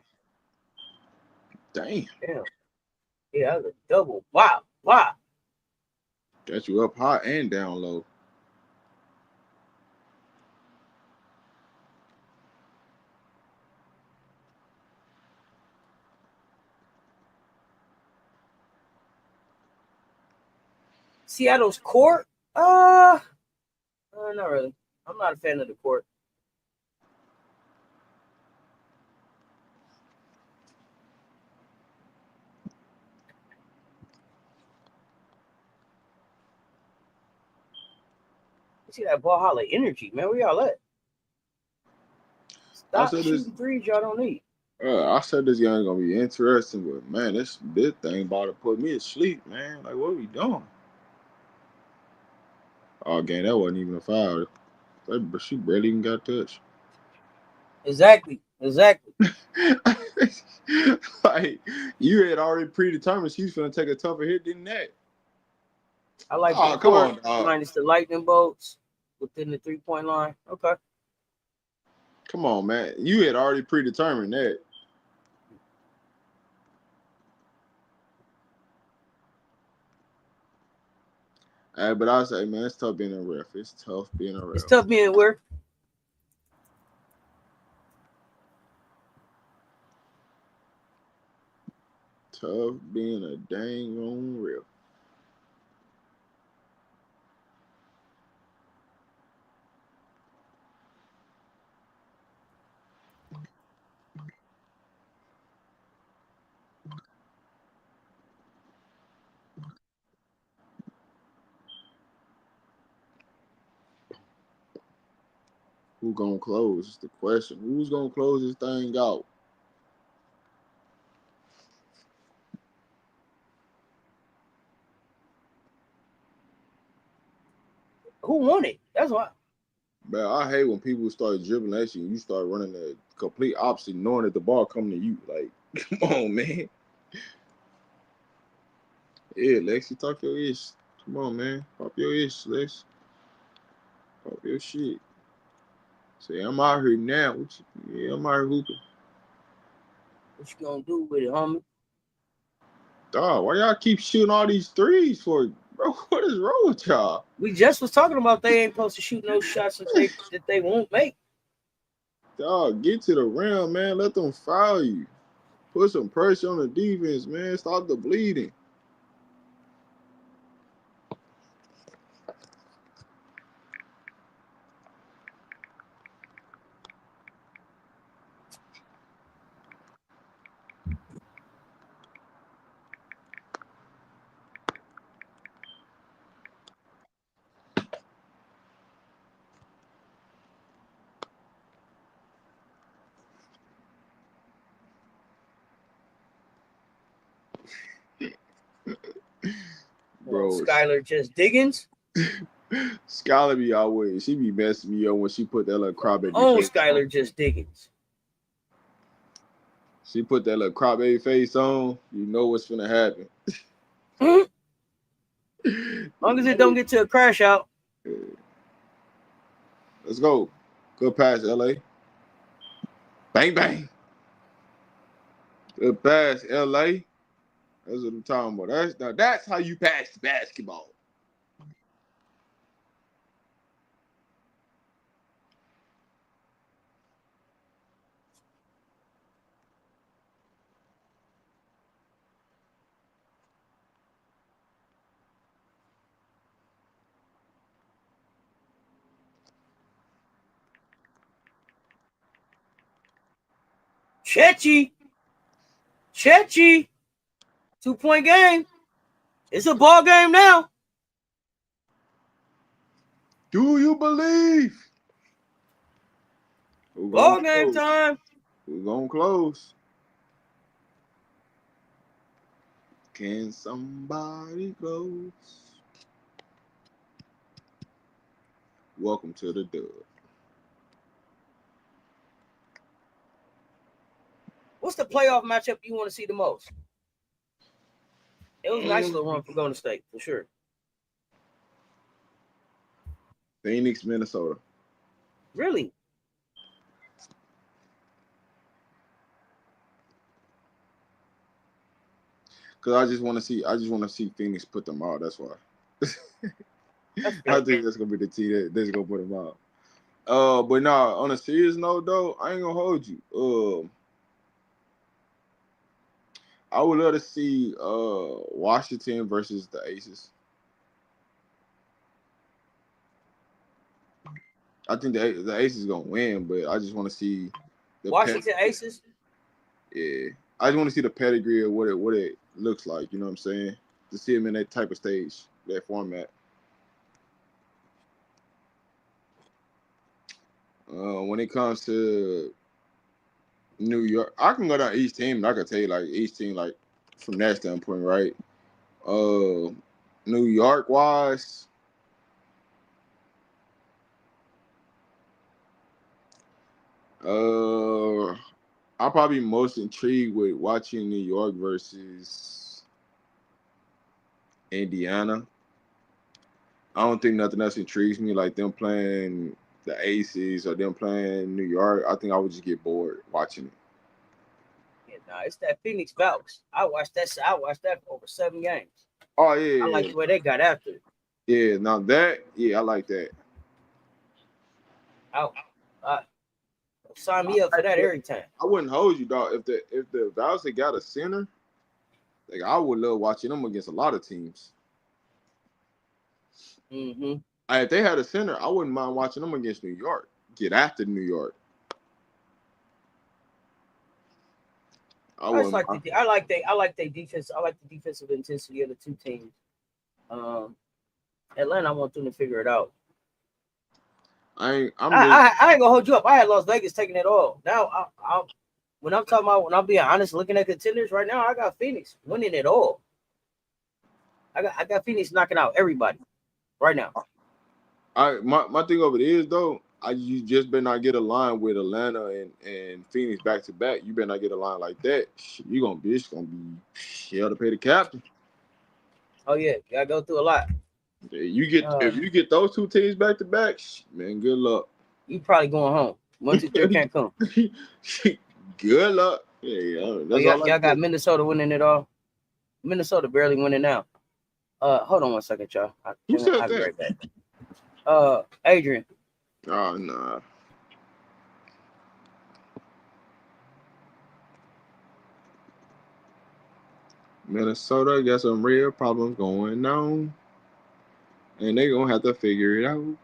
Damn. Damn. Yeah, that was a double. Wow. Wow. Got you up high and down low. Seattle's court? Not really. I'm not a fan of the court. You see that ball holler energy, man. Where y'all at? Stop shooting threes y'all don't need. I said this game gonna be interesting, but man, this thing about to put me to sleep, man. Like, what are we doing? Oh, gang, that wasn't even a foul. She barely even got touched. Exactly. Like, you had already predetermined she's gonna take a tougher hit than that. I like the court minus the lightning bolts within the 3-point line. Okay. Come on, man. You had already predetermined that. But I say, man, it's tough being a ref. It's tough being a ref. It's tough being where? Tough being a dang on ref. Who gonna close is the question. Who's gonna close this thing out? Who won it? That's why. Man, I hate when people start dribbling at you and you start running the complete opposite, knowing that the ball coming to you. Like, come on, man. Yeah, Lexi, talk your ish. Come on, man. Pop your ish, Lex. Pop your shit. Say, I'm out here now. I'm out here hooping. What you gonna do with it, homie? Dog, why y'all keep shooting all these threes for, bro? What is wrong with y'all? We just was talking about they ain't supposed to shoot no shots that they won't make. Dog, get to the rim, man. Let them foul you. Put some pressure on the defense, man. Stop the bleeding. bro. Skylar just Diggins. Skylar be always, she be messing me up when she put that little crybaby Oh, face Skylar on. just Diggins. She put that little crybaby face on, you know what's gonna happen. As long as it don't get to a crash out. Let's go. Good pass, LA. Bang, bang. Good pass, LA. That's what I'm talking about. That's how you pass the basketball. Chechi. 2-point game. It's a ball game now. Do you believe? Ball game time. We're going to close. Can somebody close? Welcome to the dub. What's the playoff matchup you want to see the most? It was a nice little run for Golden State, for sure. Phoenix, Minnesota. Really? Because I just want to see Phoenix put them out. That's why. I think that's gonna be the team that's gonna put them out. But nah, on a serious note though, I ain't gonna hold you. I would love to see Washington versus the Aces. I think the Aces gonna win, but I just want to see the Washington Aces. Yeah, I just want to see the pedigree of what it looks like. You know what I'm saying? To see them in that type of stage, that format. When it comes to New York, I can go down each team and I can tell you like each team like from that standpoint, right? New York wise, I'm probably most intrigued with watching New York versus Indiana. I don't think nothing else intrigues me like them playing the Aces or them playing New York. I think I would just get bored watching it. Yeah, nah, it's that Phoenix Falcons. I watched that for over 7 games. Oh yeah, I like the way they got after it. Yeah, now that I like that. Sign me up for that every time. I wouldn't hold you, dog. If the Valves had got a center, like I would love watching them against a lot of teams. Mm-hmm. If they had a center, I wouldn't mind watching them against New York. Get after New York. I like their defense. I like the defensive intensity of the two teams. Atlanta, I want them to figure it out. I ain't gonna hold you up. I had Las Vegas taking it all. Now, when I'm being honest, looking at contenders right now, I got Phoenix winning it all. I got Phoenix knocking out everybody right now. My thing of it is though, you just better not get a line with Atlanta and Phoenix back to back. You better not get a line like that. It's gonna be hell to pay the captain. Oh yeah, you gotta go through a lot. If you get those two teams back to back, man, good luck. You probably going home. 1, 2, 3 can't come. Good luck. Y'all got Minnesota winning it all. Minnesota barely winning now. Hold on 1 second, y'all. I'll be right back. Adrian. Oh nah. Minnesota got some real problems going on, and they gonna have to figure it out.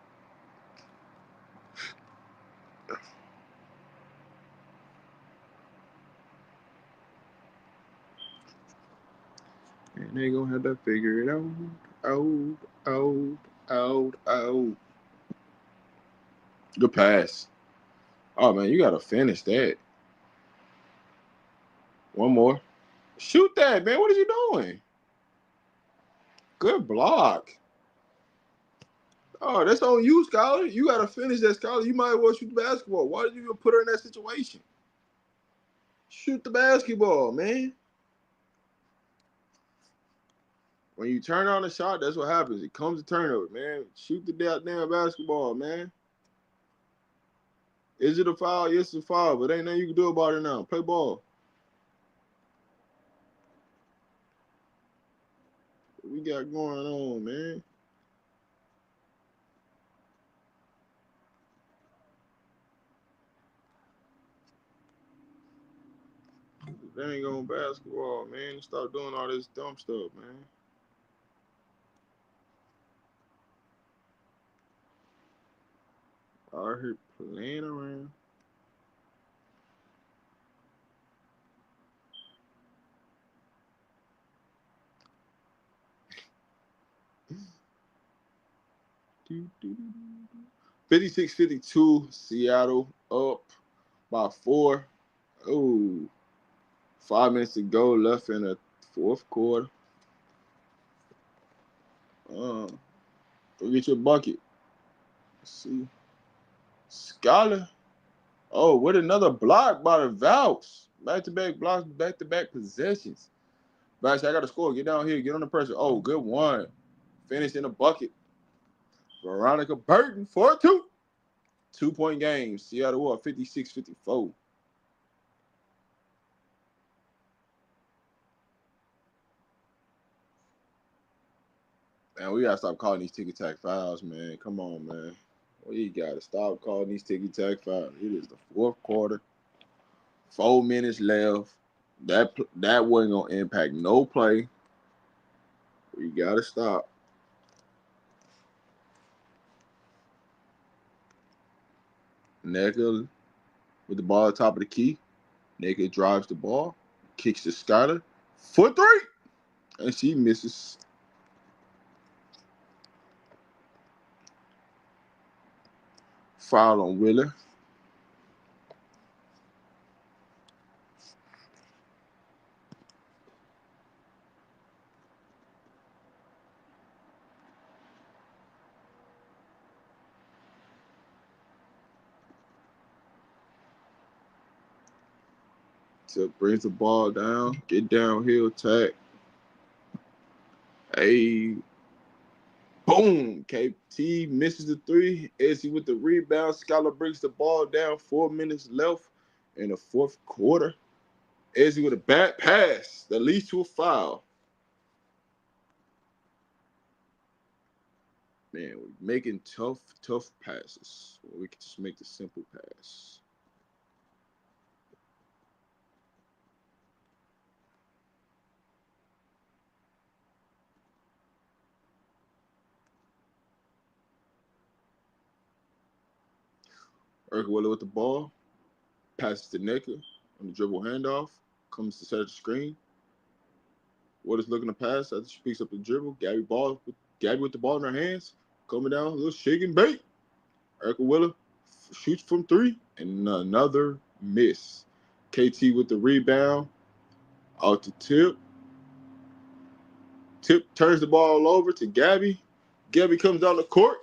And they gonna have to figure it out. Good pass. Oh man, you gotta finish that. One more. Shoot that, man. What are you doing? Good block. Oh, that's on you, Scholar. You got to finish that, Scholar. You might as well shoot the basketball. Why did you even put her in that situation? Shoot the basketball, man. When you turn on a shot, that's what happens. It comes to turnover, man. Shoot the damn basketball, man. Is it a foul? Yes, it's a foul, but ain't nothing you can do about it now. Play ball. What we got going on, man? That ain't going basketball, man. Stop doing all this dumb stuff, man. Out here playing around. 56-52, Seattle up by 4. Oh, 5 minutes to go left in the fourth quarter. Go get your bucket. Let's see. Scholar. Oh, what another block by the Valves. Back-to-back blocks, back-to-back possessions. Bash, I got to score. Get down here. Get on the pressure. Oh, good one. Finish in the bucket. Veronica Burton, 4-2. 2-point game. Seattle up 56-54. Man, we got to stop calling these ticky-tack fouls, man. Come on, man. We got to stop calling these ticky-tack fouls. It is the fourth quarter. 4 minutes left. That wasn't going to impact no play. We got to stop. Neka with the ball at the top of the key. Neka drives the ball. Kicks to Skyler. For 3. And she misses. Foul on Wheeler. So brings the ball down. Get downhill, tag. Hey. Boom. KT misses the 3. Ezzy with the rebound. Skylar brings the ball down. 4 minutes left in the fourth quarter. Ezzy with a bad pass that leads to a foul. Man, we're making tough passes. We can just make the simple pass. Urquhart with the ball. Passes to Neka on the dribble handoff. Comes to set the screen. What is looking to pass after she picks up the dribble. Gabby with the ball in her hands. Coming down, a little shake and bait. Erica Willer shoots from 3 and another miss. KT with the rebound. Out to Tip. Tip turns the ball over to Gabby. Gabby comes down the court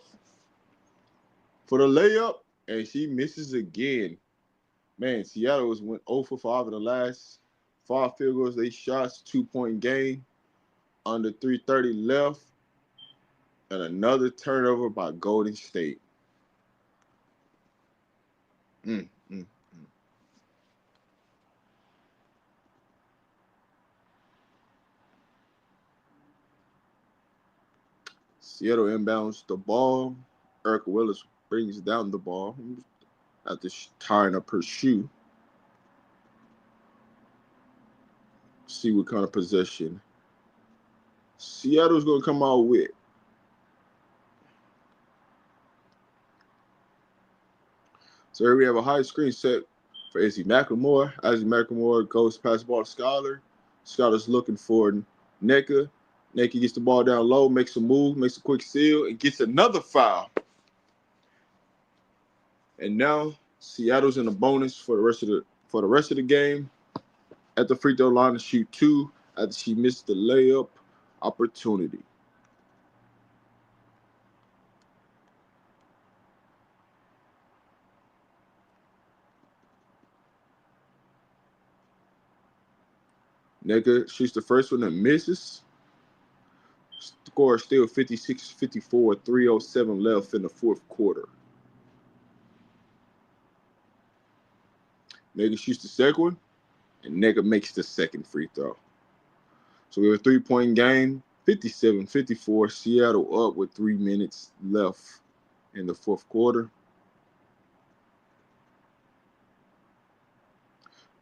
for the layup, and she misses again. Man, Seattle went 0 for 5 in the last 5 field goals they shot. 2-point game. Under 3:30 left. And another turnover by Golden State. Seattle inbounds the ball. Erica Willis brings down the ball after tying up her shoe. See what kind of possession Seattle's going to come out with. So here we have a high screen set for Izzy McLemore. Izzy McLemore goes past the ball to Scholar. Scholar's looking for Neka. Neka gets the ball down low, makes a move, makes a quick steal, and gets another foul. And now Seattle's in a bonus for the rest of the game. At the free throw line to shoot 2 after she missed the layup opportunity. Nigga shoots the first one and misses. Score still 56-54, 3:07 left in the fourth quarter. Nigga shoots the second one, and nigga makes the second free throw. So we have a 3-point game, 57-54. Seattle up with 3 minutes left in the fourth quarter.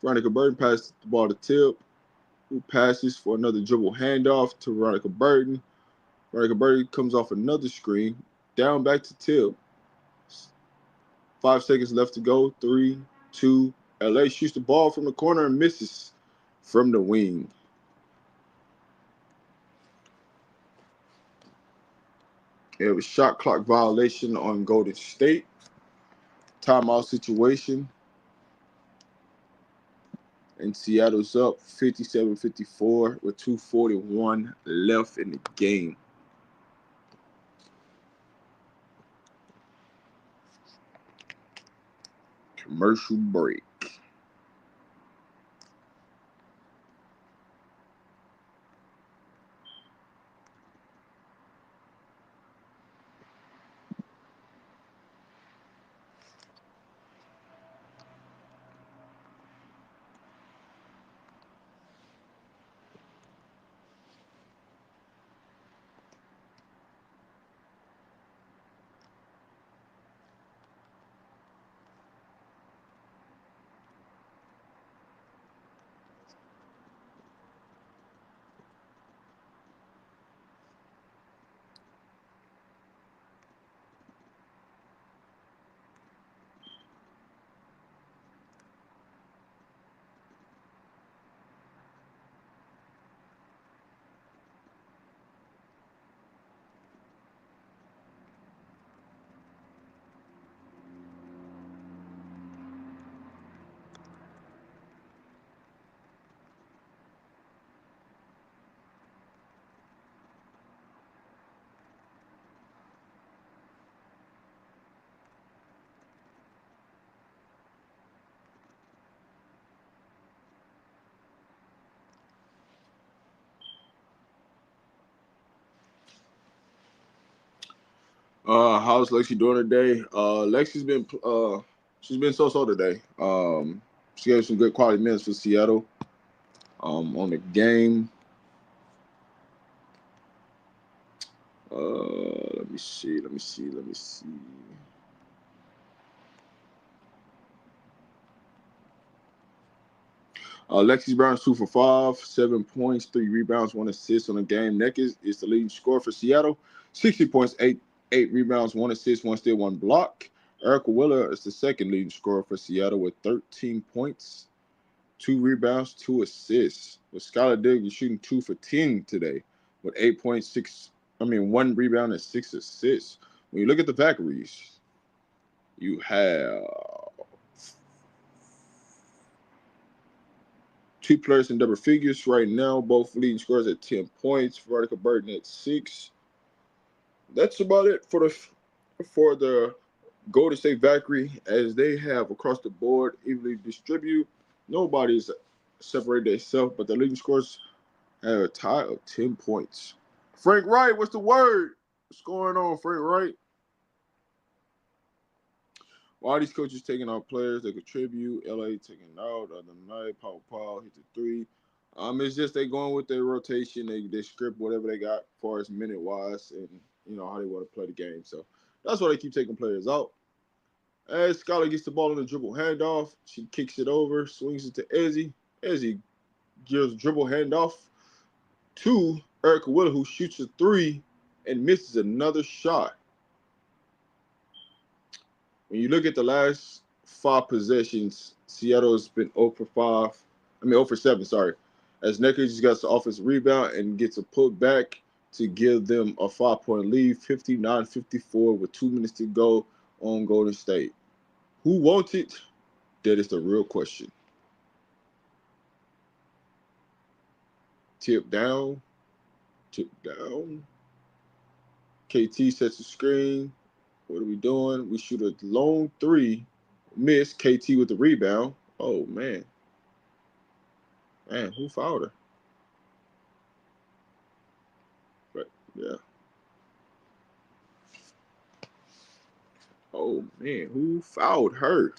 Veronica Burton passes the ball to Tip, who passes for another dribble handoff to Veronica Burton. Veronica Burton comes off another screen, down back to Tip. 5 seconds left to go. 3, 2. LA shoots the ball from the corner and misses from the wing. It was shot clock violation on Golden State. Timeout situation. And Seattle's up 57-54 with 2:41 left in the game. Commercial break. How's Lexi doing today? Lexi's been she's been so today. She gave some good quality minutes for Seattle. On the game. Let me see. Lexi Brown's 2 for 5, 7 points, 3 rebounds, 1 assist on the game. Neckers is the leading scorer for Seattle. 60 points, 8 rebounds, 1 assist, 1 steal, 1 block. Erica Wheeler is the second leading scorer for Seattle with 13 points, 2 rebounds, 2 assists. With Skylar Diggs is shooting 2 for 10 today with 1 rebound and 6 assists. When you look at the Valkyries, you have 2 players in double figures right now, both leading scorers at 10 points. Veronica Burton at 6. That's about it for the Golden State Valkyrie, as they have across the board evenly distribute. Nobody's separated themselves, but the leading scorers have a tie of 10 points. Frank Wright, what's the word? What's going on, Frank Wright? Why are these coaches taking out players that contribute? LA taking out the other night. Paul hit the 3. It's just they going with their rotation. They script whatever they got as far as minute wise and how they want to play the game. So that's why they keep taking players out. As Skylar gets the ball in the dribble handoff, she kicks it over, swings it to Ezzy. Ezzy gives dribble handoff to Erica Wheeler, who shoots a 3 and misses another shot. When you look at the last 5 possessions, Seattle's been 0 for 7, sorry. As Necker just got the offensive rebound and gets a put back to give them a 5-point lead, 59-54 with 2 minutes to go on Golden State. Who wants it? That is the real question. Tip down. KT sets the screen. What are we doing? We shoot a long 3. Miss. KT with the rebound. Oh, man. Man, who fouled her? Yeah. Oh man, who fouled her?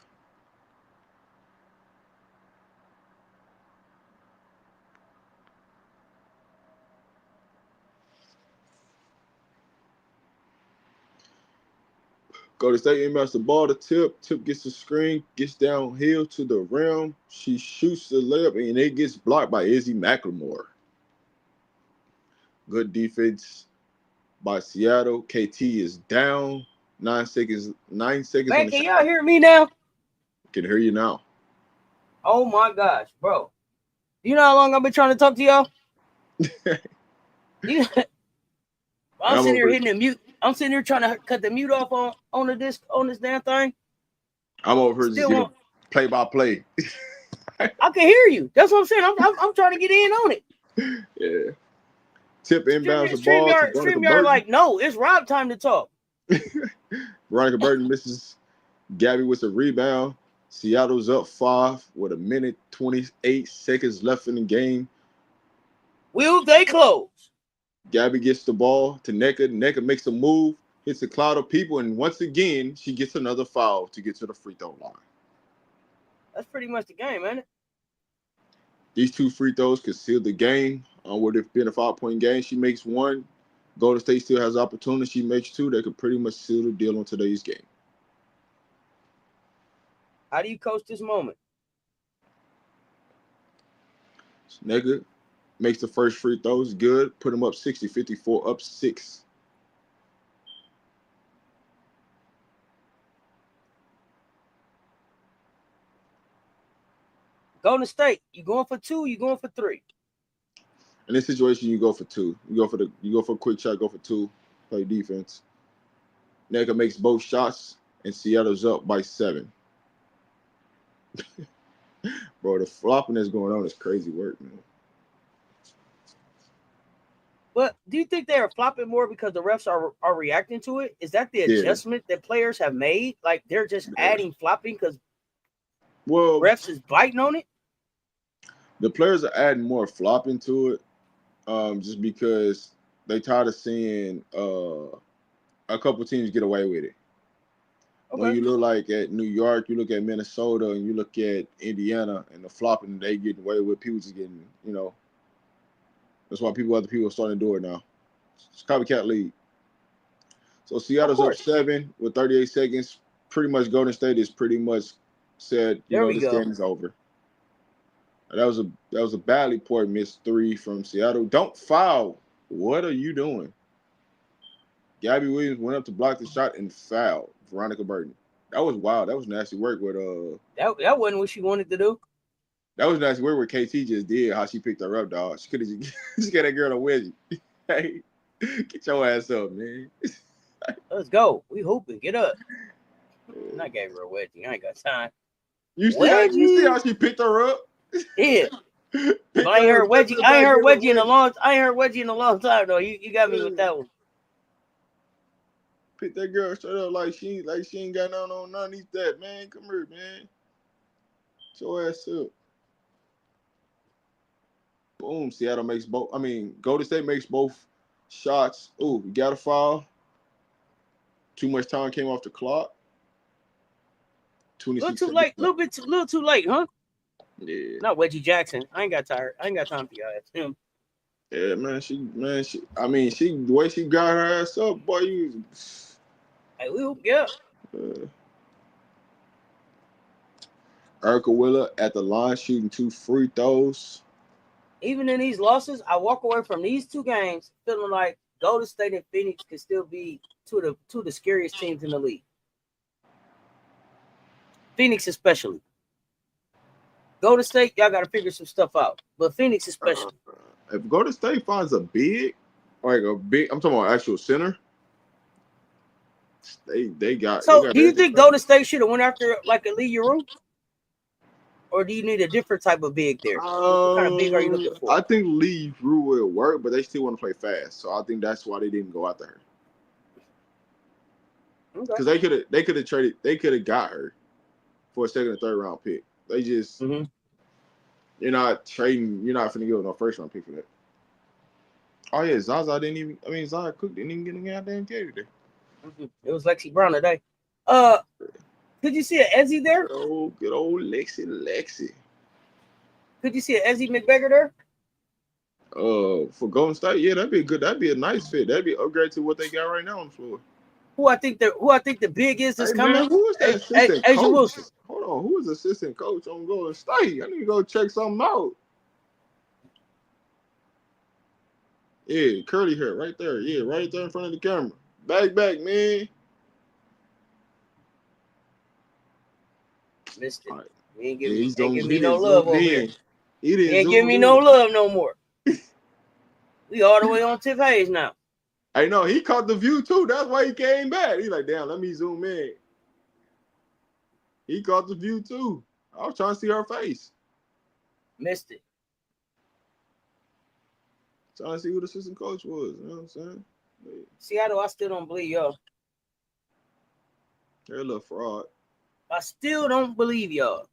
Golden State inbounds the ball to Tip. Tip gets the screen, gets downhill to the rim. She shoots the layup, and it gets blocked by Izzy McLemore. Good defense by Seattle. KT is down. 9 seconds. 9 seconds on Man, the can shot. y'all hear me now? Can hear you now. Oh my gosh, bro. You know how long I've been trying to talk to y'all? I'm sitting here hitting the mute. I'm sitting here trying to cut the mute off on this damn thing. I'm over here Still just getting play by play. I can hear you. That's what I'm saying. I'm trying to get in on it. Yeah. Tip inbounds the ball to Veronica StreamYard Burton. like, no, it's Rob time to talk. Veronica Burton misses. Gabby with a rebound. Seattle's up 5 with a minute 28 seconds left in the game. Will they close? Gabby gets the ball to Nneka. Nneka makes a move, hits a cloud of people, and once again, she gets another foul to get to the free throw line. That's pretty much the game, ain't it? These 2 free throws could seal the game. Would it have been a 5-point game? She makes 1. Golden State still has opportunity. She makes 2. They could pretty much seal the deal on today's game. How do you coach this moment? Nneka makes the first free throws. Good. Put them up 60-54, up 6. Golden State, you going for 2, you going for 3. In this situation, you go for 2. You go for a quick shot, go for 2. Play defense. Nneka makes both shots, and Seattle's up by 7. Bro, the flopping that's going on is crazy work, man. But do you think they are flopping more because the refs are reacting to it? Is that the adjustment that players have made? Like they're just adding flopping because refs is biting on it? The players are adding more flopping to it, just because they tired of seeing a couple teams get away with it. Okay. When you look like at New York, you look at Minnesota, and you look at Indiana, and the flopping they getting away with, people just getting, that's why other people are starting to do it now. It's copycat league. So Seattle's up 7 with 38 seconds. Pretty much Golden State is pretty much said, this game is over. And that was a badly poor missed 3 from Seattle. Don't foul. What are you doing? Gabby Williams went up to block the shot and fouled Veronica Burton. That was wild. That was nasty work with That wasn't what she wanted to do. That was nasty work what KT just did, how she picked her up, dog. She could have just got that girl a wedgie. Hey, get your ass up, man. Let's go. We hooping. Get up. And I gave her a wedgie. I ain't got time. You see how she picked her up? Yeah. But I ain't heard wedgie. I ain't heard wedgie in a long time though. You got me with that one. Pick that girl straight up like she ain't got nothing on underneath that, man. Come here, man. Get your ass up. Boom. Seattle makes both. Golden State makes both shots. Ooh, we got a foul. Too much time came off the clock. A little too late. Little too late, huh? Yeah. Not Wedgie Jackson. I ain't got time for y'all. It's him. Yeah, man. The way she got her ass up, boy, Hey, we hoop, yeah. Erica Wheeler at the line shooting 2 free throws. Even in these losses, I walk away from these 2 games feeling like Golden State and Phoenix could still be two of the scariest teams in the league. Phoenix especially. Golden State, y'all got to figure some stuff out. But Phoenix especially. If Golden State finds a big, I'm talking about actual center. They got. So, do you think Golden State should have went after like a Lee Yeru? Or do you need a different type of big there? What kind of big are you looking for? I think Lee Yeru will work, but they still want to play fast. So I think that's why they didn't go after her. Because they could have traded. They could have got her for a 2nd or 3rd round pick. They just you're not trading. You're not finna give no 1st round pick for that. Oh yeah, Zaza didn't even. I mean, Zaza Cook didn't even get in the goddamn game today. It was Lexi Brown today. Could you see an Ezzy there? Good old Lexi. Could you see an Ezzy McBeggar there? For Golden State, yeah, that'd be good. That'd be a nice fit. That'd be upgrade to what they got right now on the floor. Who I think the big is that's coming? Man, who is that assistant Asia coach? Wilson. Hold on, who is assistant coach on Golden State? I need to go check something out. Yeah, curly hair right there. Yeah, right there in front of the camera. Back, man. Missed it. All right. He ain't Yeah, giving me no love over here. He He ain't giving me no love no more. We all the way on Tiff Hayes now. I know he caught the view too. That's why he came back. He like, damn, let me zoom in. He caught the view too. I was trying to see her face. Missed it. Trying to see who the assistant coach was. You know what I'm saying? Seattle, I still don't believe y'all. They're a little fraud. I still don't believe y'all.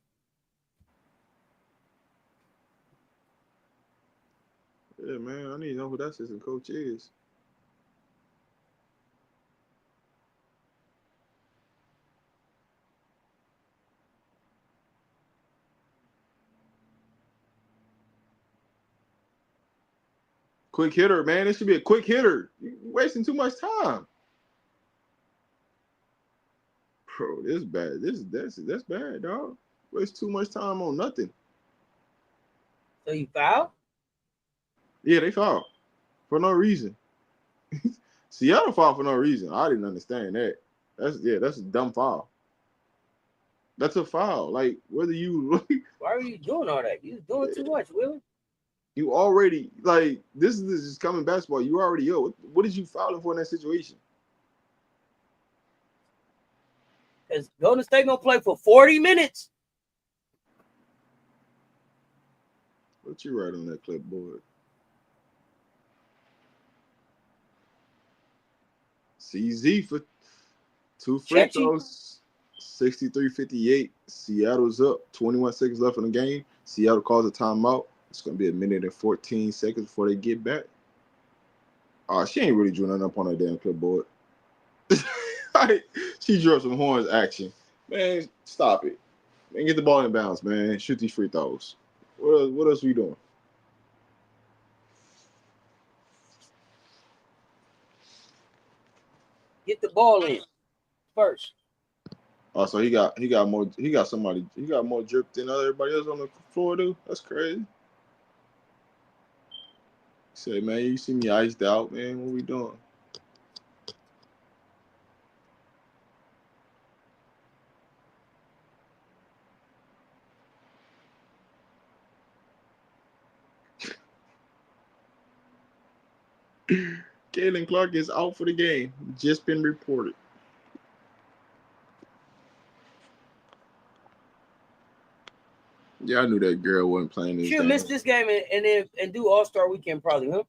Yeah, man, I need to know who that assistant coach is. Quick hitter, man. It should be a quick hitter. You're wasting too much time. Bro, this is bad. That's bad, dog. Waste too much time on nothing. So you fouled? Yeah, they fouled for no reason. Seattle fouled for no reason. I didn't understand that. That's a dumb foul. That's a foul. Like, whether you Why are you doing all that? You doing too much, Willie. you already, like, this is just coming basketball. You already, what did you fouling for in that situation? Because Golden State gonna play for 40 minutes. What you write on that clipboard? CZ for 2 free throws. 63-58. Seattle's up. 21 seconds left in the game. Seattle calls a timeout. It's going to be a minute and 14 seconds before they get back. She ain't really drew nothing up on that damn clipboard. She drew up some horns action. Man, stop it. Man, get the ball in bounds, man. Shoot these free throws. What else are we doing? Get the ball in first. Oh, so he got more drip than everybody else on the floor, dude. That's crazy. Say, man, you see me iced out, man. What we doing? Caitlin Clark is out for the game. Just been reported. Yeah, I knew that girl wasn't playing this game. She'll miss this game and do All-Star Weekend probably, huh?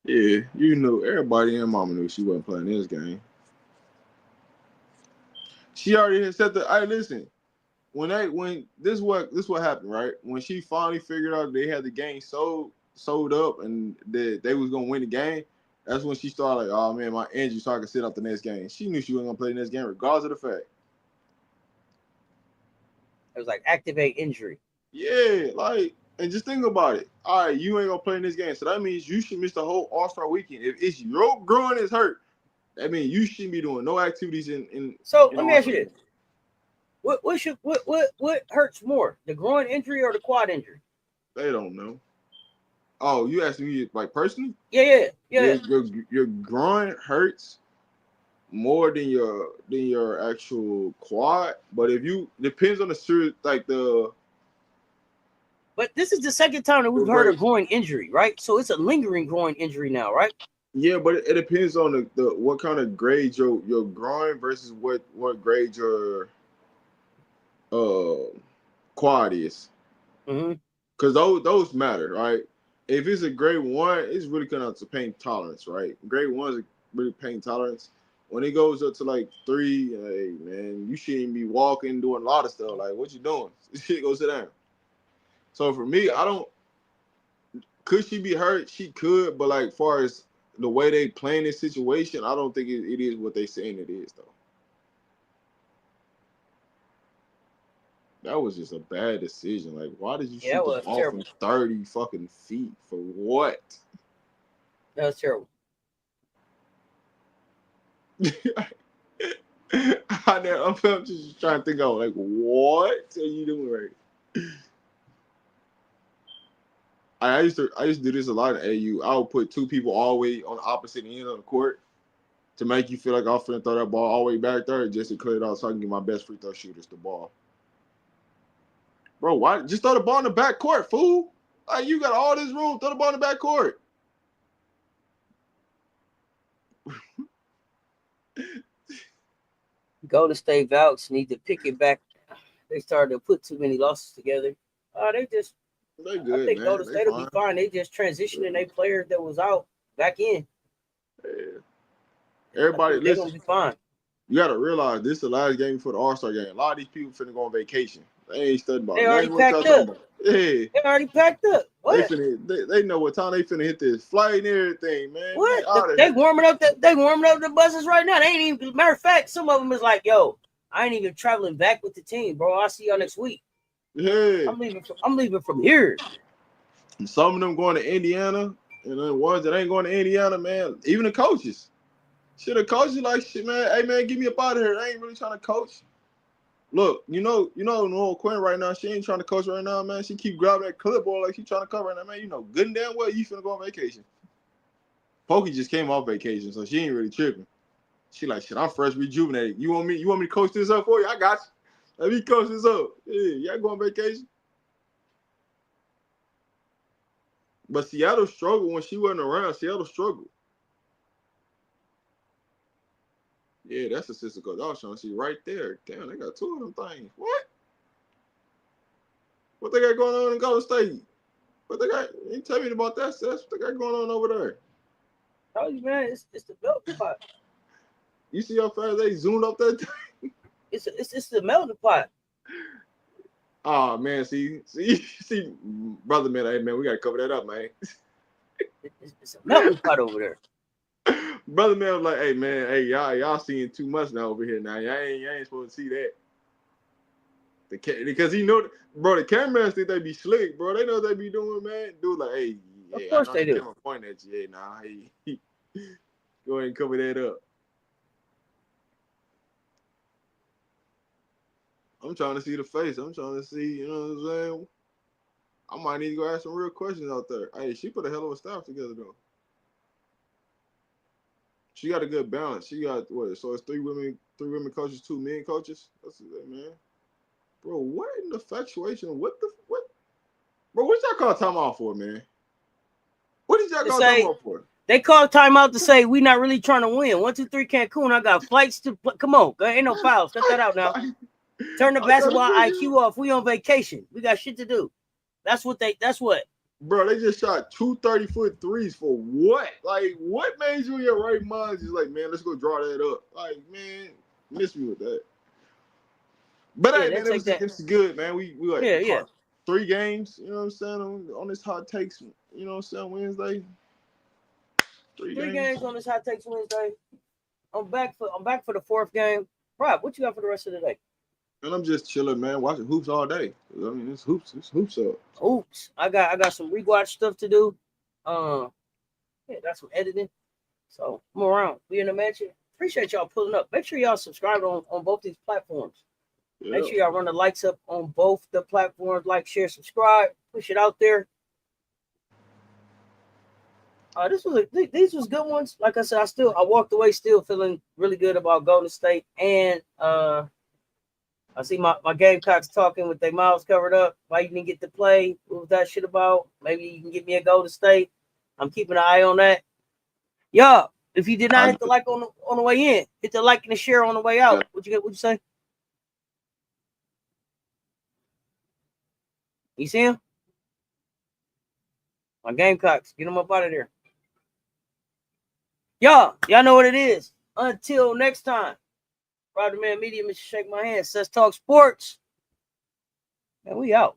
Yeah, you know, everybody and mama knew she wasn't playing this game. She already had said that. Listen, when this what happened, right? When she finally figured out they had the game sold up and that they was gonna win the game, that's when she started like, oh man, my injury, so I can sit out the next game. She knew she wasn't gonna play the next game, regardless of the fact. It was like activate injury. Yeah, like, and just think about it. All right, you ain't gonna play in this game, so that means you should miss the whole All-Star Weekend. If it's your groin is hurt, that means you shouldn't be doing no activities in. So let me ask you this: what hurts more, the groin injury or the quad injury? They don't know. Oh, you asking me like personally? Yeah. Your groin hurts more than your actual quad, but if you depends on the serious But this is the second time that we've heard of groin injury, right? So it's a lingering groin injury now, right? Yeah, but it depends on the what kind of grade your groin versus what grade your quad is. Mm-hmm. Because those matter, right? If it's a grade 1, it's really kind of to pain tolerance, right? Grade 1 is really pain tolerance. When it goes up to like 3, hey man, you shouldn't be walking, doing a lot of stuff. Like, what you doing? Shit, go sit down. So for me, I don't could she be hurt? She could, but like far as the way they playing this situation, I don't think it is what they saying it is though. That was just a bad decision. Like, why did you shoot the ball terrible. from 30 fucking feet for what? That was terrible. I'm just trying to think of like, what are you doing right? I used to do this a lot in AU. I would put two people all the way on the opposite end of the court to make you feel like I'm finna throw that ball all the way back there just to clear it out so I can get my best free throw shooters the ball. Bro, why just throw the ball in the back court, fool? Like, you got all this room, throw the ball in the back court. Golden State Valks need to pick it back. They started to put too many losses together. They good, I think Golden State will be fine. They just transitioning their players that was out back in. Yeah. Everybody, they're gonna be fine. You gotta realize this is the last game before the All-Star game. A lot of these people finna go on vacation. They ain't studying about. They already packed up. Yeah. They already packed up. What? They know what time they finna hit this flight and everything, man. What? They warming up the buses right now. They ain't even. Matter of fact, some of them is like, yo, I ain't even traveling back with the team, bro. I'll see y'all next week. Yeah. I'm leaving from here. And some of them going to Indiana, and the ones that ain't going to Indiana, man. Even the coaches. Shit, the coaches like, shit, man. Hey, man, get me up out of here. I ain't really trying to coach. Look, you know, Noel Quinn right now, she ain't trying to coach right now, man. She keep grabbing that clipboard like she trying to cover right now, man. You know, good and damn well you finna go on vacation. Pokey just came off vacation, so she ain't really tripping. She like, shit, I'm fresh, rejuvenated. You want me to coach this up for you? I got you. Let me coach this up. Yeah, y'all go on vacation. But Seattle struggled when she wasn't around. Seattle struggled. Yeah, that's assistant coach. I was trying to see right there. Damn, they got two of them things. What they got going on in Golden State? What they got? You tell me about that, Seth. What they got going on over there? Oh, man, it's the melting pot. You see how fast they zoomed up that thing? It's the melting pot. Oh man, see, brother, man, hey man, we gotta cover that up, man. It's a melting pot over there. Brother man was like, hey man, hey y'all seeing too much now over here now. Y'all ain't supposed to see that. Because he know, bro, the cameras think they be slick, bro. They know what they be doing, man. Dude, like, hey, yeah, of course I know they do. Point at you, hey, nah, hey, go ahead and cover that up. I'm trying to see the face. I'm trying to see, you know what I'm saying? I might need to go ask some real questions out there. Hey, she put a hell of a staff together, though. She got a good balance. She got, what, so it's three women coaches, 2 men coaches? That's it, man. Bro, what in the infatuation? What? Bro, what y'all call timeout for, man? What did y'all call timeout for? They call timeout to say we not really trying to win. 1, 2, 3 Cancun. I got flights to play. Come on, ain't no fouls. Cut that out now. Turn the basketball IQ off. We on vacation. We got shit to do. That's what. Bro, they just shot 2 30-foot threes for what? Like, what made you in your right mind? Just like, man, let's go draw that up. Like, man, miss me with that. But hey, man, it's good, man. We like 3 games, you know what I'm saying, on this hot takes, you know what I'm saying, Wednesday. 3 games on this hot takes Wednesday. I'm back for the 4th game. Rob, what you got for the rest of the day? And I'm just chilling, man, watching hoops all day. I mean, it's hoops up. Hoops. I got some rewatch stuff to do. Got some editing. So I'm around. We in the mansion. Appreciate y'all pulling up. Make sure y'all subscribe on both these platforms. Yeah. Make sure y'all run the likes up on both the platforms. Like, share, subscribe. Push it out there. These was good ones. Like I said, I walked away still feeling really good about Golden State. And I see my Gamecocks talking with their mouths covered up. Why you didn't get to play? What was that shit about? Maybe you can give me a Golden State. I'm keeping an eye on that. Y'all, if you did not hit the like on the way in, hit the like and the share on the way out. What you say? You see him? My Gamecocks, get them up out of there. Y'all know what it is. Until next time. Man Media, Mr. Shake My Hand, Cess Talk Sports. And we out.